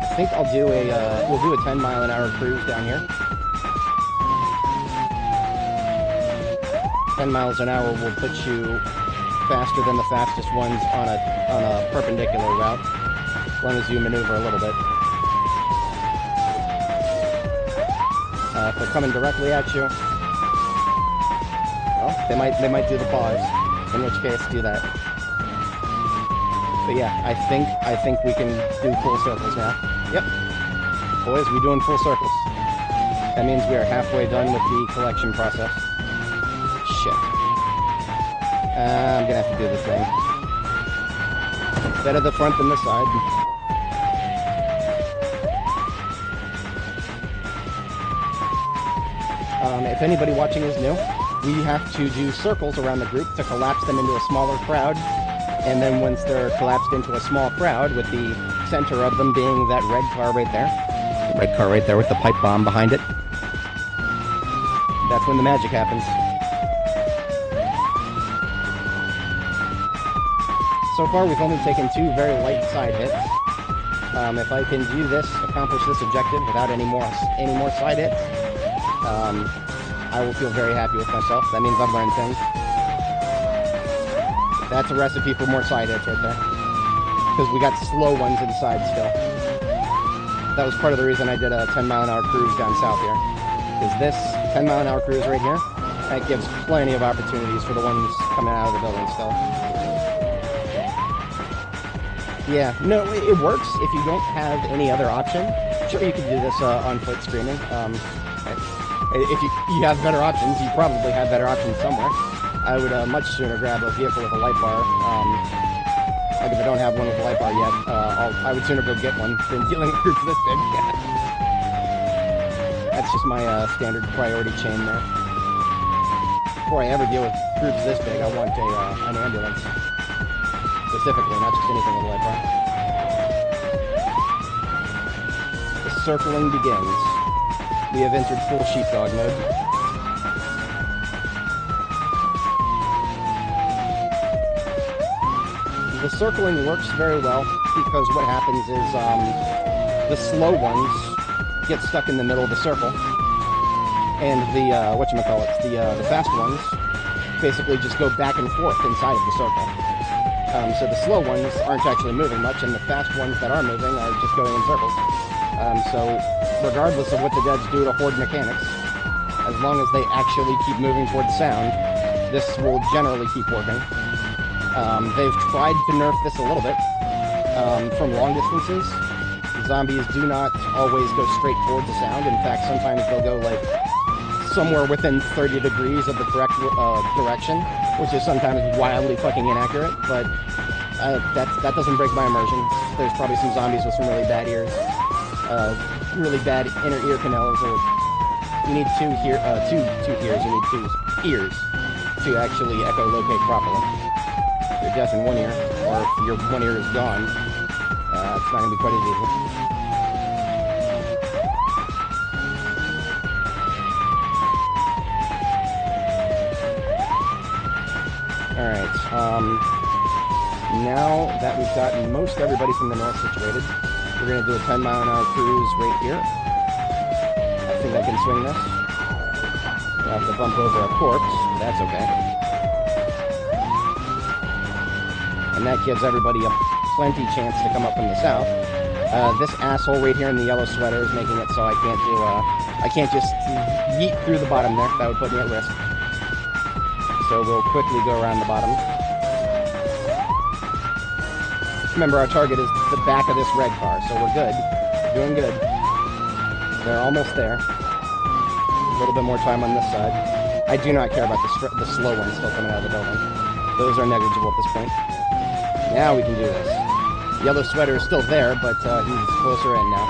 I think I'll do we'll do a 10-mile-an-hour cruise down here. 10 miles an hour will put you faster than the fastest ones on a perpendicular route, as long as you maneuver a little bit. If they're coming directly at you, well, they might do the pause, in which case do that. But yeah, I think we can do full circles now. Yep. Boys, we're doing full circles. That means we are halfway done with the collection process. Shit. I'm gonna have to do the thing. Better the front than the side. If anybody watching is new, we have to do circles around the group to collapse them into a smaller crowd. And then once they're collapsed into a small crowd, with the center of them being that red car right there, the red car right there with the pipe bomb behind it, that's when the magic happens. So far, we've only taken 2 very light side hits. If I can do this, accomplish this objective without any more side hits, I will feel very happy with myself. That means I've learned things. That's a recipe for more side hits right there. Because we got slow ones inside still. That was part of the reason I did a 10-mile-an-hour cruise down south here. Is this 10-mile-an-hour cruise right here, that gives plenty of opportunities for the ones coming out of the building still. Yeah, no, it works if you don't have any other option. Sure, you could do this on foot streaming. If you have better options, you probably have better options somewhere. I would much sooner grab a vehicle with a light bar. Like if I don't have one with a light bar yet, I would sooner go get one than dealing with groups this big. That's just my standard priority chain there. Before I ever deal with groups this big, I want an ambulance. Specifically, not just anything with a light bar. The circling begins. We have entered full sheepdog mode. The circling works very well because what happens is the slow ones get stuck in the middle of the circle, and the the fast ones basically just go back and forth inside of the circle. So the slow ones aren't actually moving much, and the fast ones that are moving are just going in circles. So regardless of what the devs do to horde mechanics, as long as they actually keep moving towards sound, this will generally keep working. They've tried to nerf this a little bit from long distances. Zombies do not always go straight towards the sound. In fact, sometimes they'll go like somewhere within 30 degrees of the correct direction, which is sometimes wildly fucking inaccurate, but that doesn't break my immersion. There's probably some zombies with some really bad ears, really bad inner ear canals, or you need two ears, you need two ears to actually echolocate properly. If you're deaf in one ear, or if your one ear is gone, it's not going to be quite as easy. Alright, now that we've gotten most everybody from the north situated, we're going to do a 10-mile-an-hour cruise right here. I think I can swing this. I'll have to bump over a corpse, but that's okay. And that gives everybody a plenty chance to come up from the south. This asshole right here in the yellow sweater is making it so I can't just yeet through the bottom there. That would put me at risk. So we'll quickly go around the bottom. Remember, our target is the back of this red car, so we're good. Doing good. They're almost there. A little bit more time on this side. I do not care about the slow ones still coming out of the building. Those are negligible at this point. Now we can do this. Yellow sweater is still there, but he's closer in now.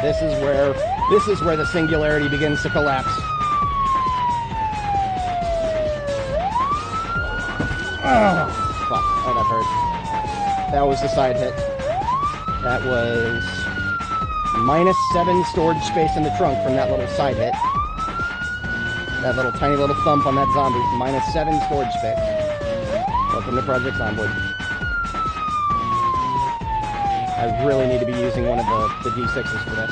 This is where the singularity begins to collapse. Oh, fuck. Oh, that hurt. That was the side hit. That was -7 storage space in the trunk from that little side hit. That little tiny little thump on that zombie. -7 storage space. Welcome to Project Zomboid. I really need to be using one of the D6s for this.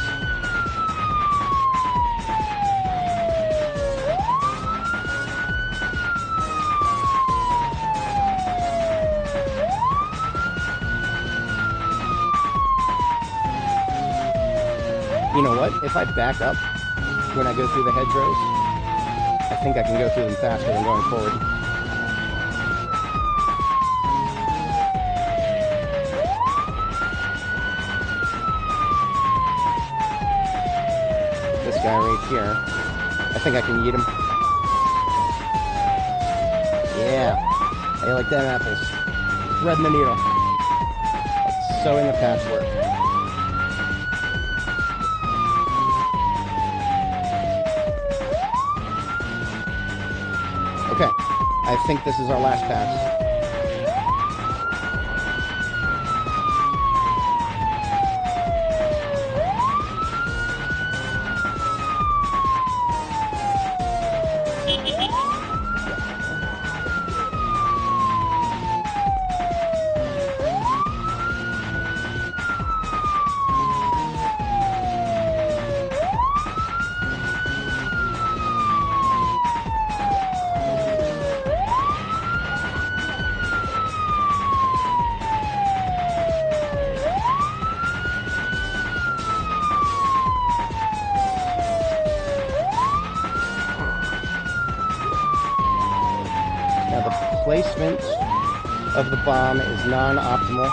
You know what? If I back up when I go through the hedgerows, I think I can go through them faster than going forward. This guy right here, I think I can yeet him. Yeah. How you like them apples? Threading the needle. Like sewing a patchwork. Okay, I think this is our last pass. Placement of the bomb is non-optimal,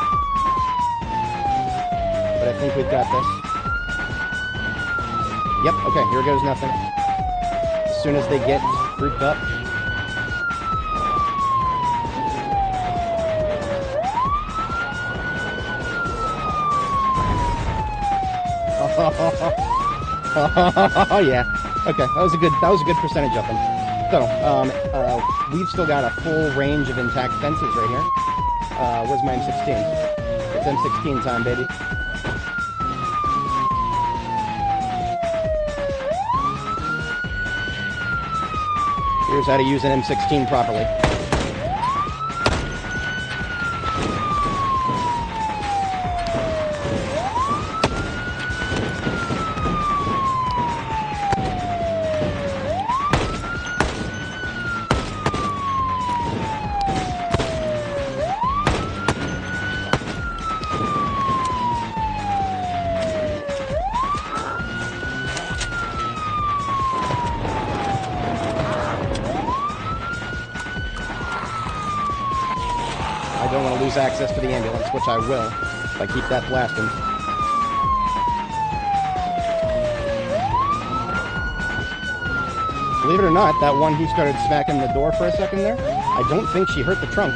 but I think we've got this. Yep, okay, here goes nothing. As soon as they get grouped up. Oh yeah. Okay, that was a good percentage of them. So, we've still got a full range of intact fences right here. Where's my M16? It's M16 time, baby. Here's how to use an M16 properly. I don't want to lose access to the ambulance, which I will if I keep that blasting. Believe it or not, that one who started smacking the door for a second there, I don't think she hurt the trunk.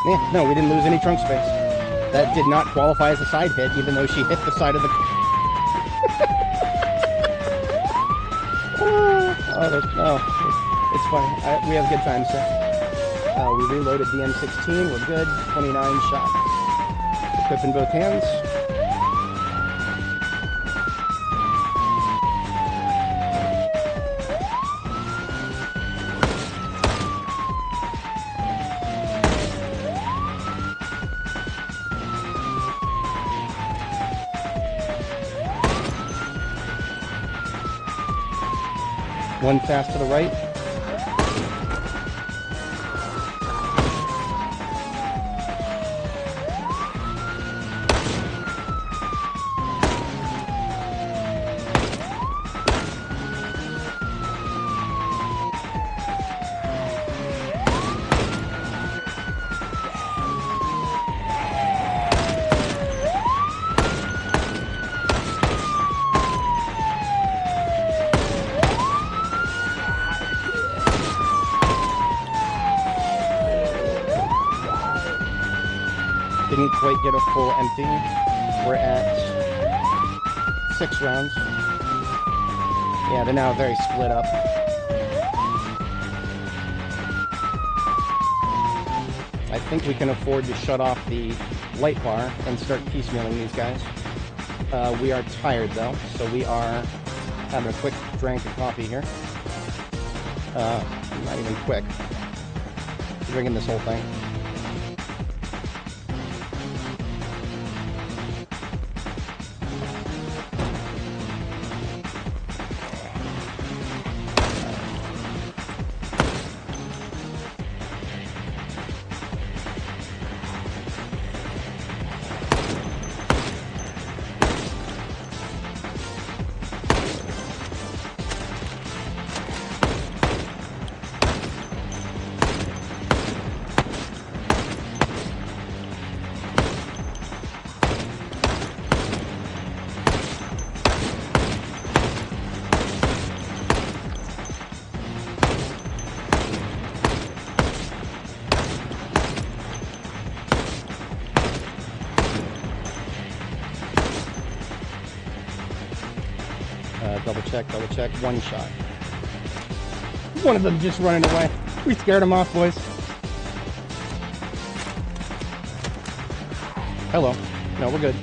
Yeah, no, we didn't lose any trunk space. That did not qualify as a side hit, even though she hit the side of the... It's funny. We have good times, sir. We reloaded the M16. We're good. 29 shots. Equip in both hands. One fast to the right. Didn't quite get a full empty. We're at 6 rounds. Yeah, they're now very split up. I think we can afford to shut off the light bar and start piecemealing these guys. We are tired though, so we are having a quick drink of coffee here. Not even quick. Drinking this whole thing. Double check, one shot. One of them just running away. We scared him off, boys. Hello. No, we're good.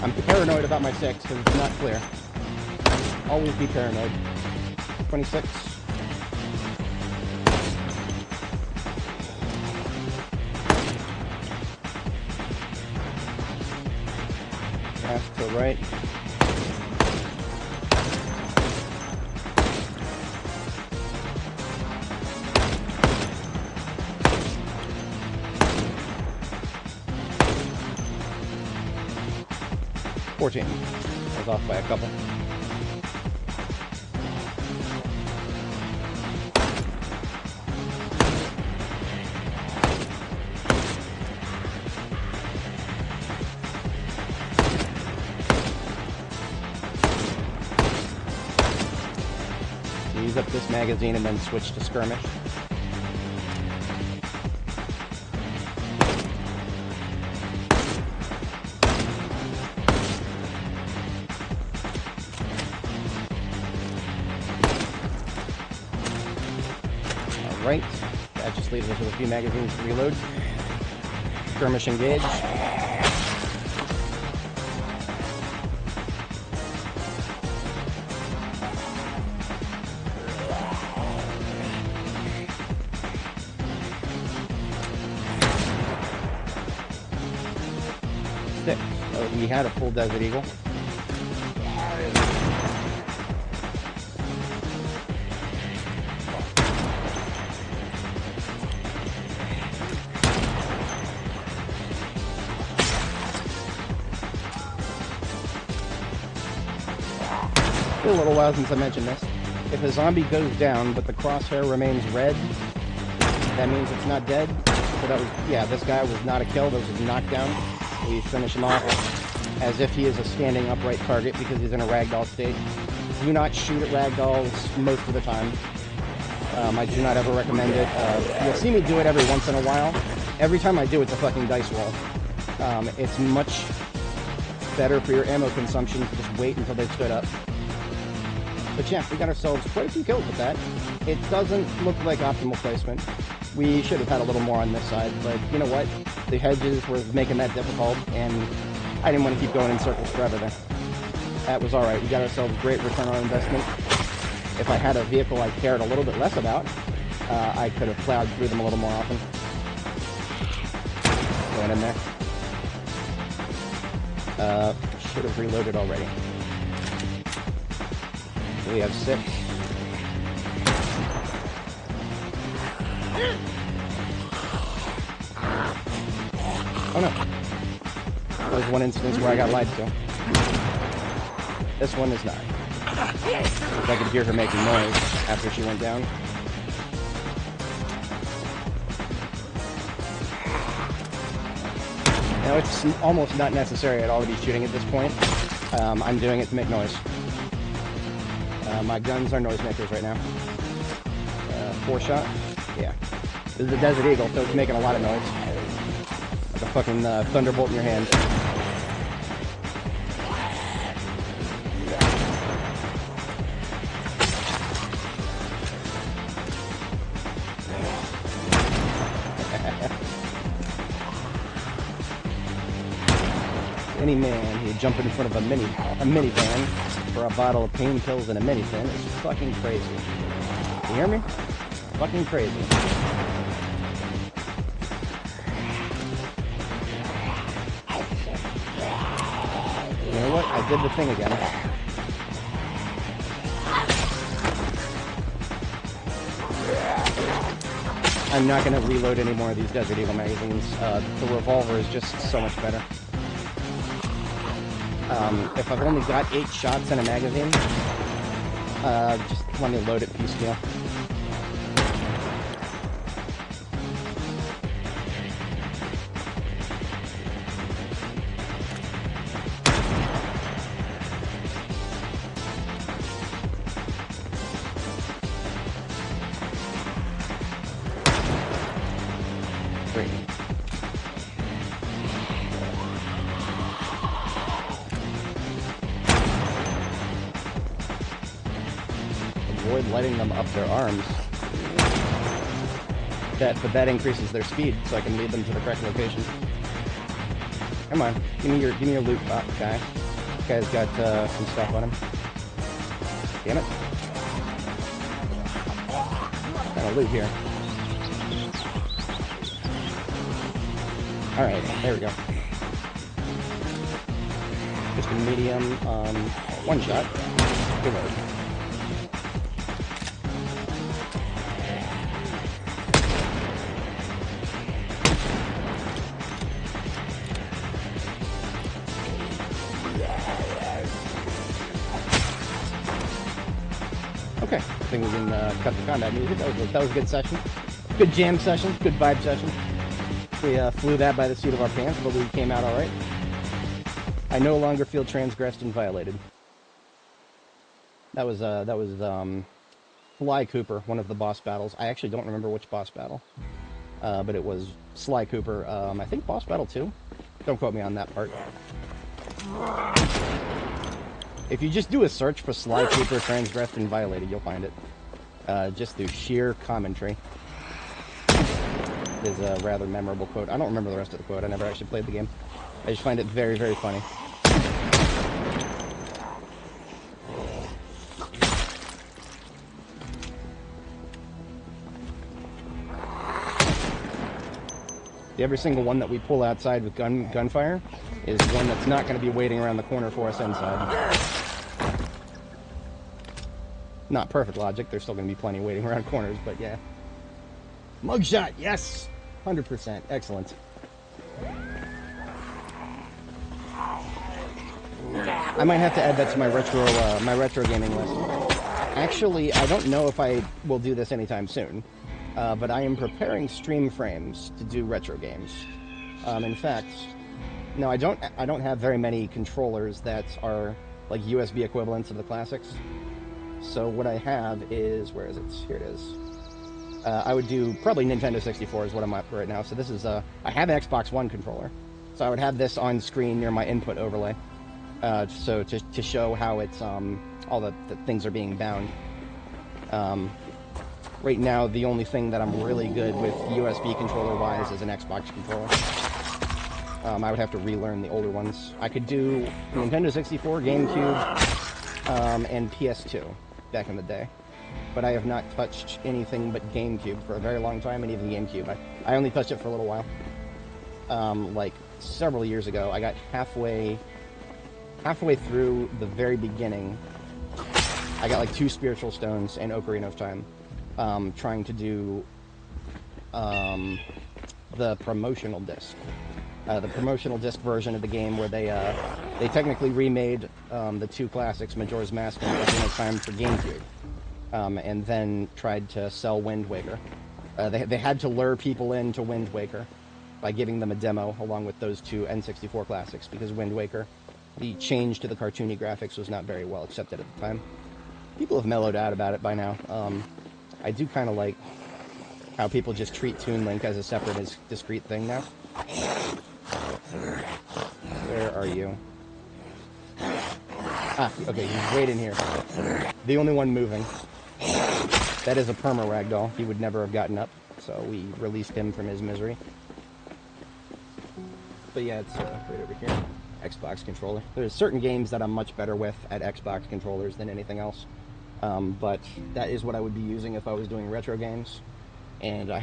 I'm paranoid about my 6 because it's not clear. Always be paranoid. 26. Fast to the right. I was off by a couple. Use up this magazine and then switch to skirmish. Right, that just leaves us with a few magazines to reload. Skirmish engage. Six. So we had a full Desert Eagle. A little while since I mentioned this. If a zombie goes down but the crosshair remains red, That means it's not dead. So that was, yeah, this guy was not a kill. That was a knockdown. We finish him off as if he is a standing upright target because he's in a ragdoll state. Do not shoot at ragdolls most of the time. I do not ever recommend it. You'll see me do it every once in a while. Every time I do, it's a fucking dice roll. It's much better for your ammo consumption to just wait until they've stood up. But yeah, we got ourselves quite a few kills with that. It doesn't look like optimal placement. We should have had a little more on this side, but you know what? The hedges were making that difficult, and I didn't want to keep going in circles forever there. That was alright. We got ourselves a great return on investment. If I had a vehicle I cared a little bit less about, I could have plowed through them a little more often. Going in there. Should have reloaded already. We have 6. Oh no. That was one instance where I got lied to. This one is not. I could hear her making noise after she went down. Now it's almost not necessary at all to be shooting at this point. I'm doing it to make noise. My guns are noisemakers right now. 4-shot? Yeah. This is a Desert Eagle, so it's making a lot of noise. Like a fucking thunderbolt in your hand. Any man who would jump in front of a minivan for a bottle of pain pills and a minifin is fucking crazy. You hear me? Fucking crazy. You know what? I did the thing again. I'm not going to reload any more of these Desert Eagle magazines. The revolver is just so much better. If I've only got 8 shots in a magazine, just let me load it piecemeal. Great. Avoid lighting them up their arms. But that increases their speed, so I can lead them to the correct location. Come on, give me your loot, guy. This guy's got some stuff on him. Damn it! Got a loot here. All right, there we go. Just a medium, 1 shot. Good load. Okay, I think we can cut the combat music. That was a good session. Good jam session, good vibe session. We flew that by the seat of our pants, but we came out alright. I no longer feel transgressed and violated. That was Sly Cooper, one of the boss battles. I actually don't remember which boss battle, but it was Sly Cooper. I think boss battle 2. Don't quote me on that part. If you just do a search for Sly Cooper transgressed and violated, you'll find it. Just through sheer commentary. Is a rather memorable quote. I don't remember the rest of the quote. I never actually played the game. I just find it very, very funny. Every single one that we pull outside with gunfire is one that's not going to be waiting around the corner for us inside. Not perfect logic. There's still going to be plenty waiting around corners, but yeah. Mugshot, yes! 100%. Excellent. I might have to add that to my retro gaming list. Actually, I don't know if I will do this anytime soon. but I am preparing stream frames to do retro games. In fact, no, I don't have very many controllers that are like USB equivalents of the classics. So what I have is, where is it? Here it is. I would do probably Nintendo 64 is what I'm at right now. So this is I have an Xbox One controller, so I would have this on screen near my input overlay, so to show how it's all the things are being bound. Right now, the only thing that I'm really good with USB controller-wise is an Xbox controller. I would have to relearn the older ones. I could do Nintendo 64, GameCube, and PS2 back in the day. But I have not touched anything but GameCube for a very long time, and even GameCube. I only touched it for a little while. Like, several years ago, I got halfway through the very beginning. I got like 2 Spiritual Stones and Ocarina of Time, trying to do the promotional disc. The promotional disc version of the game where they technically remade the 2 classics, Majora's Mask and Ocarina of Time, for GameCube, and then tried to sell Wind Waker. They had to lure people into Wind Waker by giving them a demo along with those 2 N64 classics, because Wind Waker, the change to the cartoony graphics was not very well accepted at the time. People have mellowed out about it by now. I do kind of like how people just treat Toon Link as a separate, as discrete thing now. Where are you? Ah, okay, he's right in here. The only one moving. That is a perma ragdoll. He would never have gotten up, so we released him from his misery. But yeah, it's right over here. Xbox controller. There's certain games that I'm much better with at Xbox controllers than anything else. But that is what I would be using if I was doing retro games. And I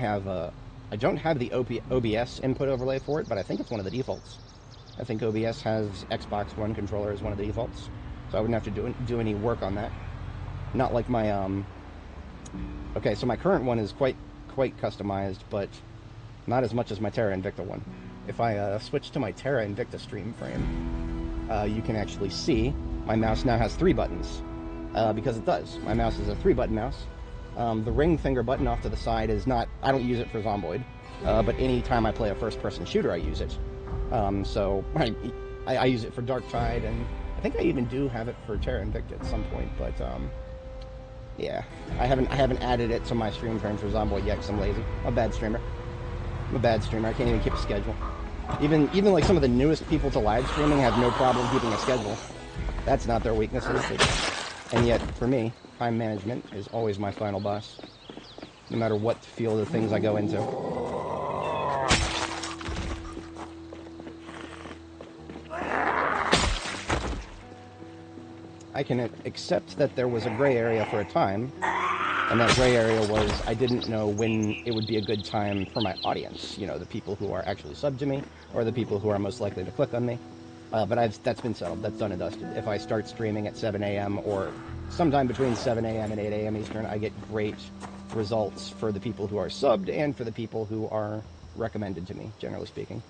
don't have the OBS input overlay for it, but I think it's one of the defaults. I think OBS has Xbox One controller as one of the defaults, so I wouldn't have to do any work on that. Not like my okay, so my current one is quite customized, but not as much as my Terra Invicta one. If I switch to my Terra Invicta stream frame, you can actually see my mouse now has 3 buttons, because it does. My mouse is a 3-button mouse. The ring finger button off to the side is not, I don't use it for Zomboid, but anytime I play a first-person shooter, I use it. So I use it for Darktide, and I think I even do have it for Terra Invicta at some point, but yeah, I haven't added it to my stream frame for Zomboid yet because I'm lazy. I'm a bad streamer. I can't even keep a schedule. Even like some of the newest people to live streaming have no problem keeping a schedule. That's not their weaknesses. And yet, for me, time management is always my final boss, no matter what field of things I go into. I can accept that there was a gray area for a time, and that gray area was I didn't know when it would be a good time for my audience, you know, the people who are actually sub to me, or the people who are most likely to click on me. But that's been settled. That's done and dusted. If I start streaming at 7 a.m. or sometime between 7 a.m. and 8 a.m. Eastern, I get great results for the people who are subbed and for the people who are recommended to me, generally speaking.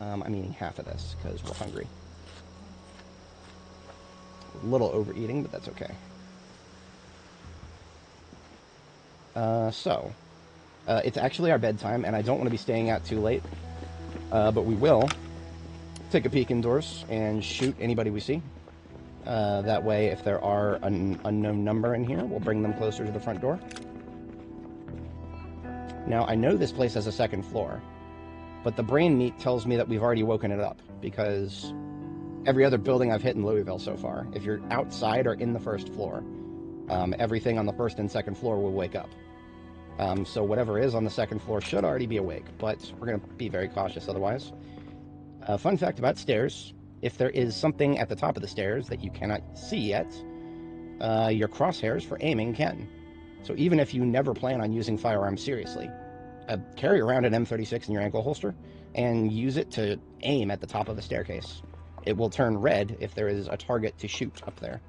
I'm eating half of this because we're hungry. A little overeating, but that's okay. It's actually our bedtime, and I don't want to be staying out too late. But we will take a peek indoors and shoot anybody we see. That way, if there are an unknown number in here, we'll bring them closer to the front door. Now, I know this place has a second floor, but the brain meat tells me that we've already woken it up, because every other building I've hit in Louisville so far, if you're outside or in the first floor, everything on the first and second floor will wake up. So whatever is on the second floor should already be awake, but we're going to be very cautious otherwise. Fun fact about stairs, if there is something at the top of the stairs that you cannot see yet, your crosshairs for aiming can. So even if you never plan on using firearms seriously, carry around an M36 in your ankle holster and use it to aim at the top of the staircase. It will turn red if there is a target to shoot up there.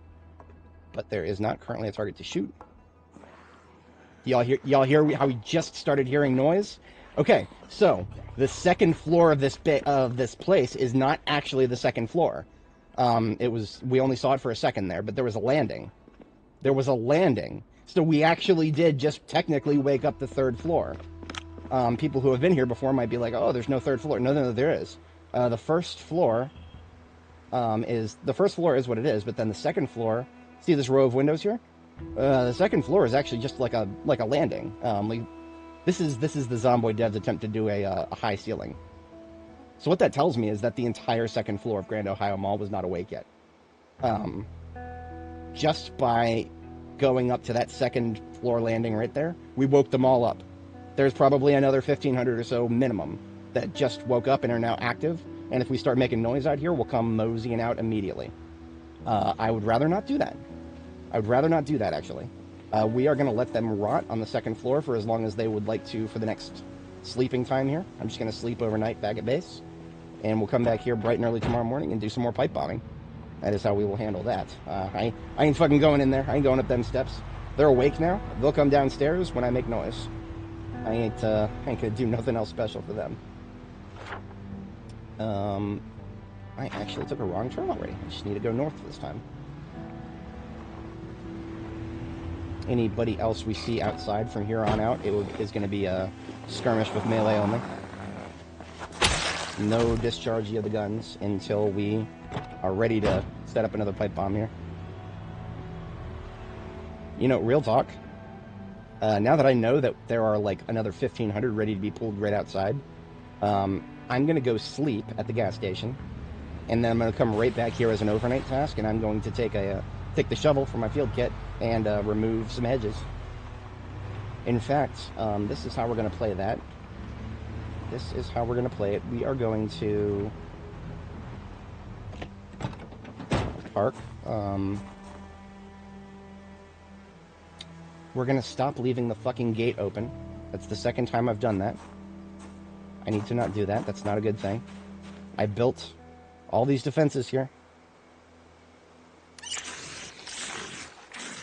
But there is not currently a target to shoot. Y'all hear how we just started hearing noise? Okay, so the second floor of this place is not actually the second floor. We only saw it for a second there, but there was a landing. So we actually did just technically wake up the third floor. People who have been here before might be like, oh, there's no third floor. No, no, no, there is. The first floor is what it is, but then the second floor, see this row of windows here? The second floor is actually just like a landing. This is the Zomboid devs attempt to do a high ceiling. So what that tells me is that the entire second floor of Grand Ohio Mall was not awake yet. Just by going up to that second floor landing right there, we woke them all up. There's probably another 1,500 or so minimum that just woke up and are now active. And if we start making noise out here, we'll come moseying out immediately. I would rather not do that. I would rather not do that, actually. We are going to let them rot on the second floor for as long as they would like to for the next sleeping time here. I'm just going to sleep overnight back at base. And we'll come back here bright and early tomorrow morning and do some more pipe bombing. That is how we will handle that. I ain't fucking going in there. I ain't going up them steps. They're awake now. They'll come downstairs when I make noise. I ain't gonna do nothing else special for them. I actually took a wrong turn already. I just need to go north this time. Anybody else we see outside from here on out, is going to be a skirmish with melee only. No discharge of the guns until we are ready to set up another pipe bomb here. You know, real talk. Now that I know that there are like another 1,500 ready to be pulled right outside, I'm going to go sleep at the gas station, and then I'm going to come right back here as an overnight task, and I'm going to take the shovel from my field kit and remove some hedges. In fact, this is how we're going to play that. This is how we're going to play it. We are going to park. We're going to stop leaving the fucking gate open. That's the second time I've done that. I need to not do that. That's not a good thing. I built all these defenses here.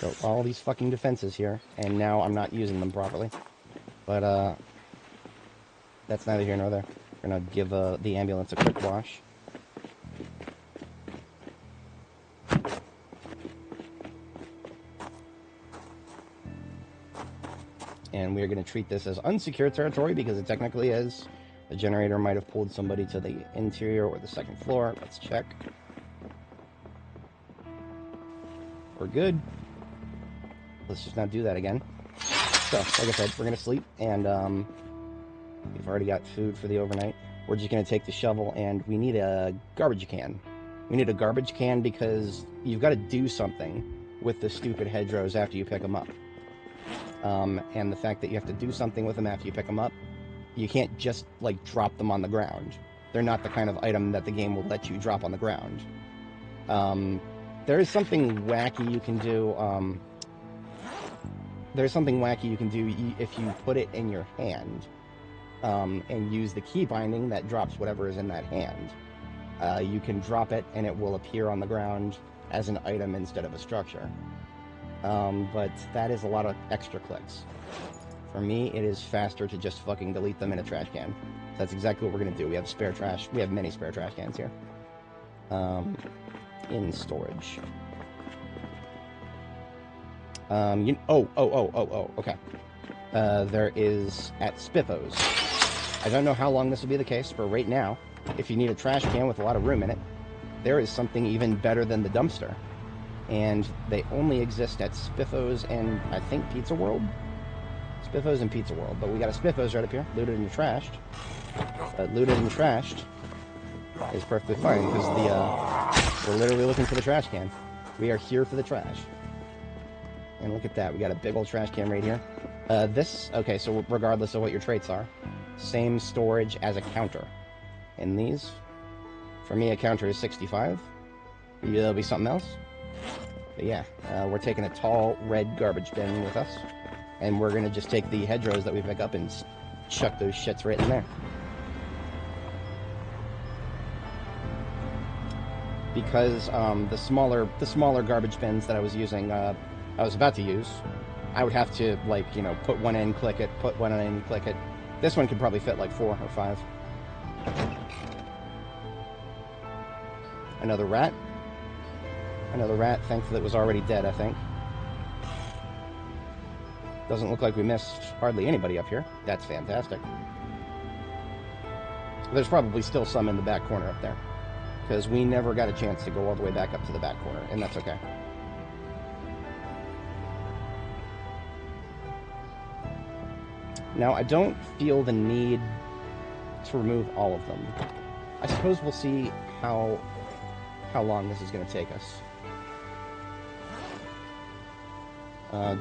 Built all these fucking defenses here, and now I'm not using them properly. But, that's neither here nor there. We're going to give the ambulance a quick wash. And we are going to treat this as unsecure territory because it technically is. The generator might have pulled somebody to the interior or the second floor. Let's check. We're good. Let's just not do that again. So, like I said, we're going to sleep, and we've already got food for the overnight. We're just going to take the shovel, and we need a garbage can. We need a garbage can because you've got to do something with the stupid hedgerows after you pick them up. And the fact that you have to do something with them after you pick them up, you can't just, like, drop them on the ground. They're not the kind of item that the game will let you drop on the ground. There is something wacky you can do, there's something wacky you can do if you put it in your hand, and use the key binding that drops whatever is in that hand. You can drop it and it will appear on the ground as an item instead of a structure. But that is a lot of extra clicks. For me, it is faster to just fucking delete them in a trash can. That's exactly what we're going to do. We have spare trash. We have many spare trash cans here. In storage. Okay. There is at Spiffos. I don't know how long this will be the case, but right now, if you need a trash can with a lot of room in it, there is something even better than the dumpster. And they only exist at Spiffos and, I think, Pizza World? Spiffos and Pizza World. But we got a Spiffos right up here, looted and trashed. Looted and trashed is perfectly fine, because we're literally looking for the trash can. We are here for the trash. And look at that, we got a big old trash can right here. Okay, so regardless of what your traits are, same storage as a counter. And these, for me, a counter is 65. There'll be something else. But yeah, we're taking a tall red garbage bin with us, and we're gonna just take the hedgerows that we pick up and chuck those shits right in there. Because the smaller garbage bins that I was using, I was about to use, I would have to, like, you know, put one in, click it, put one in, click it. This one could probably fit like 4 or 5. Another rat. Another rat, thankfully it was already dead, I think. Doesn't look like we missed hardly anybody up here. That's fantastic. There's probably still some in the back corner up there, because we never got a chance to go all the way back up to the back corner, and that's okay. Now, I don't feel the need to remove all of them. I suppose we'll see how long this is going to take us.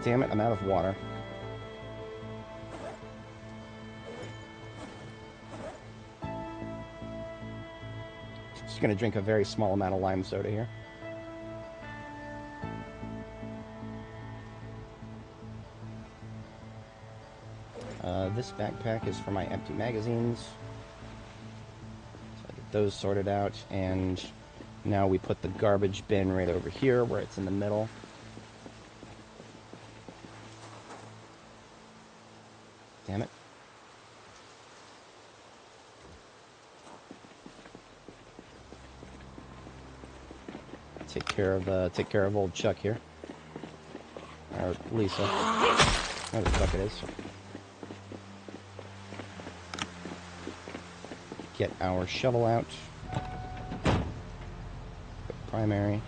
Damn it, I'm out of water. Just going to drink a very small amount of lime soda here. This backpack is for my empty magazines. So I get those sorted out, and now we put the garbage bin right over here where it's in the middle. Damn it. Take care of old Chuck here. Or Lisa. Where the fuck it is. Get our shovel out. Primary.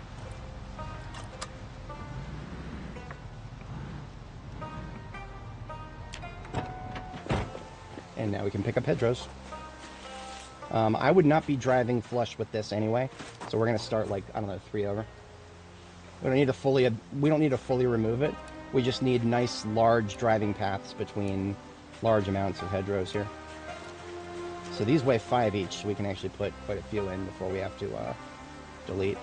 And now we can pick up hedgerows. I would not be driving flush with this anyway, so we're gonna start like, I don't know, 3 over. We don't need to fully remove it. We just need nice large driving paths between large amounts of hedgerows here. So these weigh 5 each, so we can actually put quite a few in before we have to delete.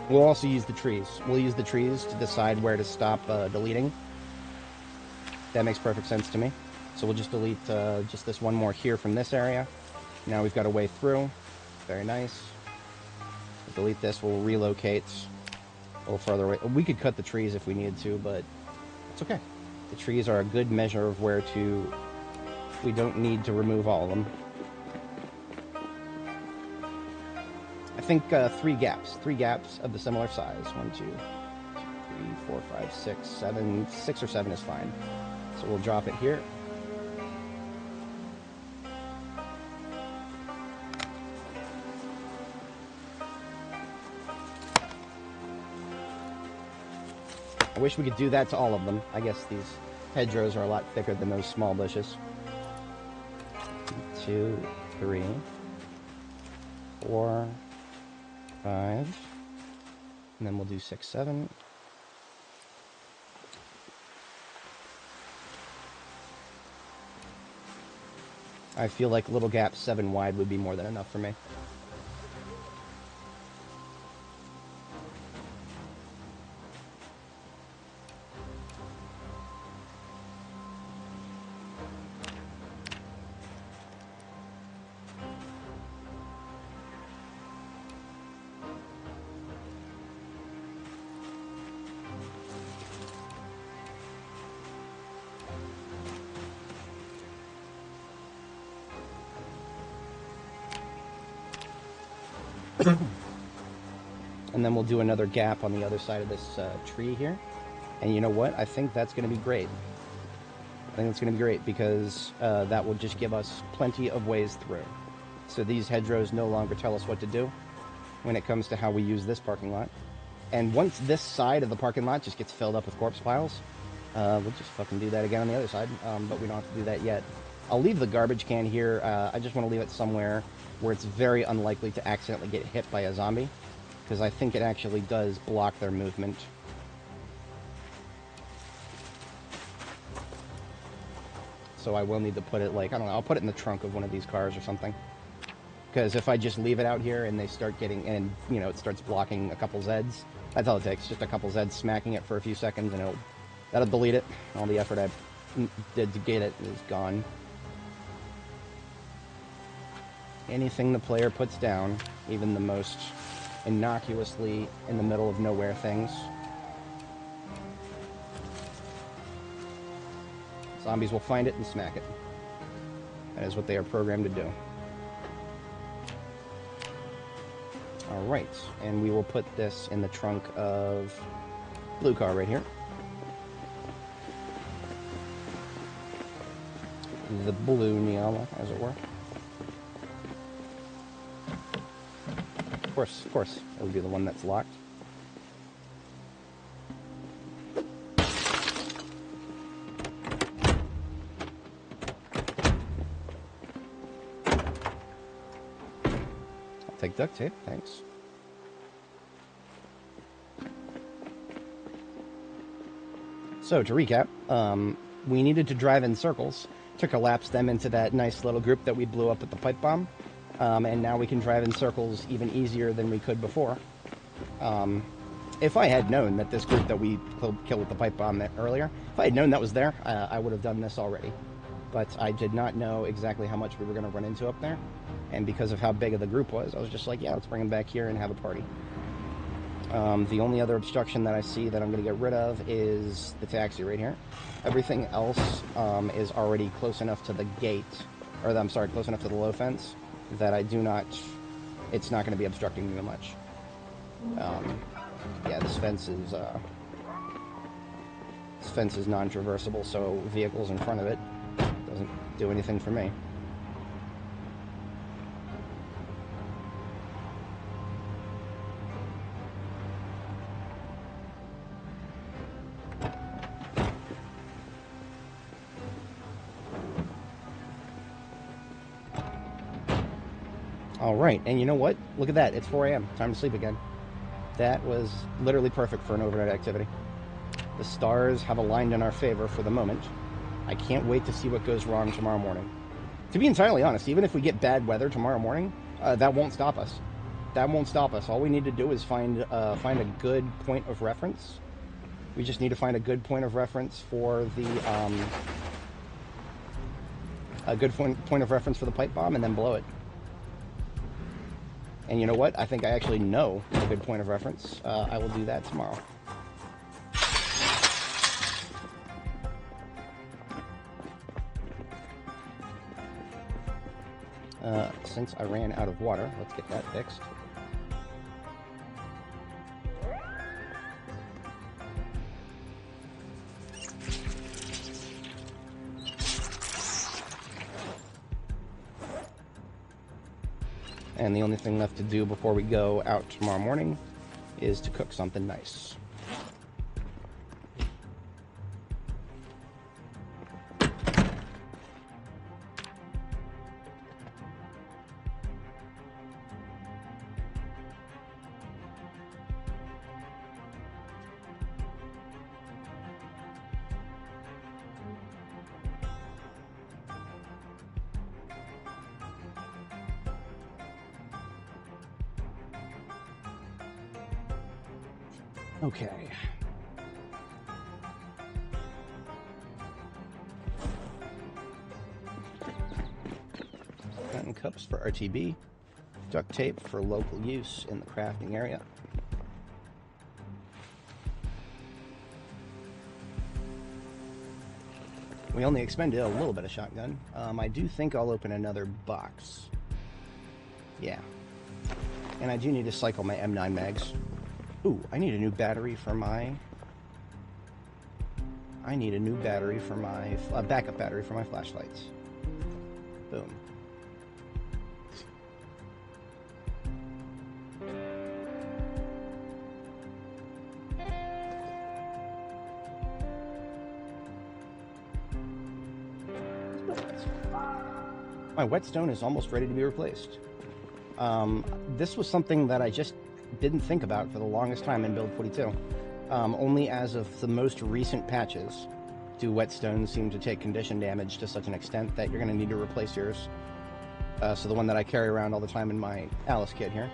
We'll also use the trees. We'll use the trees to decide where to stop deleting. That makes perfect sense to me. So we'll just delete just this one more here from this area. Now we've got a way through. Very nice. We'll delete this. We'll relocate a little further away. We could cut the trees if we needed to, but it's okay. The trees are a good measure of where to... We don't need to remove all of them. I think 3 gaps. 3 gaps of the similar size. 1, 2, 3, 4, 5, 6, 7. 6 or 7 is fine. So we'll drop it here. I wish we could do that to all of them. I guess these hedgerows are a lot thicker than those small bushes. 2, 3, 4, 5. And then we'll do 6, 7. I feel like little gaps 7 wide would be more than enough for me. And then we'll do another gap on the other side of this tree here. And you know what? I think that's going to be great. I think that's going to be great because that will just give us plenty of ways through. So these hedgerows no longer tell us what to do when it comes to how we use this parking lot. And once this side of the parking lot just gets filled up with corpse piles, we'll just fucking do that again on the other side. But we don't have to do that yet. I'll leave the garbage can here. I just want to leave it somewhere where it's very unlikely to accidentally get hit by a zombie, because I think it actually does block their movement. So I will need to put it, like, I don't know, I'll put it in the trunk of one of these cars or something. Because if I just leave it out here and they start getting, and, you know, it starts blocking a couple Zeds, that's all it takes, just a couple Zeds smacking it for a few seconds, and that'll delete it. All the effort I did to get it is gone. Anything the player puts down, even the most innocuously in the middle of nowhere things, Zombies will find it and smack it. That is what they are programmed to do. Alright, and we will put this in the trunk of blue car right here. The blue Neala, as it were. Of course, it would be the one that's locked. I'll take duct tape, thanks. So, to recap, we needed to drive in circles to collapse them into that nice little group that we blew up with the pipe bomb. And now we can drive in circles even easier than we could before. If I had known that this group that we killed with the pipe bomb earlier, if I had known that was there, I would have done this already. But I did not know exactly how much we were going to run into up there. And because of how big of the group was, I was just like, yeah, let's bring them back here and have a party. The only other obstruction that I see that I'm going to get rid of is the taxi right here. Everything else is already close enough to the gate, or I'm sorry, close enough to the low fence that I do not, it's not going to be obstructing me much. Yeah, this fence is non-traversable, so vehicles in front of it doesn't do anything for me. Alright, and you know what? Look at that, it's 4 a.m. Time to sleep again. That was literally perfect for an overnight activity. The stars have aligned in our favor for the moment. I can't wait to see what goes wrong tomorrow morning. To be entirely honest, even if we get bad weather tomorrow morning, that won't stop us. That won't stop us. All we need to do is find a good point of reference. We just need to find a good point of reference for the point of reference for the pipe bomb, and then blow it. And you know what? I think I actually know a good point of reference. I will do that tomorrow. Since I ran out of water, let's get that fixed. And the only thing left to do before we go out tomorrow morning is to cook something nice. Okay. Cotton cups for RTB, duct tape for local use in the crafting area. We only expended a little bit of shotgun. I do think I'll open another box. Yeah. And I do need to cycle my M9 mags. Ooh, I need a new battery for my... backup battery for my flashlights. Boom. My whetstone is almost ready to be replaced. This was something that I just didn't think about for the longest time in build 42. Only as of the most recent patches do whetstones seem to take condition damage to such an extent that you're going to need to replace yours. So the one that I carry around all the time in my Alice kit here,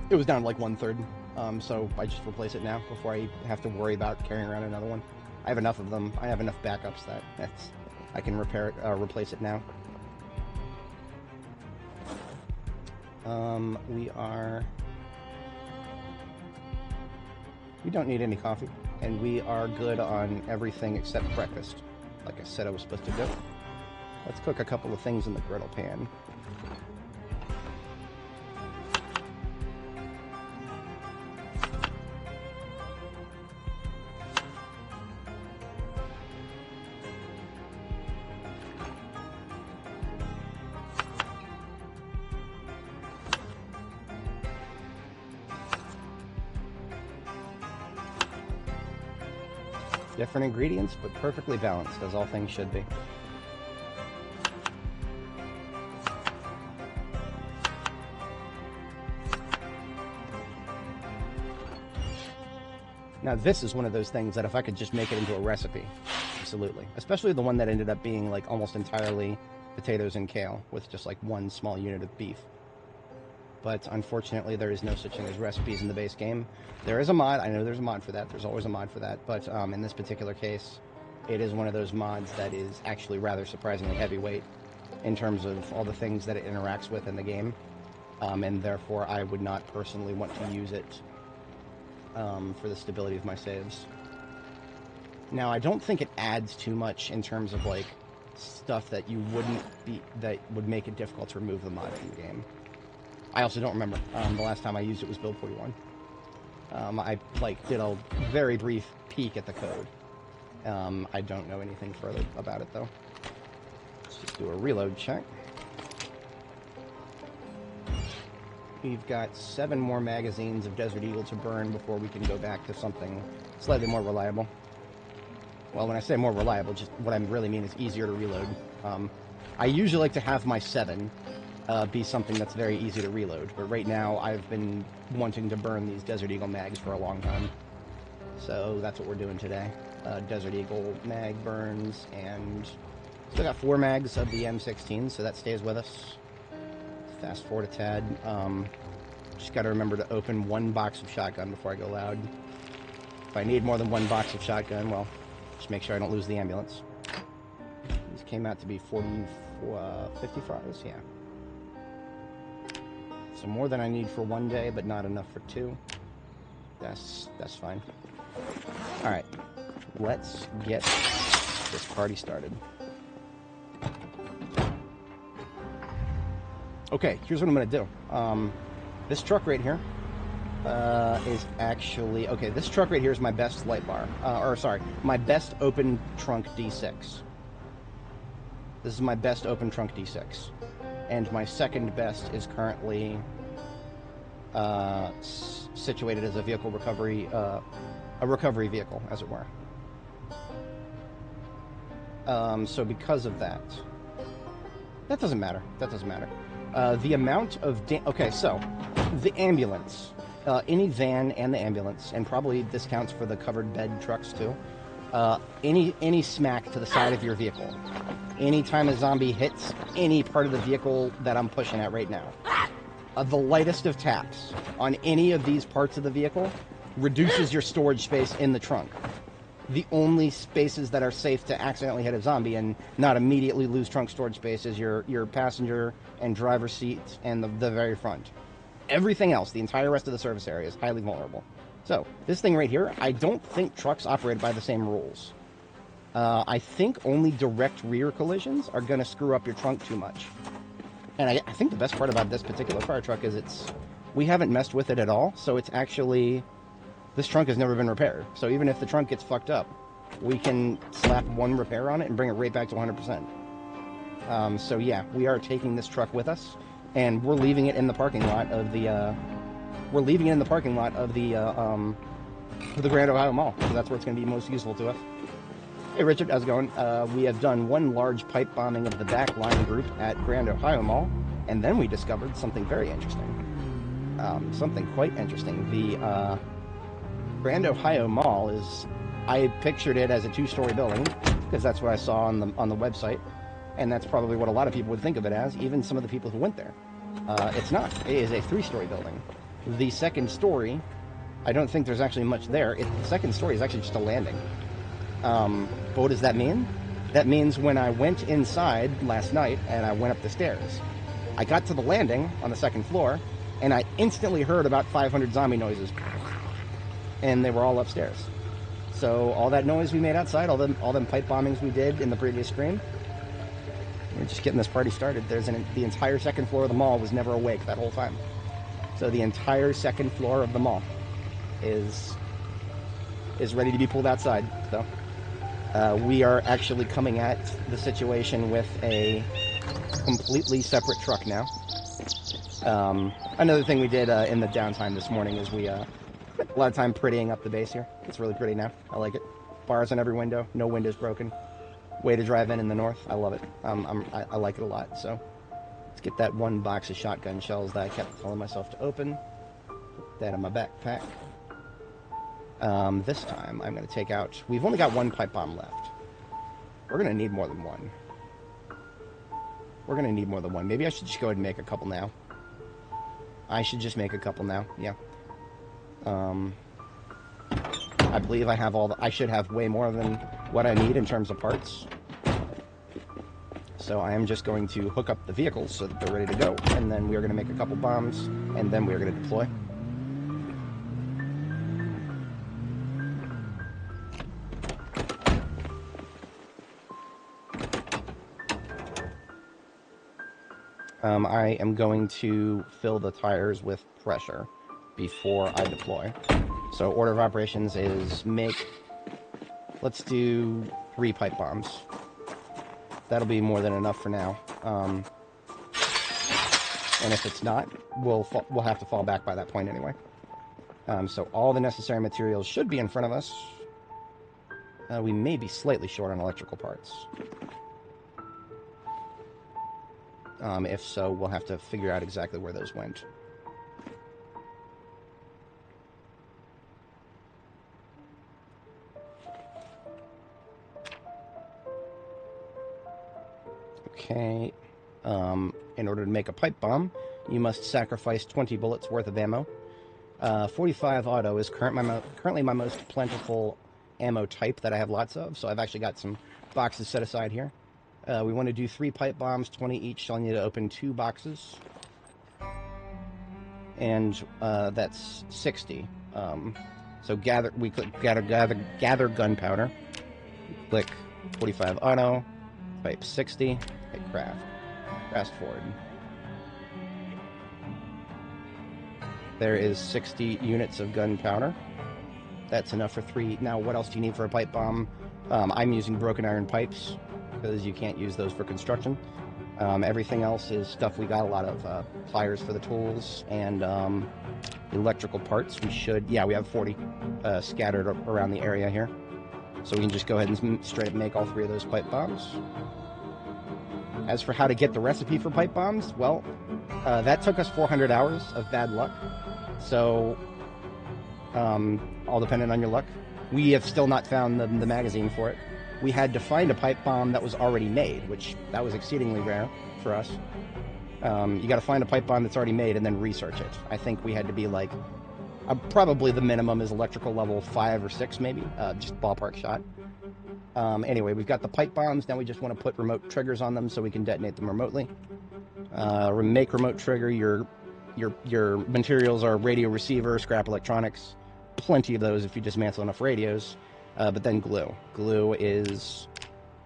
it was down to like 1/3. So I just replace it now before I have to worry about carrying around another one. I have enough of them. I have enough backups that I can replace it now. We don't need any coffee, and we are good on everything except breakfast. like I said I was supposed to do. Let's cook a couple of things in the griddle pan. Different ingredients, but perfectly balanced, as all things should be. Now this is one of those things that if I could just make it into a recipe, absolutely. Especially the one that ended up being like almost entirely potatoes and kale with just like one small unit of beef. But unfortunately there is no such thing as recipes in the base game. There is a mod, I know there's a mod for that, there's always a mod for that, but in this particular case, it is one of those mods that is actually rather surprisingly heavyweight in terms of all the things that it interacts with in the game, and therefore I would not personally want to use it for the stability of my saves. Now, I don't think it adds too much in terms of like stuff that you wouldn't be, that would make it difficult to remove the mod from the game. I also don't remember. The last time I used it was build 41. I like did a very brief peek at the code. I don't know anything further about it though. Let's just do a reload check. We've got 7 more magazines of Desert Eagle to burn before we can go back to something slightly more reliable. Well, when I say more reliable, just what I really mean is easier to reload. I usually like to have my 7 be something that's very easy to reload, but right now I've been wanting to burn these Desert Eagle mags for a long time. So that's what we're doing today. Desert Eagle mag burns, and still got 4 mags of the M16, so that stays with us. Fast forward a tad. Just got to remember to open 1 box of shotgun before I go loud. If I need more than 1 box of shotgun, well, just make sure I don't lose the ambulance. These came out to be 50 fries, yeah. So more than I need for 1 day, but not enough for 2. That's fine. All right, let's get this party started. Okay, here's what I'm going to do. This truck right here is actually... Okay, this truck right here is my best light bar. My best open trunk D6. This is my best open trunk D6. And my second best is currently situated as a vehicle recovery... a recovery vehicle, as it were. So because of that... That doesn't matter. That doesn't matter. The amount of... Okay, so, the ambulance. Any van and the ambulance, and probably this counts for the covered bed trucks too. Any smack to the side of your vehicle. Anytime a zombie hits any part of the vehicle that I'm pushing at right now. The lightest of taps on any of these parts of the vehicle reduces your storage space in the trunk. The only spaces that are safe to accidentally hit a zombie and not immediately lose trunk storage space is your passenger and driver's seats and the very front. Everything else, the entire rest of the service area, is highly vulnerable. So, this thing right here, I don't think trucks operate by the same rules. I think only direct rear collisions are going to screw up your trunk too much. And I think the best part about this particular fire truck is we haven't messed with it at all, so it's actually... This trunk has never been repaired, so even if the trunk gets fucked up, we can slap 1 repair on it and bring it right back to 100%. So yeah, we are taking this truck with us, and we're leaving it in the parking lot of the Grand Ohio Mall, so that's where it's going to be most useful to us. Hey Richard, how's it going? We have done 1 large pipe bombing of the back line group at Grand Ohio Mall, and then we discovered something very interesting. Something quite interesting. The Grand Ohio Mall is, I pictured it as a 2-story building, because that's what I saw on the website, and that's probably what a lot of people would think of it as, even some of the people who went there. It's not. It is a 3-story building. The second story, I don't think there's actually much there. The second story is actually just a landing. But what does that mean? That means when I went inside last night and I went up the stairs, I got to the landing on the 2nd floor, and I instantly heard about 500 zombie noises. And they were all upstairs. So all that noise we made outside, all them pipe bombings we did in the previous stream, we're just getting this party started. The entire second floor of the mall was never awake that whole time. So the entire second floor of the mall is ready to be pulled outside. So we are actually coming at the situation with a completely separate truck now. Another thing we did in the downtime this morning is we spent a lot of time prettying up the base here. It's really pretty now. I like it. Bars on every window. No windows broken. Way to drive in the north. I love it. I like it a lot. So let's get that one box of shotgun shells that I kept telling myself to open. Put that in my backpack. This time I'm going to take out... We've only got one pipe bomb left. We're going to need more than one. We're going to need more than one. Maybe I should just go ahead and make a couple now. I should just make a couple now. Yeah. I believe I have all the... I should have way more than what I need in terms of parts. So I am just going to hook up the vehicles so that they're ready to go. And then we are going to make a couple bombs. And then we are going to deploy. I am going to fill the tires with pressure before I deploy. So order of operations is make... Let's do 3 pipe bombs. That'll be more than enough for now. And if it's not, we'll have to fall back by that point anyway. So all the necessary materials should be in front of us. We may be slightly short on electrical parts. If so, we'll have to figure out exactly where those went. Okay. In order to make a pipe bomb, you must sacrifice 20 bullets worth of ammo. 45 auto is currently my most plentiful ammo type that I have lots of, so I've actually got some boxes set aside here. We want to do 3 pipe bombs, 20 each, so I'll need to open 2 boxes. And that's 60. So we click gather gunpowder. Click 45 auto, type 60, hit craft. Fast forward. There is 60 units of gunpowder. That's enough for 3. Now, what else do you need for a pipe bomb? I'm using broken iron pipes, because you can't use those for construction. Everything else is stuff we got. A lot of pliers for the tools and electrical parts. We have 40 scattered around the area here. So we can just go ahead and straight up make all 3 of those pipe bombs. As for how to get the recipe for pipe bombs, well, that took us 400 hours of bad luck. So, all dependent on your luck. We have still not found the magazine for it. We had to find a pipe bomb that was already made, which that was exceedingly rare for us. You got to find a pipe bomb that's already made and then research it. I think we had to be like, probably the minimum is electrical level 5 or 6 maybe, just ballpark shot. Anyway, we've got the pipe bombs. Now we just want to put remote triggers on them so we can detonate them remotely. Make remote trigger. Your materials are radio receiver, scrap electronics. Plenty of those if you dismantle enough radios. But then glue. Glue is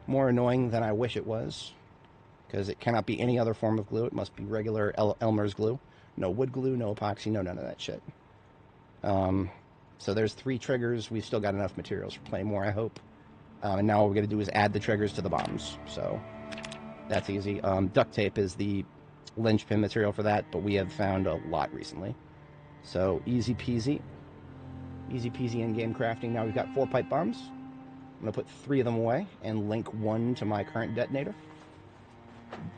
more annoying than I wish it was, because it cannot be any other form of glue. It must be regular Elmer's glue. No wood glue, no epoxy, no none of that shit. So there's 3 triggers. We've still got enough materials for plenty more, I hope. And now what we're going to do is add the triggers to the bombs. So that's easy. Duct tape is the linchpin material for that, but we have found a lot recently. So easy peasy. Easy peasy in-game crafting. Now we've got 4 pipe bombs. I'm going to put 3 of them away and link 1 to my current detonator.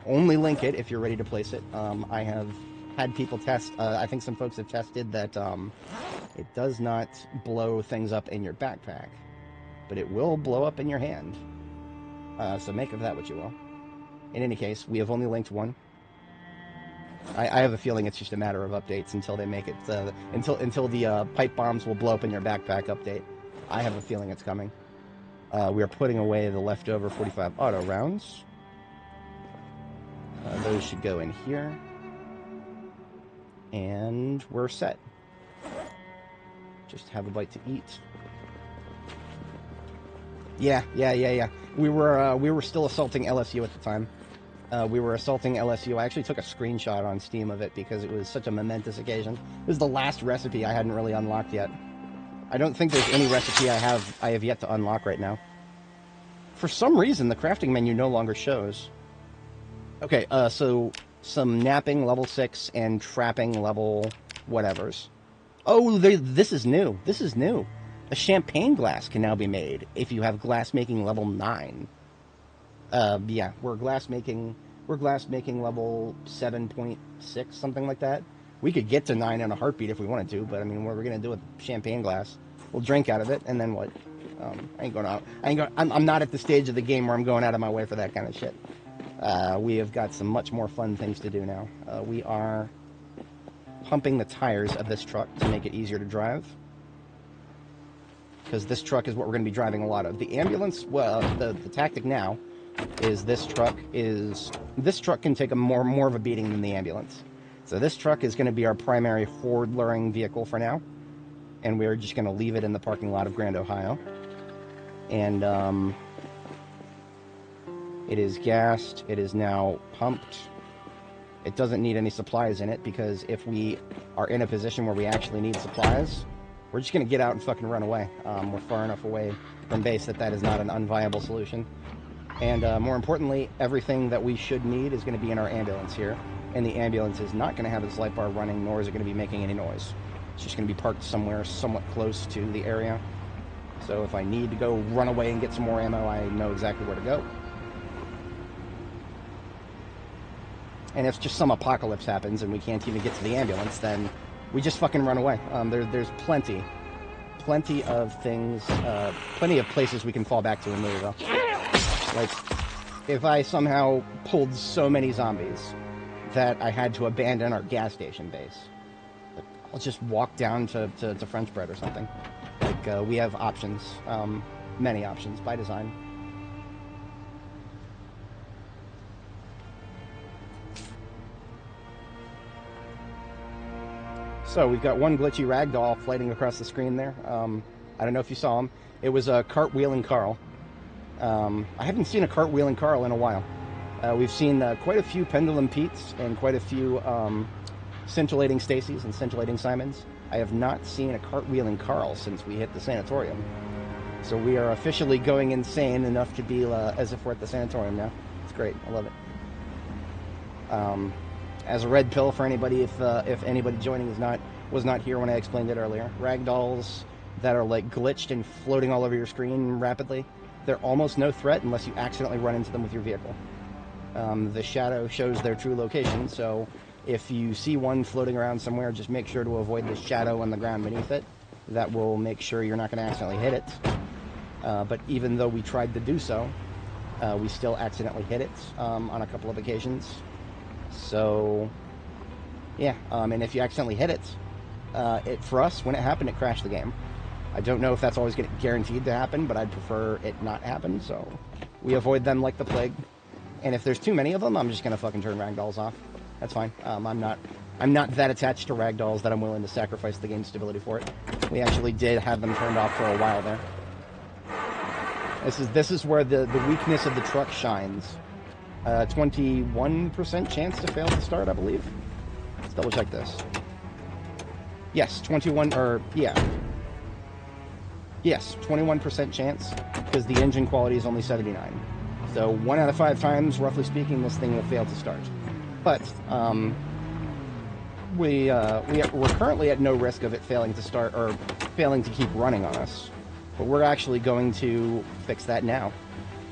Only link it if you're ready to place it. I have had people test, I think some folks have tested that it does not blow things up in your backpack, but it will blow up in your hand. So make of that what you will. In any case, we have only linked 1. I have a feeling it's just a matter of updates until they make it, until the pipe bombs will blow up in your backpack update. I have a feeling it's coming. We are putting away the leftover 45 auto rounds. Those should go in here. And we're set. Just have a bite to eat. Yeah. We were still assaulting LSU at the time. We were assaulting LSU. I actually took a screenshot on Steam of it because it was such a momentous occasion. It was the last recipe I hadn't really unlocked yet. I don't think there's any recipe I have yet to unlock right now. For some reason, the crafting menu no longer shows. Okay, so some napping level 6 and trapping level whatevers. Oh, this is new. This is new. A champagne glass can now be made if you have glass making level 9. Yeah, we're glass making level 7.6, something like that. We could get to 9 in a heartbeat if we wanted to, but I mean, what are we gonna do with champagne glass? We'll drink out of it, and then what? I ain't going out. I'm not at the stage of the game where I'm going out of my way for that kind of shit. We have got some much more fun things to do now. We are pumping the tires of this truck to make it easier to drive, because this truck is what we're going to be driving a lot of. The ambulance, well, the tactic now is this truck can take a more of a beating than the ambulance. So this truck is going to be our primary horde luring vehicle for now, and we're just going to leave it in the parking lot of Grand Ohio. And it is gassed. It is now pumped. It doesn't need any supplies in it, because if we are in a position where we actually need supplies, we're just going to get out and fucking run away. We're far enough away from base that is not an unviable solution. And more importantly, everything that we should need is going to be in our ambulance here. And the ambulance is not going to have its light bar running, nor is it going to be making any noise. It's just going to be parked somewhere somewhat close to the area. So if I need to go run away and get some more ammo, I know exactly where to go. And if just some apocalypse happens and we can't even get to the ambulance, then we just fucking run away. There's plenty of things, plenty of places we can fall back to in Louisville. Like, if I somehow pulled so many zombies that I had to abandon our gas station base, I'll just walk down to French Bread or something. Like, we have options, many options by design. So we've got one glitchy ragdoll floating across the screen there. I don't know if you saw him. It was a cartwheeling Carl. I haven't seen a cartwheeling Carl in a while. We've seen quite a few Pendulum Petes and quite a few scintillating Stacys and scintillating Simons. I have not seen a cartwheeling Carl since we hit the sanatorium. So we are officially going insane enough to be as if we're at the sanatorium now. It's great. I love it. As a red pill for anybody, if anybody joining was not here when I explained it earlier, ragdolls that are like glitched and floating all over your screen rapidly, they're almost no threat unless you accidentally run into them with your vehicle. The shadow shows their true location, so if you see one floating around somewhere, just make sure to avoid the shadow on the ground beneath it. That will make sure you're not going to accidentally hit it. But even though we tried to do so, we still accidentally hit it on a couple of occasions. So, yeah, and if you accidentally hit it, for us, when it happened, it crashed the game. I don't know if that's always guaranteed to happen, but I'd prefer it not happen, so we avoid them like the plague. And if there's too many of them, I'm just going to fucking turn ragdolls off. That's fine. I'm not that attached to ragdolls that I'm willing to sacrifice the game's stability for it. We actually did have them turned off for a while there. This is where the weakness of the truck shines. 21% chance to fail to start, I believe. Let's double check this. Yes, 21% chance, because the engine quality is only 79. So 1 out of 5 times, roughly speaking, this thing will fail to start. But we're currently at no risk of it failing to start or failing to keep running on us. But we're actually going to fix that now.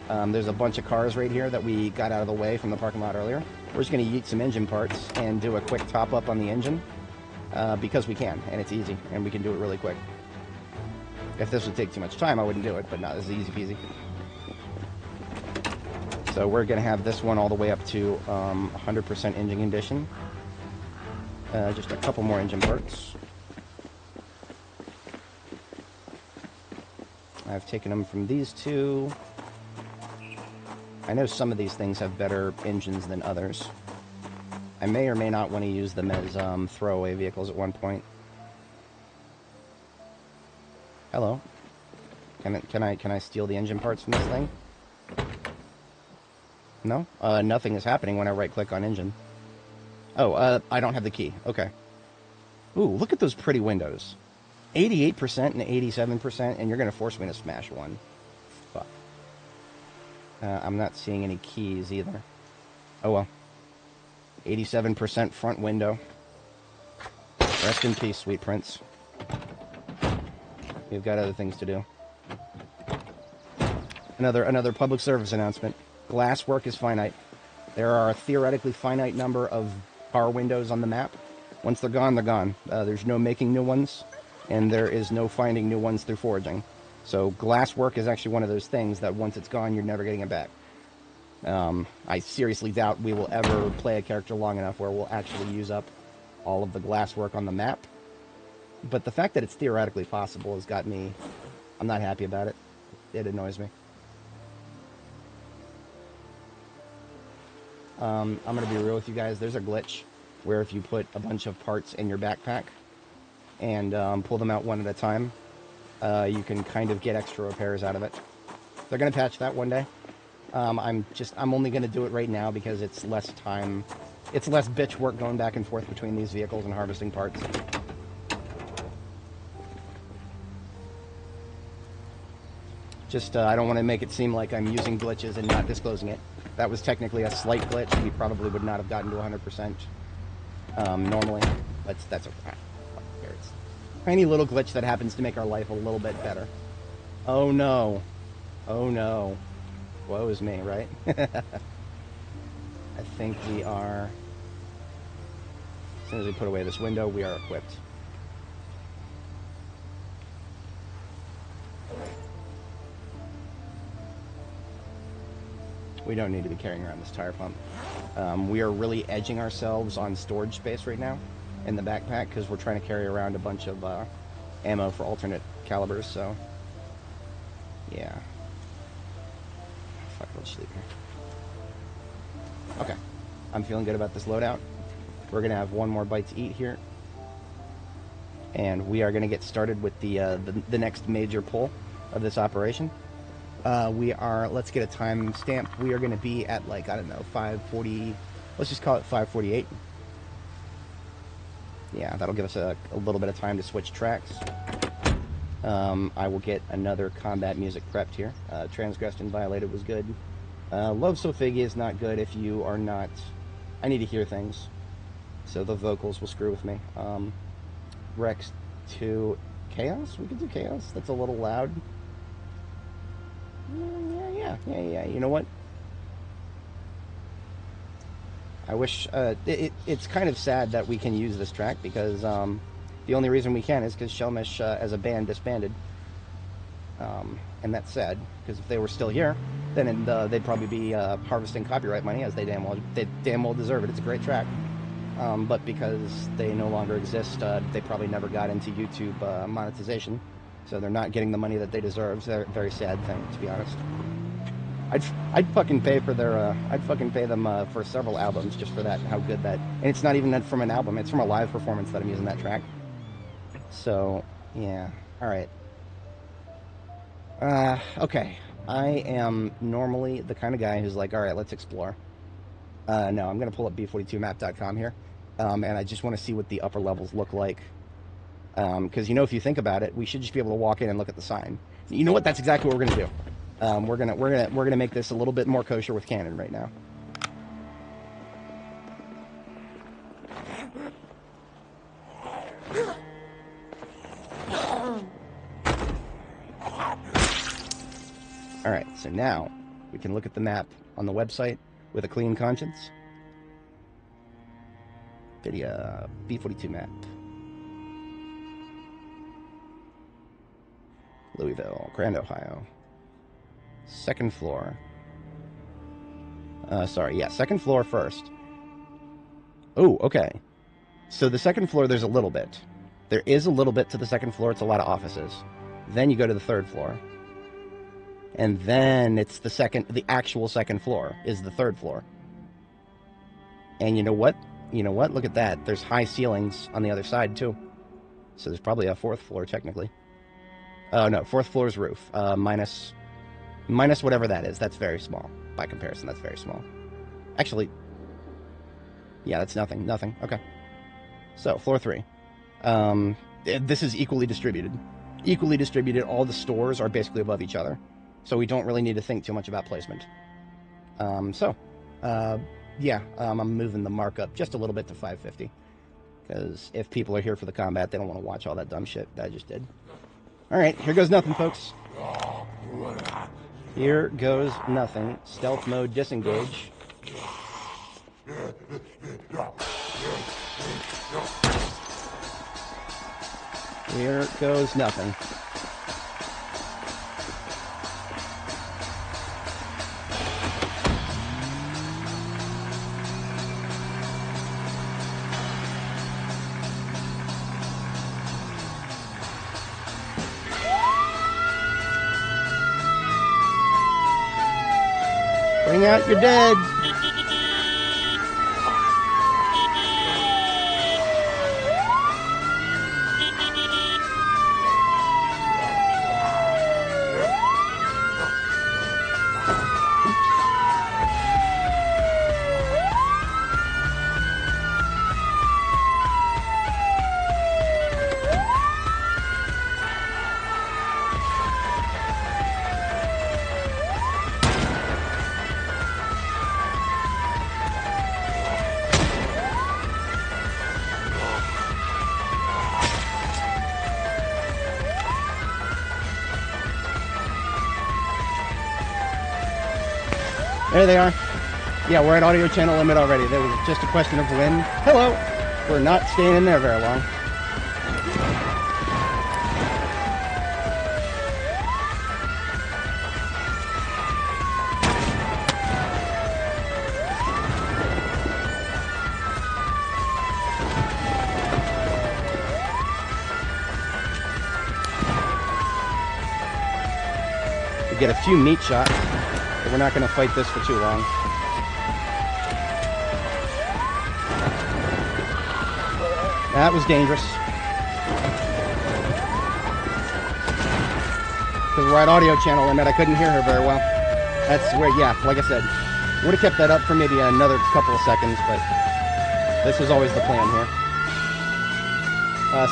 There's a bunch of cars right here that we got out of the way from the parking lot earlier. We're just going to yeet some engine parts and do a quick top up on the engine because we can, and it's easy, and we can do it really quick. If this would take too much time, I wouldn't do it, but no, this is easy peasy. So we're going to have this one all the way up to 100% engine condition. Just a couple more engine parts. I've taken them from these two. I know some of these things have better engines than others. I may or may not want to use them as throwaway vehicles at one point. Hello. Can I steal the engine parts from this thing? No? Nothing is happening when I right-click on engine. Oh, I don't have the key. Okay. Ooh, look at those pretty windows. 88% and 87%, and you're going to force me to smash one. Fuck. I'm not seeing any keys either. Oh well. 87% front window. Rest in peace, sweet prince. We've got other things to do. Another public service announcement. Glass work is finite. There are a theoretically finite number of car windows on the map. Once they're gone, they're gone. There's no making new ones, and there is no finding new ones through foraging. So glass work is actually one of those things that once it's gone, you're never getting it back. I seriously doubt we will ever play a character long enough where we'll actually use up all of the glass work on the map. But the fact that it's theoretically possible has got me... I'm not happy about it. It annoys me. I'm going to be real with you guys. There's a glitch where if you put a bunch of parts in your backpack and pull them out one at a time, you can kind of get extra repairs out of it. They're going to patch that one day. I'm only going to do it right now because it's less time. It's less bitch work going back and forth between these vehicles and harvesting parts. I don't want to make it seem like I'm using glitches and not disclosing it. That was technically a slight glitch. We probably would not have gotten to 100% normally, but that's okay. It's a tiny little glitch that happens to make our life a little bit better. Oh no. Oh no. Woe is me, right? I think we are... As soon as we put away this window, we are equipped. We don't need to be carrying around this tire pump. We are really edging ourselves on storage space right now in the backpack because we're trying to carry around a bunch of ammo for alternate calibers, so... Yeah. Fuck, let's sleep here. Okay. I'm feeling good about this loadout. We're going to have one more bite to eat here. And we are going to get started with the next major pull of this operation. Let's get a time stamp. We are going to be at, like, I don't know, 5:40, let's just call it 5:48. Yeah, that'll give us a little bit of time to switch tracks. I will get another combat music prepped here. Transgressed and Violated was good. Love So Figgy is not good if you are not... I need to hear things, so the vocals will screw with me. Rex 2 Chaos? We could do Chaos. That's a little loud. Yeah. You know what? I wish... it's kind of sad that we can use this track, because the only reason we can is because Shellmish as a band disbanded. And that's sad, because if they were still here, then they'd probably be harvesting copyright money, as they damn well deserve it. It's a great track. But because they no longer exist, they probably never got into YouTube monetization, so they're not getting the money that they deserve. It's a very sad thing, to be honest. I'd fucking pay for their I'd fucking pay them for several albums just for that, how good that... And it's not even from an album, it's from a live performance that I'm using that track. So yeah, all right. Okay. I am normally the kind of guy who's like, all right, let's explore. No, I'm going to pull up b42map.com here, and I just want to see what the upper levels look like. Because, you know, if you think about it, we should just be able to walk in and look at the sign. You know what? That's exactly what we're going to do. We're gonna make this a little bit more kosher with canon right now. Alright, so now we can look at the map on the website with a clean conscience. Video B42 map. Louisville, Grand Ohio. Second floor. Second floor first. Oh, okay. So the second floor, there's a little bit. There is a little bit to the second floor. It's a lot of offices. Then you go to the third floor. And then it's the actual second floor is the third floor. And you know what? Look at that. There's high ceilings on the other side, too. So there's probably a fourth floor, technically. No, 4th floor's roof. Minus whatever that is. That's very small. By comparison, that's very small. Actually, yeah, that's nothing. Nothing. Okay. So, floor 3. This is equally distributed. Equally distributed. All the stores are basically above each other. So we don't really need to think too much about placement. Yeah, I'm moving the markup just a little bit to 550. Because if people are here for the combat, they don't want to watch all that dumb shit that I just did. Alright, here goes nothing, folks. Here goes nothing. Stealth mode, disengage. Here goes nothing. Bring out your dead. There they are. Yeah, we're at audio channel limit already. There was just a question of when. Hello! We're not staying in there very long. We get a few meat shots. We're not going to fight this for too long. That was dangerous. Because we're at audio channel limit, I couldn't hear her very well. That's where, yeah, like I said, would have kept that up for maybe another couple of seconds, but this was always the plan here.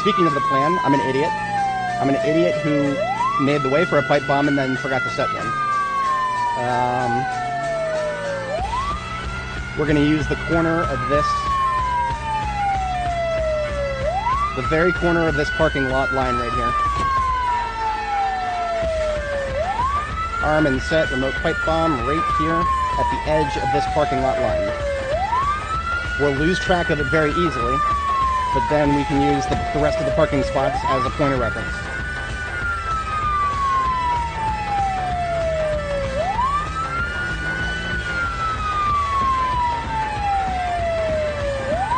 Speaking of the plan, I'm an idiot. I'm an idiot who made the way for a pipe bomb and then forgot to set one. We're going to use the corner of this, the very corner of this parking lot line right here. Arm and set remote pipe bomb right here at the edge of this parking lot line. We'll lose track of it very easily, but then we can use the rest of the parking spots as a point of reference.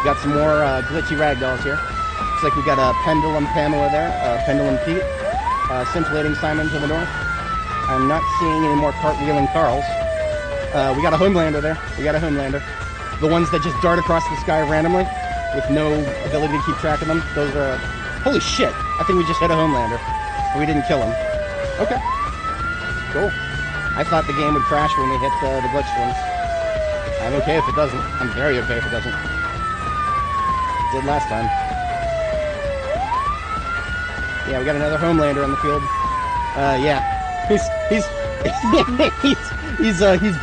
Got some more glitchy ragdolls here. Looks like we got a Pendulum Pamela there, Pendulum Pete, Scintillating Simon to the north. I'm not seeing any more cartwheeling Carls. We got a Homelander there. We got a Homelander. The ones that just dart across the sky randomly with no ability to keep track of them. Those are... holy shit! I think we just hit a Homelander. We didn't kill him. Okay. Cool. I thought the game would crash when we hit the glitched ones. I'm okay if it doesn't. I'm very okay if it doesn't. Did last time. Yeah, we got another Homelander on the field. Yeah, he's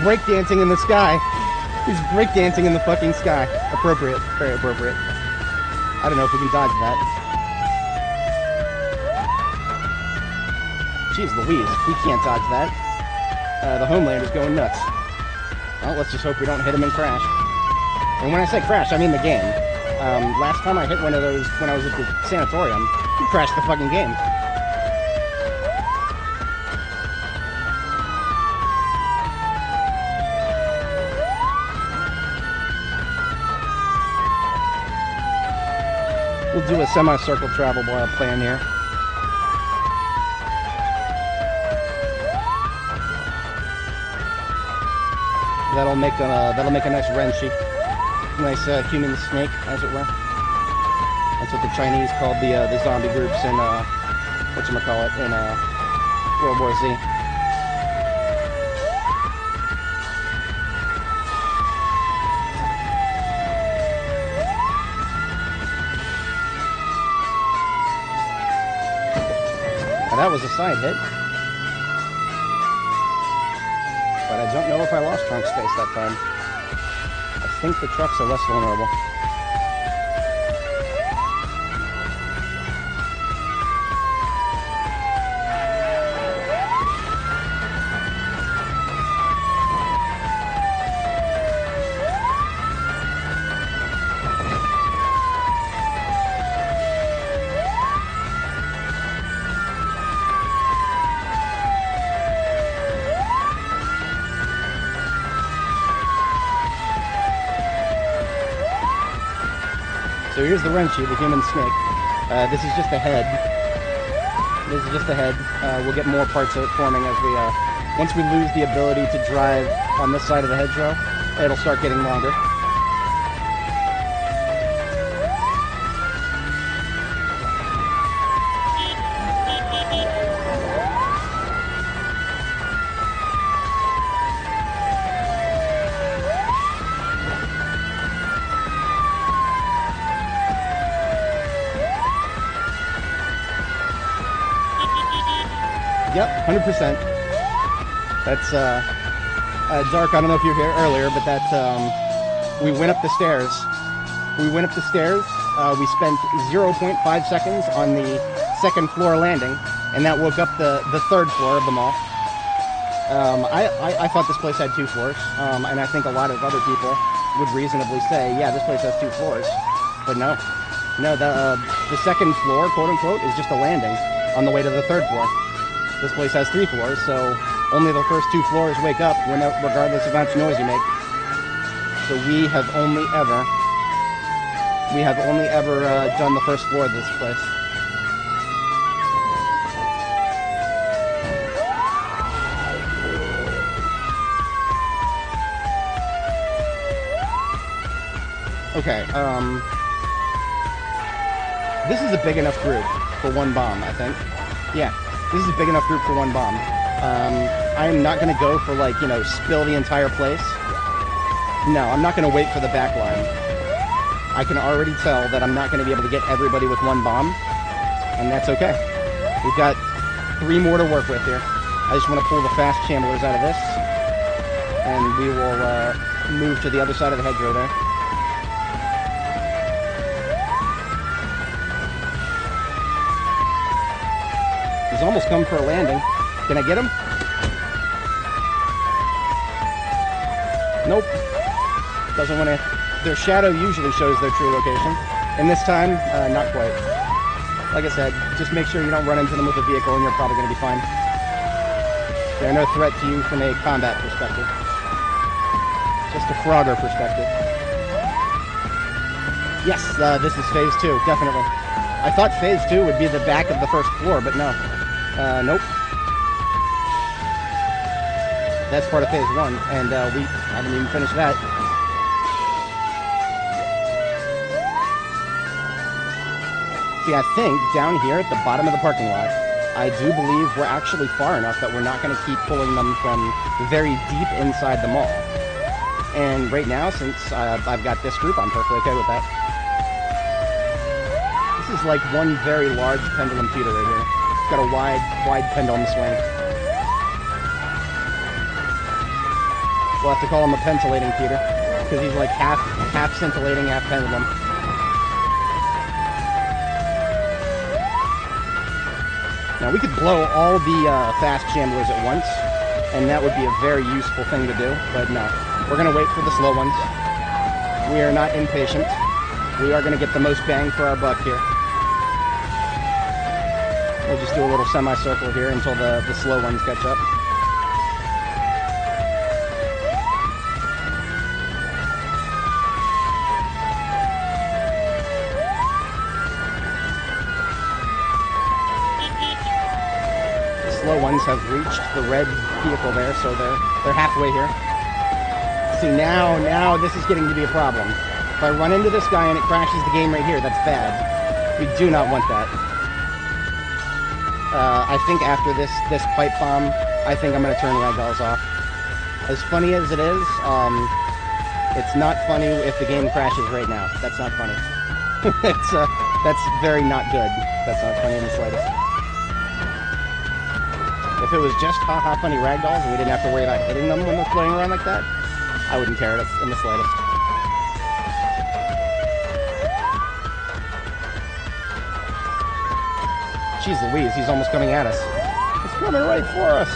breakdancing in the sky. He's breakdancing in the fucking sky. Appropriate, very appropriate. I don't know if we can dodge that. Jeez Louise, we can't dodge that. The Homelander's going nuts. Well, let's just hope we don't hit him and crash. And when I say crash, I mean the game. Last time I hit one of those when I was at the sanatorium, it crashed the fucking game. We'll do a semicircle travel plan here. That'll make a nice Renshi. Nice human snake, as it were. That's what the Chinese called the zombie groups in whatchamacallit, in World War Z. Now that was a side hit. But I don't know if I lost trunk space that time. I think the trucks are less vulnerable. So here's the Wrenchy, the human snake. This is just a head. This is just a head. We'll get more parts of it forming as we, once we lose the ability to drive on this side of the hedgerow, it'll start getting longer. Yep, 100%. That's, Dark, I don't know if you were here earlier, but that's, we went up the stairs. We went up the stairs, we spent 0.5 seconds on the second floor landing, and that woke up the third floor of the mall. I thought this place had 2 floors, and I think a lot of other people would reasonably say, yeah, this place has 2 floors. But no. No, the second floor, quote-unquote, is just a landing on the way to the third floor. This place has 3 floors, so only the first 2 floors wake up regardless of how much noise you make. So we have only ever done the first floor of this place. Okay, this is a big enough group for 1 bomb, I think. Yeah. This is a big enough group for 1 bomb. I am not going to go for, like, you know, spill the entire place. No, I'm not going to wait for the back line. I can already tell that I'm not going to be able to get everybody with 1 bomb, and that's okay. We've got 3 more to work with here. I just want to pull the fast chamblers out of this, and we will move to the other side of the hedgerow there. He's almost come for a landing. Can I get him? Nope. Doesn't want to. Their shadow usually shows their true location. And this time, not quite. Like I said, just make sure you don't run into them with a vehicle and you're probably going to be fine. They're no threat to you from a combat perspective. Just a Frogger perspective. Yes, this is phase 2, definitely. I thought phase 2 would be the back of the first floor, but no. Nope. That's part of phase 1, and we haven't even finished that. See, I think down here at the bottom of the parking lot, I do believe we're actually far enough that we're not going to keep pulling them from very deep inside the mall. And right now, since I've got this group, I'm perfectly okay with that. This is like one very large pendulum feeder right here. Got a wide pendulum swing. We'll have to call him a pentellating feeder, because he's like half scintillating, half pendulum. Now we could blow all the fast chamblers at once, and that would be a very useful thing to do, but no. We're going to wait for the slow ones. We are not impatient. We are going to get the most bang for our buck here. We'll just do a little semicircle here until the slow ones catch up. The slow ones have reached the red vehicle there, so they're halfway here. See, now this is getting to be a problem. If I run into this guy and it crashes the game right here, that's bad. We do not want that. I think after this pipe bomb, I think I'm gonna turn ragdolls off. As funny as it is, it's not funny if the game crashes right now. That's not funny. That's very not good. That's not funny in the slightest. If it was just haha funny ragdolls and we didn't have to worry about hitting them when they're floating around like that, I wouldn't care in the slightest. Jeez Louise, he's almost coming at us. It's coming right for us.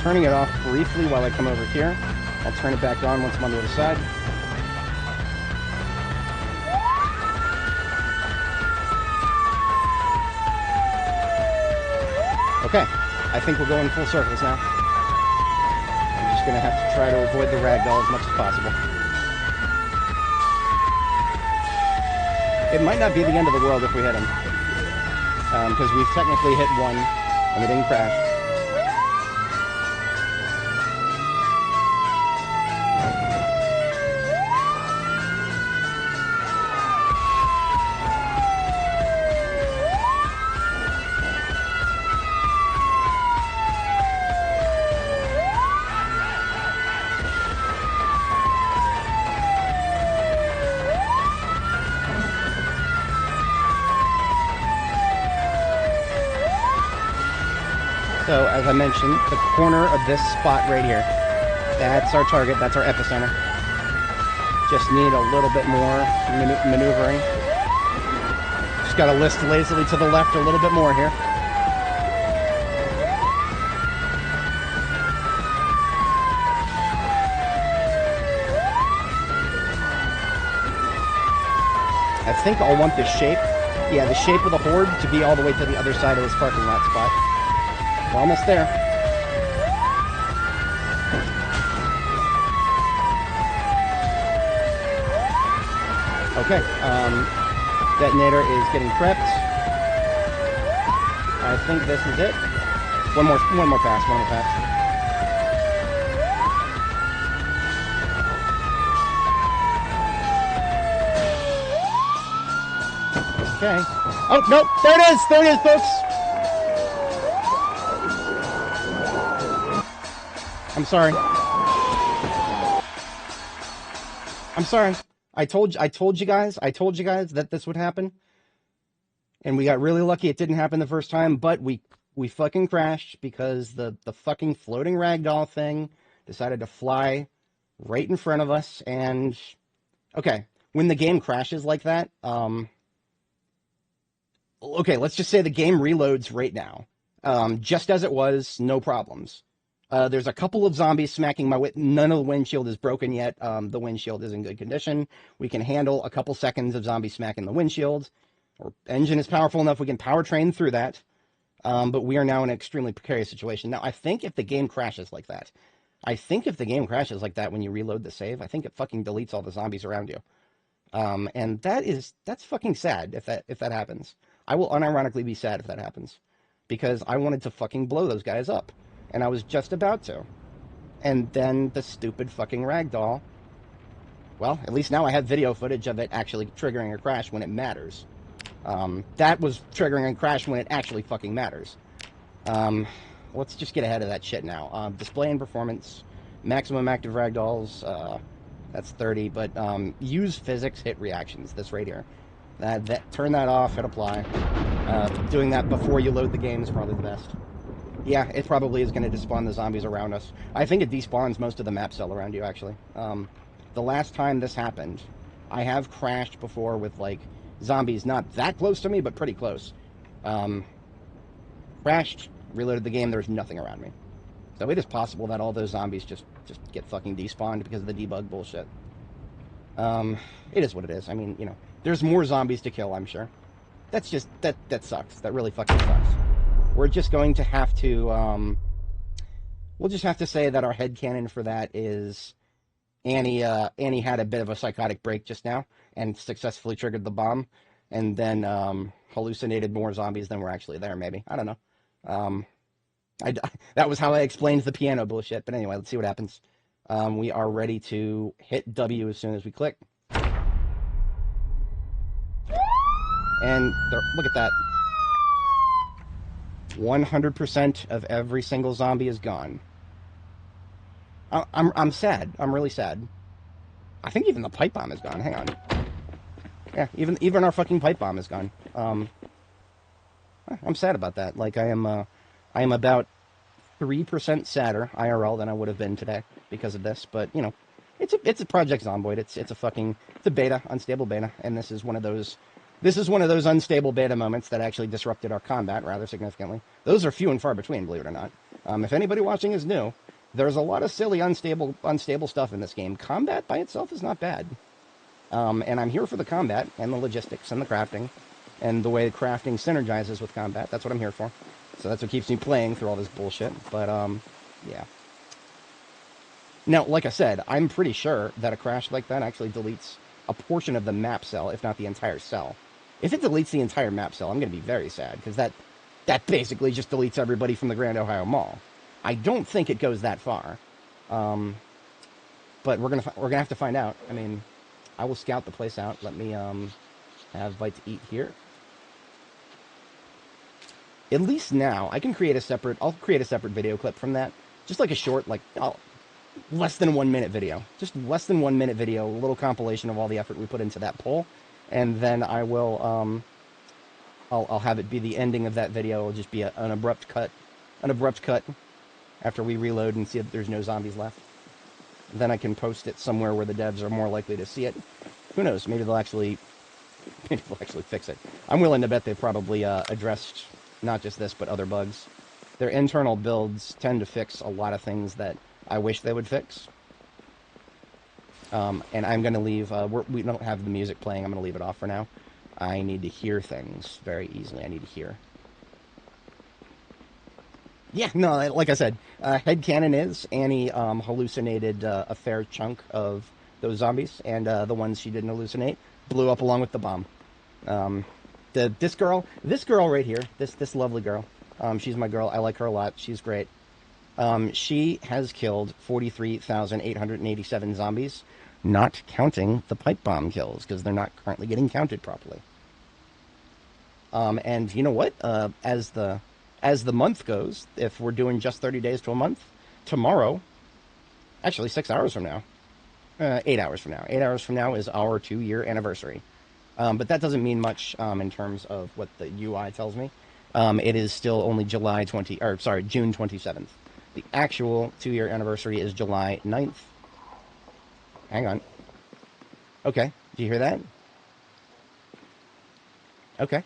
Turning it off briefly while I come over here. I'll turn it back on once I'm on the other side. Okay, I think we're going full circles now. I'm just gonna have to try to avoid the ragdoll as much as possible. It might not be the end of the world if we hit him. Because we've technically hit one and we didn't crash. So, as I mentioned, the corner of this spot right here, that's our target, that's our epicenter. Just need a little bit more maneuvering. Just gotta list lazily to the left a little bit more here. I think I'll want the shape, yeah, the shape of the horde to be all the way to the other side of this parking lot spot. We're almost there. Okay, detonator is getting prepped. I think this is it. One more pass. Okay. Oh, nope, there it is, folks. I'm sorry. I told you guys that this would happen. And we got really lucky it didn't happen the first time, but we fucking crashed because the fucking floating ragdoll thing decided to fly right in front of us. And okay, when the game crashes like that, okay, let's just say the game reloads right now. Just as it was, no problems. There's a couple of zombies smacking my none of the windshield is broken yet. The windshield is in good condition. We can handle a couple seconds of zombie smacking the windshield. Our engine is powerful enough we can power train through that. But we are now in an extremely precarious situation. Now, I think if the game crashes like that, when you reload the save, I think it fucking deletes all the zombies around you. And that's fucking sad if that happens. I will unironically be sad if that happens. Because I wanted to fucking blow those guys up. And I was just about to. And then the stupid fucking ragdoll. Well, at least now I have video footage of it actually triggering a crash when it matters. That was triggering a crash when it actually fucking matters. Let's just get ahead of that shit now. Display and performance. Maximum active ragdolls. That's 30. But use physics, hit reactions. This right here. Turn that off, hit apply. Doing that before you load the game is probably the best. Yeah, it probably is going to despawn the zombies around us. I think it despawns most of the map cell around you, actually. The last time this happened, I have crashed before with, like, zombies not that close to me, but pretty close. Crashed, reloaded the game, there's nothing around me. So it is possible that all those zombies just get fucking despawned because of the debug bullshit. It is what it is. I mean, you know, there's more zombies to kill, I'm sure. That's just, that sucks. That really fucking sucks. We're just going to have to, we'll just have to say that our headcanon for that is Annie had a bit of a psychotic break just now and successfully triggered the bomb and then hallucinated more zombies than were actually there, maybe. I don't know. That was how I explained the piano bullshit, but anyway, let's see what happens. We are ready to hit W as soon as we click. And look at that. 100% of every single zombie is gone. I'm sad. I'm really sad. I think even the pipe bomb is gone. Hang on. Yeah, even our fucking pipe bomb is gone. I'm sad about that. Like I am about 3% sadder IRL than I would have been today because of this. But you know, it's a Project Zomboid. It's a beta, unstable beta, and this is one of those unstable beta moments that actually disrupted our combat rather significantly. Those are few and far between, believe it or not. If anybody watching is new, there's a lot of silly unstable stuff in this game. Combat by itself is not bad. And I'm here for the combat and the logistics and the crafting and the way crafting synergizes with combat. That's what I'm here for. So that's what keeps me playing through all this bullshit. But, yeah. Now, like I said, I'm pretty sure that a crash like that actually deletes a portion of the map cell, if not the entire cell. If it deletes the entire map cell, I'm going to be very sad, because that basically just deletes everybody from the Grand Ohio Mall. I don't think it goes that far. But we're gonna have to find out. I mean, I will scout the place out. Let me have bite to eat here. At least now, I can create a separate. I'll create a separate video clip from that, just like a short, like less than 1 minute video, just less than 1 minute video, a little compilation of all the effort we put into that poll, and then I will I'll have it be the ending of that video. It'll just be an abrupt cut after we reload and see if there's no zombies left. Then I can post it somewhere where the devs are more likely to see it. Who knows? Maybe they'll actually fix it. I'm willing to bet they've probably addressed not just this, but other bugs. Their internal builds tend to fix a lot of things that I wish they would fix. And I'm going to leave... we don't have the music playing. I'm going to leave it off for now. I need to hear things very easily. I need to hear. Yeah, no, like I said, headcanon is Annie hallucinated a fair chunk of those zombies, and the ones she didn't hallucinate blew up along with the bomb. This girl right here, this lovely girl, she's my girl. I like her a lot. She's great. She has killed 43,887 zombies, not counting the pipe bomb kills, because they're not currently getting counted properly. And you know what? As the month goes, if we're doing just 30 days to a month, tomorrow, actually 6 hours from now, 8 hours from now. 8 hours from now is our 2-year anniversary. But that doesn't mean much in terms of what the UI tells me. It is still only June 27th. The actual 2-year anniversary is July 9th. Hang on. Okay, do you hear that? Okay,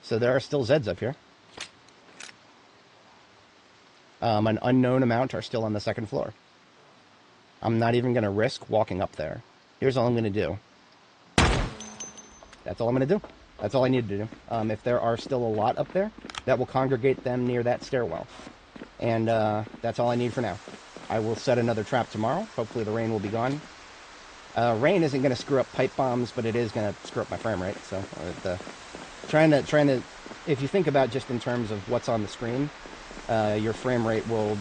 so there are still Zeds up here. An unknown amount are still on the second floor. I'm not even going to risk walking up there. Here's all I'm going to do. That's all I'm going to do. That's all I need to do. If there are still a lot up there, that will congregate them near that stairwell. And that's all I need for now. I will set another trap tomorrow. Hopefully the rain will be gone. Rain isn't going to screw up pipe bombs, but it is going to screw up my frame rate. So trying to, if you think about just in terms of what's on the screen, your frame rate will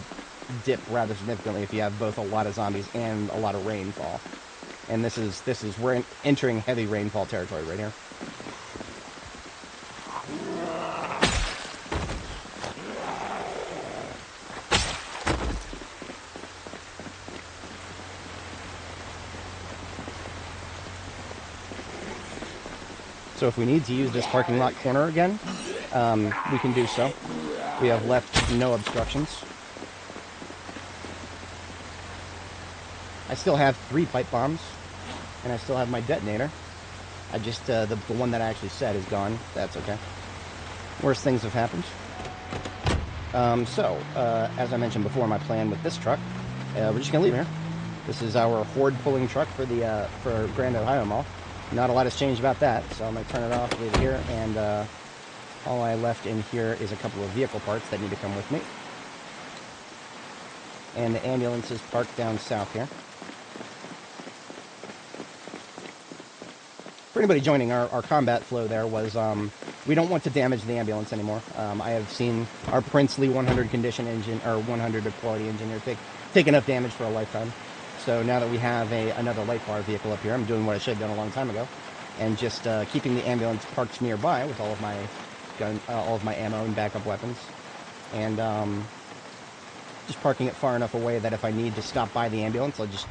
dip rather significantly if you have both a lot of zombies and a lot of rainfall. And we're entering heavy rainfall territory right here. So if we need to use this parking lot corner again, we can do so. We have left no obstructions. I still have 3 pipe bombs, and I still have my detonator. I just, the one that I actually set is gone. That's okay. Worse things have happened. As I mentioned before, my plan with this truck, we're just gonna leave here. This is our horde pulling truck for the for Grand Ohio Mall. Not a lot has changed about that, so I'm gonna turn it off, leave it here, and all I left in here is a couple of vehicle parts that need to come with me. And the ambulance is parked down south here. For anybody joining, our combat flow there was, we don't want to damage the ambulance anymore. I have seen our princely 100 condition engine, or 100 quality engineer take enough damage for a lifetime. So now that we have another light bar vehicle up here, I'm doing what I should have done a long time ago, and just keeping the ambulance parked nearby with all of my all of my ammo and backup weapons, and just parking it far enough away that if I need to stop by the ambulance, I'll just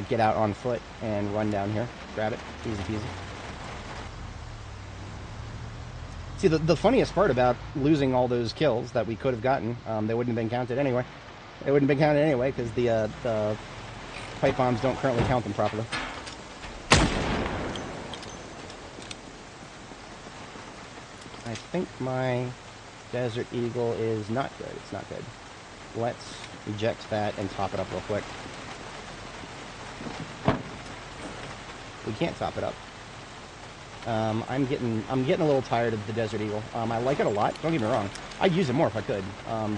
get out on foot and run down here, grab it, easy peasy. See, the funniest part about losing all those kills that we could have gotten, they wouldn't have been counted anyway. They wouldn't have been counted anyway because the pipe bombs don't currently count them properly. I think my Desert Eagle is not good. It's not good. Let's eject that and top it up real quick. We can't top it up. I'm getting a little tired of the Desert Eagle. I like it a lot. Don't get me wrong. I'd use it more if I could.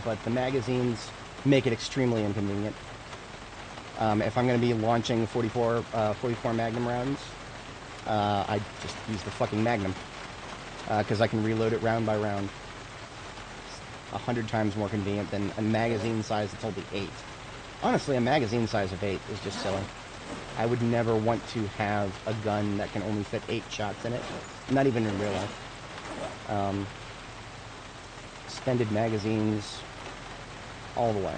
But the magazines make it extremely inconvenient. If I'm going to be launching 44 Magnum rounds, I just use the fucking Magnum because I can reload it round by round. It's 100 times more convenient than a magazine size that's only 8. Honestly, a magazine size of 8 is just silly. I would never want to have a gun that can only fit 8 shots in it. Not even in real life. Extended magazines all the way.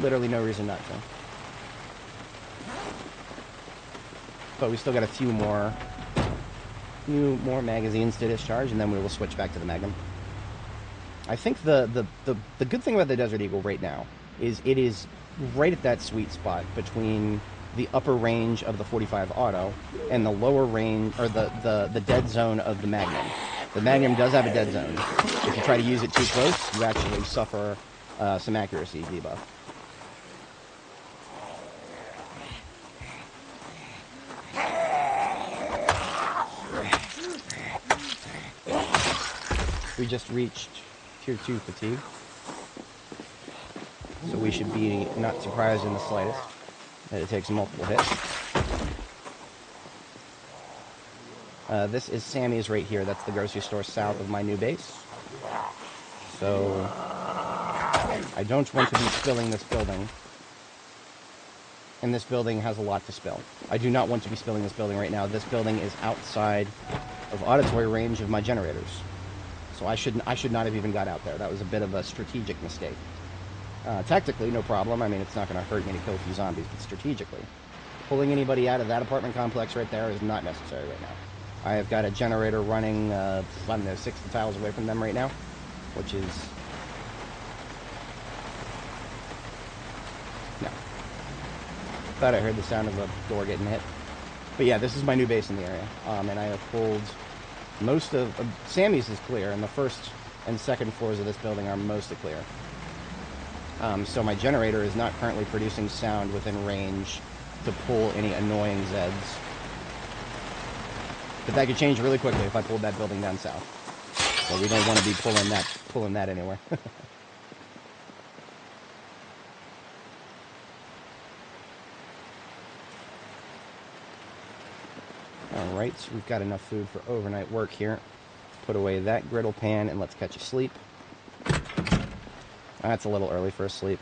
Literally no reason not to. But we still got a few more magazines to discharge, and then we will switch back to the Magnum. I think the good thing about the Desert Eagle right now is it is right at that sweet spot between the upper range of the 45 auto and the lower range, or the dead zone of the Magnum. The Magnum does have a dead zone. If you try to use it too close, you actually suffer some accuracy debuff. We just reached Tier 2 fatigue, so we should be not surprised in the slightest that it takes multiple hits. This is Sammy's right here. That's the grocery store south of my new base. So I don't want to be spilling this building. And this building has a lot to spill. I do not want to be spilling this building right now. This building is outside of auditory range of my generators. So I should not have even got out there. That was a bit of a strategic mistake. Tactically, no problem. I mean, it's not going to hurt me to kill a few zombies, but strategically, pulling anybody out of that apartment complex right there is not necessary right now. I have got a generator running, I don't know, 60 tiles away from them right now, which is... No. Thought I heard the sound of a door getting hit. But yeah, this is my new base in the area, and I have pulled most of... Sammy's is clear, and the first and second floors of this building are mostly clear. So my generator is not currently producing sound within range to pull any annoying Zeds. But that could change really quickly if I pulled that building down south. So we don't want to be pulling that anywhere. Alright, so we've got enough food for overnight work here. Put away that griddle pan and let's catch a sleep. That's a little early for a sleep.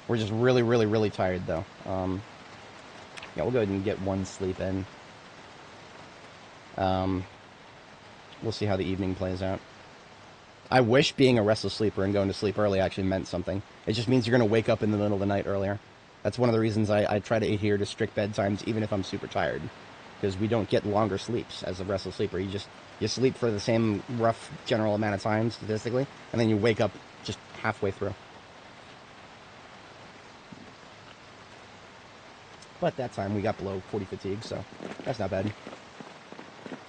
We're just really, really, really tired, though. Yeah, we'll go ahead and get one sleep in. We'll see how the evening plays out. I wish being a restless sleeper and going to sleep early actually meant something. It just means you're going to wake up in the middle of the night earlier. That's one of the reasons I try to adhere to strict bedtimes, even if I'm super tired. Because we don't get longer sleeps as a restless sleeper. You sleep for the same rough general amount of time, statistically, and then you wake up just halfway through. But that time we got below 40 fatigue, so that's not bad.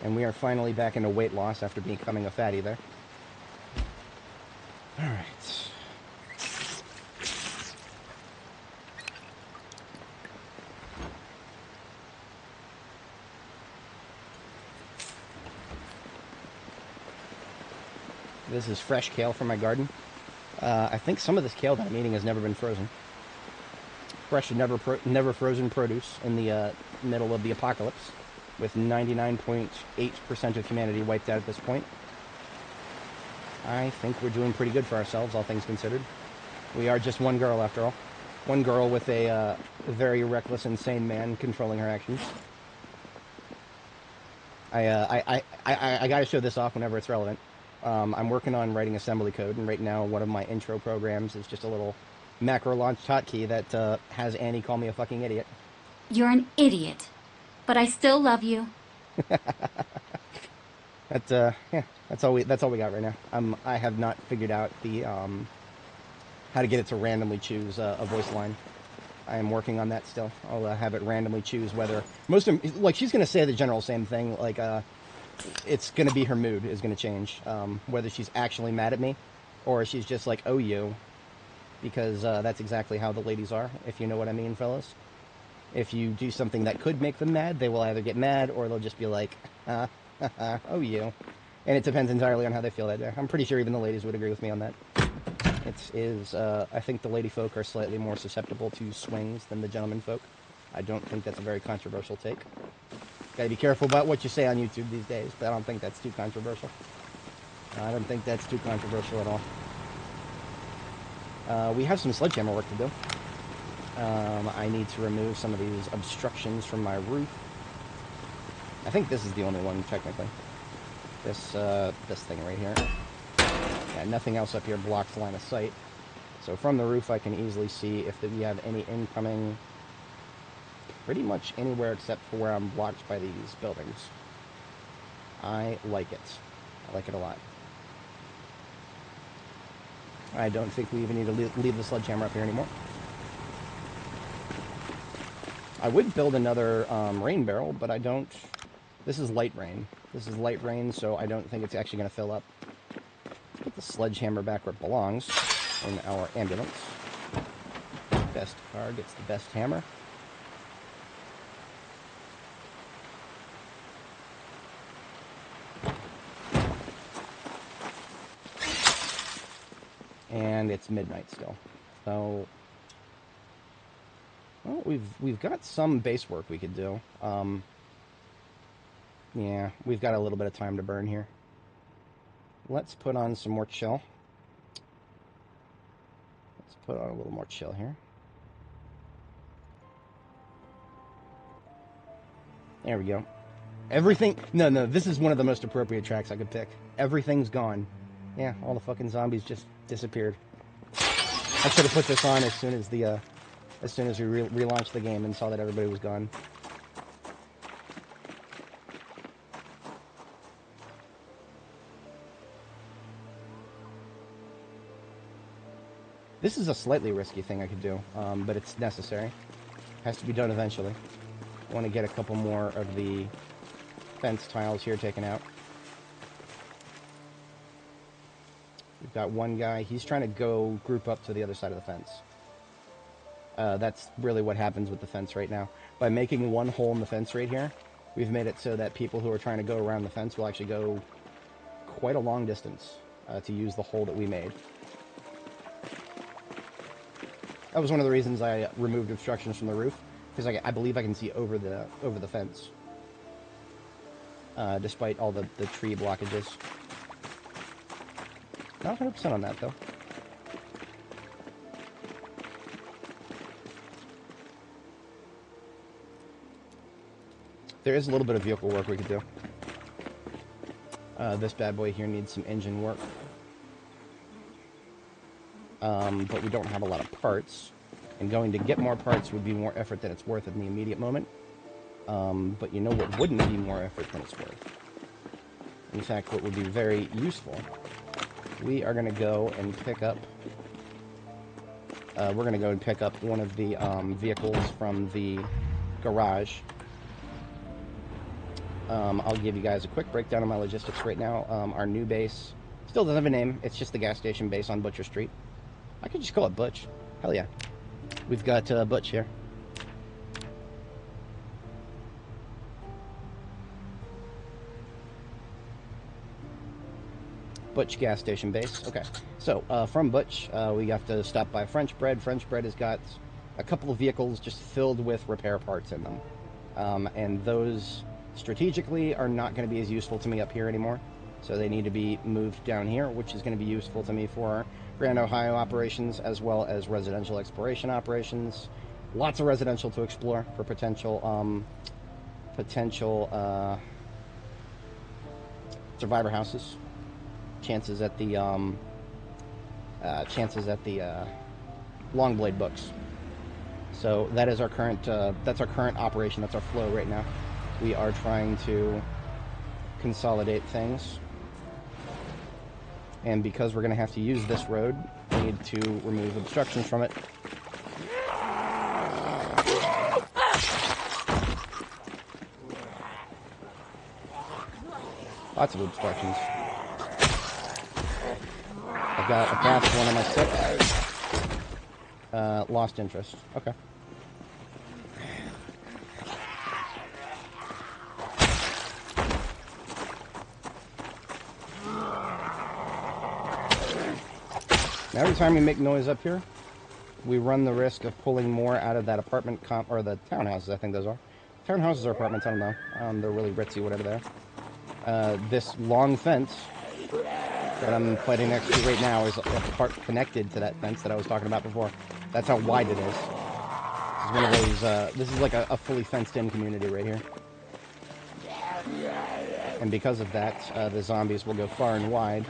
And we are finally back into weight loss after becoming a fatty there. Alright. This is fresh kale from my garden. I think some of this kale that I'm eating has never been frozen. Fresh, never frozen produce in the middle of the apocalypse, with 99.8% of humanity wiped out at this point. I think we're doing pretty good for ourselves, all things considered. We are just one girl, after all. One girl with a very reckless, insane man controlling her actions. I gotta show this off whenever it's relevant. I'm working on writing assembly code, and right now one of my intro programs is just a little macro launched hotkey that has Annie call me a fucking idiot. You're an idiot, but I still love you. Yeah, that's all we got right now. I have not figured out the how to get it to randomly choose a voice line. I am working on that still. I'll have it randomly choose whether like she's gonna say the general same thing. Like it's gonna be her mood is gonna change. Whether she's actually mad at me, or she's just like, oh you, because that's exactly how the ladies are. If you know what I mean, fellas. If you do something that could make them mad, they will either get mad or they'll just be like, oh you. And it depends entirely on how they feel that day. I'm pretty sure even the ladies would agree with me on that. I think the lady folk are slightly more susceptible to swings than the gentleman folk. I don't think that's a very controversial take. Gotta be careful about what you say on YouTube these days, but I don't think that's too controversial. I don't think that's too controversial at all. We have some sledgehammer work to do. I need to remove some of these obstructions from my roof. I think this is the only one, technically. This thing right here. Yeah, nothing else up here blocks line of sight. So from the roof I can easily see if we have any incoming pretty much anywhere except for where I'm blocked by these buildings. I like it. I like it a lot. I don't think we even need to leave the sledgehammer up here anymore. I would build another rain barrel, but I don't. This is light rain. This is light rain, so I don't think it's actually going to fill up. Let's put the sledgehammer back where it belongs in our ambulance. Best car gets the best hammer. And it's midnight still. So, well, we've got some base work we could do. Yeah, we've got a little bit of time to burn here. Let's put on some more chill. Let's put on a little more chill here. There we go. Everything... No, this is one of the most appropriate tracks I could pick. Everything's gone. Yeah, all the fucking zombies just disappeared. I should have put this on as soon as we relaunched the game and saw that everybody was gone. This is a slightly risky thing I could do, but it's necessary. Has to be done eventually. I want to get a couple more of the fence tiles here taken out. We've got one guy. He's trying to go group up to the other side of the fence. That's really what happens with the fence right now. By making one hole in the fence right here, we've made it so that people who are trying to go around the fence will actually go quite a long distance to use the hole that we made. That was one of the reasons I removed obstructions from the roof, because I believe I can see over the fence, despite all the tree blockages. Not 100% on that, though. There is a little bit of vehicle work we could do. This bad boy here needs some engine work. But we don't have a lot of parts. And going to get more parts would be more effort than it's worth in the immediate moment. But you know what wouldn't be more effort than it's worth? In fact, what would be very useful, we are going to go and pick up... we're going to go and pick up one of the vehicles from the garage. I'll give you guys a quick breakdown of my logistics right now. Our new base still doesn't have a name. It's just the gas station base on Butcher Street. I could just call it Butch. Hell yeah. We've got Butch here. Butch gas station base. Okay. So, from Butch, we have to stop by French Bread. French Bread has got a couple of vehicles just filled with repair parts in them. And those, strategically, are not going to be as useful to me up here anymore. So they need to be moved down here, which is going to be useful to me for Grand Ohio operations as well as residential exploration operations. Lots of residential to explore for potential survivor houses. Chances at the Longblade books. So that is our current that's our current operation. That's our flow right now. We are trying to consolidate things. And because we're going to have to use this road, we need to remove obstructions from it. Lots of obstructions. I've got a fast one on my 6. Lost interest. Okay. Now every time we make noise up here, we run the risk of pulling more out of that apartment or the townhouses, I think those are. Townhouses or apartments, I don't know. They're really ritzy, whatever they are. This long fence that I'm fighting next to right now is a part connected to that fence that I was talking about before. That's how wide it is. This is one of those, this is like a fully fenced-in community right here. And because of that, the zombies will go far and wide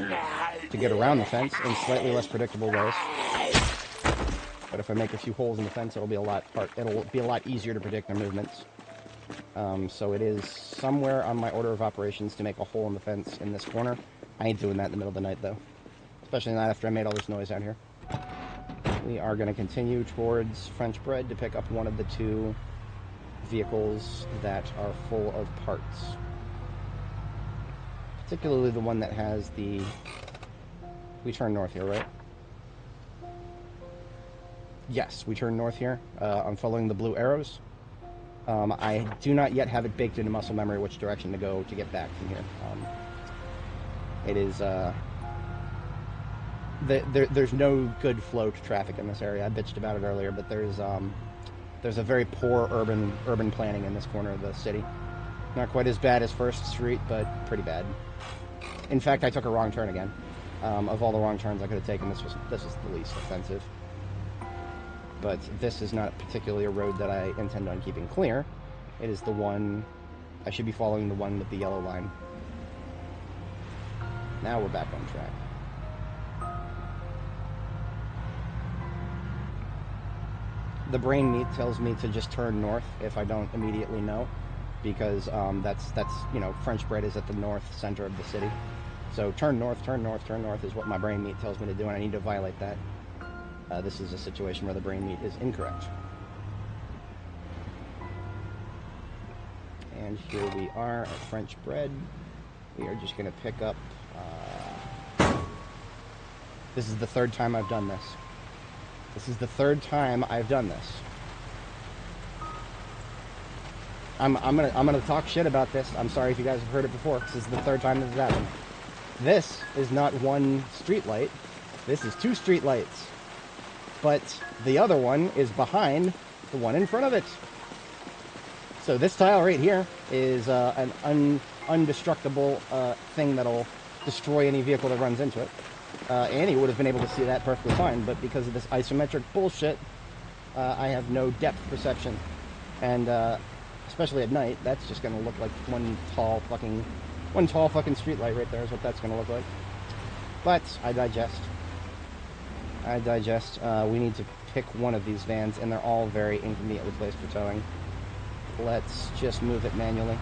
to get around the fence in slightly less predictable ways. But if I make a few holes in the fence, it'll be a lot easier to predict their movements. So it is somewhere on my order of operations to make a hole in the fence in this corner. I ain't doing that in the middle of the night, though. Especially not after I made all this noise out here. We are going to continue towards French Bread to pick up one of the 2 vehicles that are full of parts. Particularly the one that has the... We turn north here, right? Yes, we turn north here. I'm following the blue arrows. I do not yet have it baked into muscle memory which direction to go to get back from here. It is, there's no good flow to traffic in this area. I bitched about it earlier, but there's a very poor urban planning in this corner of the city. Not quite as bad as First Street, but pretty bad. In fact, I took a wrong turn again. Of all the wrong turns I could have taken, this was the least offensive. But this is not particularly a road that I intend on keeping clear. It is the one... I should be following the one with the yellow line. Now we're back on track. The brain meat tells me to just turn north if I don't immediately know. Because that's you know, French Bread is at the north center of the city. So turn north, turn north, turn north is what my brain meat tells me to do, and I need to violate that. This is a situation where the brain meat is incorrect. And here we are at French Bread. We are just going to pick up... This is the 3rd time I've done this. This is the 3rd time I've done this. I'm gonna talk shit about this. I'm sorry if you guys have heard it before. This is the 3rd time this has happened. This is not one street light. This is 2 street lights. But the other one is behind the one in front of it. So this tile right here is an undestructible thing that'll destroy any vehicle that runs into it. Annie would have been able to see that perfectly fine, but because of this isometric bullshit, I have no depth perception. And especially at night, that's just going to look like one tall fucking street light right there is what that's going to look like. But I digest. We need to pick one of these vans, and they're all very inconveniently placed for towing. Let's just move it manually.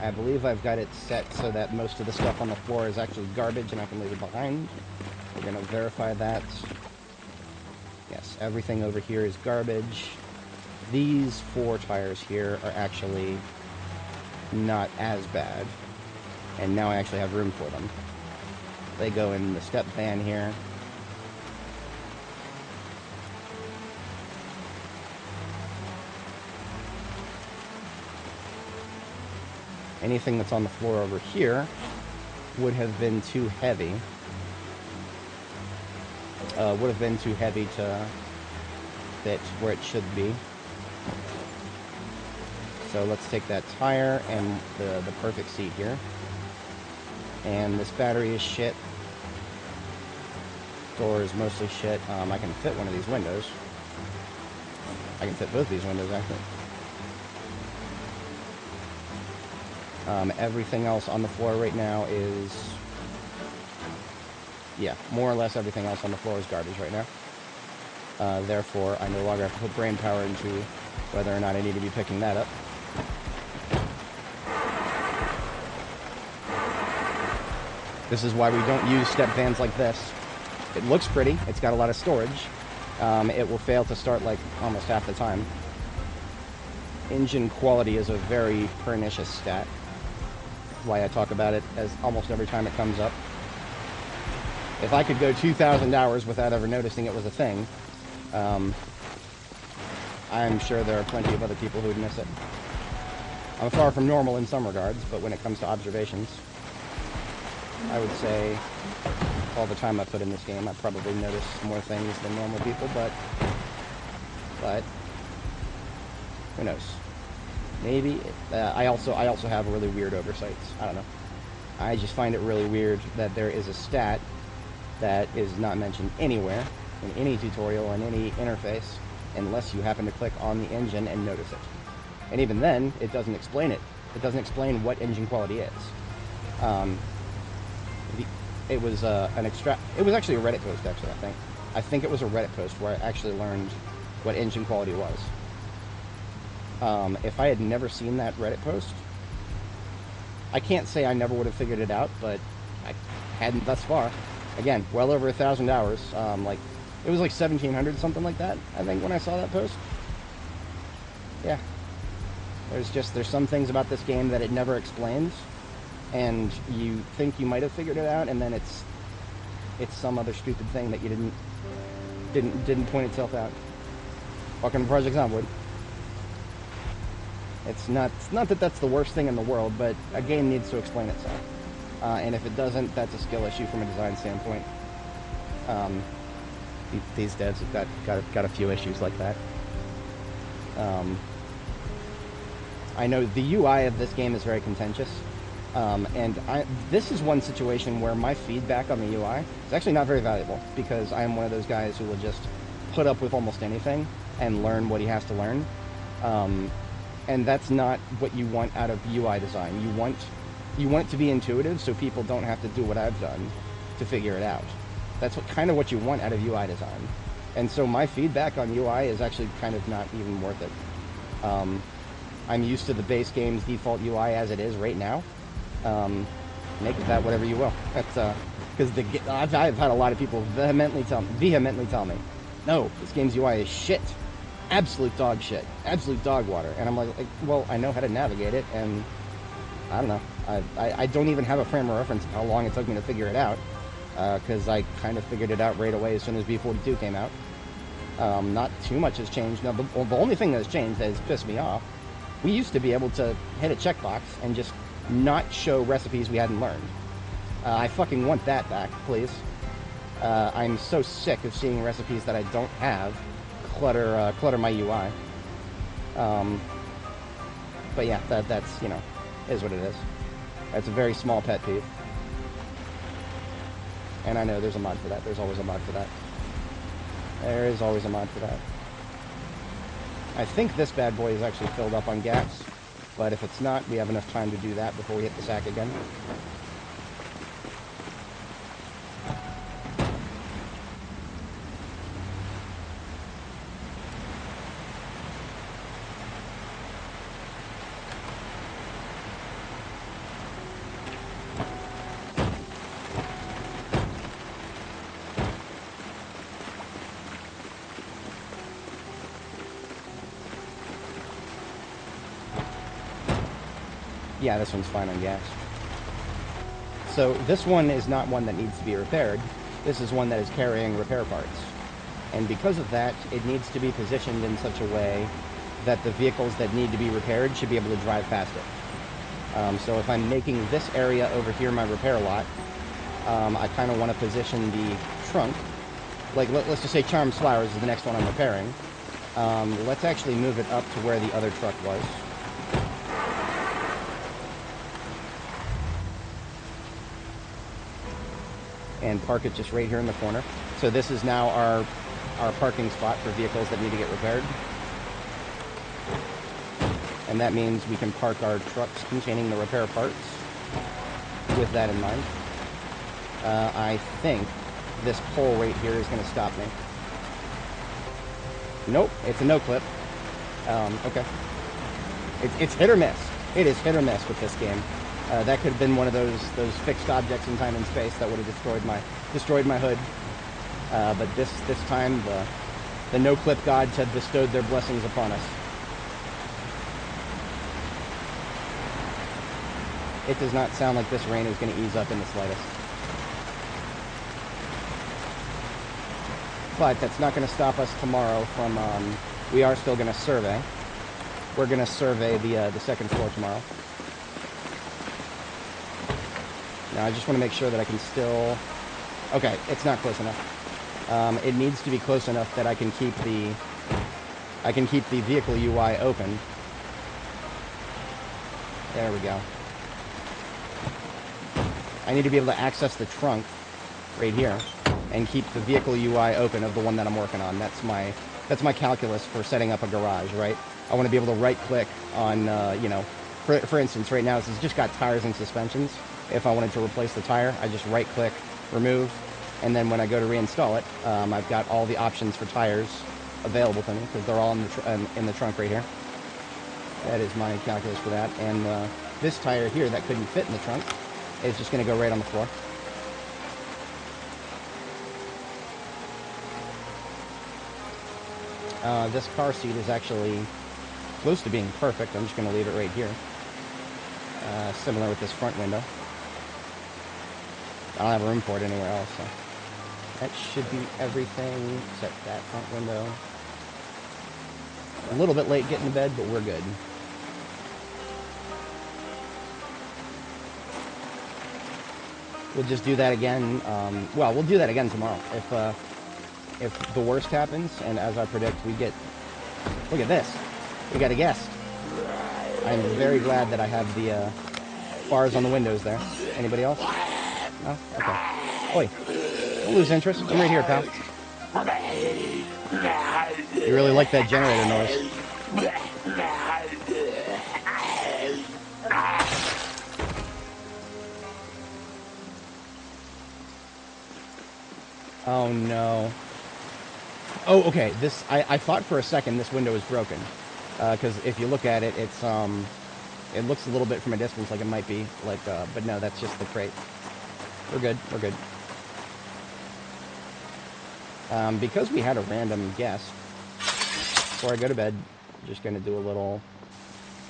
I believe I've got it set so that most of the stuff on the floor is actually garbage and I can leave it behind. We're going to verify that. Yes, everything over here is garbage. These 4 tires here are actually not as bad. And now I actually have room for them. They go in the step van here. Anything that's on the floor over here would have been too heavy. Would have been too heavy to fit where it should be. So let's take that tire and the perfect seat here. And this battery is shit. Door is mostly shit. I can fit one of these windows. I can fit both these windows, actually. Everything else on the floor right now is... Yeah, more or less everything else on the floor is garbage right now. Therefore, I no longer have to put brain power into whether or not I need to be picking that up. This is why we don't use step vans like this. It looks pretty. It's got a lot of storage. It will fail to start like almost half the time. Engine quality is a very pernicious stat. Why I talk about it as almost every time it comes up. If I could go 2,000 hours without ever noticing it was a thing, I'm sure there are plenty of other people who would miss it. I'm far from normal in some regards, but when it comes to observations, I would say all the time I put in this game, I probably notice more things than normal people, but who knows? Maybe I also have really weird oversights. I don't know. I just find it really weird that there is a stat that is not mentioned anywhere in any tutorial in any interface unless you happen to click on the engine and notice it. And even then, it doesn't explain it. It doesn't explain what engine quality is. It was it was actually a Reddit post, actually, I think it was a Reddit post where I actually learned what engine quality was. If I had never seen that Reddit post, I can't say I never would have figured it out, but I hadn't thus far. Again, well over 1,000 hours. It was like 1,700, something like that, I think, when I saw that post. Yeah. There's some things about this game that it never explains, and you think you might have figured it out, and then it's some other stupid thing that you didn't point itself out. Welcome to Project Zomboid. It's not that that's the worst thing in the world, but a game needs to explain itself. And if it doesn't, that's a skill issue from a design standpoint. These devs have got a few issues like that. I know the UI of this game is very contentious. This is one situation where my feedback on the UI is actually not very valuable, because I am one of those guys who will just put up with almost anything and learn what he has to learn. And that's not what you want out of UI design. You want it to be intuitive so people don't have to do what I've done to figure it out. That's kind of what you want out of UI design. And so my feedback on UI is actually kind of not even worth it. I'm used to the base game's default UI as it is right now. Make of that whatever you will. That's because I've had a lot of people vehemently tell me, no, this game's UI is shit, absolute dog shit, absolute dog water. And I'm like, well, I know how to navigate it, and I don't know. I don't even have a frame of reference of how long it took me to figure it out, because I kind of figured it out right away as soon as B42 came out. Not too much has changed. Now, the only thing that's changed that has pissed me off, we used to be able to hit a checkbox and just not show recipes we hadn't learned. I fucking want that back, please. I'm so sick of seeing recipes that I don't have clutter my UI. But yeah, that's, you know, is what it is. That's a very small pet peeve. And I know there's a mod for that. There's always a mod for that. There is always a mod for that. I think this bad boy is actually filled up on gas, but if it's not, we have enough time to do that before we hit the sack again. Yeah, this one's fine on gas. So this one is not one that needs to be repaired. This is one that is carrying repair parts. And because of that, it needs to be positioned in such a way that the vehicles that need to be repaired should be able to drive past it. So if I'm making this area over here my repair lot, I kind of want to position the trunk. Like, let's just say Charms Flowers is the next one I'm repairing. Let's actually move it up to where the other truck was. and park it just right here in the corner. So this is now our parking spot for vehicles that need to get repaired. And that means we can park our trucks containing the repair parts with that in mind. I think this pole right here is going to stop me. Nope, it's a no clip. Okay. It's hit or miss. It is hit or miss with this game. That could have been one of those fixed objects in time and space that would have destroyed my hood. But this time the no clip gods have bestowed their blessings upon us. It does not sound like this rain is going to ease up in the slightest. But that's not going to stop us tomorrow from, we are still going to survey. We're going to survey the second floor tomorrow. Now I just want to make sure that I can still, okay, it's not close enough. It needs to be close enough that I can keep the vehicle UI open. There we go. I need to be able to access the trunk right here and keep the vehicle UI open of the one that I'm working on. That's my calculus for setting up a garage, right? I want to be able to right-click on, you know, for instance, right now this has just got tires and suspensions. If I wanted to replace the tire, I just right-click, remove, and then when I go to reinstall it, I've got all the options for tires available to me because they're all in the trunk right here. That is my calculus for that. And this tire here that couldn't fit in the trunk is just going to go right on the floor. This car seat is actually close to being perfect. I'm just going to leave it right here. Similar with this front window. I don't have room for it anywhere else, so that should be everything except that front window. A little bit late getting to bed, but we're good. We'll just do that again. Well, we'll do that again tomorrow. If the worst happens, and as I predict, we get... Look at this. We got a guest. I'm very glad that I have the bars on the windows there. Anybody else? No? Okay. Oi. Don't lose interest. I'm right here, pal. You really like that generator noise. Oh, no. Oh, okay. This I thought for a second this window was broken. Because if you look at it, it's it looks a little bit from a distance like it might be like, but no, that's just the crate. We're good. We're good. Because we had a random guest, before I go to bed, I'm just going to do a little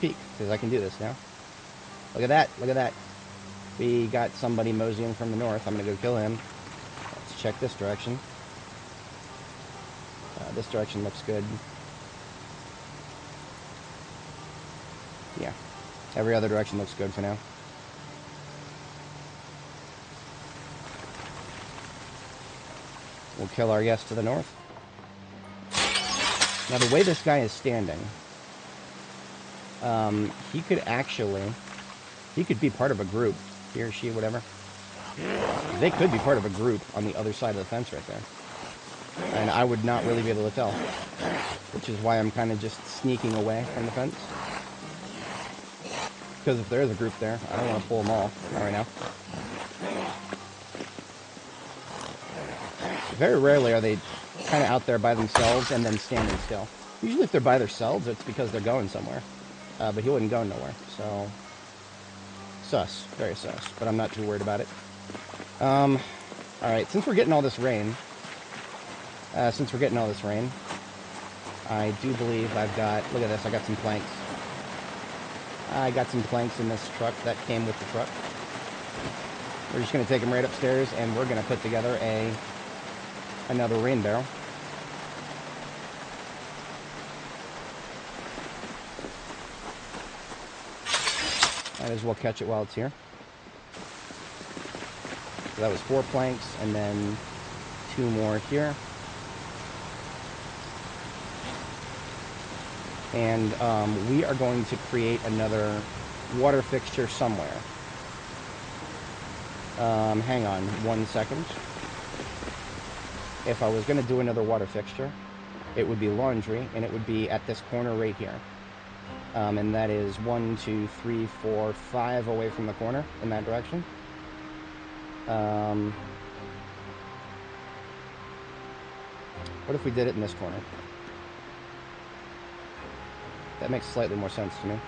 peek, because I can do this now. Look at that. Look at that. We got somebody moseying from the north. I'm going to go kill him. Let's check this direction. This direction looks good. Yeah. Every other direction looks good for now. We'll kill our guest to the north. Now, the way this guy is standing, he could actually... He could be part of a group. He or she, whatever. They could be part of a group on the other side of the fence right there. And I would not really be able to tell. Which is why I'm kind of just sneaking away from the fence. Because if there is a group there, I don't want to pull them all. Not right now. Very rarely are they kind of out there by themselves and then standing still. Usually if they're by themselves, it's because they're going somewhere. But he wouldn't go nowhere, so... Sus. Very sus. But I'm not too worried about it. Alright, since we're getting all this rain... I do believe I've got... Look at this, I got some planks. I got some planks in this truck that came with the truck. We're just going to take them right upstairs, and we're going to put together another rain barrel. Might as well catch it while it's here. So that was 4 planks, and then 2 more here. And we are going to create another water fixture somewhere. Hang on 1 second. If I was going to do another water fixture, it would be laundry, and it would be at this corner right here. And that is 1, 2, 3, 4, 5 away from the corner in that direction. What if we did it in this corner? That makes slightly more sense to me.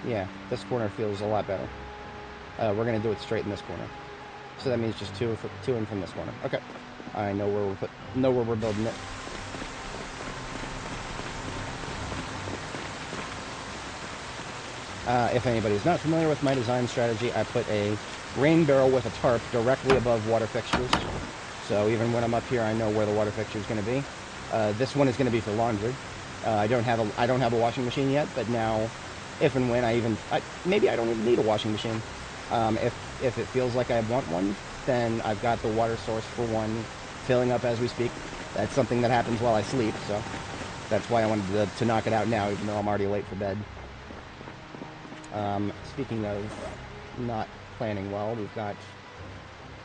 Yeah, this corner feels a lot better. We're going to do it straight in this corner. So that means just two in from this corner. Okay. I know where we're building it. If anybody's not familiar with my design strategy, I put a rain barrel with a tarp directly above water fixtures. So even when I'm up here, I know where the water fixture is going to be. This one is going to be for laundry. I don't have a washing machine yet, but now, if and when maybe I don't even need a washing machine. If it feels like I want one, then I've got the water source for one filling up as we speak. That's something that happens while I sleep, so that's why I wanted to knock it out now, even though I'm already late for bed. Speaking of not planning well, we've got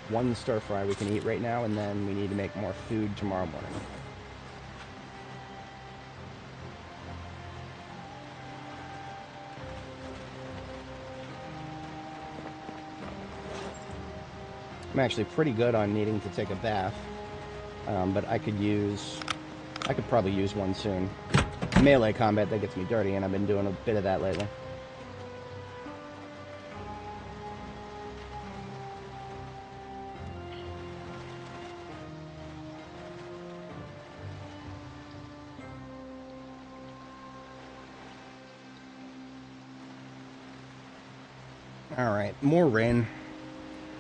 one stir fry we can eat right now, and then we need to make more food tomorrow morning. I'm actually pretty good on needing to take a bath, but I could probably use one soon. Melee combat, that gets me dirty, and I've been doing a bit of that lately. Alright, more rain.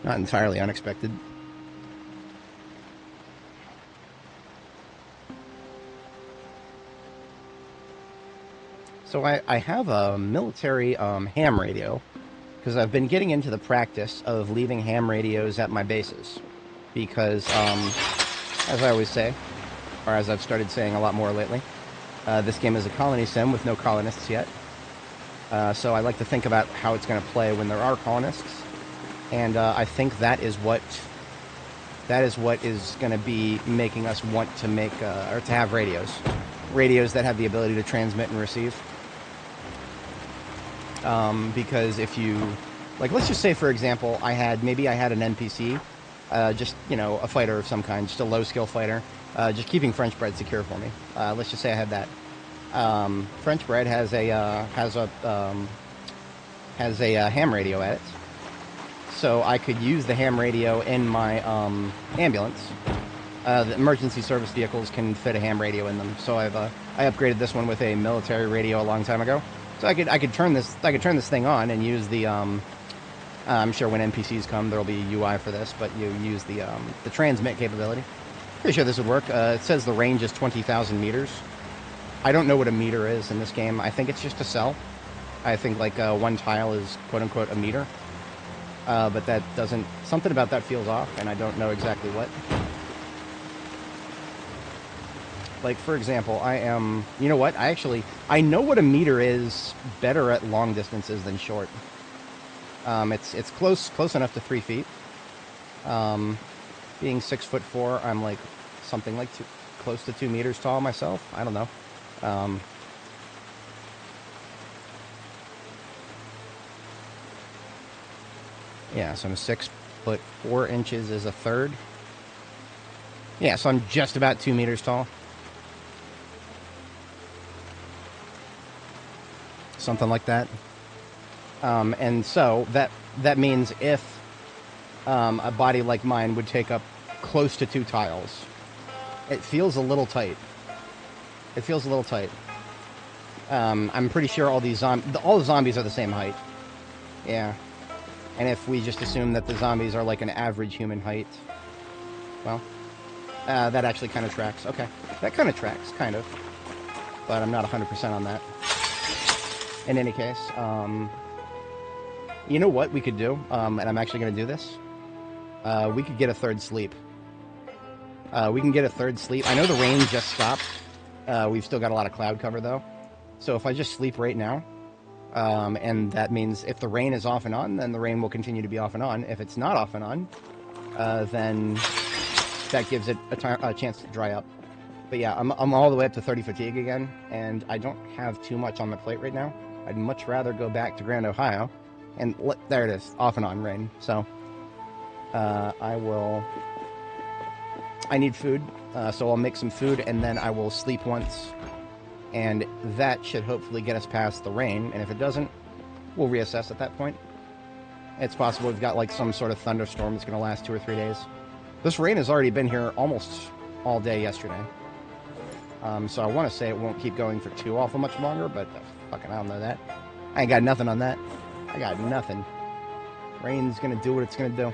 Not entirely unexpected. So I have a military ham radio, because I've been getting into the practice of leaving ham radios at my bases. Because, as I always say, or as I've started saying a lot more lately, this game is a colony sim with no colonists yet. So I like to think about how it's going to play when there are colonists. And I think that is what is going to be making us want to make or to have radios that have the ability to transmit and receive. Because if you, like, let's just say, for example, I had an NPC, just, a fighter of some kind, just a low skill fighter, just keeping French bread secure for me. Let's just say I had that. French bread has a ham radio at it. So I could use the ham radio in my ambulance. The emergency service vehicles can fit a ham radio in them. So I upgraded this one with a military radio a long time ago. So I could turn this thing on and use the I'm sure when NPCs come there'll be UI for this, but you use the transmit capability. Pretty sure this would work. It says the range is 20,000 meters. I don't know what a meter is in this game. I think it's just a cell. I think like one tile is quote unquote a meter. But that doesn't... Something about that feels off, and I don't know exactly what. Like, for example, I am... You know what? I know what a meter is better at long distances than short. It's close enough to 3 feet. Being 6'4", I'm like something like close to 2 meters tall myself. I don't know. Yeah, so I'm 6'4" is a third. Yeah, so I'm just about 2 meters tall. Something like that. And so that means if a body like mine would take up close to 2 tiles, it feels a little tight. I'm pretty sure all the zombies are the same height. Yeah. And if we just assume that the zombies are like an average human height, well, that actually kind of tracks. Okay, that kind of tracks, kind of. But I'm not 100% on that. In any case, you know what we could do, and I'm actually going to do this? We could get a third sleep. I know the rain just stopped. We've still got a lot of cloud cover, though. So if I just sleep right now, And that means if the rain is off and on, then the rain will continue to be off and on. If it's not off and on, then that gives it a chance to dry up. But yeah, I'm all the way up to 30 fatigue again, and I don't have too much on my plate right now. I'd much rather go back to Grand Ohio, and there it is, off and on rain. So I need food, so I'll make some food, and then I will sleep once, and that should hopefully get us past the rain. And if it doesn't, we'll reassess at that point. It's possible we've got like some sort of thunderstorm that's going to last 2 or 3 days. This rain has already been here almost all day yesterday. So I want to say it won't keep going for too awful much longer, but fucking I don't know that. I ain't got nothing on that. I got nothing. Rain's going to do what it's going to do.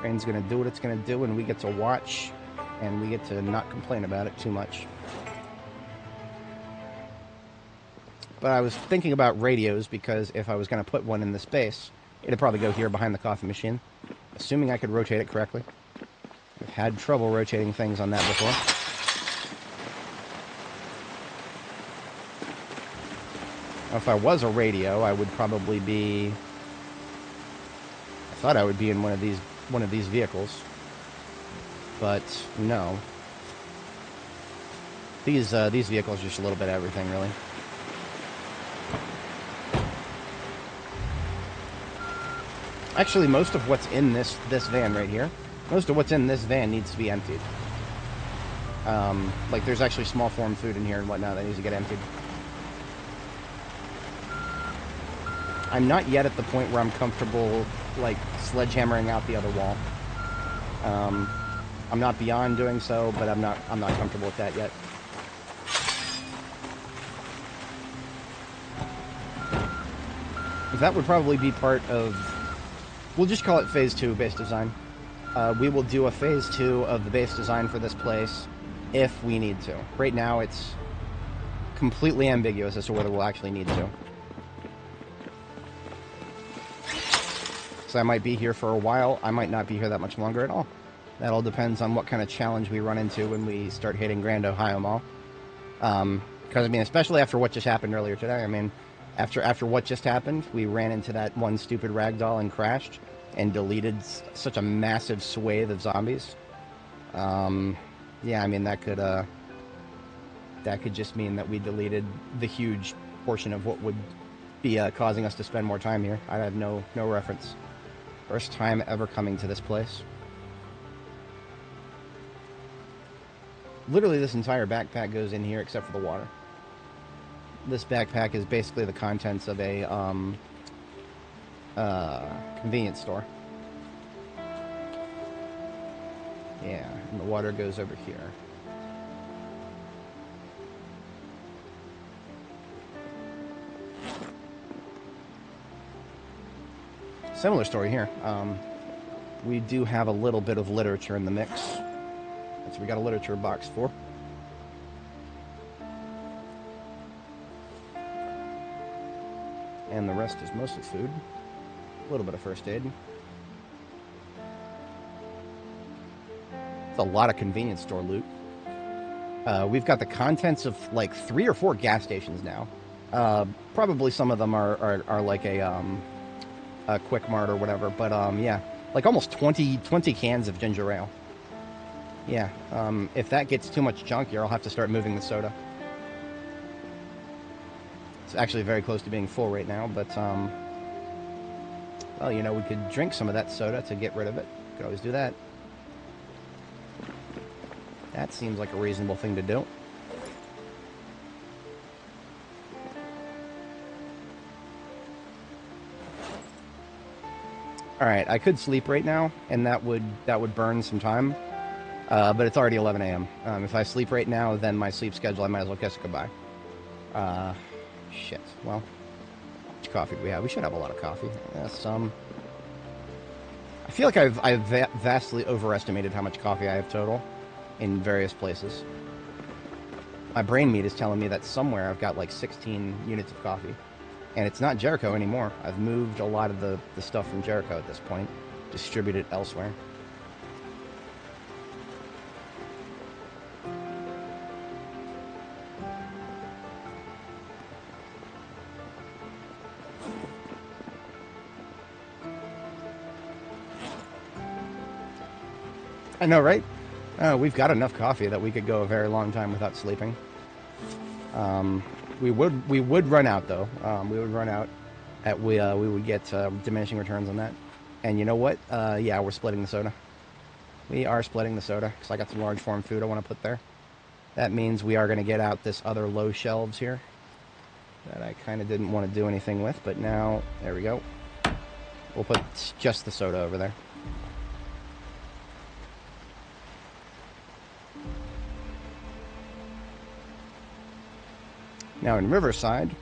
Rain's going to do what it's going to do, and we get to watch, and we get to not complain about it too much. But I was thinking about radios, because if I was going to put one in the space, it'd probably go here behind the coffee machine, assuming I could rotate it correctly. I've had trouble rotating things on that before. Now, if I was a radio, I would probably be... I thought I would be in one of these vehicles, but no. These vehicles are just a little bit of everything, really. Actually, most of what's in this van right here, most of what's in this van needs to be emptied. Like, there's actually small form food in here and whatnot that needs to get emptied. I'm not yet at the point where I'm comfortable, like, sledgehammering out the other wall. I'm not beyond doing so, but I'm not comfortable with that yet. That would probably be part of... We'll just call it Phase 2 base design. We will do a Phase 2 of the base design for this place if we need to. Right now, it's completely ambiguous as to whether we'll actually need to. So I might be here for a while. I might not be here that much longer at all. That all depends on what kind of challenge we run into when we start hitting Grand Ohio Mall. Because, I mean, especially after what just happened earlier today. I mean, after what just happened, we ran into that one stupid ragdoll and crashed and deleted such a massive swathe of zombies. Yeah, I mean, that could just mean that we deleted the huge portion of what would be causing us to spend more time here. I have no reference. First time ever coming to this place. Literally, this entire backpack goes in here except for the water. This backpack is basically the contents of a convenience store. Yeah, and the water goes over here. Similar story here. We do have a little bit of literature in the mix. So we got a literature box for. And the rest is mostly food. A little bit of first aid. It's a lot of convenience store loot. We've got the contents of like 3 or 4 gas stations now. Probably some of them are like a Quick Mart or whatever. But yeah, like almost 20 cans of ginger ale. Yeah, if that gets too much junk here, I'll have to start moving the soda. It's actually very close to being full right now, but, well, you know, we could drink some of that soda to get rid of it. Could always do that. That seems like a reasonable thing to do. Alright, I could sleep right now, and that would burn some time. But it's already 11 a.m. If I sleep right now, then my sleep schedule, I might as well kiss it goodbye. Shit. Well, how much coffee do we have? We should have a lot of coffee. I feel like I've vastly overestimated how much coffee I have total in various places. My brain meat is telling me that somewhere I've got like 16 units of coffee. And it's not Jericho anymore. I've moved a lot of the stuff from Jericho at this point, distributed elsewhere. I know, right? We've got enough coffee that we could go a very long time without sleeping. We would run out though. We would run out. We would get diminishing returns on that. And you know what? Yeah, we're splitting the soda. We are splitting the soda because I got some large form food I want to put there. That means we are going to get out this other low shelves here that I kind of didn't want to do anything with, but now, there we go. We'll put just the soda over there. Now in Riverside,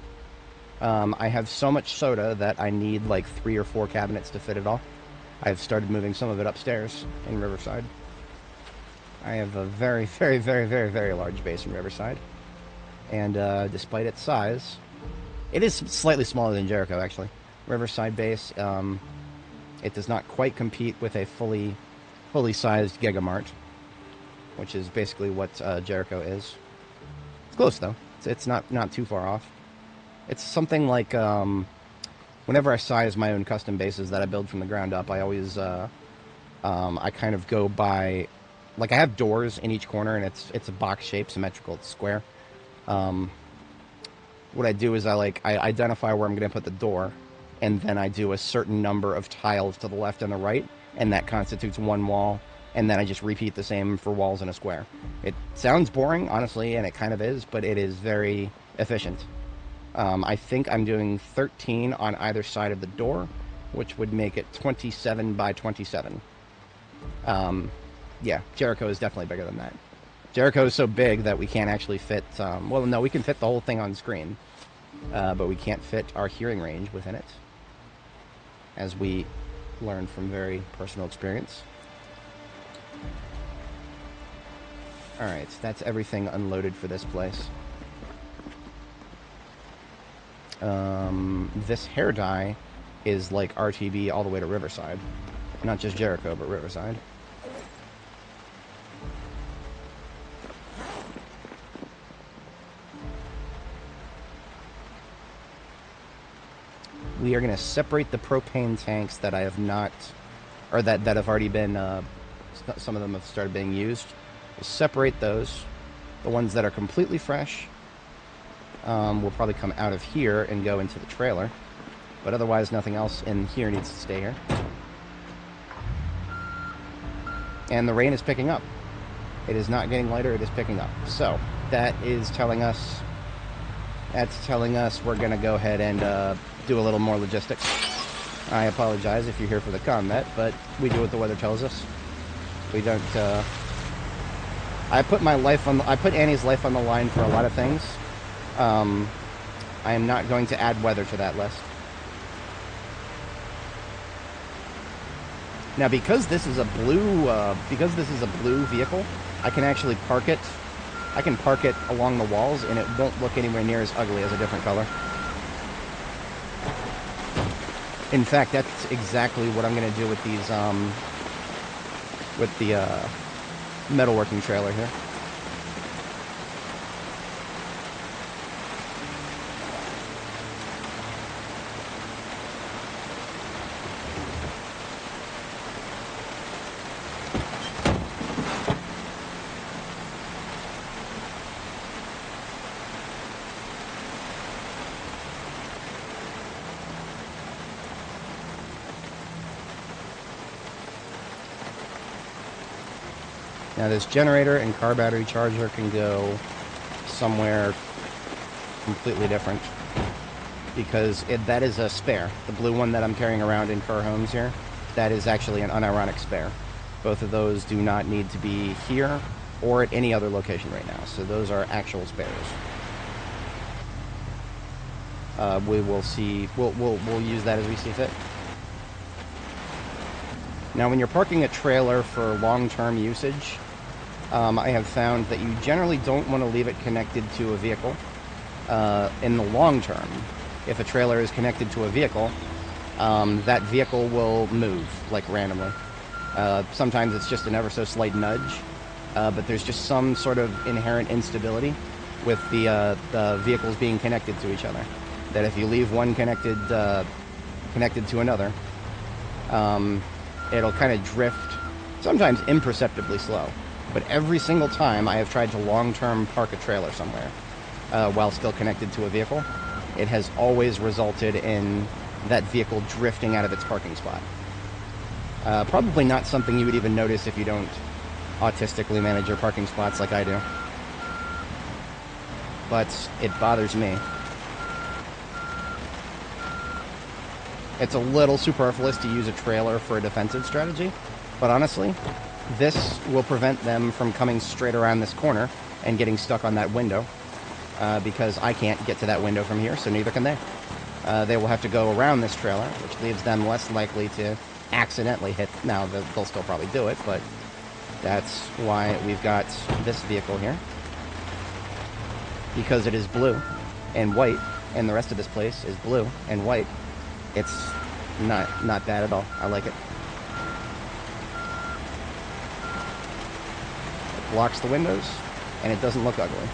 I have so much soda that I need like 3 or 4 cabinets to fit it all. I've started moving some of it upstairs in Riverside. I have a very, very, very, very, very large base in Riverside. And despite its size, it is slightly smaller than Jericho, actually. Riverside base, it does not quite compete with a fully sized Gigamart, which is basically what Jericho is. It's close, though. It's not too far off. It's something like, whenever I size my own custom bases that I build from the ground up, I always, I kind of go by, like I have doors in each corner, and it's a box shape, symmetrical, it's square. What I do is I identify where I'm going to put the door, and then I do a certain number of tiles to the left and the right, and that constitutes one wall, and then I just repeat the same for walls in a square. It sounds boring, honestly, and it kind of is, but it is very efficient. I think I'm doing 13 on either side of the door, which would make it 27 by 27. Yeah, Jericho is definitely bigger than that. Jericho is so big that we can't actually fit... well, no, we can fit the whole thing on screen, but we can't fit our hearing range within it, as we learned from very personal experience. Alright, that's everything unloaded for this place. This hair dye is like RTB all the way to Riverside. Not just Jericho, but Riverside. We are going to separate the propane tanks that I have not, or that have already been, some of them have started being used. We'll separate those. The ones that are completely fresh will probably come out of here and go into the trailer. But otherwise, nothing else in here needs to stay here. And the rain is picking up. It is not getting lighter, it is picking up. So, that is telling us... That's telling us we're going to go ahead and do a little more logistics. I apologize if you're here for the combat, but we do what the weather tells us. We don't... I put Annie's life on the line for a lot of things. I am not going to add weather to that list. Now, because this is a blue vehicle, I can actually park it. I can park it along the walls, and it won't look anywhere near as ugly as a different color. In fact, that's exactly what I'm going to do with these, with the metalworking trailer here. Now this generator and car battery charger can go somewhere completely different, because that is a spare. The blue one that I'm carrying around in Car Homes here, that is actually an unironic spare. Both of those do not need to be here or at any other location right now, so those are actual spares. We will see, we'll use that as we see fit. Now when you're parking a trailer for long-term usage, I have found that you generally don't want to leave it connected to a vehicle. In the long term, if a trailer is connected to a vehicle, that vehicle will move, like randomly. Sometimes it's just an ever so slight nudge, but there's just some sort of inherent instability with the vehicles being connected to each other. That if you leave one connected to another, it'll kind of drift sometimes imperceptibly slow. But every single time I have tried to long-term park a trailer somewhere while still connected to a vehicle, it has always resulted in that vehicle drifting out of its parking spot. Probably not something you would even notice if you don't autistically manage your parking spots like I do. But it bothers me. It's a little superfluous to use a trailer for a defensive strategy, but honestly, this will prevent them from coming straight around this corner and getting stuck on that window, because I can't get to that window from here, so neither can they. They will have to go around this trailer, which leaves them less likely to accidentally hit. Now, they'll still probably do it, but that's why we've got this vehicle here. Because it is blue and white, and the rest of this place is blue and white, it's not bad at all. I like it. It blocks the windows, and it doesn't look ugly.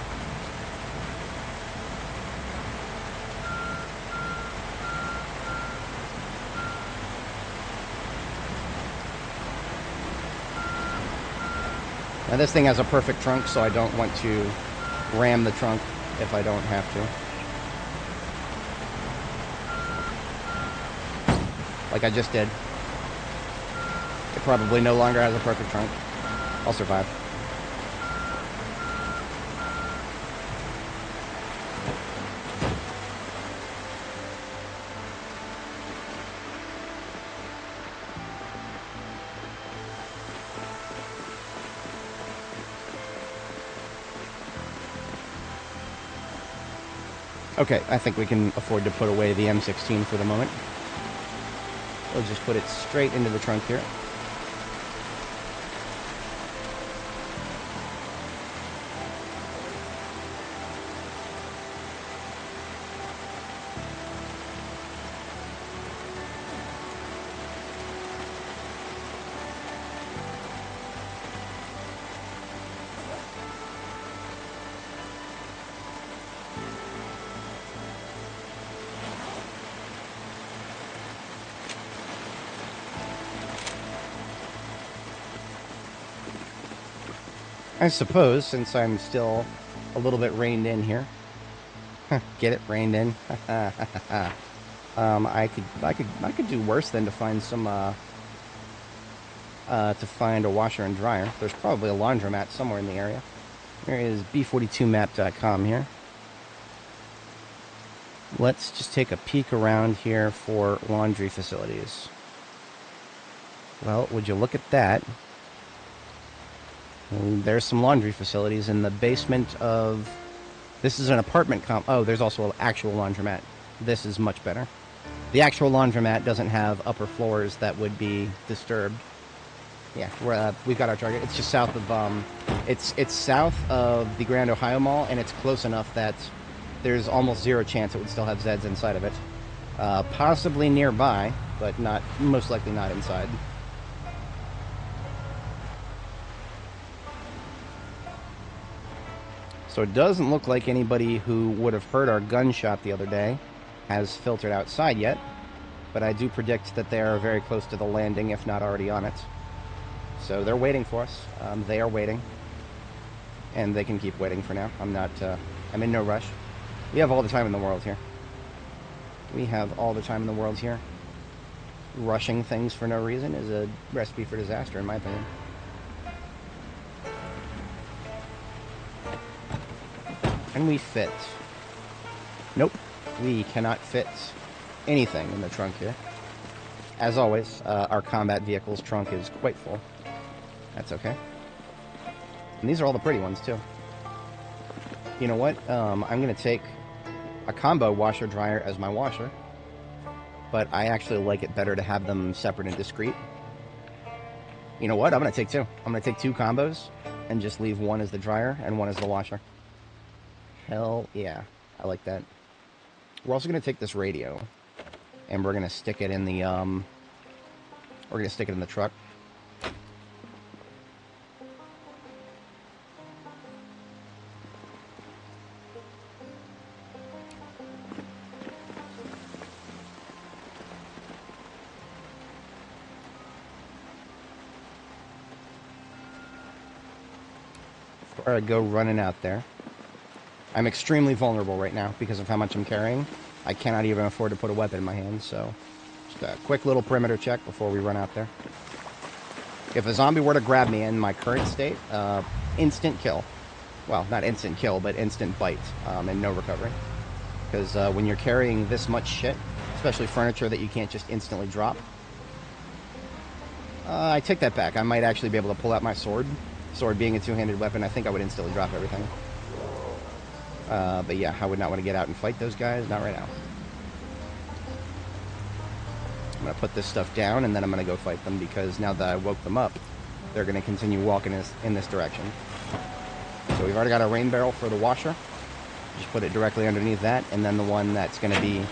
Now this thing has a perfect trunk, so I don't want to ram the trunk if I don't have to. Like I just did. It probably no longer has a perfect trunk. I'll survive. Okay, I think we can afford to put away the M16 for the moment. We'll just put it straight into the trunk here. I suppose, since I'm still a little bit reined in here, get it, reined in. I could do worse than to find some to find a washer and dryer. There's probably a laundromat somewhere in the area. There is b42map.com here. Let's just take a peek around here for laundry facilities. Well, would you look at that? There's some laundry facilities in the basement of... This is an apartment Oh, there's also an actual laundromat. This is much better. The actual laundromat doesn't have upper floors that would be disturbed. Yeah, we've got our target. It's just south of... It's south of the Grand Ohio Mall, and it's close enough that there's almost zero chance it would still have Zeds inside of it. Possibly nearby, but most likely not inside. So it doesn't look like anybody who would have heard our gunshot the other day has filtered outside yet, but I do predict that they are very close to the landing, if not already on it. So they're waiting for us. They are waiting, and they can keep waiting for now. I'm in no rush. We have all the time in the world here. We have all the time in the world here. Rushing things for no reason is a recipe for disaster, in my opinion. Can we fit? Nope. We cannot fit anything in the trunk here. As always, our combat vehicle's trunk is quite full. That's okay. And these are all the pretty ones, too. You know what? I'm going to take a combo washer-dryer as my washer. But I actually like it better to have them separate and discrete. You know what? I'm going to take two. I'm going to take two combos and just leave one as the dryer and one as the washer. Hell yeah. I like that. We're also going to take this radio, and we're going to stick it in the, truck. before I go running out there. I'm extremely vulnerable right now because of how much I'm carrying. I cannot even afford to put a weapon in my hand, so just a quick little perimeter check before we run out there. If a zombie were to grab me in my current state, instant kill. Well, not instant kill, but instant bite, and no recovery. Because when you're carrying this much shit, especially furniture that you can't just instantly drop, I take that back. I might actually be able to pull out my sword. Sword being a two-handed weapon, I think I would instantly drop everything. But yeah, I would not want to get out and fight those guys, not right now. I'm going to put this stuff down, and then I'm going to go fight them, because now that I woke them up, they're going to continue walking in this direction. So we've already got a rain barrel for the washer. Just put it directly underneath that, and then the one that's going to be...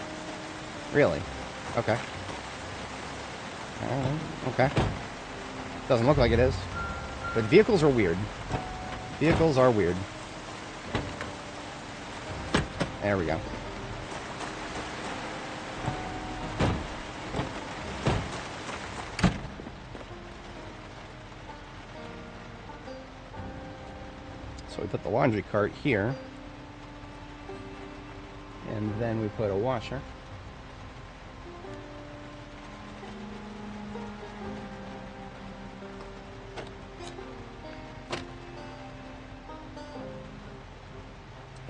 Really? Okay. Okay. Doesn't look like it is. But vehicles are weird. Vehicles are weird. There we go. So we put the laundry cart here. And then we put a washer.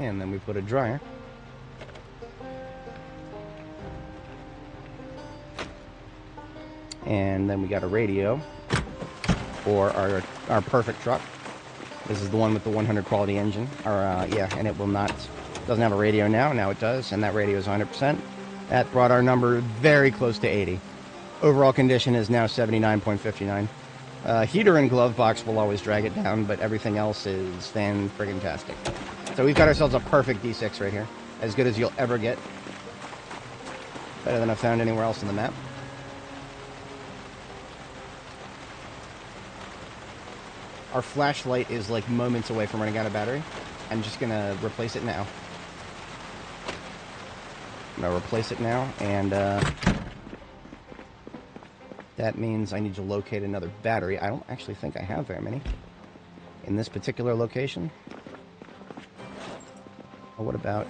And then we put a dryer. And then we got a radio for our perfect truck. This is the one with the 100 quality engine. Yeah, and it will not, doesn't have a radio now. Now it does, and that radio is 100%. That brought our number very close to 80. Overall condition is now 79.59. Heater and glove box will always drag it down, but everything else is fan-friggin-tastic. So we've got ourselves a perfect D6 right here. As good as you'll ever get. Better than I've found anywhere else on the map. Our flashlight is like moments away from running out of battery. I'm just going to replace it now. I'm going to replace it now, and that means I need to locate another battery. I don't actually think I have very many in this particular location. Well, what about...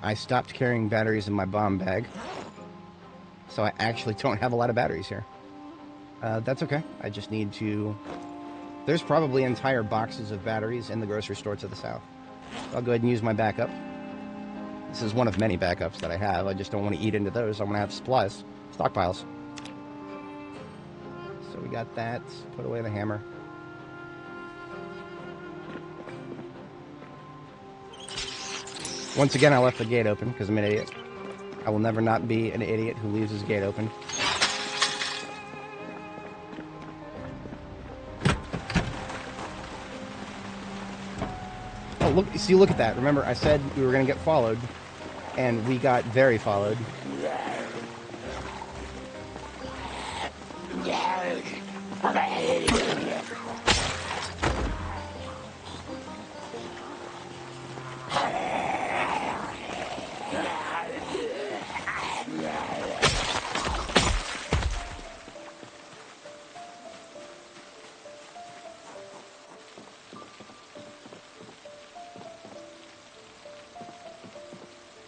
I stopped carrying batteries in my bomb bag, so I actually don't have a lot of batteries here. That's okay. I just need to... There's probably entire boxes of batteries in the grocery store to the south. I'll go ahead and use my backup. This is one of many backups that I have. I just don't want to eat into those. I want to have supplies, stockpiles. So we got that. Put away the hammer. Once again, I left the gate open because I'm an idiot. I will never not be an idiot who leaves his gate open. Oh, look at that. Remember, I said we were going to get followed, and we got very followed.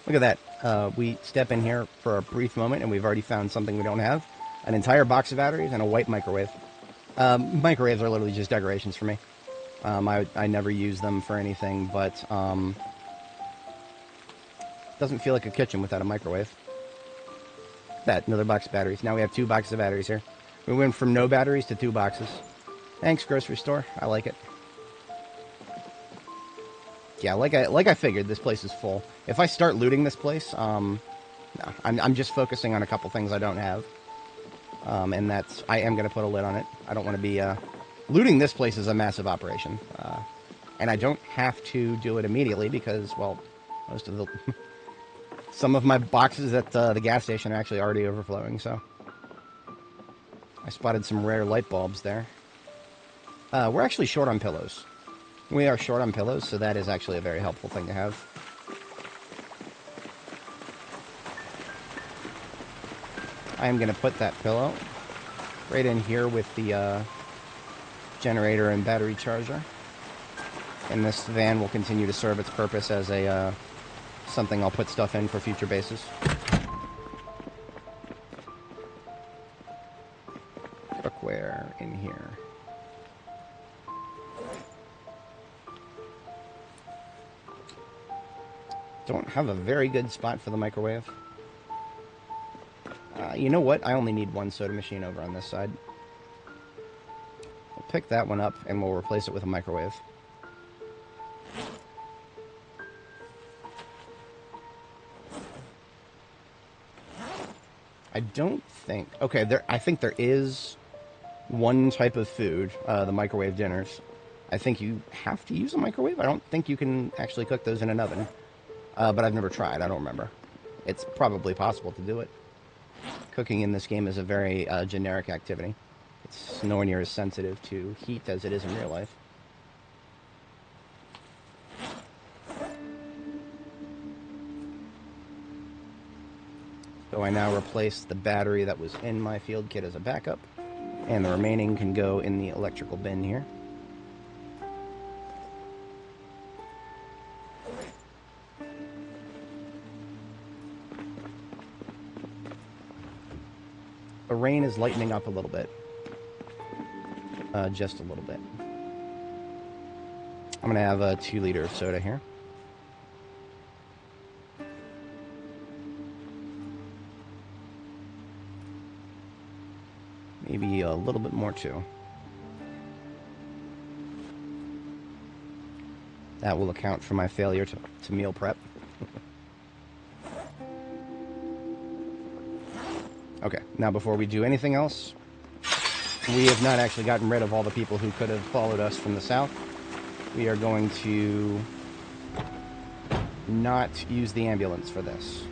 Look at that. We step in here for a brief moment, and we've already found something we don't have. An entire box of batteries and a white microwave. Microwaves are literally just decorations for me. I never use them for anything, but doesn't feel like a kitchen without a microwave. That, another box of batteries. Now we have 2 boxes of batteries here. We went from no batteries to 2 boxes. Thanks, grocery store. I like it. Yeah, like I figured, this place is full. If I start looting this place, no, I'm just focusing on a couple things I don't have. And that's, I am going to put a lid on it. I don't want to be, looting this place is a massive operation. And I don't have to do it immediately because, well, most of the, some of my boxes at the gas station are actually already overflowing, so. I spotted some rare light bulbs there. We're actually short on pillows. We are short on pillows, so that is actually a very helpful thing to have. I am going to put that pillow right in here with the generator and battery charger. And this van will continue to serve its purpose as a something I'll put stuff in for future bases. Cookware in here. Don't have a very good spot for the microwave. You know what? I only need one soda machine over on this side. We'll pick that one up and we'll replace it with a microwave. I don't think... Okay, I think there is one type of food, the microwave dinners. I think you have to use a microwave. I don't think you can actually cook those in an oven. But I've never tried. I don't remember. It's probably possible to do it. Cooking in this game is a very generic activity. It's nowhere near as sensitive to heat as it is in real life. So I now replace the battery that was in my field kit as a backup, and the remaining can go in the electrical bin here. The rain is lightening up a little bit. Just a little bit. I'm going to have a 2-liter of soda here. Maybe a little bit more too. That will account for my failure to meal prep. Okay, now before we do anything else, we have not actually gotten rid of all the people who could have followed us from the south. We are going to not use the ambulance for this,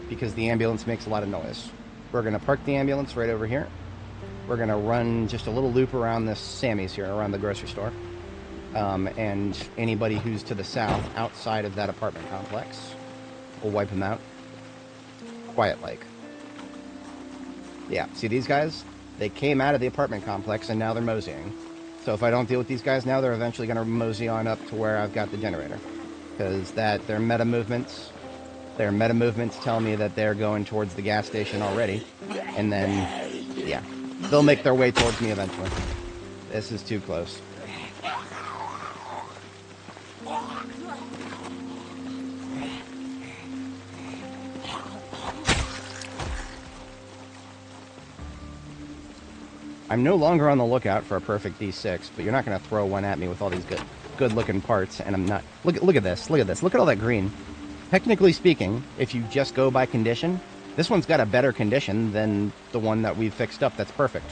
because the ambulance makes a lot of noise. We're going to park the ambulance right over here. We're going to run just a little loop around this Sammy's here, around the grocery store. And anybody who's to the south, outside of that apartment complex, we'll wipe them out. Quiet-like. Yeah, see these guys? They came out of the apartment complex and now they're moseying. So if I don't deal with these guys now, they're eventually going to mosey on up to where I've got the generator. Because their meta movements tell me that they're going towards the gas station already. And then, yeah, they'll make their way towards me eventually. This is too close. I'm no longer on the lookout for a perfect D6, but you're not going to throw one at me with all these good-looking parts, and I'm not... Look at this. Look at this. Look at all that green. Technically speaking, if you just go by condition, this one's got a better condition than the one that we've fixed up that's perfect.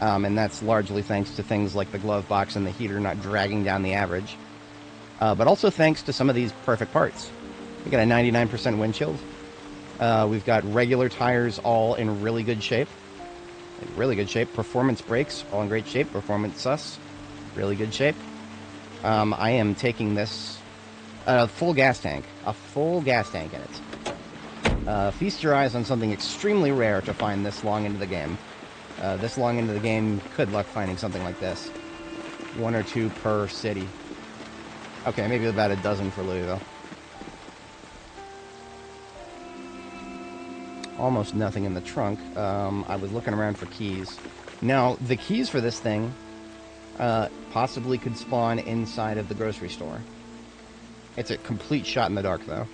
And that's largely thanks to things like the glove box and the heater not dragging down the average. But also thanks to some of these perfect parts. We got a 99% windshield. We've got regular tires all in really good shape. Really good shape. Performance brakes, all in great shape. Performance sus, really good shape. I am taking this full gas tank. A full gas tank in it. Feast your eyes on something extremely rare to find this long into the game. This long into the game, good luck finding something like this. 1 or 2 per city. Okay, maybe about a dozen for Louisville. Almost nothing in the trunk. I was looking around for keys. Now, the keys for this thing possibly could spawn inside of the grocery store. It's a complete shot in the dark, though.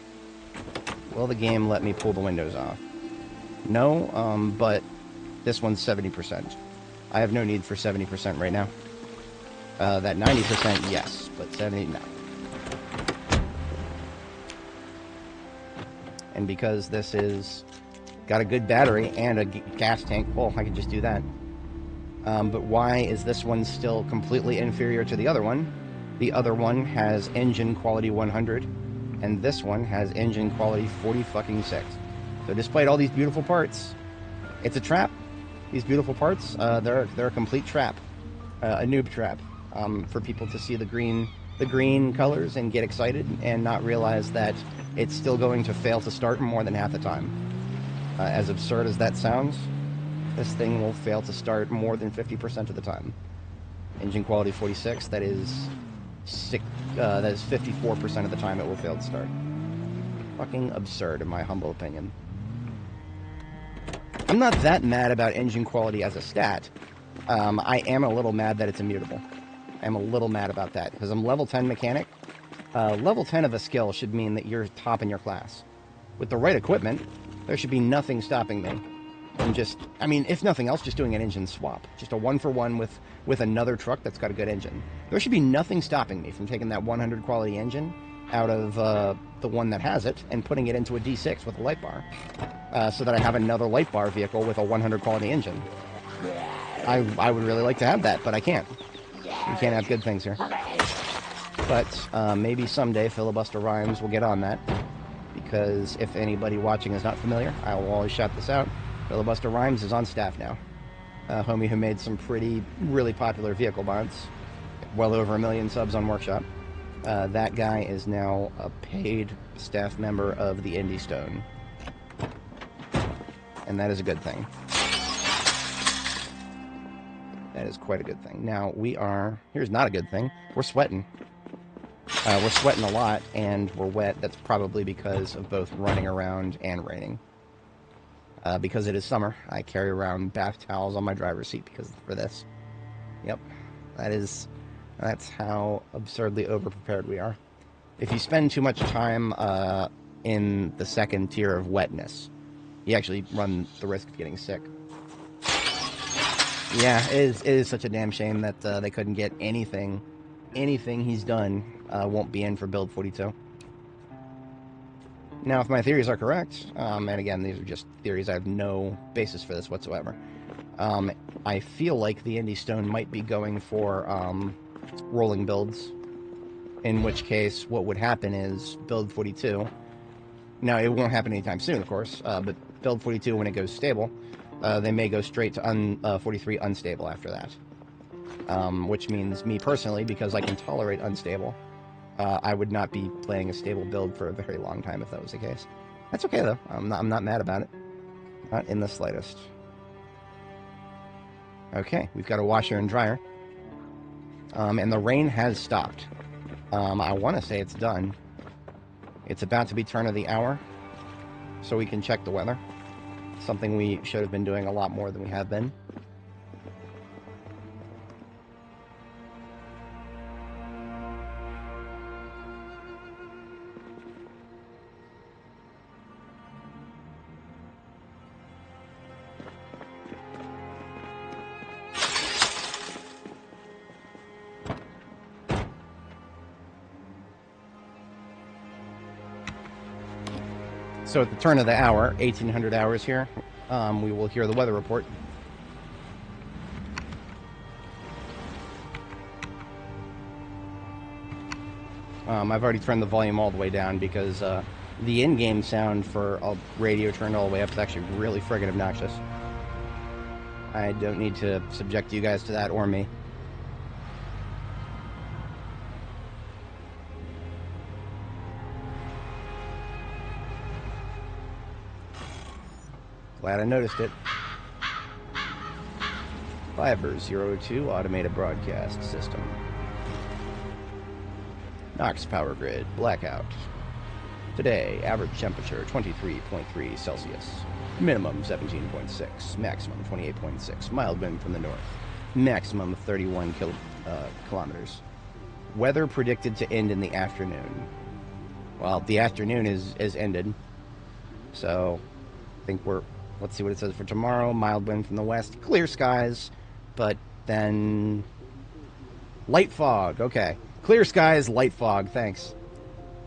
Will the game let me pull the windows off? No, but this one's 70%. I have no need for 70% right now. That 90%, yes, but 70, no. And because this is... got a good battery and a gas tank. Well, I could just do that. But why is this one still completely inferior to the other one? The other one has engine quality 100, and this one has engine quality 40-fucking-6. So despite all these beautiful parts, it's a trap. These beautiful parts, they're a complete trap. A noob trap. For people to see the green colors and get excited and not realize that it's still going to fail to start more than half the time. As absurd as that sounds, this thing will fail to start more than 50% of the time. Engine quality 46, that is 54% of the time it will fail to start. Fucking absurd, in my humble opinion. I'm not that mad about engine quality as a stat. I am a little mad that it's immutable. I'm a little mad about that, because I'm level 10 mechanic. Level 10 of a skill should mean that you're top in your class. With the right equipment, there should be nothing stopping me from just, I mean, if nothing else, just doing an engine swap. Just a 1-for-1 with another truck that's got a good engine. There should be nothing stopping me from taking that 100 quality engine out of the one that has it and putting it into a D6 with a light bar. So that I have another light bar vehicle with a 100 quality engine. I would really like to have that, but I can't. You can't have good things here. But maybe someday Filibuster Rhymes will get on that. Because if anybody watching is not familiar, I will always shout this out. Filibuster Rhymes is on staff now. A homie who made some really popular vehicle mods. Well over 1 million subs on Workshop. That guy is now a paid staff member of the Indie Stone. And that is a good thing. That is quite a good thing. Now, here's not a good thing. We're sweating. We're sweating a lot, and we're wet. That's probably because of both running around and raining. Because it is summer, I carry around bath towels on my driver's seat for this. Yep. That's how absurdly overprepared we are. If you spend too much time in the second tier of wetness, you actually run the risk of getting sick. Yeah, it is such a damn shame that they couldn't get anything he's done won't be in for build 42. Now, if my theories are correct, and again, these are just theories, I have no basis for this whatsoever, I feel like the Indie Stone might be going for rolling builds, in which case what would happen is build 42. Now, it won't happen anytime soon, of course, but build 42, when it goes stable, they may go straight to 43 unstable after that. Which means me personally, because I can tolerate unstable, I would not be playing a stable build for a very long time if that was the case. That's okay, though. I'm not mad about it. Not in the slightest. Okay, we've got a washer and dryer. And the rain has stopped. I want to say it's done. It's about to be turn of the hour, so we can check the weather. Something we should have been doing a lot more than we have been. So at the turn of the hour, 1800 hours here, we will hear the weather report. I've already turned the volume all the way down because the in-game sound for a radio turned all the way up is actually really friggin' obnoxious. I don't need to subject you guys to that or me. Glad I noticed it. Fiber 02 Automated Broadcast System. Knox Power Grid Blackout. Today, average temperature 23.3 Celsius. Minimum 17.6. Maximum 28.6. Mild wind from the north. Maximum 31 kilometers. Weather predicted to end in the afternoon. Well, the afternoon is ended. So, I think let's see what it says for tomorrow. Mild wind from the west. Clear skies. But then... light fog. Okay. Clear skies, light fog. Thanks.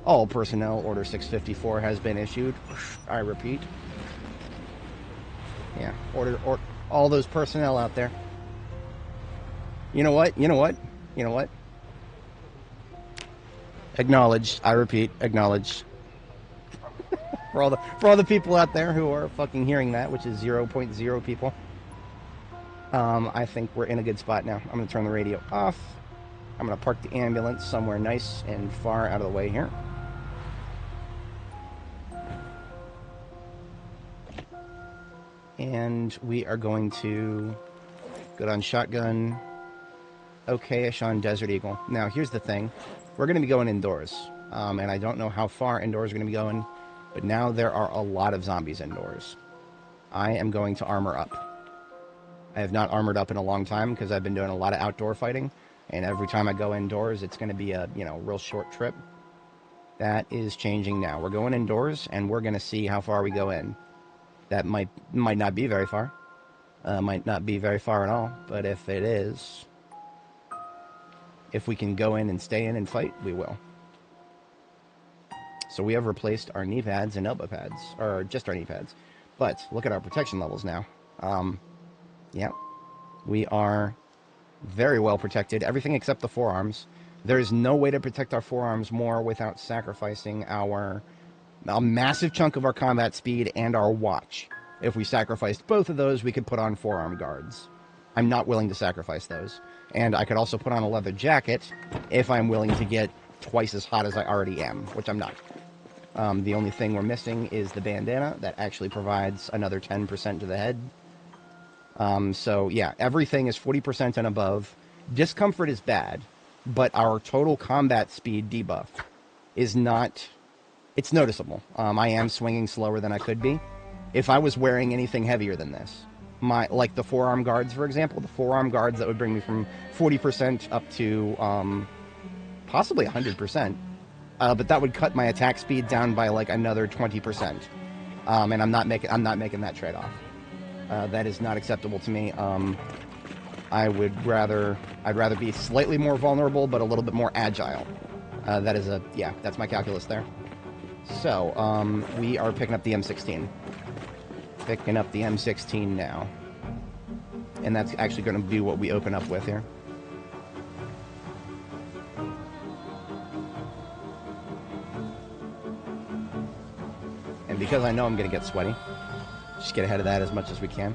All personnel, Order 654 has been issued. I repeat. Yeah. All those personnel out there. You know what? Acknowledge. I repeat. Acknowledge. For all the people out there who are fucking hearing that, which is 0.0 people, I think we're in a good spot now. I'm going to turn the radio off. I'm going to park the ambulance somewhere nice and far out of the way here. And we are going to good on shotgun, okay-ish on Desert Eagle. Now, here's the thing. We're going to be going indoors. And I don't know how far indoors we're going to be going, but now there are a lot of zombies indoors. I am going to armor up. I have not armored up in a long time because I've been doing a lot of outdoor fighting, and every time I go indoors, it's going to be a, real short trip. That is changing now. We're going indoors, and we're going to see how far we go in. That might not be very far. Might not be very far at all, but if it is, if we can go in and stay in and fight, we will. So we have replaced our knee pads and elbow pads, or just our knee pads. But look at our protection levels now. Yeah, we are very well protected. Everything except the forearms. There is no way to protect our forearms more without sacrificing a massive chunk of our combat speed and our watch. If we sacrificed both of those, we could put on forearm guards. I'm not willing to sacrifice those. And I could also put on a leather jacket if I'm willing to get twice as hot as I already am, which I'm not. The only thing we're missing is the bandana that actually provides another 10% to the head. So yeah, everything is 40% and above. Discomfort is bad, but our total combat speed debuff is not, it's noticeable. I am swinging slower than I could be. If I was wearing anything heavier than this, like the forearm guards, for example, the forearm guards, that would bring me from 40% up to, possibly 100%. But that would cut my attack speed down by like another 20%. And I'm not making that trade-off. That is not acceptable to me. I'd rather be slightly more vulnerable, but a little bit more agile. That's my calculus there. So, we are picking up the M16. Picking up the M16 now. And that's actually going to be what we open up with here. And because I know I'm going to get sweaty, just get ahead of that as much as we can.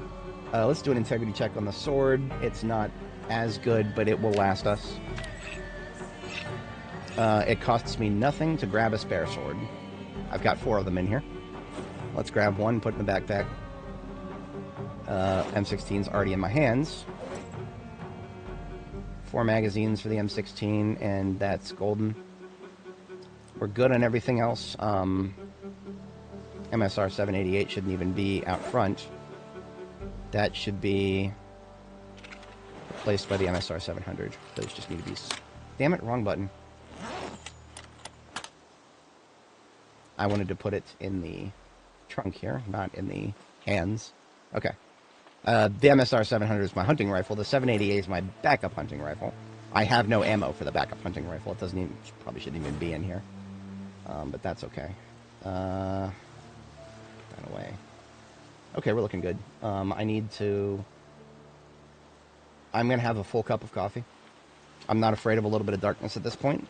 Let's do an integrity check on the sword. It's not as good, but it will last us. It costs me nothing to grab a spare sword. I've got 4 of them in here. Let's grab one, put it in the backpack. M16's already in my hands. 4 magazines for the M16, and that's golden. We're good on everything else. MSR 788 shouldn't even be out front. That should be replaced by the MSR 700. Those just need to be... Damn it, wrong button. I wanted to put it in the trunk here, not in the hands. Okay. The MSR 700 is my hunting rifle. The 788 is my backup hunting rifle. I have no ammo for the backup hunting rifle. It doesn't even... Probably shouldn't even be in here. But that's okay. Away. Okay, we're looking good. I'm going to have a full cup of coffee. I'm not afraid of a little bit of darkness at this point.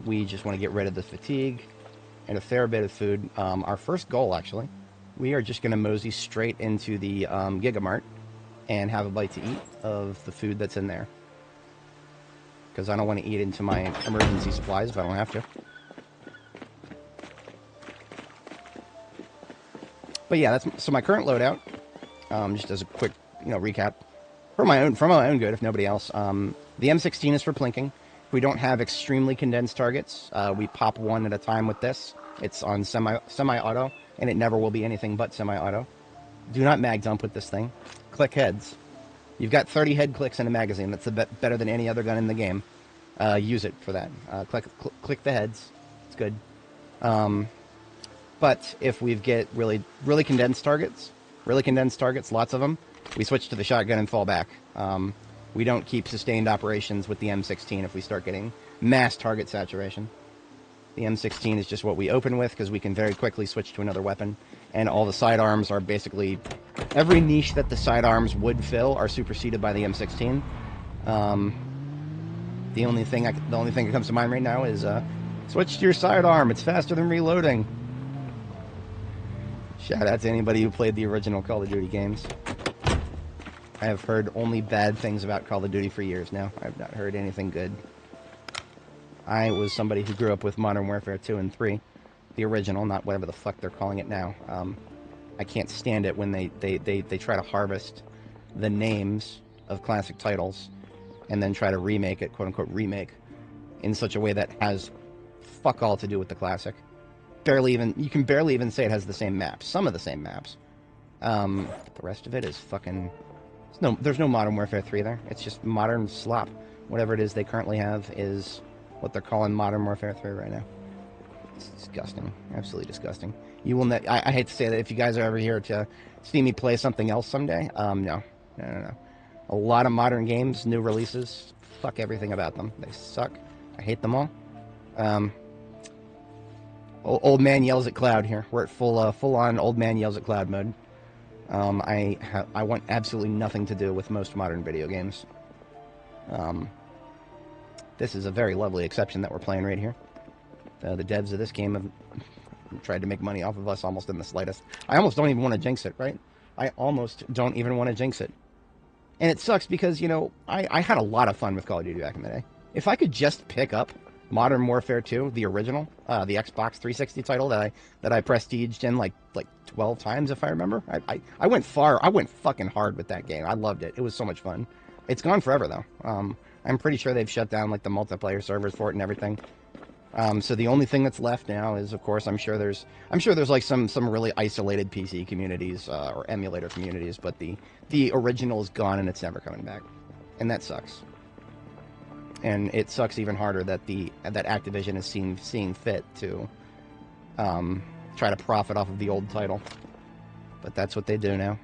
We just want to get rid of the fatigue and a fair bit of food. Our first goal, actually, we are just going to mosey straight into the Gigamart and have a bite to eat of the food that's in there. Because I don't want to eat into my emergency supplies if I don't have to. But yeah, so my current loadout, just as a quick, recap, for my own good, if nobody else. The M16 is for plinking. If we don't have extremely condensed targets, we pop one at a time with this. It's on semi-auto, and it never will be anything but semi-auto. Do not mag dump with this thing. Click heads. You've got 30 head clicks in a magazine. That's better than any other gun in the game. Use it for that. Click the heads. It's good. But if we get really condensed targets, lots of them, we switch to the shotgun and fall back. We don't keep sustained operations with the M16 if we start getting mass target saturation. The M16 is just what we open with because we can very quickly switch to another weapon. And all the sidearms are basically... Every niche that the sidearms would fill are superseded by the M16. The only thing that comes to mind right now is switch to your sidearm. It's faster than reloading. Shout out to anybody who played the original Call of Duty games. I have heard only bad things about Call of Duty for years now. I've not heard anything good. I was somebody who grew up with Modern Warfare 2 and 3. The original, not whatever the fuck they're calling it now. I can't stand it when they try to harvest the names of classic titles and then try to remake it, quote unquote remake, in such a way that has fuck all to do with the classic. You can barely even say it has the same maps. Some of the same maps. But the rest of it is fucking... There's no Modern Warfare 3 there. It's just modern slop. Whatever it is they currently have is what they're calling Modern Warfare 3 right now. It's disgusting. Absolutely disgusting. You will I hate to say that if you guys are ever here to see me play something else someday, no. A lot of modern games, new releases, fuck everything about them. They suck. I hate them all. Old man yells at cloud here. We're at full on old man yells at cloud mode. I want absolutely nothing to do with most modern video games. This is a very lovely exception that we're playing right here. The devs of this game have tried to make money off of us almost in the slightest. I almost don't even want to jinx it, right? I almost don't even want to jinx it. And it sucks because, you know, I had a lot of fun with Call of Duty back in the day. If I could just pick up Modern Warfare 2, the original, the Xbox 360 title that I prestiged in like 12 times, if I remember. I went fucking hard with that game. I loved it. It was so much fun. It's gone forever though. I'm pretty sure they've shut down like the multiplayer servers for it and everything. So the only thing that's left now is, of course, I'm sure there's like some really isolated PC communities or emulator communities, but the original is gone and it's never coming back, and that sucks. And it sucks even harder that Activision is seeing fit to try to profit off of the old title, but that's what they do now.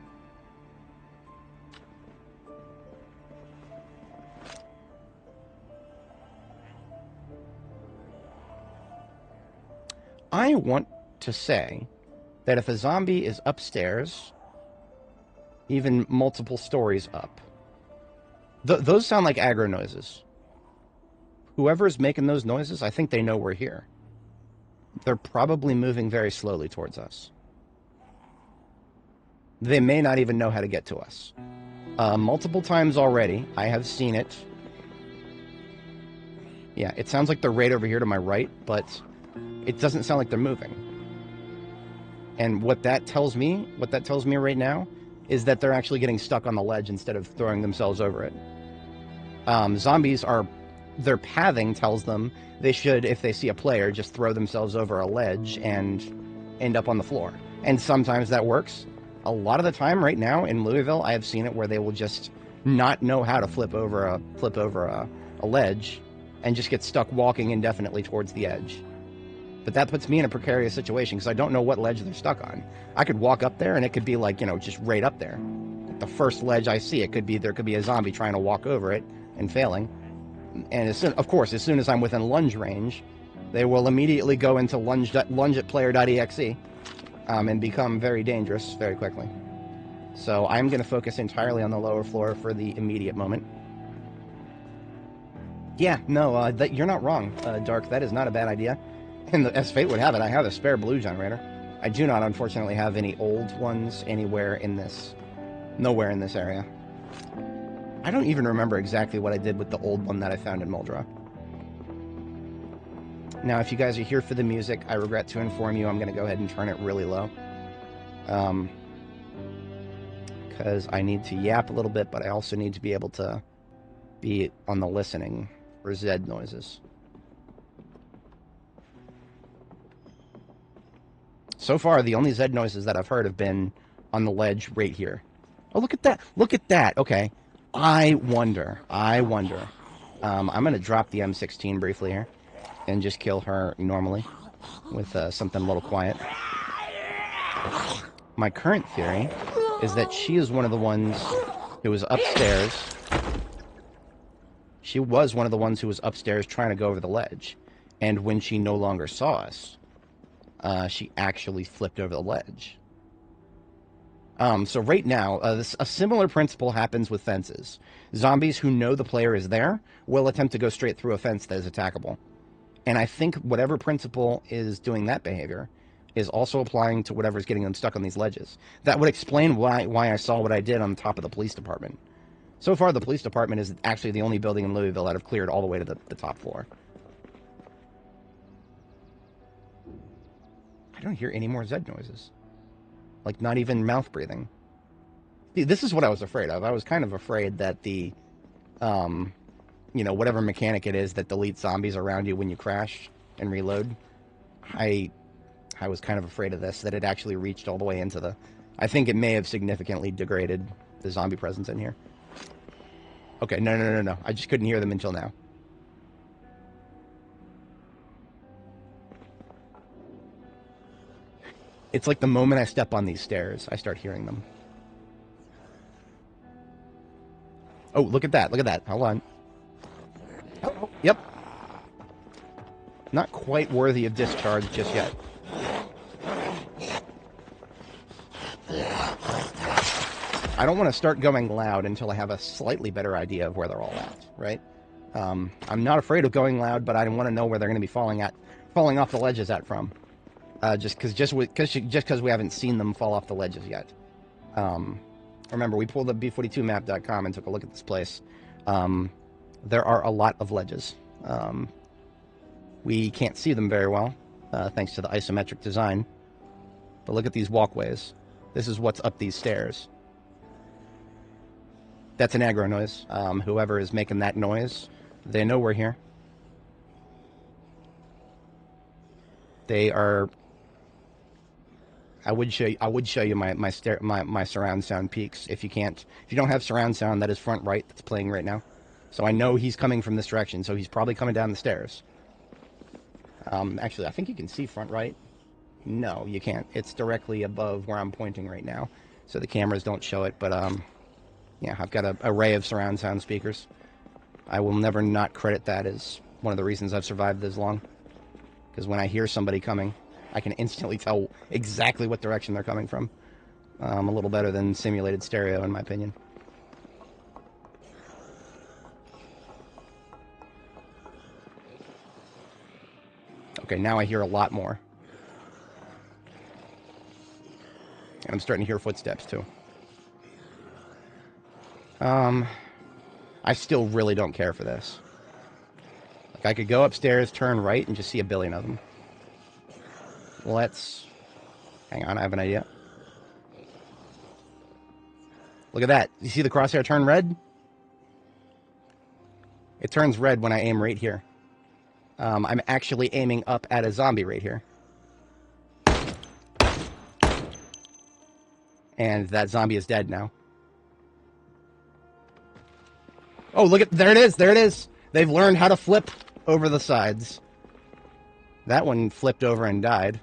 I want to say that if a zombie is upstairs, even multiple stories up, those sound like aggro noises. Whoever's making those noises, I think they know we're here. They're probably moving very slowly towards us. They may not even know how to get to us. Multiple times already, I have seen it. Yeah, it sounds like they're right over here to my right, but it doesn't sound like they're moving. And what that tells me right now, is that they're actually getting stuck on the ledge instead of throwing themselves over it. Zombies are... Their pathing tells them they should, if they see a player, just throw themselves over a ledge and end up on the floor. And sometimes that works. A lot of the time right now in Louisville, I have seen it where they will just not know how to flip over a ledge and just get stuck walking indefinitely towards the edge. But that puts me in a precarious situation because I don't know what ledge they're stuck on. I could walk up there and it could be like, you know, just right up there. The first ledge I see, there could be a zombie trying to walk over it and failing. And as soon as I'm within lunge range, they will immediately go into lunge at player.exe and become very dangerous very quickly. So I'm going to focus entirely on the lower floor for the immediate moment. Yeah, no, you're not wrong, Dark. That is not a bad idea. And as fate would have it, I have a spare blue generator. I do not, unfortunately, have any old ones nowhere in this area. I don't even remember exactly what I did with the old one that I found in Muldra. Now, if you guys are here for the music, I regret to inform you I'm going to go ahead and turn it really low. Because I need to yap a little bit, but I also need to be able to be on the listening for Zed noises. So far, the only Zed noises that I've heard have been on the ledge right here. Oh, look at that. Look at that. Okay. I wonder. I'm going to drop the M16 briefly here and just kill her normally with something a little quiet. My current theory is that she is one of the ones who was upstairs. She was one of the ones who was upstairs trying to go over the ledge. And when she no longer saw us, she actually flipped over the ledge. So right now, a similar principle happens with fences. Zombies who know the player is there will attempt to go straight through a fence that is attackable. And I think whatever principle is doing that behavior is also applying to whatever's getting them stuck on these ledges. That would explain why I saw what I did on top of the police department. So far, the police department is actually the only building in Louisville that I've cleared all the way to the top floor. I don't hear any more Zed noises. Like, not even mouth breathing. See, this is what I was afraid of. I was kind of afraid that the, whatever mechanic it is that deletes zombies around you when you crash and reload. I was kind of afraid of this, that it actually reached all the way into the... I think it may have significantly degraded the zombie presence in here. Okay, no. I just couldn't hear them until now. It's like the moment I step on these stairs, I start hearing them. Oh, look at that. Look at that. Hold on. Oh, yep. Not quite worthy of discharge just yet. I don't want to start going loud until I have a slightly better idea of where they're all at, right? I'm not afraid of going loud, but I want to know where they're going to be falling off the ledges at from. Just because we haven't seen them fall off the ledges yet. Remember, we pulled up B42map.com and took a look at this place. There are a lot of ledges. We can't see them very well, thanks to the isometric design. But look at these walkways. This is what's up these stairs. That's an aggro noise. Whoever is making that noise, they know we're here. They are... I would show you my surround sound peaks. If you don't have surround sound, that is front right that's playing right now. So I know he's coming from this direction, so he's probably coming down the stairs. Actually, I think you can see front right. No, you can't. It's directly above where I'm pointing right now, so the cameras don't show it. But yeah, I've got an array of surround sound speakers. I will never not credit that as one of the reasons I've survived this long. Because when I hear somebody coming, I can instantly tell exactly what direction they're coming from. A little better than simulated stereo, in my opinion. Okay, now I hear a lot more. And I'm starting to hear footsteps, too. I still really don't care for this. Like, I could go upstairs, turn right, and just see a billion of them. Let's... Hang on, I have an idea. Look at that. You see the crosshair turn red? It turns red when I aim right here. I'm actually aiming up at a zombie right here. And that zombie is dead now. Oh, look at... There it is! There it is! They've learned how to flip over the sides. That one flipped over and died.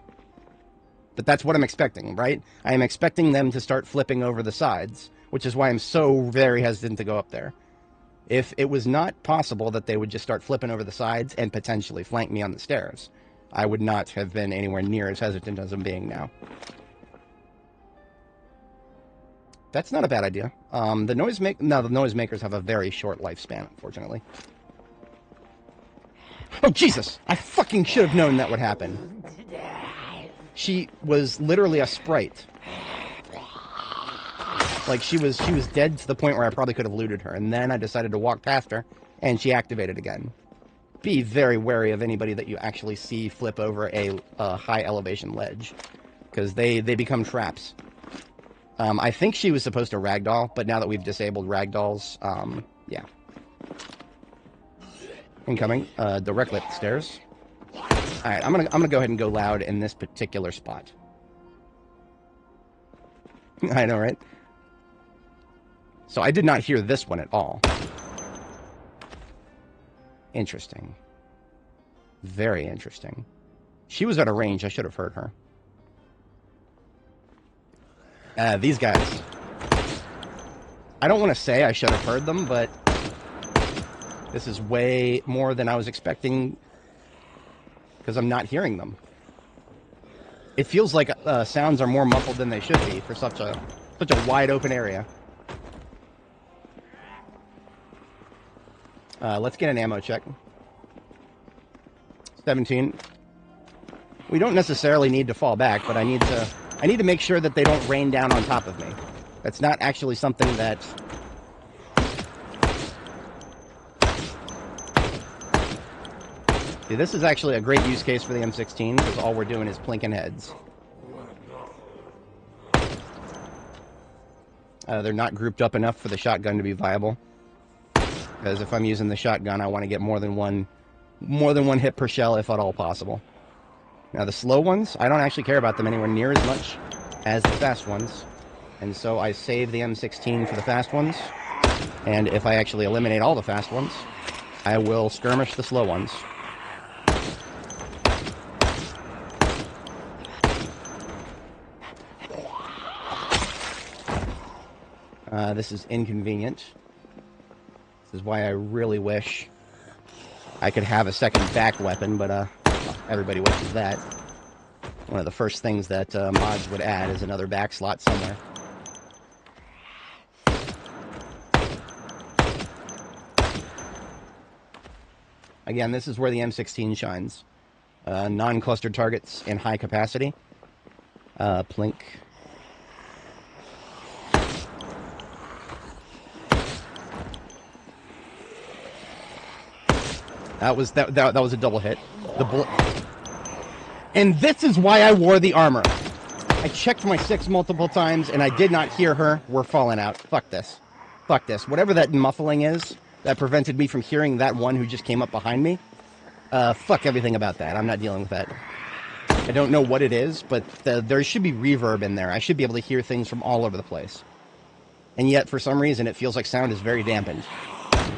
But that's what I'm expecting, right? I am expecting them to start flipping over the sides, which is why I'm so very hesitant to go up there. If it was not possible that they would just start flipping over the sides and potentially flank me on the stairs, I would not have been anywhere near as hesitant as I'm being now. That's not a bad idea. The noisemakers have a very short lifespan, unfortunately. Oh, Jesus! I fucking should have known that would happen. She was literally a sprite. Like, she was dead to the point where I probably could have looted her, and then I decided to walk past her, and she activated again. Be very wary of anybody that you actually see flip over a high elevation ledge, because they become traps. I think she was supposed to ragdoll, but now that we've disabled ragdolls, yeah. Incoming, directly up the stairs. Alright, I'm gonna go ahead and go loud in this particular spot. I know, right? So I did not hear this one at all. Interesting. Very interesting. She was at a range, I should have heard her. These guys. I don't want to say I should have heard them, but this is way more than I was expecting because I'm not hearing them. It feels like sounds are more muffled than they should be for such a wide open area. Let's get an ammo check. 17. We don't necessarily need to fall back, but I need to make sure that they don't rain down on top of me. That's not actually something that... See, this is actually a great use case for the M16, because all we're doing is plinking heads. They're not grouped up enough for the shotgun to be viable. Because if I'm using the shotgun, I want to get more than one hit per shell, if at all possible. Now, the slow ones, I don't actually care about them anywhere near as much as the fast ones. And so I save the M16 for the fast ones. And if I actually eliminate all the fast ones, I will skirmish the slow ones. This is inconvenient. This is why I really wish I could have a second back weapon, but everybody wishes that. One of the first things that mods would add is another back slot somewhere. Again, this is where the M16 shines. Non-clustered targets in high capacity. Plink. That was a double hit. The bullet. And this is why I wore the armor. I checked my 6 multiple times and I did not hear her. We're falling out. Fuck this. Fuck this. Whatever that muffling is that prevented me from hearing that one who just came up behind me. Fuck everything about that. I'm not dealing with that. I don't know what it is, but there should be reverb in there. I should be able to hear things from all over the place. And yet, for some reason, it feels like sound is very dampened.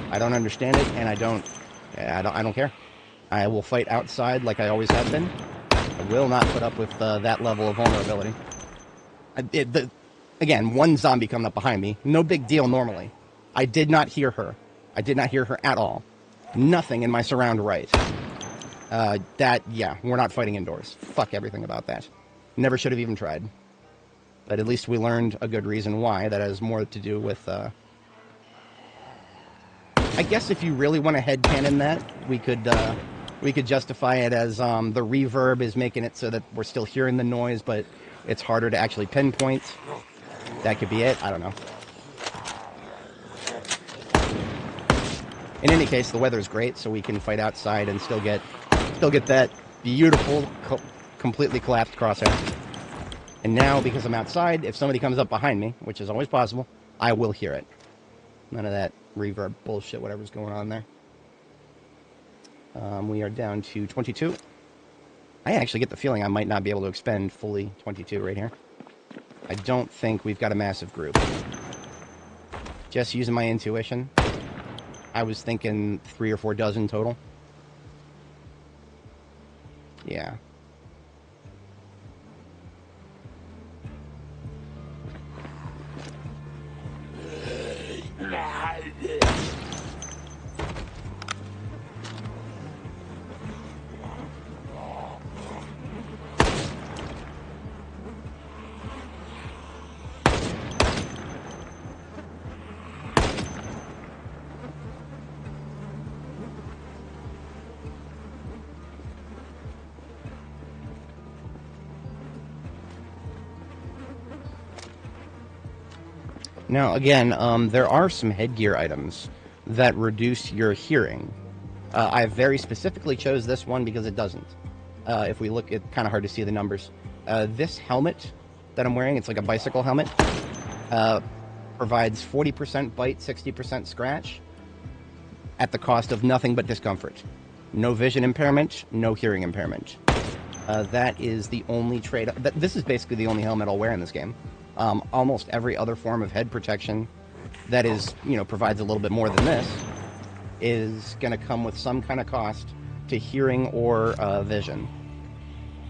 I don't understand it, and I don't care. I will fight outside like I always have been. I will not put up with that level of vulnerability. Again, one zombie coming up behind me. No big deal normally. I did not hear her. I did not hear her at all. Nothing in my surround right. Yeah, we're not fighting indoors. Fuck everything about that. Never should have even tried. But at least we learned a good reason why. That has more to do with, I guess if you really want to headcanon that, we could justify it as the reverb is making it so that we're still hearing the noise, but it's harder to actually pinpoint. That could be it. I don't know. In any case, the weather is great, so we can fight outside and still get that beautiful, completely collapsed crosshair. And now, because I'm outside, if somebody comes up behind me, which is always possible, I will hear it. None of that reverb bullshit, whatever's going on there. We are down to 22. I actually get the feeling I might not be able to expend fully 22 right here. I don't think we've got a massive group. Just using my intuition, I was thinking 3 or 4 dozen total. Yeah. Now, again, there are some headgear items that reduce your hearing. I very specifically chose this one because it doesn't. If we look, it's kind of hard to see the numbers. This helmet that I'm wearing, it's like a bicycle helmet, provides 40% bite, 60% scratch, at the cost of nothing but discomfort. No vision impairment, no hearing impairment. That is the only trade. This is basically the only helmet I'll wear in this game. Almost every other form of head protection that is, provides a little bit more than this is going to come with some kind of cost to hearing or vision.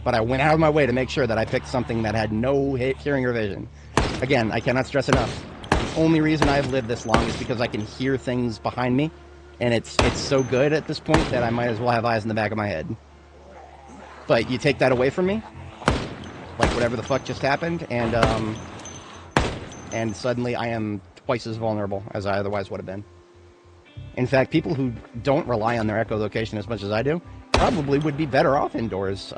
But I went out of my way to make sure that I picked something that had no hearing or vision. Again, I cannot stress enough. The only reason I've lived this long is because I can hear things behind me, and it's so good at this point that I might as well have eyes in the back of my head. But you take that away from me, like whatever the fuck just happened, and suddenly I am twice as vulnerable as I otherwise would have been. In fact, people who don't rely on their echolocation as much as I do probably would be better off indoors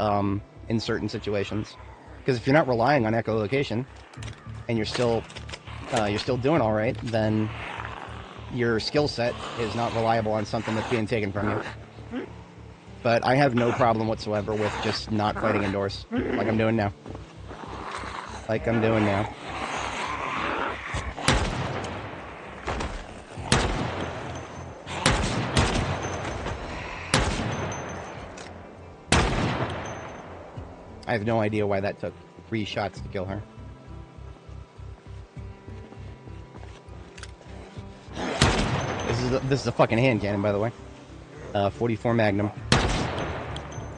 in certain situations. Because if you're not relying on echolocation and you're still doing all right, then your skill set is not reliable on something that's being taken from you. But I have no problem whatsoever with just not fighting indoors, like I'm doing now. I have no idea why that took 3 shots to kill her. This is a fucking hand cannon, by the way. 44 Magnum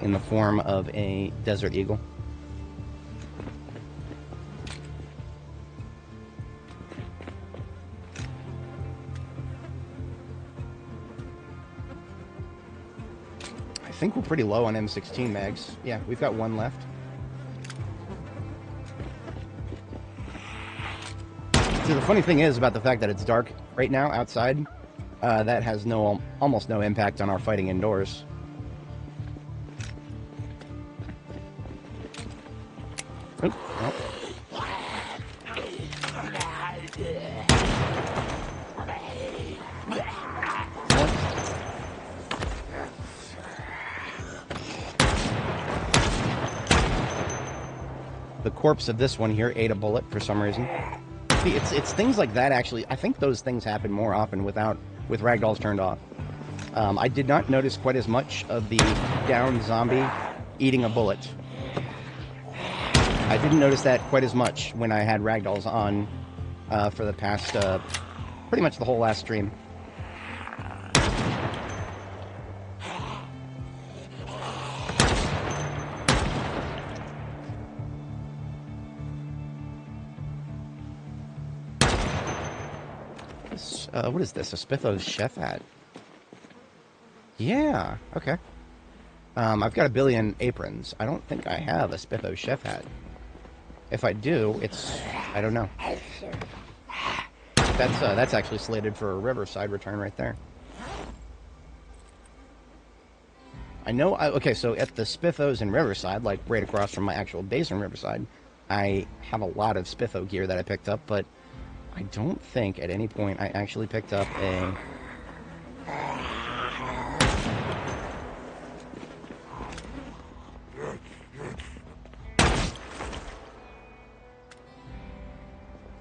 in the form of a Desert Eagle. I think we're pretty low on M16 mags. Yeah, we've got 1 left. See, the funny thing is about the fact that it's dark right now outside, that has almost no impact on our fighting indoors. Oop, oh. The corpse of this one here ate a bullet for some reason. See, it's things like that, actually. I think those things happen more often with ragdolls turned off. I did not notice quite as much of the downed zombie eating a bullet. I didn't notice that quite as much when I had ragdolls on for the past, pretty much the whole last stream. What is this? A Spitho's chef hat? Yeah, okay. I've got a billion aprons. I don't think I have a Spitho's chef hat. If I do, I don't know. That's actually slated for a Riverside return right there. I know, okay, so at the Spithos in Riverside, like right across from my actual base in Riverside, I have a lot of Spitho gear that I picked up, but I don't think at any point I actually picked up a...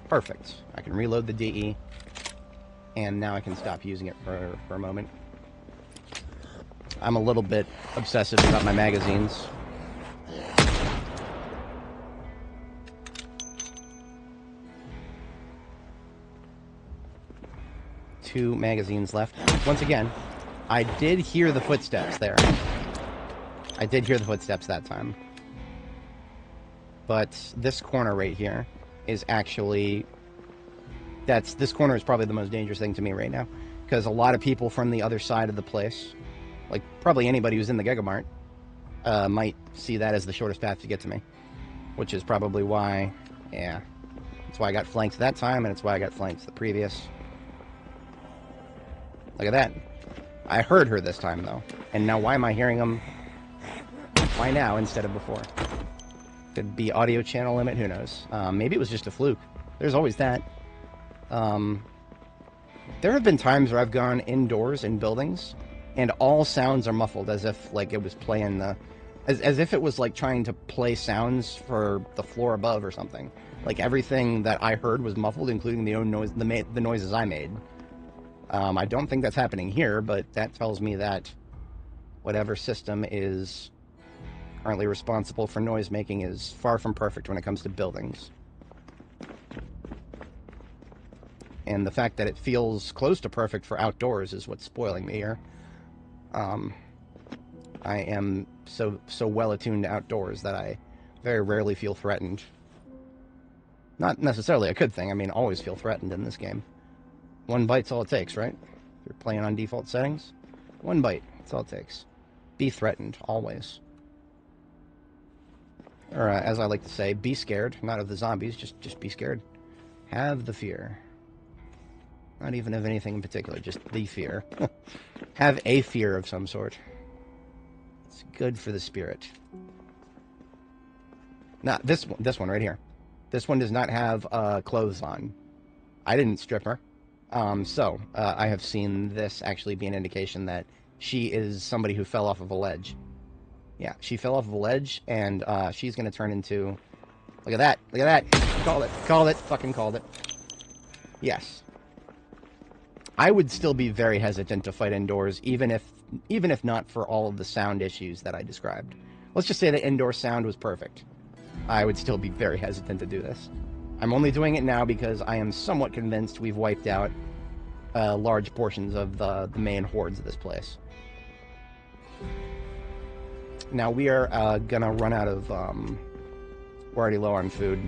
Perfect. I can reload the DE, and now I can stop using it for a moment. I'm a little bit obsessive about my magazines. Two magazines left. Once again, I did hear the footsteps there. I did hear the footsteps that time. But this corner right here is actually... This corner is probably the most dangerous thing to me right now. Because a lot of people from the other side of the place, like probably anybody who's in the Gigamart, might see that as the shortest path to get to me. Which is probably why, yeah. That's why I got flanked that time, and it's why I got flanked the previous. Look at that. I heard her this time, though. And now why am I hearing them? Why now instead of before? Could be audio channel limit, who knows? Maybe it was just a fluke. There's always that. There have been times where I've gone indoors in buildings, and all sounds are muffled, as if, like, it was playing the... As if it was, like, trying to play sounds for the floor above or something. Like, everything that I heard was muffled, including the noises I made. I don't think that's happening here, but that tells me that whatever system is currently responsible for noise making is far from perfect when it comes to buildings. And the fact that it feels close to perfect for outdoors is what's spoiling me here. I am so well attuned to outdoors that I very rarely feel threatened. Not necessarily a good thing. I mean, always feel threatened in this game. 1 bite's all it takes, right? If you're playing on default settings, 1 bite, that's all it takes. Be threatened, always. Or, as I like to say, be scared. Not of the zombies, just be scared. Have the fear. Not even of anything in particular, just the fear. Have a fear of some sort. It's good for the spirit. Now, this one right here. This one does not have clothes on. I didn't strip her. I have seen this actually be an indication that she is somebody who fell off of a ledge. Yeah, she fell off of a ledge, and she's going to turn into... Look at that! Look at that! Called it! Called it! Fucking called it! Yes. I would still be very hesitant to fight indoors, even if not for all of the sound issues that I described. let's just say the indoor sound was perfect, I would still be very hesitant to do this. I'm only doing it now because I am somewhat convinced we've wiped out large portions of the main hordes of this place. Now we are gonna run out of, we're already low on food.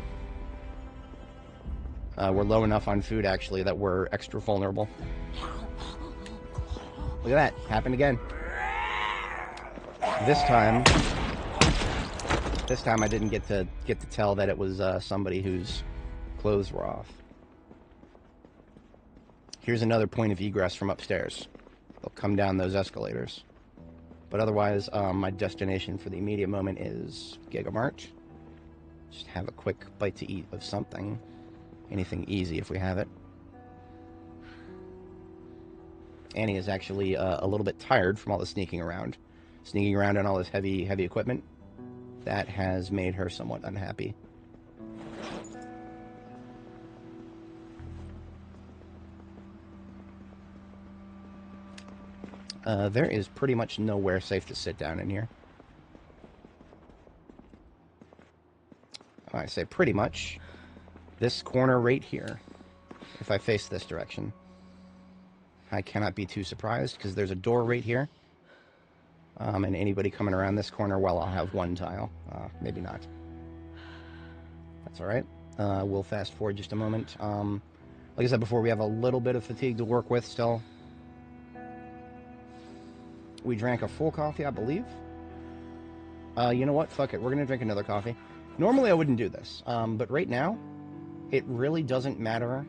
We're low enough on food, actually, that we're extra vulnerable. Look at that, happened again. This time I didn't get to tell that it was somebody whose clothes were off. Here's another point of egress from upstairs. They'll come down those escalators. But otherwise, my destination for the immediate moment is Gigamart. Just have a quick bite to eat of something. Anything easy if we have it. Annie is actually a little bit tired from all the sneaking around. Sneaking around on all this heavy equipment. That has made her somewhat unhappy. There is pretty much nowhere safe to sit down in here. I say pretty much. This corner right here, if I face this direction, I cannot be too surprised because there's a door right here. And anybody coming around this corner, well, I'll have one tile. Maybe not. That's alright. We'll fast forward just a moment. Like I said before, we have a little bit of fatigue to work with still. We drank a full coffee, I believe. You know what? Fuck it. We're going to drink another coffee. Normally I wouldn't do this. But right now, it really doesn't matter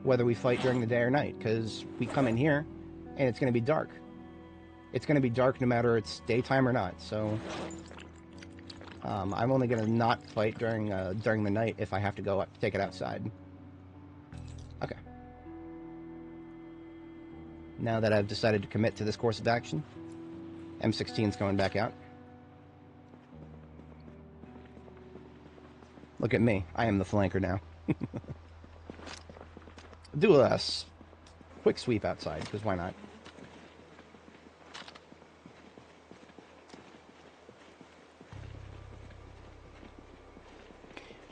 whether we fight during the day or night. Because we come in here, and it's going to be dark. It's going to be dark no matter it's daytime or not. So, I'm only going to not fight during the night if I have to go take it outside. Okay. Now that I've decided to commit to this course of action, M16's going back out. Look at me. I am the flanker now. Do a quick sweep outside, because why not?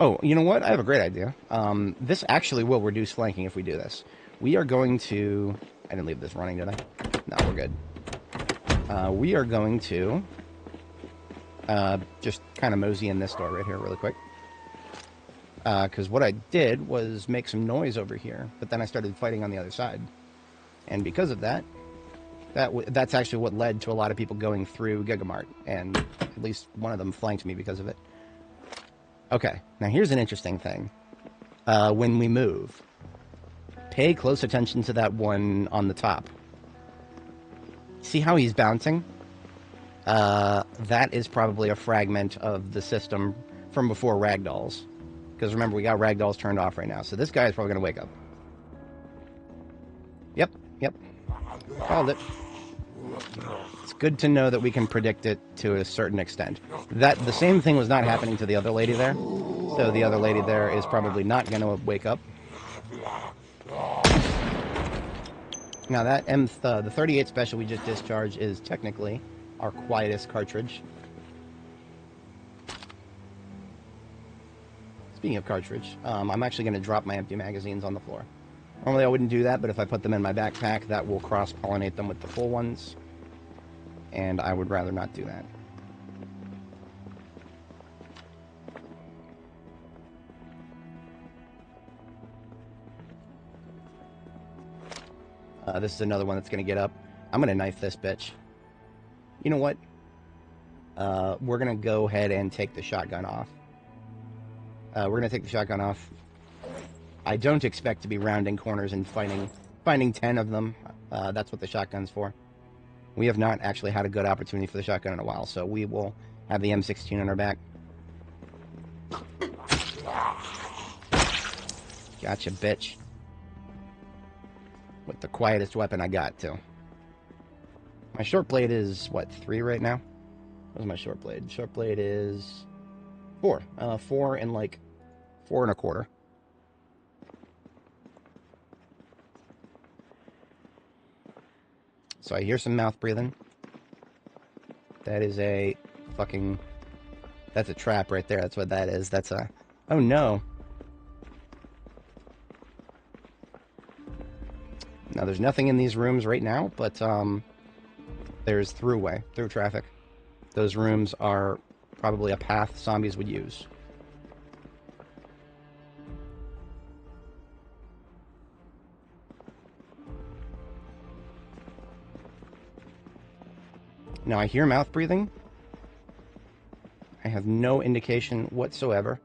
Oh, you know what? I have a great idea. This actually will reduce flanking if we do this. We are going to... I didn't leave this running, did I? No, we're good. We are going to just kind of mosey in this door right here really quick. Because what I did was make some noise over here, but then I started fighting on the other side. And because of that, that's actually what led to a lot of people going through Gigamart, and at least one of them flanked me because of it. Okay, now here's an interesting thing. When we move, pay close attention to that one on the top. See how he's bouncing? That is probably a fragment of the system from before ragdolls. Because remember, we got ragdolls turned off right now, so this guy is probably going to wake up. Yep. Called it. It's good to know that we can predict it to a certain extent. The same thing was not happening to the other lady there. So the other lady there is probably not going to wake up. Now that the 38 special we just discharged is technically our quietest cartridge. Speaking of cartridge, I'm actually going to drop my empty magazines on the floor. Normally I wouldn't do that, but if I put them in my backpack, that will cross-pollinate them with the full ones. And I would rather not do that. This is another one that's going to get up. I'm going to knife this bitch. You know what? We're going to go ahead and take the shotgun off. We're going to take the shotgun off. I don't expect to be rounding corners and finding 10 of them. That's what the shotgun's for. We have not actually had a good opportunity for the shotgun in a while, so we will have the M16 on our back. Gotcha, bitch. With the quietest weapon I got, too. My short blade is, what, 3 right now? What's my short blade? Short blade is 4. 4 and, like, 4 1/4. So I hear some mouth breathing. That is a fucking... That's a trap right there. That's what that is. That's a... Oh, no. Now, there's nothing in these rooms right now, but, there's throughway, through traffic. Those rooms are probably a path zombies would use. Now, I hear mouth breathing. I have no indication whatsoever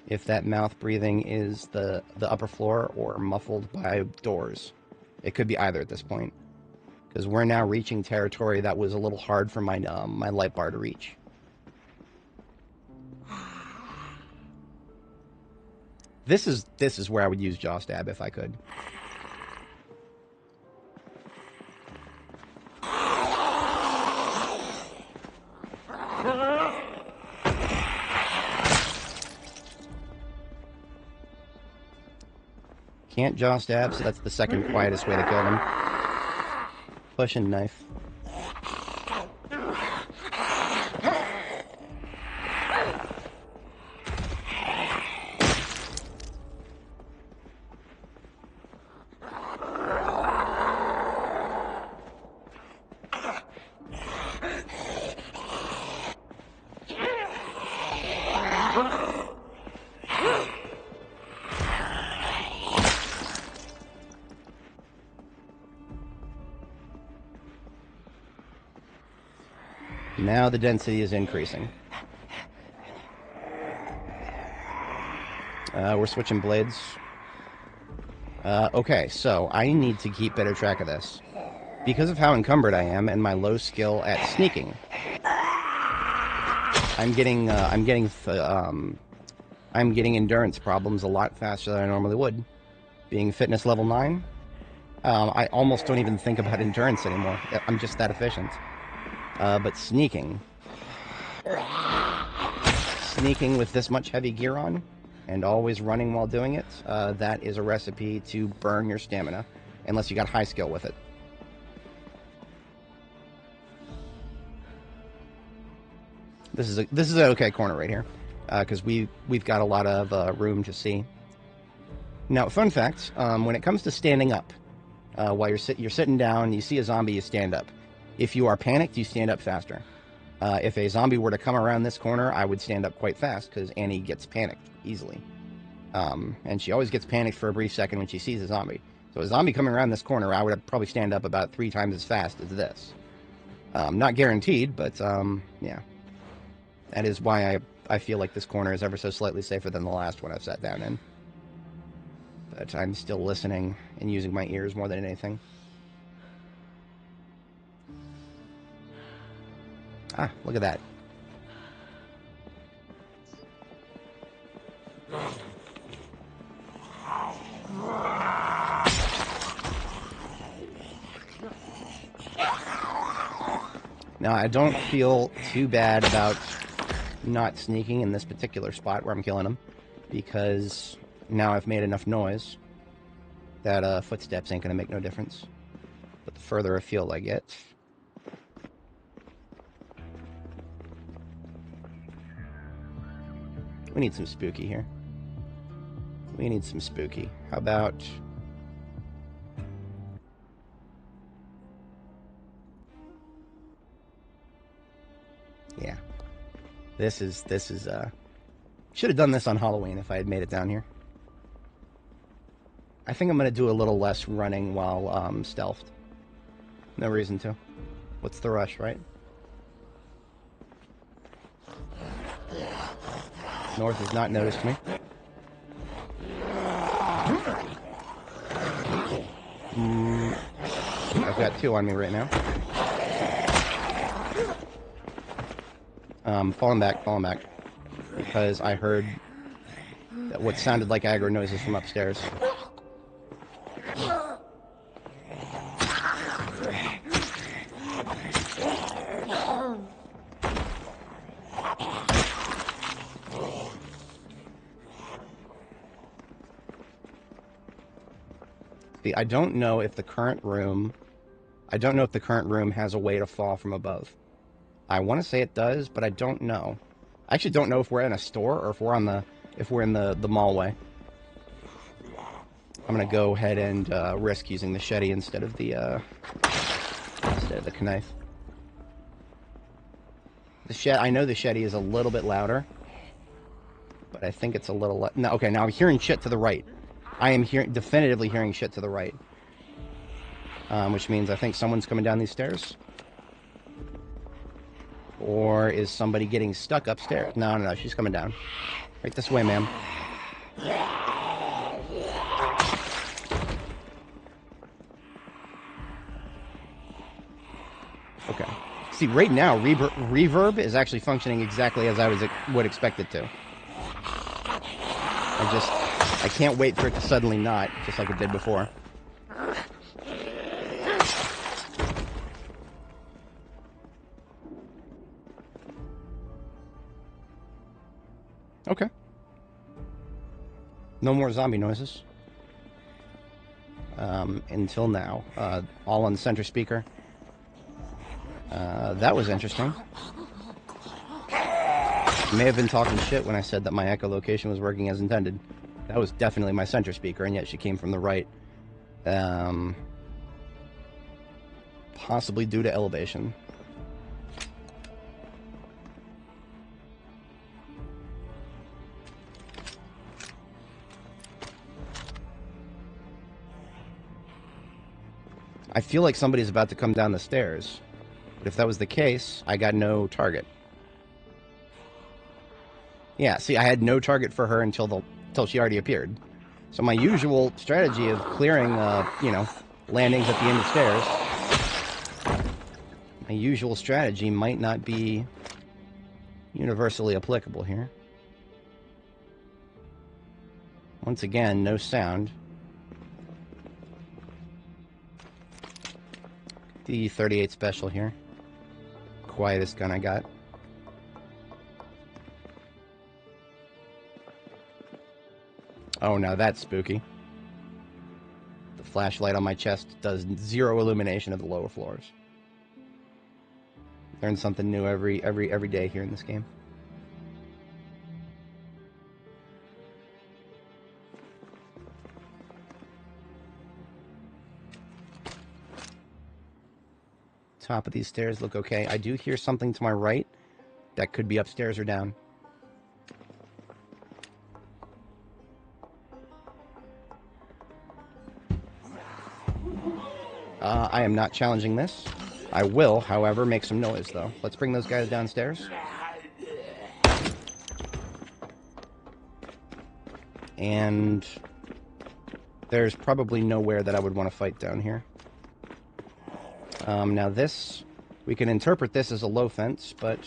if that mouth breathing is the upper floor or muffled by doors. It could be either at this point, because we're now reaching territory that was a little hard for my my light bar to reach. This is where I would use jaw stab if I could. Can't jaw stab, so that's the second quietest way to kill them. Push and knife. Now the density is increasing. We're switching blades. Okay, so I need to keep better track of this. Because of how encumbered I am and my low skill at sneaking, I'm getting endurance problems a lot faster than I normally would. Being fitness level 9, I almost don't even think about endurance anymore. I'm just that efficient. But sneaking with this much heavy gear on, and always running while doing it, that is a recipe to burn your stamina, unless you got high skill with it. This is an okay corner right here, because we've got a lot of room to see. Now, fun fact: when it comes to standing up, while you're sitting down, you see a zombie, you stand up. If you are panicked, you stand up faster. If a zombie were to come around this corner, I would stand up quite fast, because Annie gets panicked easily. And she always gets panicked for a brief second when she sees a zombie. So a zombie coming around this corner, I would probably stand up about 3 times as fast as this. Not guaranteed, but yeah. That is why I feel like this corner is ever so slightly safer than the last one I've sat down in. But I'm still listening and using my ears more than anything. Ah, look at that. Now, I don't feel too bad about not sneaking in this particular spot where I'm killing them, because now I've made enough noise that footsteps ain't going to make no difference. But the further afield I get... We need some spooky here. We need some spooky. How about... Yeah. This is, should have done this on Halloween if I had made it down here. I think I'm going to do a little less running while, stealthed. No reason to. What's the rush, right? North has not noticed me. I've got 2 on me right now. Falling back. Because I heard that what sounded like aggro noises from upstairs. See, I don't know if the current room has a way to fall from above. I want to say it does, but I don't know. I actually don't know if we're in a store or if we're in the mallway. I'm gonna go ahead and risk using the machete instead of the knife. I know the machete is a little bit louder, but I think it's a little no. Okay, now I'm hearing shit to the right. I am definitively hearing shit to the right, which means I think someone's coming down these stairs. Or is somebody getting stuck upstairs? No, she's coming down. Right this way, ma'am. Okay. See, right now, reverb is actually functioning exactly as I would expect it to. I can't wait for it to suddenly not, just like it did before. Okay. No more zombie noises. Until now. All on the center speaker. That was interesting. I may have been talking shit when I said that my echolocation was working as intended. That was definitely my center speaker, and yet she came from the right. Possibly due to elevation. I feel like somebody's about to come down the stairs. But if that was the case, I got no target. Yeah, see, I had no target for her until she already appeared. So my usual strategy of clearing, landings at the end of stairs, my usual strategy might not be universally applicable here. Once again, no sound. The 38 special here. Quietest gun I got. Oh, now that's spooky. The flashlight on my chest does zero illumination of the lower floors. Learn something new every day here in this game. Top of these stairs look okay. I do hear something to my right that could be upstairs or down. I am not challenging this. I will, however, make some noise, though. Let's bring those guys downstairs. And there's probably nowhere that I would want to fight down here. Now this, we can interpret this as a low fence, but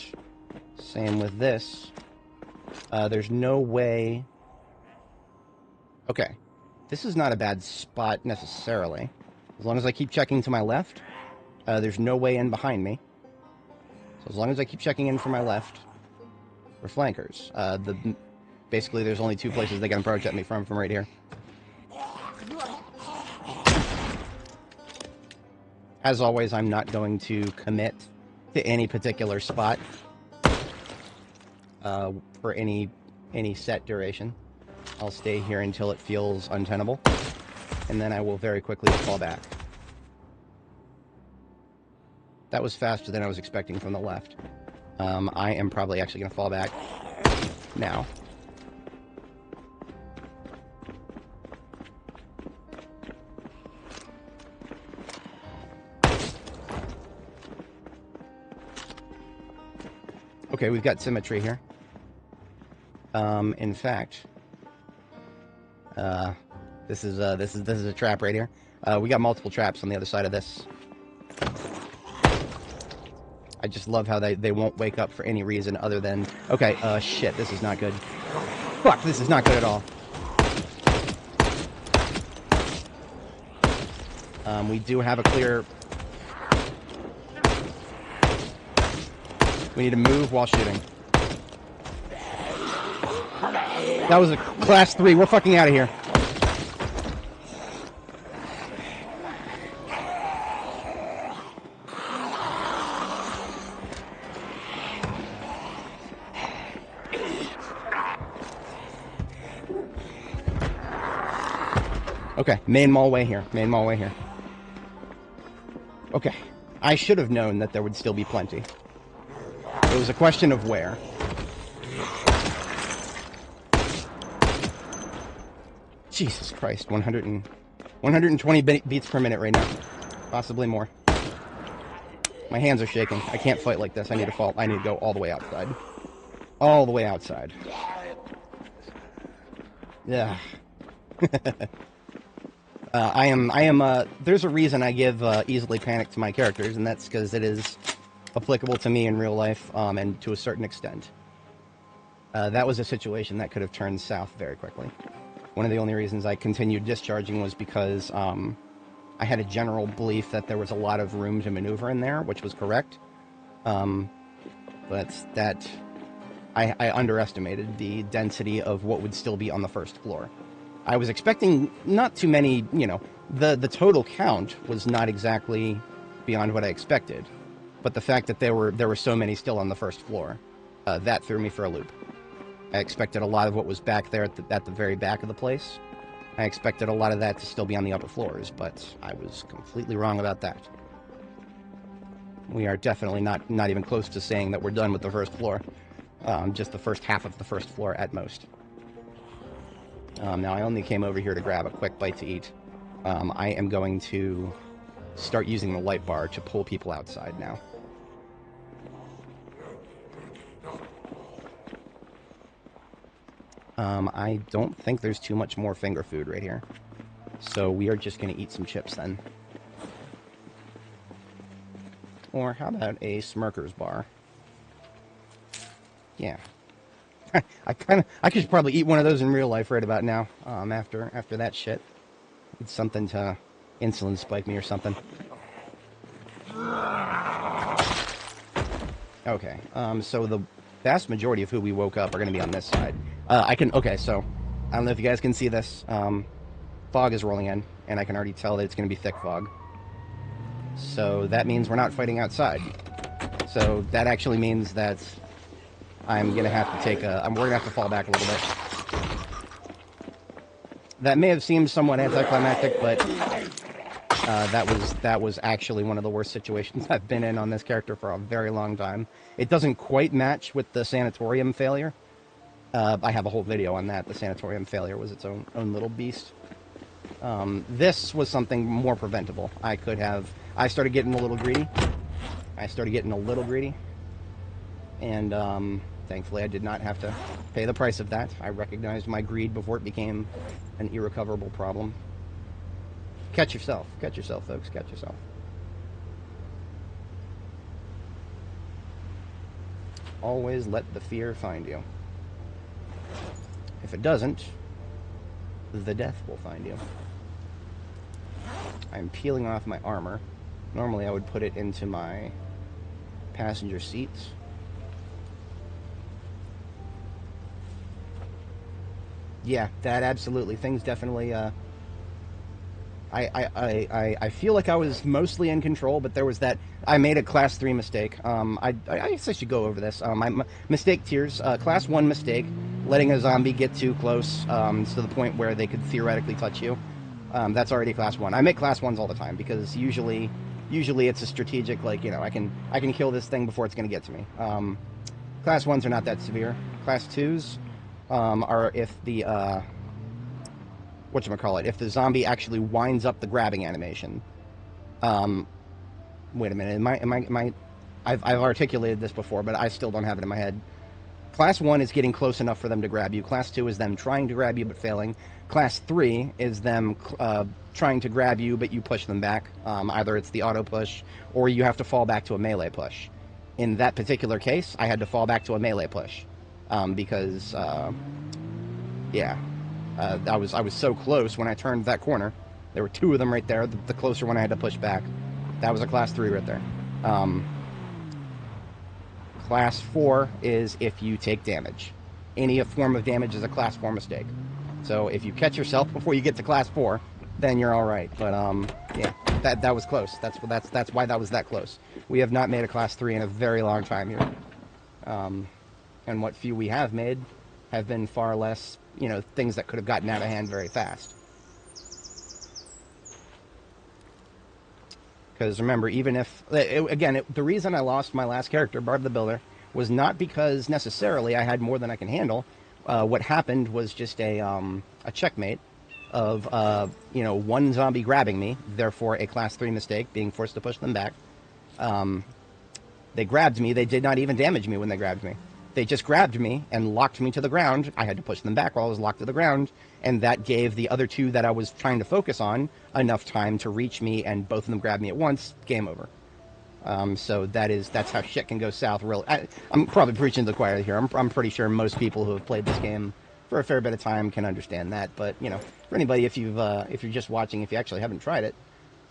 same with this. There's no way... Okay, this is not a bad spot necessarily. As long as I keep checking to my left, there's no way in behind me. So as long as I keep checking in for my left, we're flankers. Basically, there's only two places they can approach at me from right here. As always, I'm not going to commit to any particular spot for any set duration. I'll stay here until it feels untenable, and then I will very quickly fall back. That was faster than I was expecting from the left. I am probably actually going to fall back now. Okay, we've got symmetry here. In fact, this is a trap right here. We got multiple traps on the other side of this. I just love how they won't wake up for any reason other than... Okay, shit, this is not good. Fuck, this is not good at all. We do have a clear... We need to move while shooting. That was a class 3. We're fucking out of here. Okay, main mall way here. Main mall way here. Okay. I should have known that there would still be plenty. It was a question of where. Jesus Christ, 120 beats per minute right now. Possibly more. My hands are shaking. I can't fight like this. I need to go all the way outside. All the way outside. Yeah. There's a reason I give easily panic to my characters, and that's because it is applicable to me in real life, and to a certain extent. That was a situation that could have turned south very quickly. One of the only reasons I continued discharging was because, I had a general belief that there was a lot of room to maneuver in there, which was correct. But that... I underestimated the density of what would still be on the first floor. I was expecting not too many, you know, the total count was not exactly beyond what I expected. But the fact that there were so many still on the first floor, that threw me for a loop. I expected a lot of what was back there at the very back of the place. I expected a lot of that to still be on the upper floors, but I was completely wrong about that. We are definitely not even close to saying that we're done with the first floor. Just the first half of the first floor at most. Now, I only came over here to grab a quick bite to eat. I am going to start using the light bar to pull people outside now. I don't think there's too much more finger food right here. So we are just going to eat some chips then. Or how about a Smirker's bar? Yeah. I could probably eat one of those in real life right about now, after that shit. It's something to insulin spike me or something. Okay, so the vast majority of who we woke up are going to be on this side. Okay, so, I don't know if you guys can see this. Fog is rolling in, and I can already tell that it's going to be thick fog. So that means we're not fighting outside. So that actually means that I'm going to have to take we're going to have to fall back a little bit. That may have seemed somewhat anticlimactic, but that was actually one of the worst situations I've been in on this character for a very long time. It doesn't quite match with the sanatorium failure. I have a whole video on that. The sanatorium failure was its own little beast. This was something more preventable. I started getting a little greedy. And, thankfully I did not have to pay the price of that. I recognized my greed before it became an irrecoverable problem. Catch yourself, folks, catch yourself. Always let the fear find you. If it doesn't, the death will find you. I'm peeling off my armor. Normally I would put it into my passenger seats. Yeah, that absolutely. Things definitely, I feel like I was mostly in control, but there was that... I made a Class 3 mistake. I guess I should go over this. My mistake tiers. Class 1 mistake, letting a zombie get too close, to the point where they could theoretically touch you. That's already Class 1. I make Class 1s all the time, because usually it's a strategic, like, you know, I can kill this thing before it's going to get to me. Class 1s are not that severe. Class 2s... are if the, whatchamacallit, if the zombie actually winds up the grabbing animation. Wait a minute, I've articulated this before, but I still don't have it in my head. Class 1 is getting close enough for them to grab you. Class 2 is them trying to grab you but failing. Class 3 is them, trying to grab you but you push them back. Either it's the auto push, or you have to fall back to a melee push. In that particular case, I had to fall back to a melee push. Because, yeah, I was so close when I turned that corner. There were two of them right there. The closer one I had to push back. That was a Class 3 right there. Class 4 is if you take damage. Any form of damage is a Class 4 mistake. So if you catch yourself before you get to Class 4, then you're all right. But yeah, that was close. That's why that was that close. We have not made a Class 3 in a very long time here. And what few we have made have been far less, you know, things that could have gotten out of hand very fast. Because remember, even if the reason I lost my last character, Barb the Builder, was not because necessarily I had more than I can handle. What happened was just a checkmate of one zombie grabbing me, therefore a class 3 mistake, being forced to push them back. They grabbed me. They did not even damage me when they grabbed me. They just grabbed me and locked me to the ground. I had to push them back while I was locked to the ground, and that gave the other two that I was trying to focus on enough time to reach me, and both of them grabbed me at once. Game over. So that's how shit can go south. Really, I'm probably preaching to the choir here. I'm pretty sure most people who have played this game for a fair bit of time can understand that. But for anybody, if you're just watching, if you actually haven't tried it,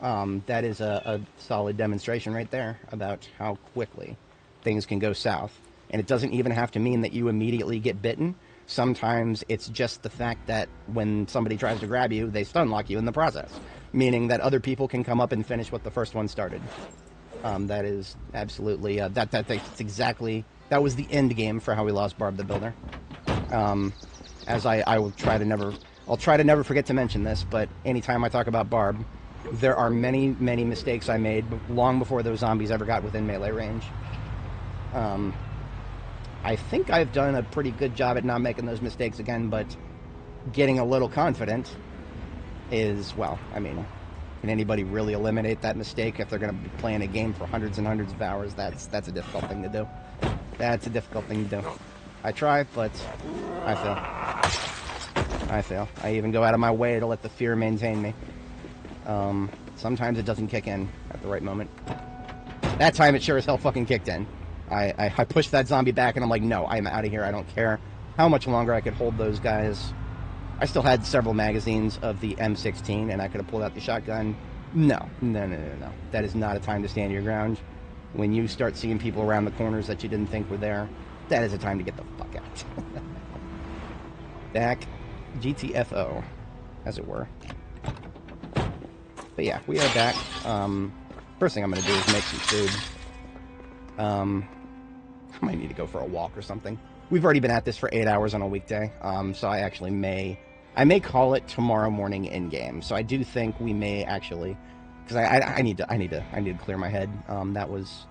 that is a solid demonstration right there about how quickly things can go south. And it doesn't even have to mean that you immediately get bitten. Sometimes it's just the fact that when somebody tries to grab you, they stun lock you in the process, meaning that other people can come up and finish what the first one started. That is absolutely that's exactly that was the end game for how we lost Barb the Builder. As I'll try to never forget to mention this, but anytime I talk about Barb, there are many mistakes I made long before those zombies ever got within melee range. I think I've done a pretty good job at not making those mistakes again, but getting a little confident is, well, I mean, can anybody really eliminate that mistake if they're going to be playing a game for hundreds and hundreds of hours? That's a difficult thing to do. That's a difficult thing to do. I try, but I fail. I even go out of my way to let the fear maintain me. Sometimes it doesn't kick in at the right moment. That time it sure as hell fucking kicked in. I pushed that zombie back and I'm like, no, I'm out of here. I don't care how much longer I could hold those guys. I still had several magazines of the M16 and I could have pulled out the shotgun. No. That is not a time to stand your ground. When you start seeing people around the corners that you didn't think were there, that is a time to get the fuck out. Back GTFO, as it were. But yeah, we are back. First thing I'm going to do is make some food. I might need to go for a walk or something. We've already been at this for 8 hours on a weekday, so I actually may call it tomorrow morning in game. So I do think we may actually, because I need to clear my head. That was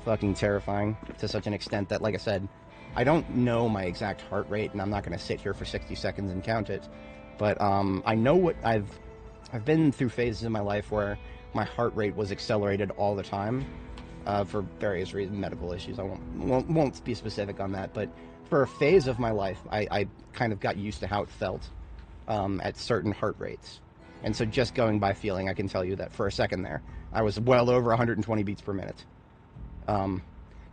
fucking terrifying to such an extent that, like I said, I don't know my exact heart rate, and I'm not going to sit here for 60 seconds and count it. But I know what I've been through phases in my life where my heart rate was accelerated all the time. For various reasons, medical issues. I won't be specific on that, but for a phase of my life, I kind of got used to how it felt at certain heart rates. And so just going by feeling, I can tell you that for a second there, I was well over 120 beats per minute.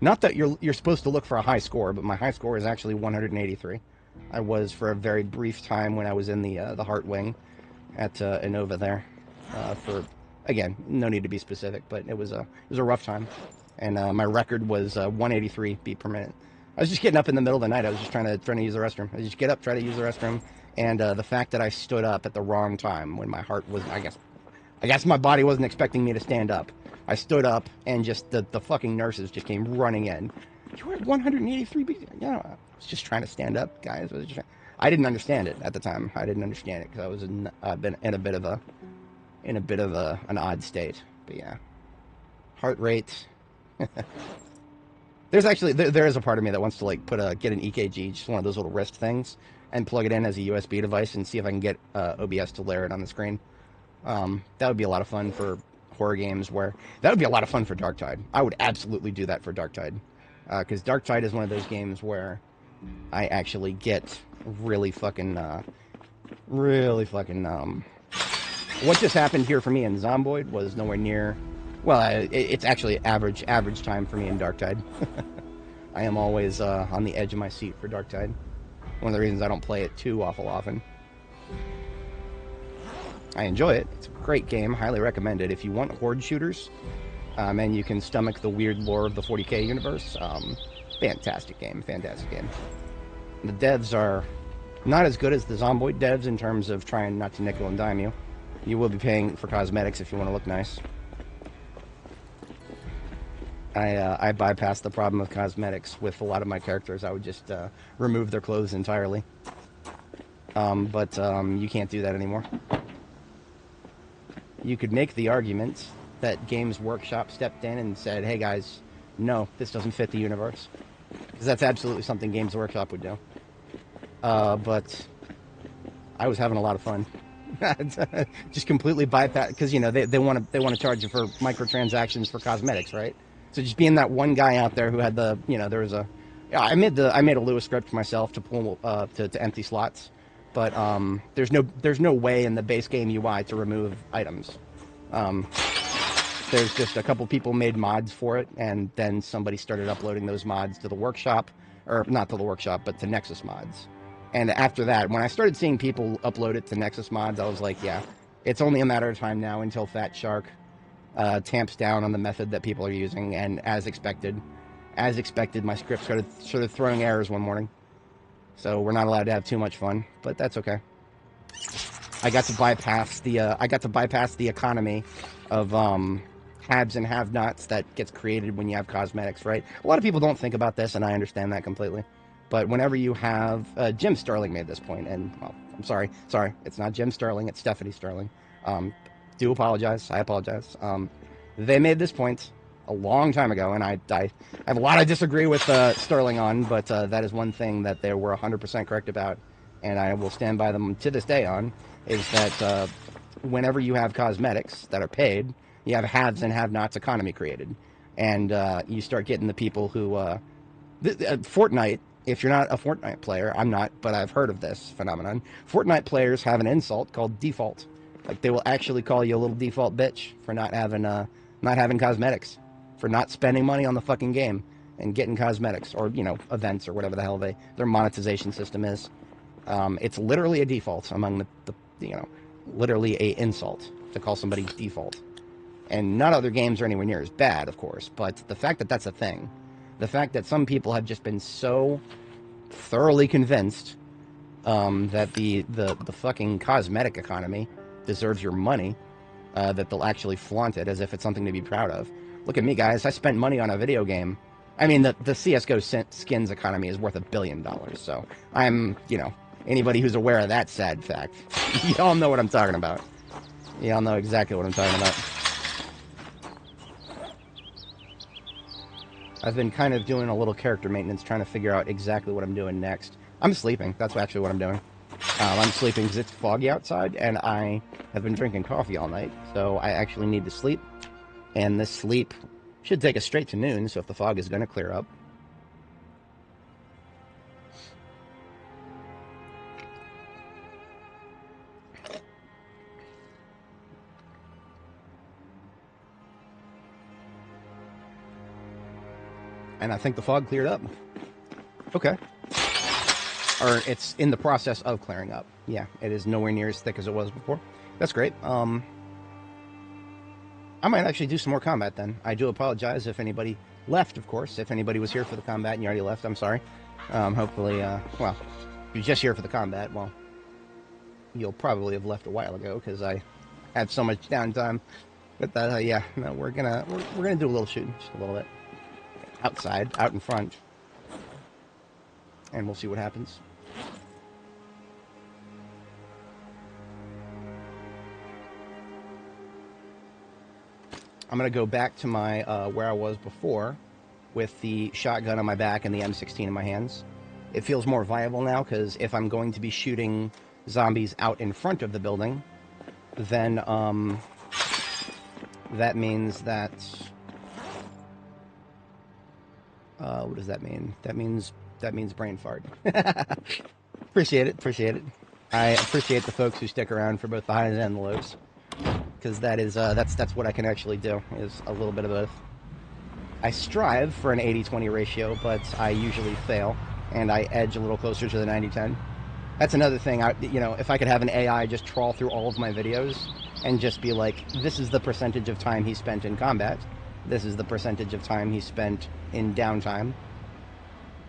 Not that you're supposed to look for a high score, but my high score is actually 183. I was for a very brief time when I was in the Heart Wing at Innova there for... Again, no need to be specific, but it was a rough time, and my record was 183 beat per minute. I was just getting up in the middle of the night. I was just trying to use the restroom. I just get up, try to use the restroom, and the fact that I stood up at the wrong time when my heart was, I guess my body wasn't expecting me to stand up. I stood up, and just the fucking nurses just came running in. You were at 183 beats. I was just trying to stand up, guys. I didn't understand it at the time. I didn't understand it because I was in a bit of an odd state. But yeah, heart rate. There's actually there is a part of me that wants to like get an EKG, just one of those little wrist things, and plug it in as a USB device and see if I can get OBS to layer it on the screen. That would be a lot of fun for horror games. That would be a lot of fun for Darktide. I would absolutely do that for Darktide, because Darktide is one of those games where I actually get really fucking what just happened here for me in Zomboid was nowhere near... Well, it's actually average time for me in Darktide. I am always on the edge of my seat for Darktide. One of the reasons I don't play it too awful often. I enjoy it. It's a great game. Highly recommend it. If you want horde shooters, and you can stomach the weird lore of the 40k universe, fantastic game. Fantastic game. The devs are not as good as the Zomboid devs in terms of trying not to nickel and dime you. You will be paying for cosmetics if you want to look nice. I bypassed the problem of cosmetics with a lot of my characters. I would just remove their clothes entirely. But you can't do that anymore. You could make the argument that Games Workshop stepped in and said, hey guys, no, this doesn't fit the universe. Because that's absolutely something Games Workshop would do. But I was having a lot of fun. Just completely bypass, because they want to charge you for microtransactions for cosmetics, right? So just being that one guy out there who had there was a, yeah, I made a Lua script myself to pull to empty slots, but there's no way in the base game UI to remove items. There's just a couple people made mods for it, and then somebody started uploading those mods to the workshop, or not to the workshop, but to Nexus mods. And after that, when I started seeing people upload it to Nexus mods, I was like, yeah, it's only a matter of time now until Fat Shark tamps down on the method that people are using. And as expected, my script started throwing errors one morning. So we're not allowed to have too much fun, but that's okay. I got to bypass the economy of haves and have-nots that gets created when you have cosmetics, right? A lot of people don't think about this, and I understand that completely. But whenever you have... Jim Sterling made this point, and, well, I'm sorry. It's not Jim Sterling, it's Stephanie Sterling. Do apologize. I apologize. They made this point a long time ago, and I have a lot I disagree with Sterling on, but that is one thing that they were 100% correct about, and I will stand by them to this day on, is that whenever you have cosmetics that are paid, you have haves and have-nots economy created. And you start getting the people who... Fortnite... If you're not a Fortnite player, I'm not, but I've heard of this phenomenon. Fortnite players have an insult called default. Like, they will actually call you a little default bitch for not having cosmetics, for not spending money on the fucking game and getting cosmetics or events or whatever the hell their monetization system is. It's literally a default among the literally a insult to call somebody default. And not other games are anywhere near as bad, of course, but the fact that that's a thing. The fact that some people have just been so thoroughly convinced that the fucking cosmetic economy deserves your money, that they'll actually flaunt it as if it's something to be proud of. Look at me, guys. I spent money on a video game. I mean, the CSGO skins economy is worth $1 billion, so I'm, anybody who's aware of that sad fact, y'all know what I'm talking about. Y'all know exactly what I'm talking about. I've been kind of doing a little character maintenance, trying to figure out exactly what I'm doing next. I'm sleeping. That's actually what I'm doing. I'm sleeping because it's foggy outside, and I have been drinking coffee all night, so I actually need to sleep. And this sleep should take us straight to noon, so if the fog is going to clear up. And I think the fog cleared up. Okay. Or it's in the process of clearing up. Yeah, it is nowhere near as thick as it was before. That's great. I might actually do some more combat then. I do apologize if anybody left, of course. If anybody was here for the combat and you already left, I'm sorry. Hopefully, well, if you're just here for the combat, well, you'll probably have left a while ago because I had so much downtime. But yeah, no, we're gonna do a little shooting, just a little bit. Outside, out in front, and we'll see what happens. I'm gonna go back to my where I was before, with the shotgun on my back and the M16 in my hands. It feels more viable now because if I'm going to be shooting zombies out in front of the building, then that means that. What does that mean? That means brain fart. Appreciate it. I appreciate the folks who stick around for both the highs and the lows, because that's what I can actually do, is a little bit of both. I strive for an 80-20 ratio, but I usually fail, and I edge a little closer to the 90-10. That's another thing. If I could have an AI just trawl through all of my videos and just be like, this is the percentage of time he spent in combat. This is the percentage of time he spent in downtime.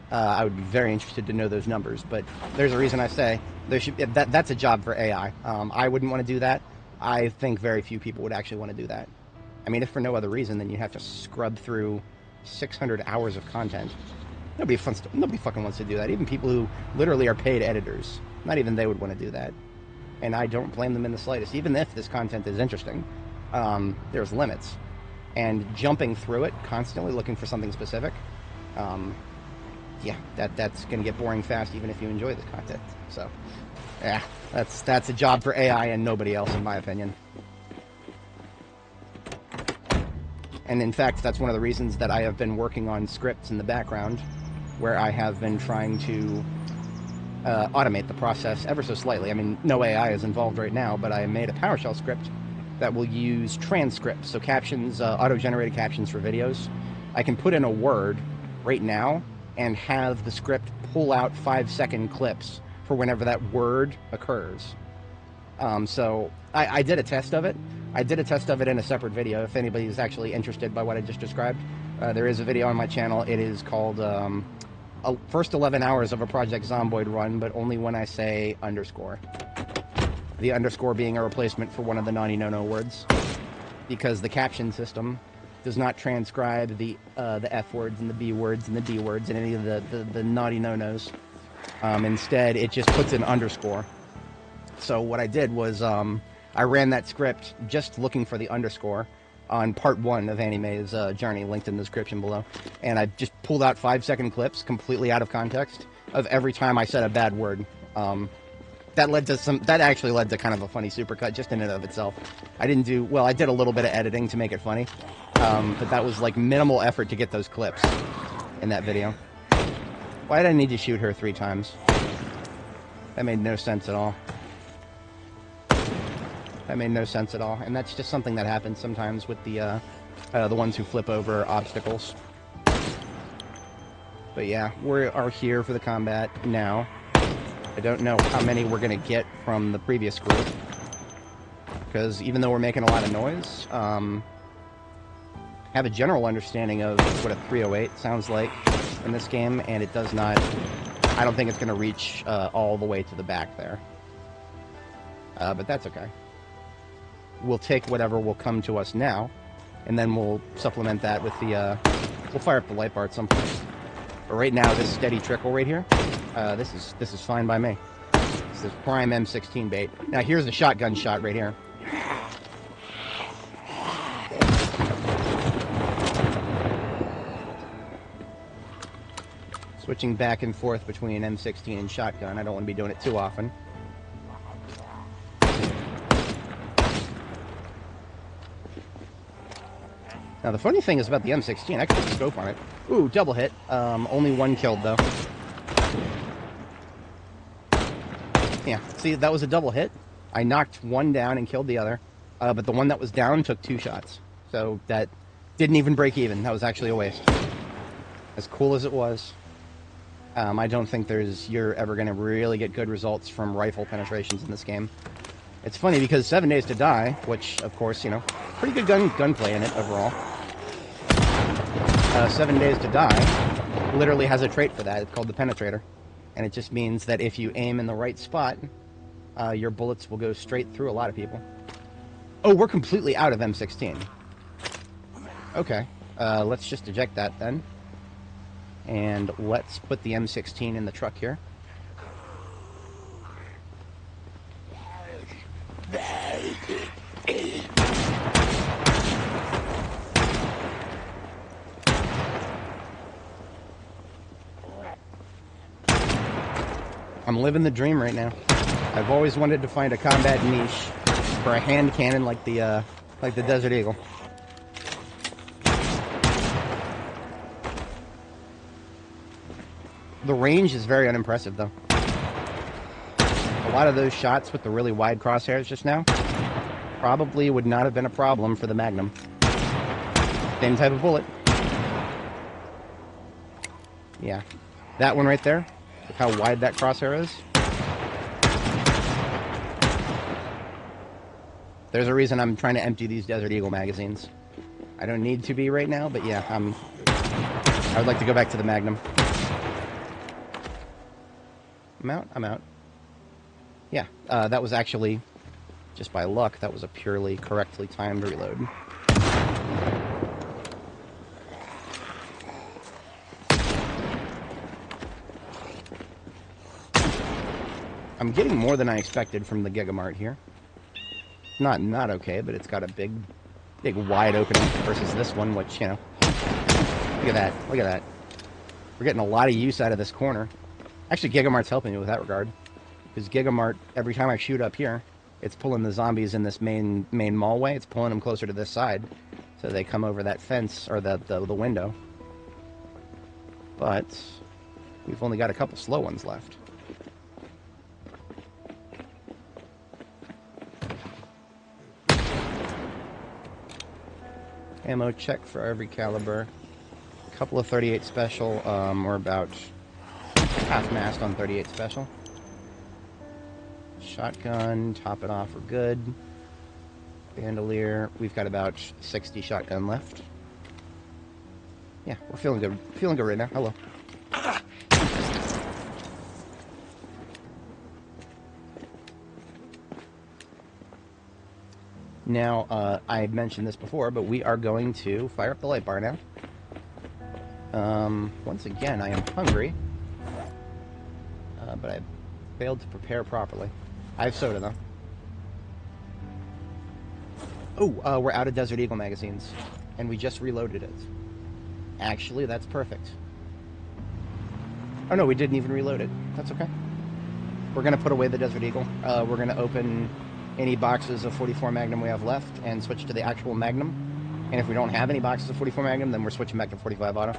I would be very interested to know those numbers, but there's a reason I say that's a job for AI. I wouldn't want to do that. I think very few people would actually want to do that. I mean, if for no other reason, then you have to scrub through 600 hours of content. Nobody fucking wants to do that. Even people who literally are paid editors, not even they would want to do that. And I don't blame them in the slightest, even if this content is interesting. there's limits. And jumping through it, constantly looking for something specific, yeah, that's going to get boring fast, even if you enjoy this content. So, yeah, that's a job for AI and nobody else, in my opinion. And in fact, that's one of the reasons that I have been working on scripts in the background, where I have been trying to automate the process ever so slightly. I mean, no AI is involved right now, but I made a PowerShell script that will use transcripts, so captions, auto-generated captions for videos. I can put in a word right now and have the script pull out 5-second clips for whenever that word occurs. So I did a test of it. I did a test of it in a separate video, if anybody is actually interested by what I just described. There is a video on my channel. It is called First 11 Hours of a Project Zomboid Run, but only when I say underscore. The underscore being a replacement for one of the naughty no-no words, because the caption system does not transcribe the F words and the B words and the D words and any of the naughty no-nos. Instead, it just puts an underscore. So what I did was I ran that script just looking for the underscore on part 1 of Anime's journey, linked in the description below. And I just pulled out 5-second clips, completely out of context, of every time I said a bad word. That actually led to kind of a funny supercut just in and of itself. I did a little bit of editing to make it funny, but that was like minimal effort to get those clips in that video. Why did I need to shoot her 3 times? That made no sense at all. That made no sense at all, and that's just something that happens sometimes with the ones who flip over obstacles. But yeah, we are here for the combat now. I don't know how many we're going to get from the previous group, because even though we're making a lot of noise, have a general understanding of what a 308 sounds like in this game, and it does not, I don't think it's going to reach all the way to the back there. But that's okay. We'll take whatever will come to us now, and then we'll supplement that with the, we'll fire up the light bar at some point. But right now, this steady trickle right here, this is fine by me. This is prime M16 bait. Now here's the shotgun shot right here. Switching back and forth between M16 and shotgun. I don't want to be doing it too often. Now the funny thing is about the M16, I can put a scope on it. Ooh, double hit. Only 1 killed though. Yeah, see, that was a double hit. I knocked 1 down and killed the other, but the one that was down took 2 shots. So that didn't even break even. That was actually a waste. As cool as it was, I don't think you're ever going to really get good results from rifle penetrations in this game. It's funny because 7 Days to Die, which, of course, you know, pretty good gunplay in it overall. 7 Days to Die literally has a trait for that. It's called the Penetrator. And it just means that if you aim in the right spot, your bullets will go straight through a lot of people. Oh, we're completely out of M16. Okay, let's just eject that then. And let's put the M16 in the truck here. I'm living the dream right now. I've always wanted to find a combat niche for a hand cannon like the Desert Eagle. The range is very unimpressive, though. A lot of those shots with the really wide crosshairs just now probably would not have been a problem for the Magnum. Same type of bullet. Yeah. That one right there. Look how wide that crosshair is. There's a reason I'm trying to empty these Desert Eagle magazines. I don't need to be right now, but yeah, I would like to go back to the Magnum. I'm out? I'm out. Yeah, that was actually, just by luck, that was a purely correctly timed reload. I'm getting more than I expected from the Gigamart here. not okay, but it's got a big wide opening versus this one, which, you know, look at that. Look at that. We're getting a lot of use out of this corner. Actually, Gigamart's helping me with that regard. Because Gigamart, every time I shoot up here, it's pulling the zombies in this main mallway. It's pulling them closer to this side. So they come over that fence, or the window. But we've only got a couple slow ones left. Ammo check for every caliber. A couple of 38 special, or about half-mast on 38 special. Shotgun, top it off, we're good. Bandolier, we've got about 60 shotgun left. Yeah, we're feeling good. Feeling good right now. Hello. Now, I mentioned this before, but we are going to fire up the light bar now. Once again, I am hungry. But I failed to prepare properly. I have soda, though. Oh, we're out of Desert Eagle magazines. And we just reloaded it. Actually, that's perfect. Oh, no, we didn't even reload it. That's okay. We're going to put away the Desert Eagle. We're going to open any boxes of 44 Magnum we have left and switch to the actual Magnum. And if we don't have any boxes of 44 Magnum, then we're switching back to 45 Auto.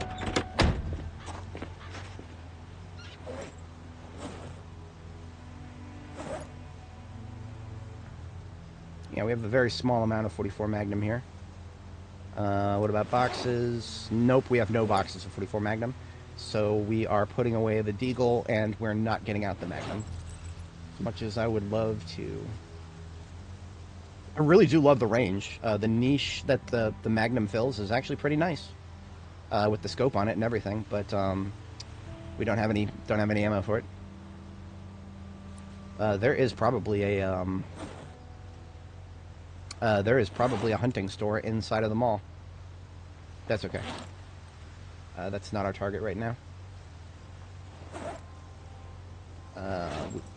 Yeah, we have a very small amount of 44 Magnum here. What about boxes? Nope, we have no boxes of 44 Magnum. So we are putting away the Deagle, and we're not getting out the Magnum. As much as I would love to. I really do love the range. The niche that the Magnum fills is actually pretty nice. With the scope on it and everything, but we don't have any ammo for it. There is probably a hunting store inside of the mall. That's okay. That's not our target right now.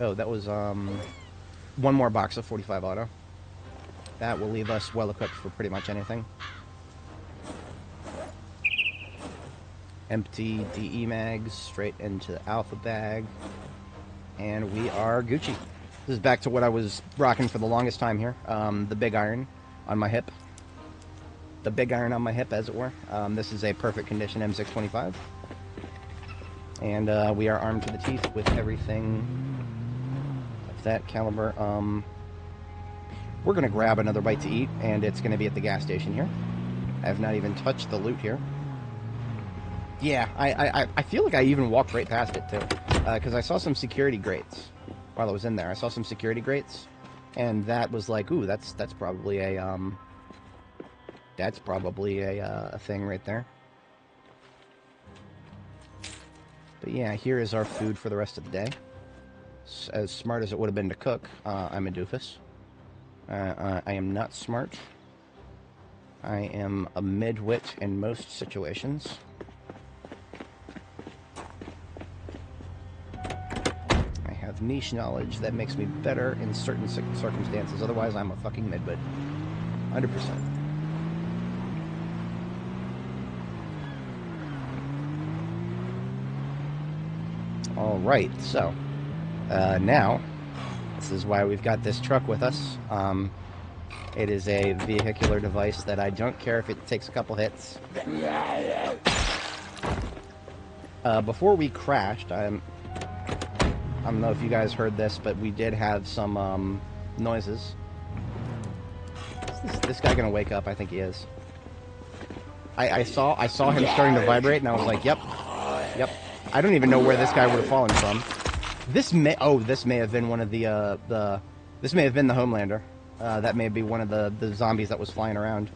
Oh, that was one more box of 45 Auto. That will leave us well equipped for pretty much anything. Empty DE mags straight into the Alpha bag. And we are Gucci. This is back to what I was rocking for the longest time here. The big iron on my hip. The big iron on my hip, as it were. This is a perfect condition M625. And we are armed to the teeth with everything of that caliber. We're going to grab another bite to eat, and it's going to be at the gas station here. I have not even touched the loot here. Yeah, I feel like I even walked right past it, too. Because I saw some security grates while I was in there. I saw some security grates, and that was like, ooh, that's probably a, a thing right there. But yeah, here is our food for the rest of the day. As smart as it would have been to cook, I'm a doofus. I am not smart. I am a midwit in most situations. I have niche knowledge that makes me better in certain circumstances. Otherwise, I'm a fucking midwit. 100%. Alright, so, now, this is why we've got this truck with us. It is a vehicular device that I don't care if it takes a couple hits. Before we crashed, I don't know if you guys heard this, but we did have some noises. Is this guy gonna wake up? I think he is. I saw him starting to vibrate, and I was like, yep. I don't even know where this guy would have fallen from. This may have been one of this may have been the Homelander. That may be one of the zombies that was flying around.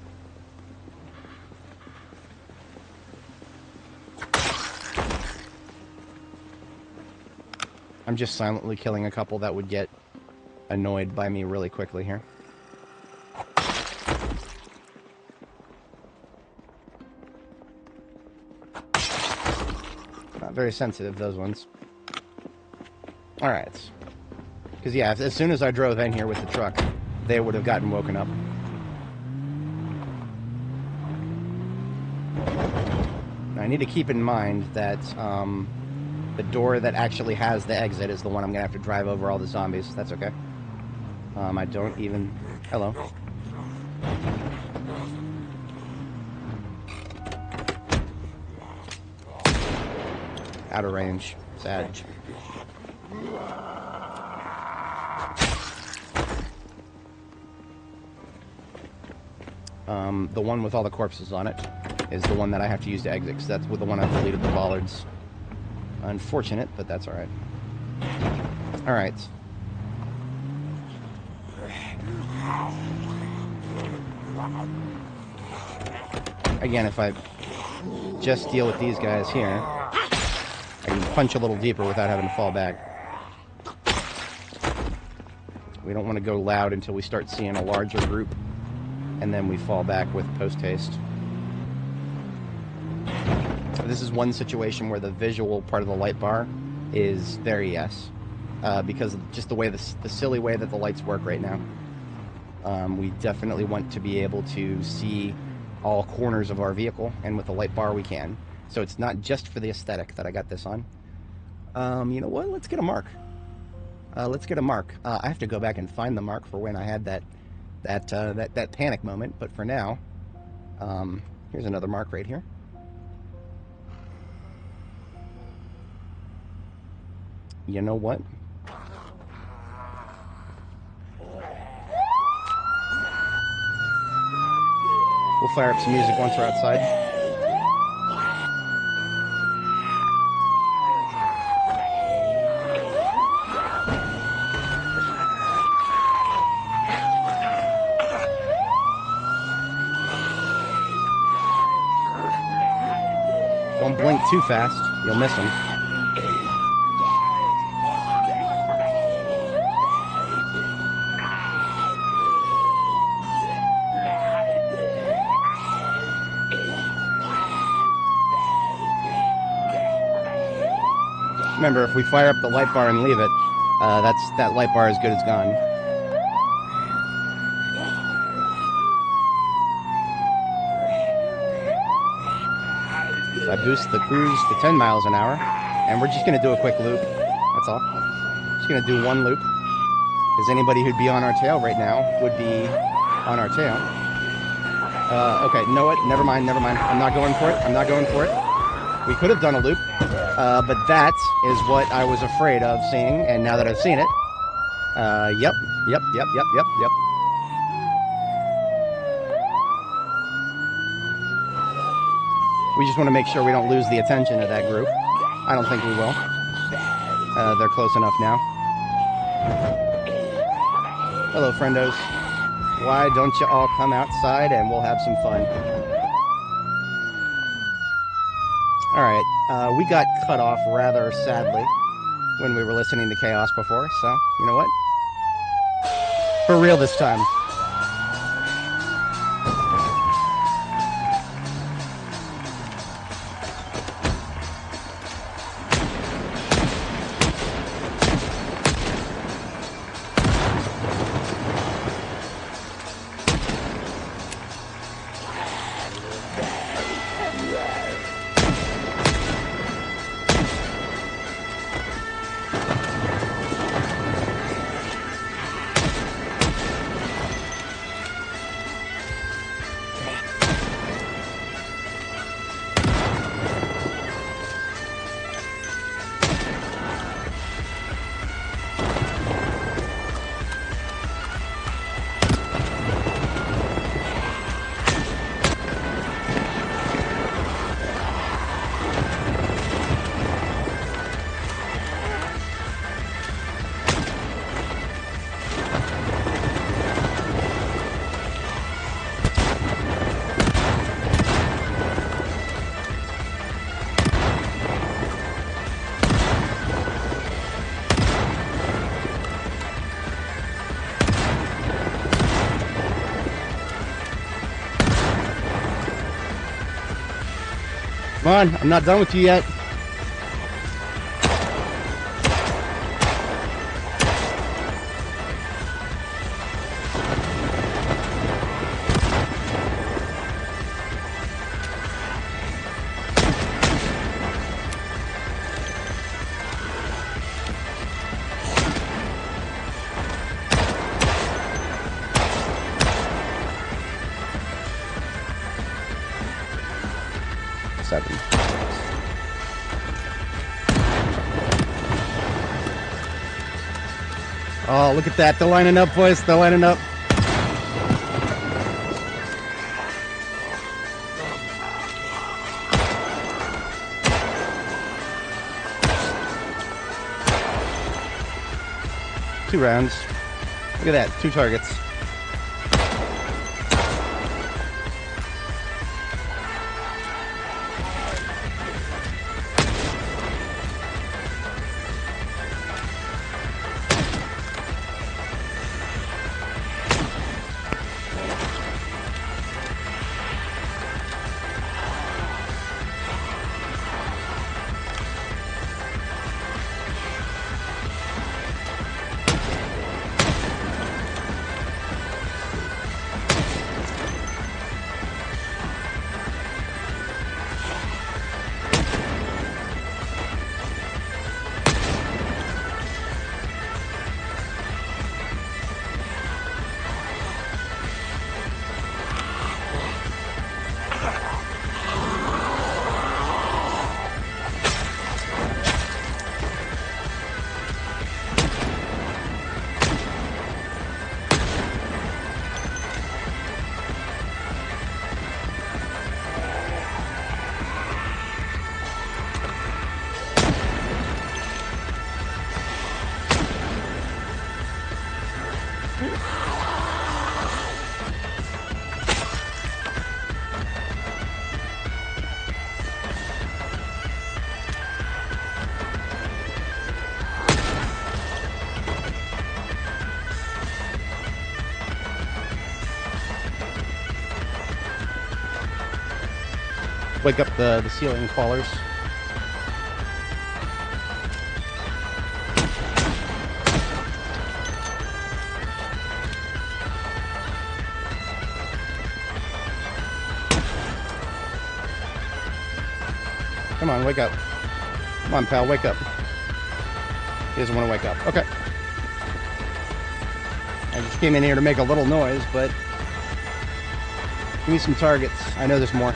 I'm just silently killing a couple that would get annoyed by me really quickly here. Not very sensitive, those ones. Alright. Because, yeah, as soon as I drove in here with the truck, they would have gotten woken up. Now, I need to keep in mind that the door that actually has the exit is the one I'm going to have to drive over all the zombies. That's okay. I don't even... Hello. Out of range. Sad. The one with all the corpses on it is the one that I have to use to exit, because that's the one I've deleted the bollards. Unfortunate, but that's alright. Alright. Again, if I just deal with these guys here, I can punch a little deeper without having to fall back. We don't want to go loud until we start seeing a larger group, and then we fall back with post-haste. This is one situation where the visual part of the light bar is very yes, because of just the way the silly way that the lights work right now. We definitely want to be able to see all corners of our vehicle, and with the light bar we can. So it's not just for the aesthetic that I got this on. You know what? Let's get a mark. Let's get a mark. I have to go back and find the mark for when I had that panic moment. But for now, here's another mark right here. You know what? We'll fire up some music once we're outside. Don't blink too fast, you'll miss them. Remember, if we fire up the light bar and leave it, that light bar is good as gone. So I boost the cruise to 10 miles an hour, and we're just going to do a quick loop. That's all. Just going to do one loop, because anybody who'd be on our tail right now would be on our tail. Okay, you know what? Never mind. I'm not going for it. We could have done a loop. But that is what I was afraid of seeing, and now that I've seen it, yep. We just want to make sure we don't lose the attention of that group. I don't think we will. They're close enough now. Hello, friendos. Why don't you all come outside and we'll have some fun? Alright, we got cut off rather sadly when we were listening to Chaos before, so, you know what? For real this time. Come on, I'm not done with you yet. 7. Oh, look at that. They're lining up, boys. They're lining up. Two rounds. Look at that. 2 targets. Wake up the ceiling fallers. Come on, wake up. Come on, pal, wake up. He doesn't want to wake up. Okay. I just came in here to make a little noise, but give me some targets. I know there's more.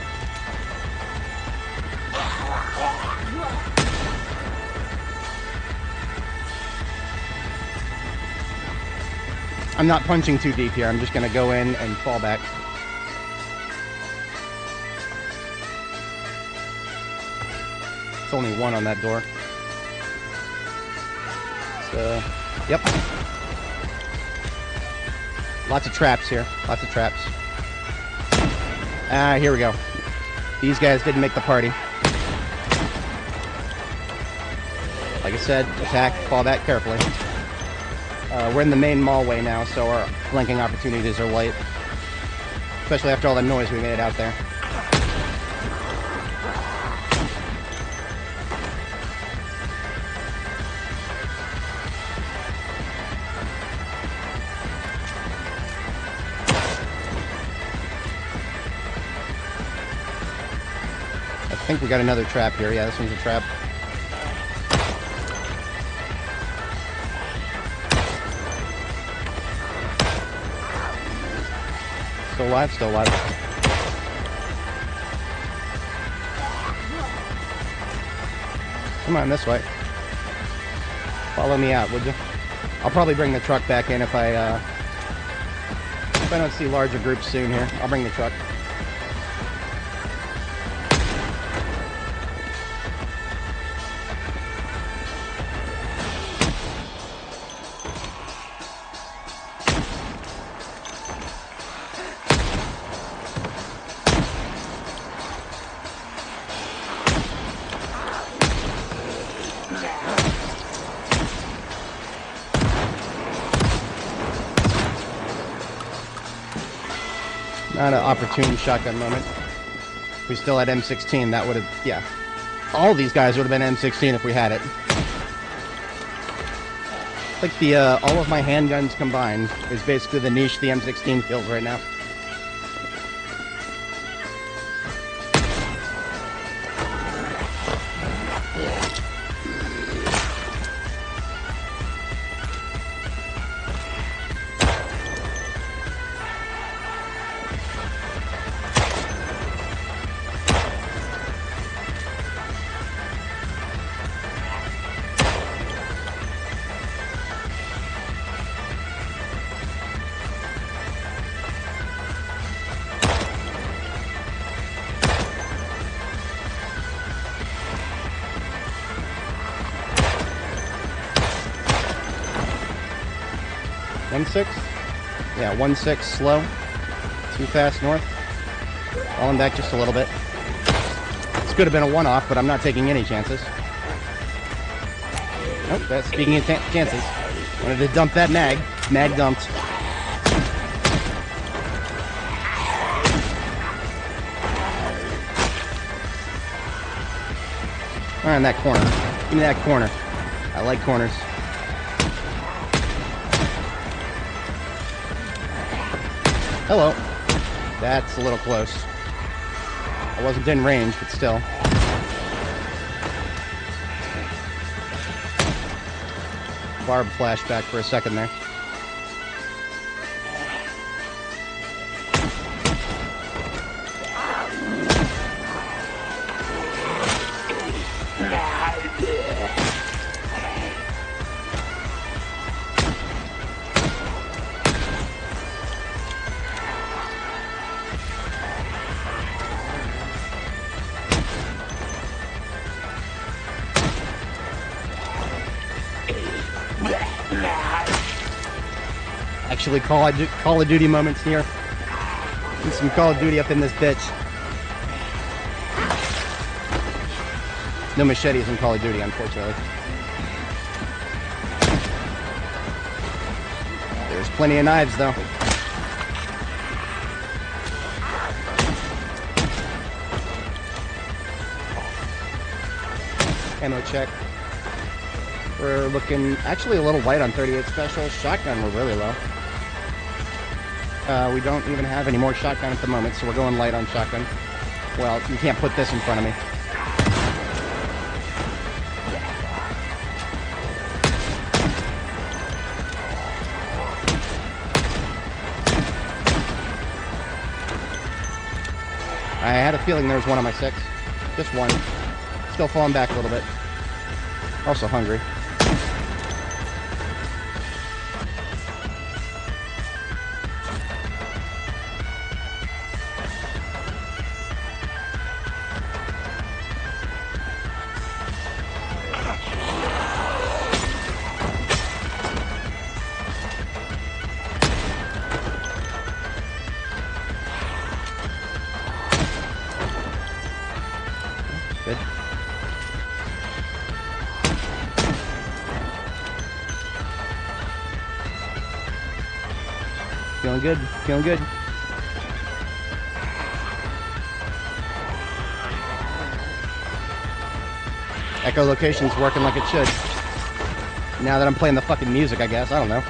I'm not punching too deep here. I'm just going to go in and fall back. It's only 1 on that door. So, yep. Lots of traps here. Lots of traps. Here we go. These guys didn't make the party. Like I said, attack, fall back carefully. We're in the main mallway now, so our flanking opportunities are light. Especially after all the noise we made out there. I think we got another trap here. Yeah, this one's a trap. Still alive, still alive. Come on, this way. Follow me out, would you? I'll probably bring the truck back in if I don't see larger groups soon here. I'll bring the truck. Not an opportune shotgun moment. If we still had M16, that would have, yeah. All these guys would have been M16 if we had it. Like the, all of my handguns combined is basically the niche the M16 kills right now. 1-6? Yeah, 1-6 slow. Too fast north. Falling back just a little bit. This could have been a one-off, but I'm not taking any chances. Nope, that's speaking of chances. Wanted to dump that mag. Mag dumped. Right in that corner. Give me that corner. I like corners. Hello. That's a little close. I wasn't in range, but still. Barb flashback for a second there. Actually, Call of Duty moments here. Need some Call of Duty up in this bitch. No machetes in Call of Duty, unfortunately. There's plenty of knives, though. Ammo check. We're looking actually a little light on 38 special. Shotgun, we're really low. We don't even have any more shotgun at the moment, so we're going light on shotgun. Well, you can't put this in front of me. I had a feeling there was one on my 6. Just one. Still falling back a little bit. Also hungry. Good. Feeling good, feeling good. Echolocation's working like it should. Now that I'm playing the fucking music, I guess. I don't know.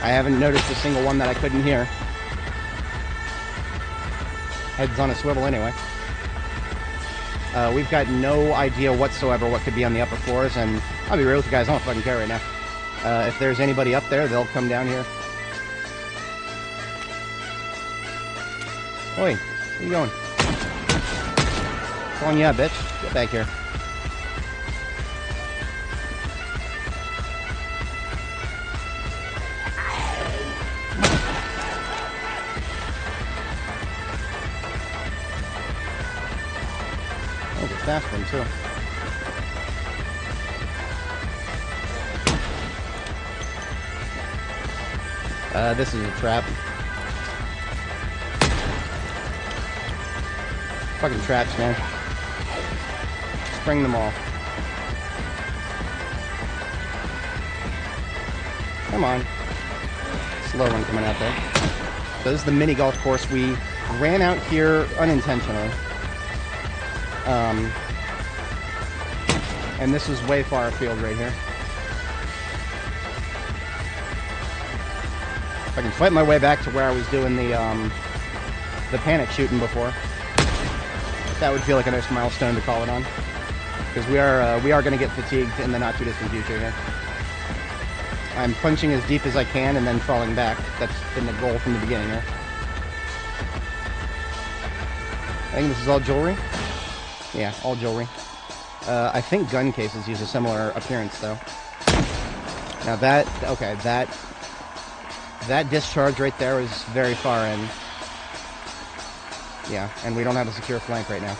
I haven't noticed a single one that I couldn't hear. Head's on a swivel anyway. We've got no idea whatsoever what could be on the upper floors, and I'll be real with you guys, I don't fucking care right now. If there's anybody up there, they'll come down here. Oi, where you going? Calling you out, bitch. Get back here. Oh, the fast one, too. This is a trap. Fucking traps, man. Spring them all. Come on. Slow one coming out there. So this is the mini golf course. We ran out here unintentionally. And this is way far afield right here. If I can fight my way back to where I was doing the panic shooting before, that would feel like a nice milestone to call it on. Because we are going to get fatigued in the not too distant future here. I'm punching as deep as I can and then falling back. That's been the goal from the beginning here. I think this is all jewelry. Yeah, all jewelry. I think gun cases use a similar appearance though. Now that discharge right there is very far in. Yeah, and we don't have a secure flank right now.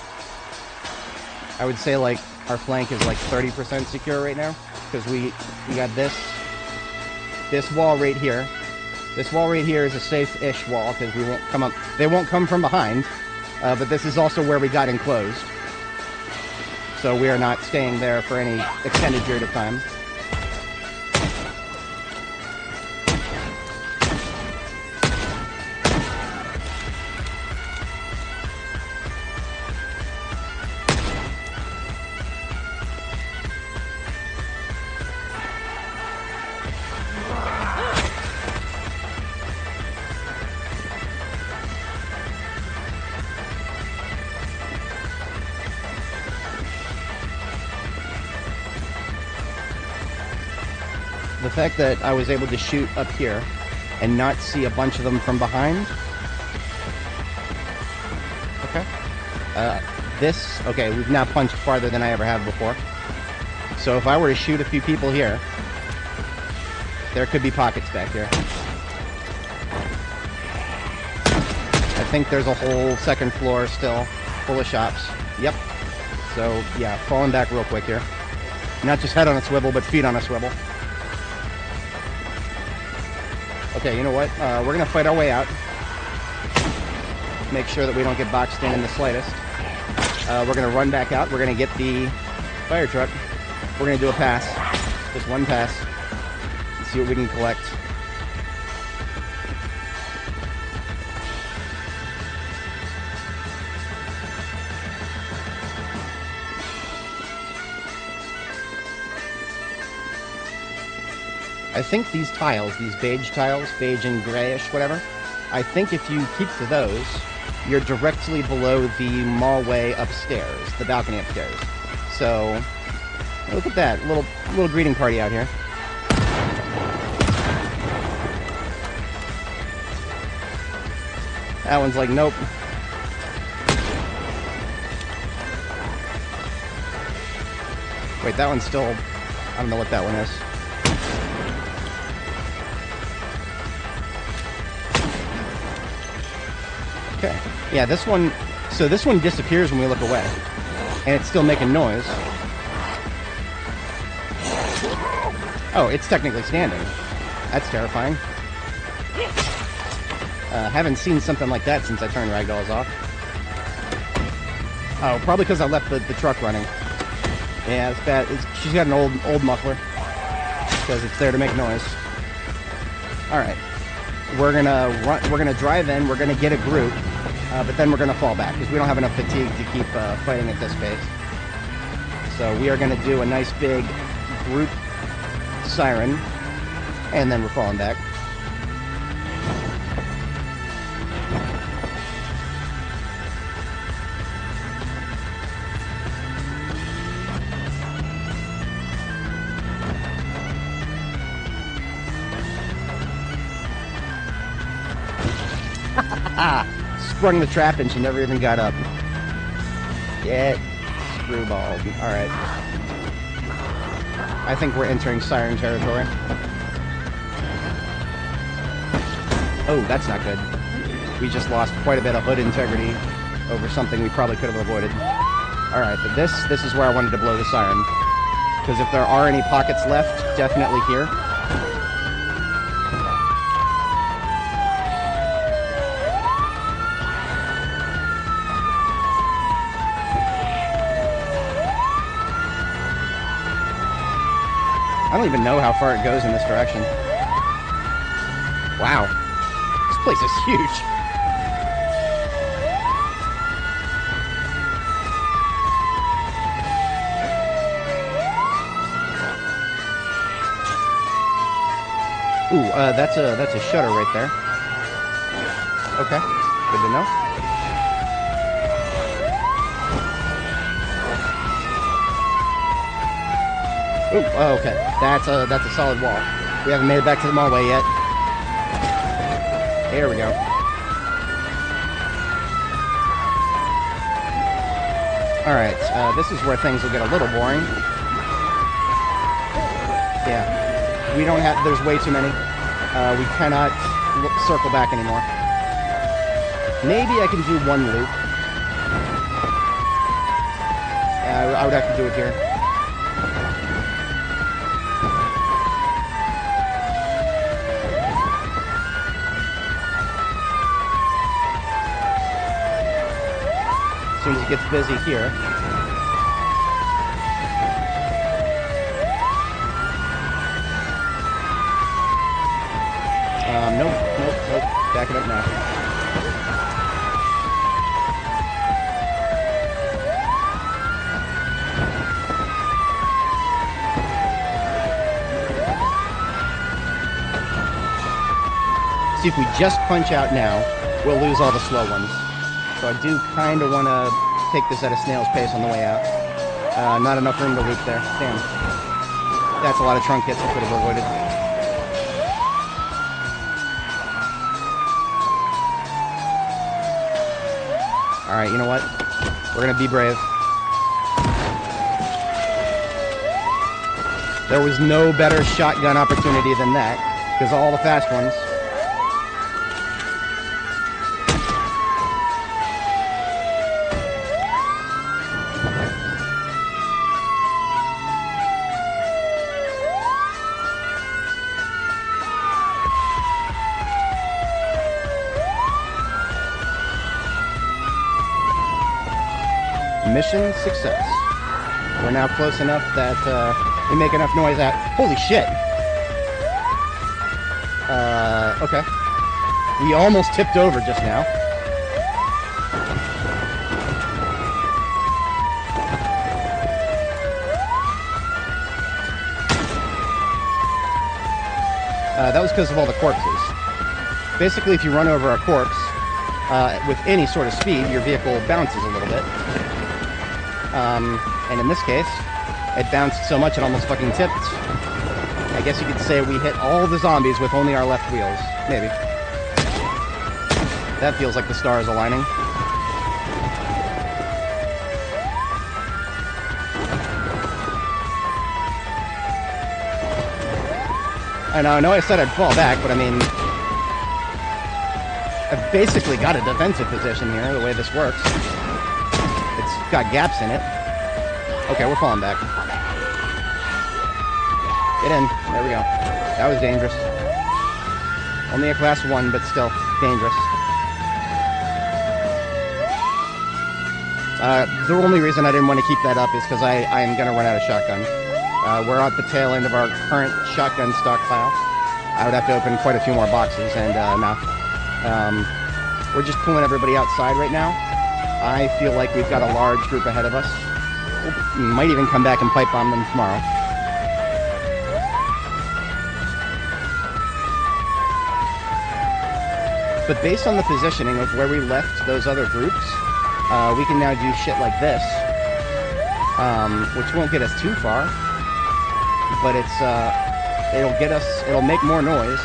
I would say like our flank is like 30% secure right now because we got this this wall right here. This wall right here is a safe-ish wall because we won't come up. They won't come from behind. But this is also where we got enclosed. So we are not staying there for any extended period of time. The fact that I was able to shoot up here and not see a bunch of them from behind. Okay. Okay, we've now punched farther than I ever have before. So if I were to shoot a few people here, there could be pockets back here. I think there's a whole second floor still full of shops. Yep. So, yeah, falling back real quick here. Not just head on a swivel, but feet on a swivel. Okay, you know what? We're going to fight our way out. Make sure that we don't get boxed in the slightest. We're going to run back out. We're going to get the fire truck. We're going to do a pass. Just one pass. See what we can collect. I think these tiles, these beige tiles, beige and grayish, whatever, I think if you keep to those, you're directly below the mallway upstairs, the balcony upstairs. So, look at that, little greeting party out here. That one's like, nope. Wait, that one's still, I don't know what that one is. Okay. Yeah, this one... So this one disappears when we look away. And it's still making noise. Oh, it's technically standing. That's terrifying. Haven't seen something like that since I turned ragdolls off. Oh, probably because I left the truck running. Yeah, it's bad. She's got an old muffler. Because it's there to make noise. Alright. We're gonna drive in, we're gonna get a group, but then we're gonna fall back because we don't have enough fatigue to keep fighting at this pace. So we are gonna do a nice big group siren, and then we're falling back. Sprung the trap and she never even got up. Get screwballed. Alright. I think we're entering siren territory. Oh, that's not good. We just lost quite a bit of hood integrity over something we probably could have avoided. Alright, but this is where I wanted to blow the siren. Because if there are any pockets left, definitely here. I don't even know how far it goes in this direction. Wow. This place is huge. Ooh, that's a shutter right there. Okay, good to know. Ooh, oh, okay. That's a solid wall. We haven't made it back to the mallway yet. There we go. Alright, this is where things will get a little boring. Yeah. We don't have... There's way too many. We cannot circle back anymore. Maybe I can do one loop. I would have to do it here. soon as it gets busy here. Nope. Back it up now. See, if we just punch out now, we'll lose all the slow ones. So I do kind of want to take this at a snail's pace on the way out. Not enough room to loop there. Damn. That's a lot of trunk hits I could have avoided. Alright, you know what? We're gonna be brave. There was no better shotgun opportunity than that, because all the fast ones. Mission success. We're now close enough that we make enough noise at... Holy shit! Okay. We almost tipped over just now. That was because of all the corpses. Basically, if you run over a corpse, with any sort of speed, your vehicle bounces a little bit. And in this case, it bounced so much it almost fucking tipped. I guess you could say we hit all the zombies with only our left wheels. Maybe. That feels like the stars aligning. I know I said I'd fall back, but I mean... I've basically got a defensive position here, the way this works. It's got gaps in it. Okay, we're falling back. Get in. There we go. That was dangerous. Only a class 1, but still dangerous. The only reason I didn't want to keep that up is because I am going to run out of shotgun. We're at the tail end of our current shotgun stockpile. I would have to open quite a few more boxes, and no. We're just pulling everybody outside right now. I feel like we've got a large group ahead of us. We might even come back and pipe bomb them tomorrow. But based on the positioning of where we left those other groups, we can now do shit like this, which won't get us too far, but it'll make more noise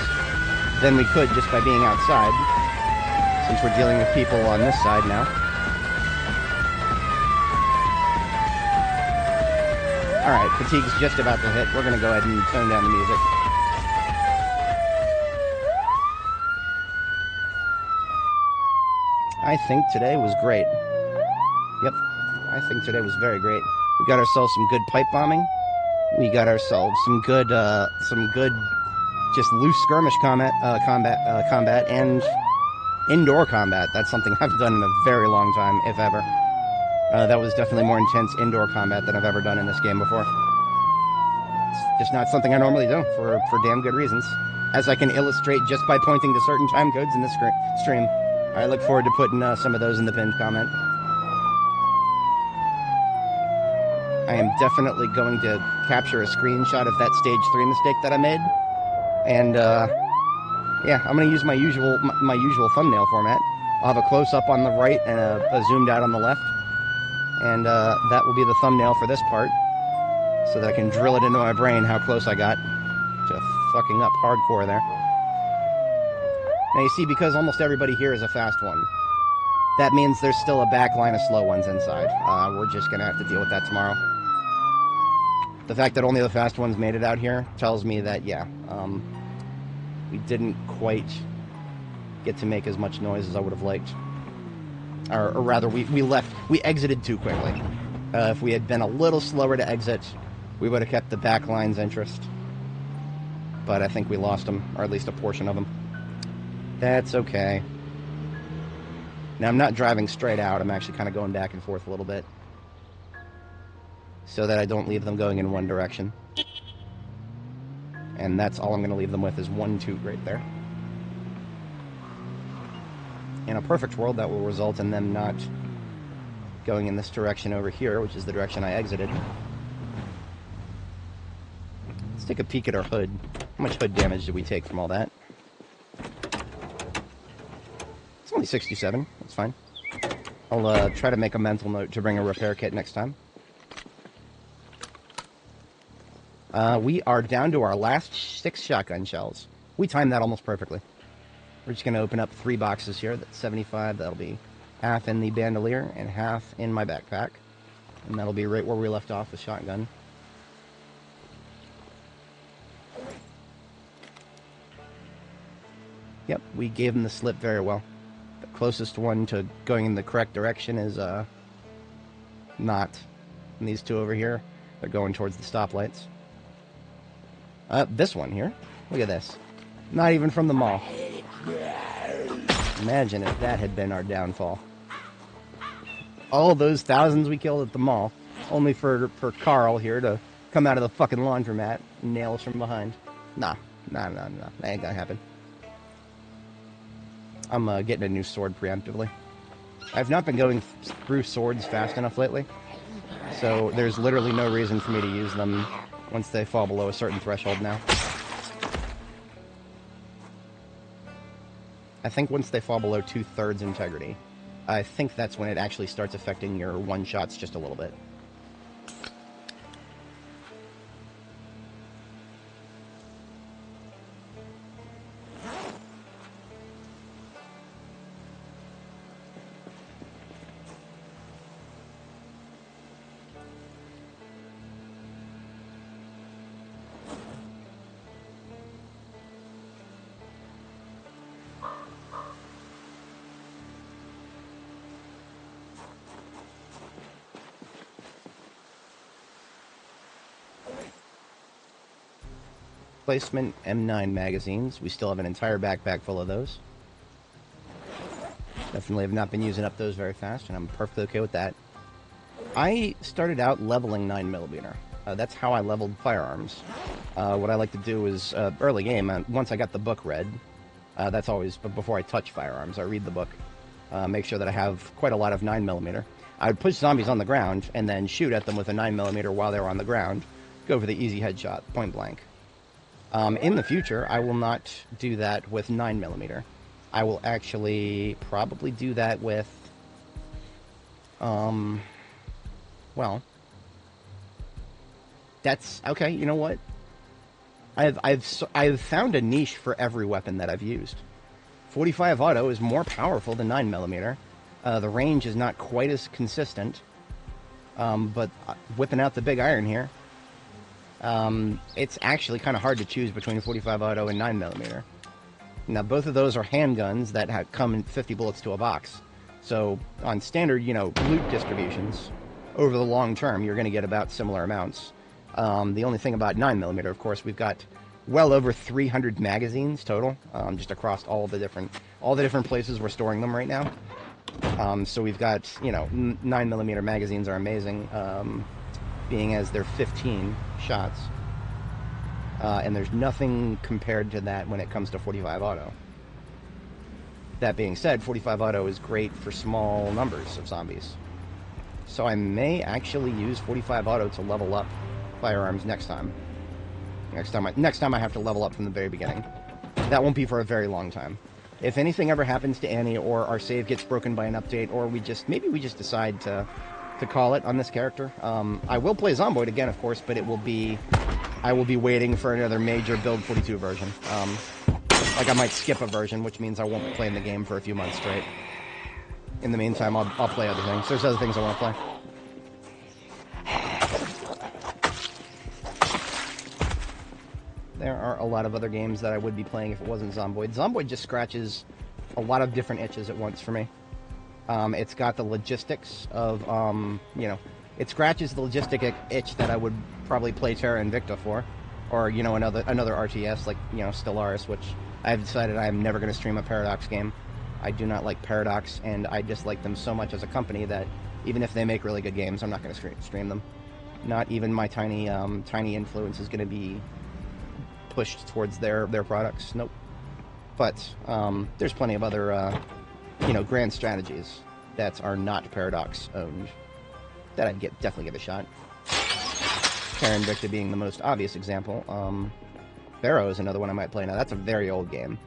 than we could just by being outside, since we're dealing with people on this side now. Alright, fatigue's just about to hit. We're gonna go ahead and tone down the music. I think today was great. Yep, I think today was very great. We got ourselves some good pipe bombing. We got ourselves some good, just loose skirmish combat, and indoor combat. That's something I've done in a very long time, if ever. That was definitely more intense indoor combat than I've ever done in this game before. It's just not something I normally do, for damn good reasons. As I can illustrate just by pointing to certain time codes in this stream. I look forward to putting some of those in the pinned comment. I am definitely going to capture a screenshot of that stage 3 mistake that I made. And, yeah, I'm going to use my usual thumbnail format. I'll have a close-up on the right and a zoomed out on the left. And that will be the thumbnail for this part, so that I can drill it into my brain how close I got to fucking up hardcore there. Now you see, because almost everybody here is a fast one, that means there's still a back line of slow ones inside. We're just going to have to deal with that tomorrow. The fact that only the fast ones made it out here tells me that, yeah, we didn't quite get to make as much noise as I would have liked. Or rather, we exited too quickly. If we had been a little slower to exit, we would have kept the back line's interest. But I think we lost them, or at least a portion of them. That's okay. Now, I'm not driving straight out. I'm actually kind of going back and forth a little bit so that I don't leave them going in one direction. And that's all I'm going to leave them with is 1 toot right there. In a perfect world, that will result in them not going in this direction over here, which is the direction I exited. Let's take a peek at our hood. How much hood damage did we take from all that? It's only 67. That's fine. I'll try to make a mental note to bring a repair kit next time. We are down to our last 6 shotgun shells. We timed that almost perfectly. We're just going to open up 3 boxes here. That's 75. That'll be half in the bandolier and half in my backpack. And that'll be right where we left off with shotgun. Yep, we gave him the slip very well. The closest one to going in the correct direction is not. And these two over here, they're going towards the stoplights. This one here, look at this. Not even from the mall. Imagine if that had been our downfall. All those thousands we killed at the mall, only for Carl here to come out of the fucking laundromat and nail us from behind. Nah. That ain't gonna happen. I'm getting a new sword preemptively. I've not been going through swords fast enough lately, so there's literally no reason for me to use them once they fall below a certain threshold now. I think once they fall below 2/3 integrity, I think that's when it actually starts affecting your one-shots just a little bit. Replacement M9 magazines. We still have an entire backpack full of those. Definitely have not been using up those very fast, and I'm perfectly okay with that. I started out leveling 9mm. That's how I leveled firearms. What I like to do is, early game, once I got the book read, that's always, but before I touch firearms, I read the book, make sure that I have quite a lot of 9mm. I would push zombies on the ground, and then shoot at them with a 9mm while they were on the ground, go for the easy headshot, point blank. In the future, I will not do that with 9mm. I will actually probably do that with, well, that's, okay, you know what? I've found a niche for every weapon that I've used. 45 auto is more powerful than 9mm. The range is not quite as consistent, but whipping out the big iron here, it's actually kind of hard to choose between 45 auto and 9mm. Now, both of those are handguns that come in 50 bullets to a box. So, on standard, loot distributions, over the long term, you're going to get about similar amounts. The only thing about 9mm, of course, we've got well over 300 magazines total, just across all the different places we're storing them right now. So we've got, 9mm magazines are amazing. Being as they're 15 shots, and there's nothing compared to that when it comes to 45 auto. That being said, 45 auto is great for small numbers of zombies, so I may actually use 45 auto to level up firearms next time. Next time I have to level up from the very beginning. That won't be for a very long time. If anything ever happens to Annie, or our save gets broken by an update, or maybe we just decide to call it on this character. I will play Zomboid again, of course, but I will be waiting for another major Build 42 version. Like I might skip a version, which means I won't be playing the game for a few months straight. In the meantime, I'll play other things. There's other things I want to play. There are a lot of other games that I would be playing if it wasn't Zomboid. Zomboid just scratches a lot of different itches at once for me. It's got the logistics of, it scratches the logistic itch that I would probably play Terra Invicta for, or, another RTS like, Stellaris, which I've decided I'm never going to stream a Paradox game. I do not like Paradox, and I dislike them so much as a company that even if they make really good games, I'm not going to stream them. Not even my tiny influence is going to be pushed towards their products. Nope. But there's plenty of other grand strategies that are not Paradox owned that I'd definitely give a shot. Terra Invicta being the most obvious example. Pharaoh is another one I might play. Now that's a very old game.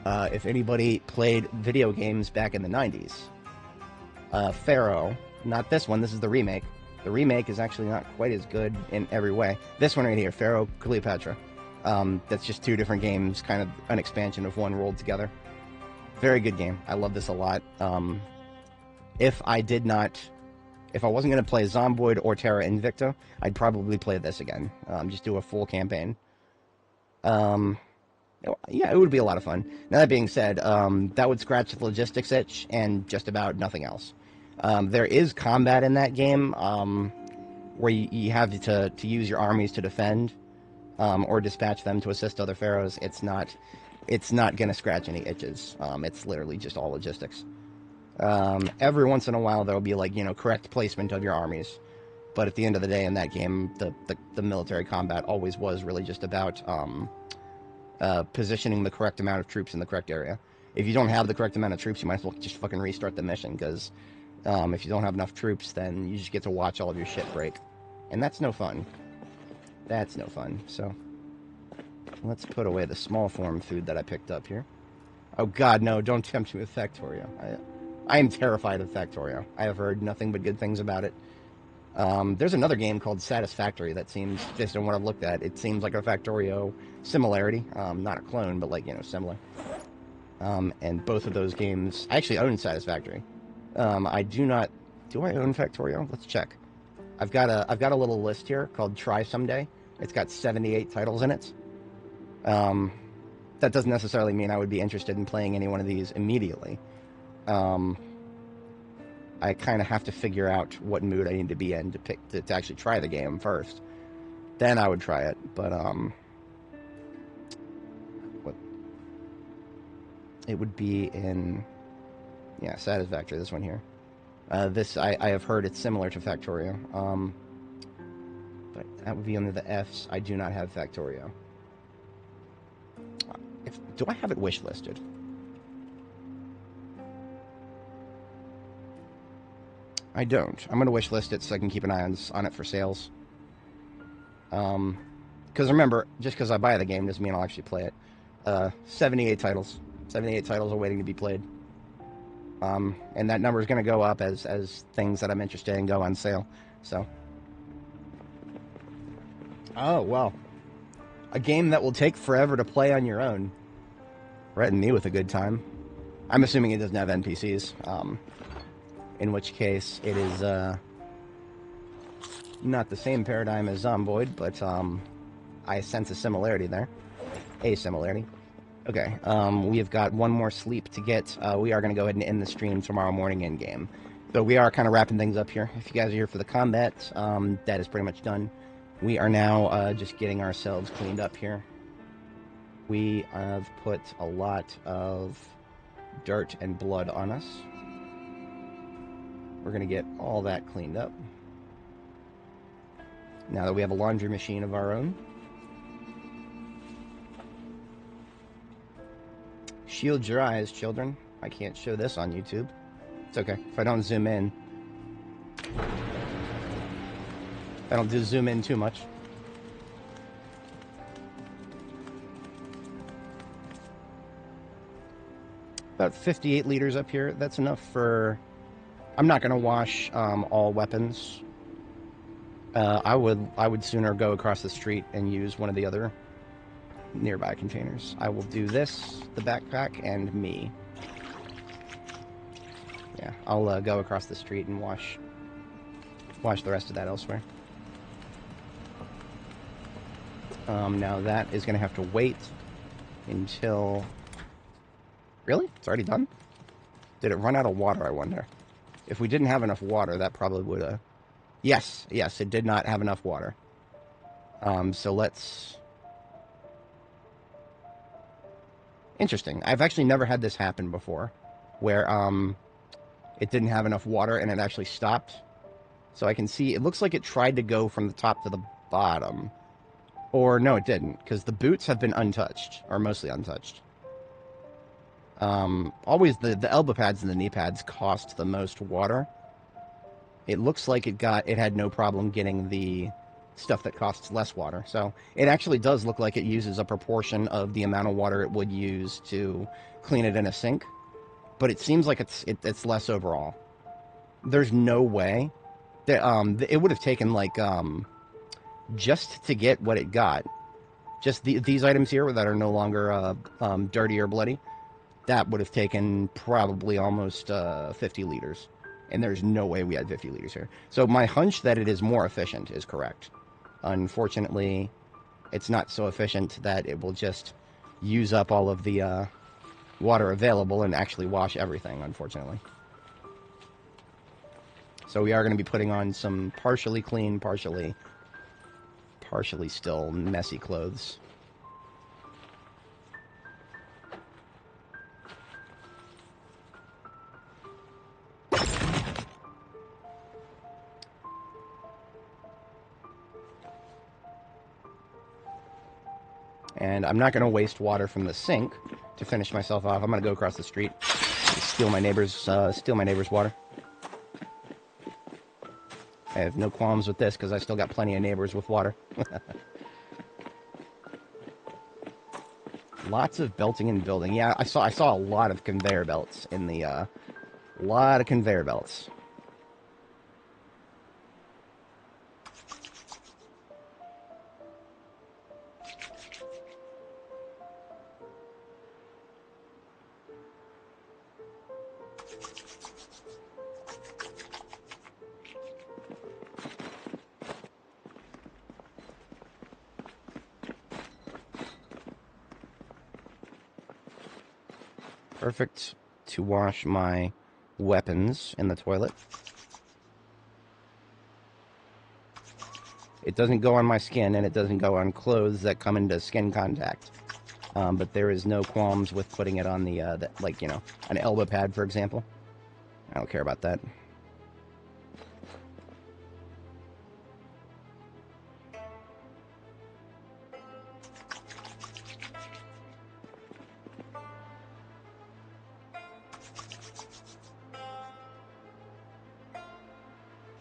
If anybody played video games back in the 90s, Pharaoh, not this one, this is the remake. The remake is actually not quite as good in every way. This one right here, Pharaoh Cleopatra. That's just two different games, kind of an expansion of one rolled together. Very good game. I love this a lot. If I wasn't going to play Zomboid or Terra Invicta, I'd probably play this again. Just do a full campaign. Yeah, it would be a lot of fun. Now, that being said, that would scratch the logistics itch and just about nothing else. There is combat in that game where you have to use your armies to defend or dispatch them to assist other pharaohs. It's not going to scratch any itches. It's literally just all logistics. Every once in a while, there will be correct placement of your armies. But at the end of the day, in that game, the military combat always was really just about positioning the correct amount of troops in the correct area. If you don't have the correct amount of troops, you might as well just fucking restart the mission, because if you don't have enough troops, then you just get to watch all of your shit break. And that's no fun. That's no fun. So, let's put away the small form food that I picked up here. Oh god, no, don't tempt me with Factorio. I am terrified of Factorio. I have heard nothing but good things about it. There's another game called Satisfactory that seems, based on what I've looked at, it seems like a Factorio similarity. Not a clone, but similar. And both of those games, I actually own Satisfactory. I do not, do I own Factorio? Let's check. I've got a little list here called Try Someday. It's got 78 titles in it. That doesn't necessarily mean I would be interested in playing any one of these immediately. I kind of have to figure out what mood I need to be in to actually try the game first. Then I would try it, but what? It would be in, yeah, Satisfactory. This one here. This I have heard it's similar to Factorio. But that would be under the Fs. I do not have Factorio. Do I have it wish listed? I don't. I'm going to wish list it so I can keep an eye on it for sales. Because remember, just because I buy the game doesn't mean I'll actually play it. 78 titles. 78 titles are waiting to be played. And that number is going to go up as things that I'm interested in go on sale. So. Oh, well. A game that will take forever to play on your own. Threaten me with a good time. I'm assuming it doesn't have NPCs. In which case, it is not the same paradigm as Zomboid, but I sense a similarity there. A similarity. Okay, we have got one more sleep to get. We are going to go ahead and end the stream tomorrow morning in-game. So we are kind of wrapping things up here. If you guys are here for the combat, that is pretty much done. We are now just getting ourselves cleaned up here. We have put a lot of dirt and blood on us. We're going to get all that cleaned up. Now that we have a laundry machine of our own. Shield your eyes, children. I can't show this on YouTube. It's okay. If I don't zoom in. I don't do zoom in too much. About 58 liters up here. That's enough for... I'm not going to wash all weapons. I would sooner go across the street and use one of the other nearby containers. I will do this, the backpack, and me. Yeah, I'll go across the street and wash the rest of that elsewhere. Now that is going to have to wait until... Really? It's already done? Did it run out of water, I wonder? If we didn't have enough water, that probably would have... Yes, it did not have enough water. So let's... Interesting. I've actually never had this happen before, where it didn't have enough water and it actually stopped. So I can see, it looks like it tried to go from the top to the bottom. Or no, it didn't, because the boots have been untouched, or mostly untouched. Always the elbow pads and the knee pads cost the most water. It looks like it had no problem getting the stuff that costs less water. So it actually does look like it uses a proportion of the amount of water it would use to clean it in a sink. But it seems like it's less overall. There's no way that it would have taken like just to get what it got, just these items here that are no longer dirty or bloody. That would have taken probably almost 50 liters. And there's no way we had 50 liters here. So my hunch that it is more efficient is correct. Unfortunately, it's not so efficient that it will just use up all of the water available and actually wash everything, unfortunately. So we are going to be putting on some partially clean, partially still messy clothes. And I'm not going to waste water from the sink to finish myself off. I'm going to go across the street, steal my neighbor's water. I have no qualms with this because I still got plenty of neighbors with water. Lots of belting and building. Yeah, I saw a lot of conveyor belts in the lot of conveyor belts. Perfect to wash my weapons in the toilet. It doesn't go on my skin, and it doesn't go on clothes that come into skin contact. But there is no qualms with putting it on the like, you know, an elbow pad, for example. I don't care about that.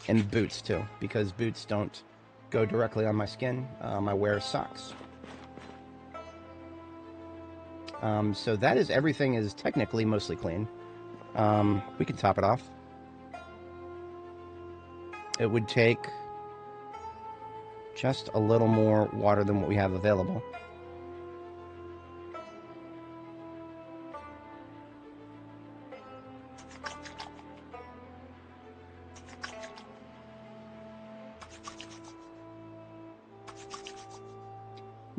And boots, too, because boots don't go directly on my skin. I wear socks. So that is, everything is technically mostly clean. We can top it off. It would take just a little more water than what we have available.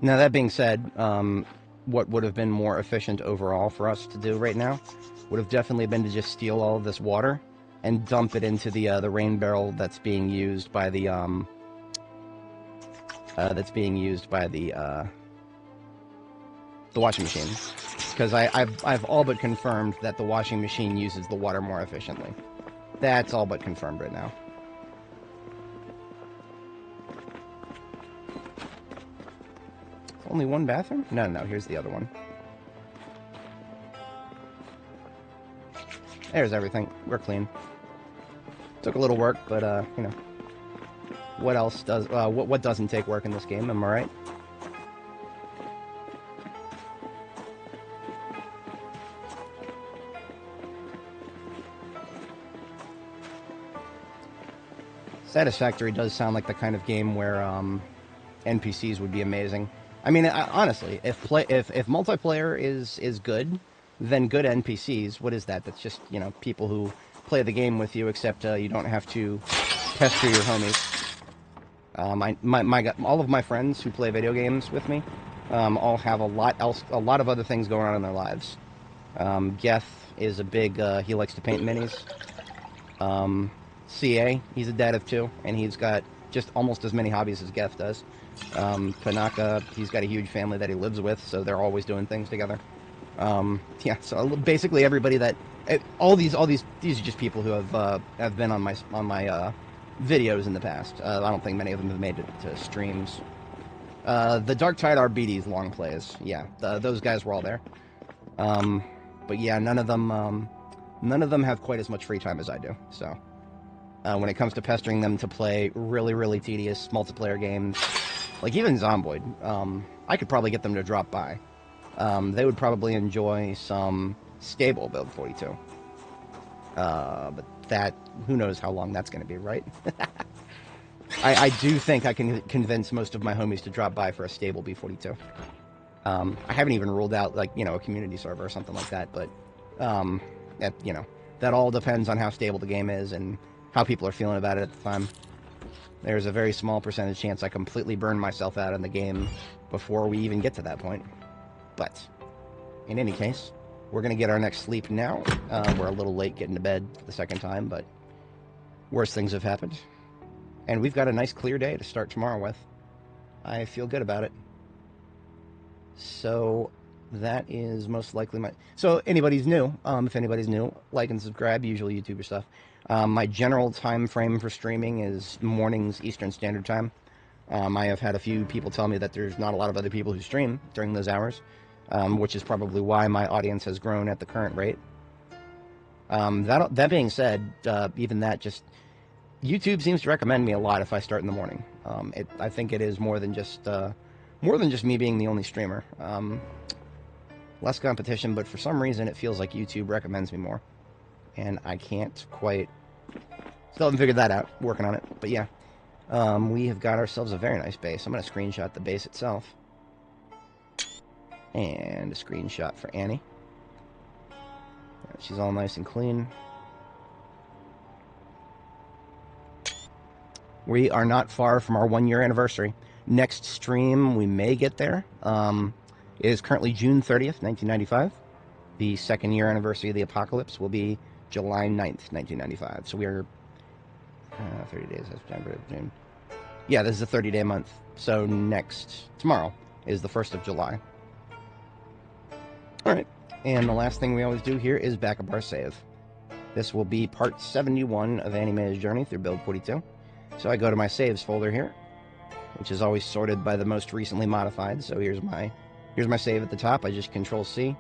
Now, that being said, what would have been more efficient overall for us to do right now would have definitely been to just steal all of this water and dump it into the rain barrel that's being used by the washing machine. Because I've all but confirmed that the washing machine uses the water more efficiently. That's all but confirmed right now. Only one bathroom? No, here's the other one. There's everything. We're clean. Took a little work, but, you know. What else does, what doesn't take work in this game, am I right? Satisfactory does sound like the kind of game where, NPCs would be amazing. I mean, honestly, if multiplayer is good, then good NPCs, what is that? That's just, you know, people who play the game with you, except you don't have to pester your homies. All of my friends who play video games with me all have a lot of other things going on in their lives. Geth is a big, he likes to paint minis. CA, he's a dad of two, and he's got just almost as many hobbies as Geth does. Panaka, he's got a huge family that he lives with, so they're always doing things together. Yeah, so basically everybody that these are just people who have been on my videos in the past. I don't think many of them have made it to streams. The Dark Tide RBD's long plays. Yeah, those guys were all there. But yeah, none of them have quite as much free time as I do. So when it comes to pestering them to play really, really tedious multiplayer games, like even Zomboid, I could probably get them to drop by. They would probably enjoy some stable build 42. But that, who knows how long that's going to be, right? I do think I can convince most of my homies to drop by for a stable B42. I haven't even ruled out, like, a community server or something like that, but, that, that all depends on how stable the game is and how people are feeling about it at the time. There's a very small percentage chance I completely burn myself out in the game before we even get to that point. But, in any case, we're going to get our next sleep now. We're a little late getting to bed the second time, but worse things have happened. And we've got a nice clear day to start tomorrow with. I feel good about it. So that is most likely my... So anybody's new, if anybody's new, like and subscribe, usual YouTuber stuff. My general time frame for streaming is mornings Eastern Standard Time. I have had a few people tell me that there's not a lot of other people who stream during those hours, which is probably why my audience has grown at the current rate. That being said, even that, just YouTube seems to recommend me a lot if I start in the morning. I think it is more than just me being the only streamer. Less competition, but for some reason it feels like YouTube recommends me more, and I can't quite. Still haven't figured that out. Working on it, but yeah. We have got ourselves a very nice base. I'm going to screenshot the base itself. And a screenshot for Annie. She's all nice and clean. We are not far from our 1-year anniversary. Next stream, we may get there. It is currently June 30th, 1995. The 2nd year anniversary of the apocalypse will be July 9th, 1995. So we are 30 days, September, June. Yeah, this is a 30-day month. So tomorrow is the 1st of July. Alright, and the last thing we always do here is back up our save. This will be part 71 of Anime's journey through build 42. So I go to my saves folder here, which is always sorted by the most recently modified. So here's my save at the top. I just Control-C,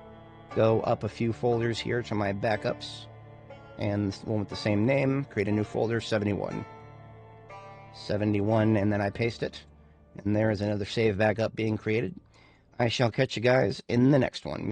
go up a few folders here to my backups, and one with the same name, create a new folder, 71. 71, and then I paste it, and there is another save backup being created. I shall catch you guys in the next one.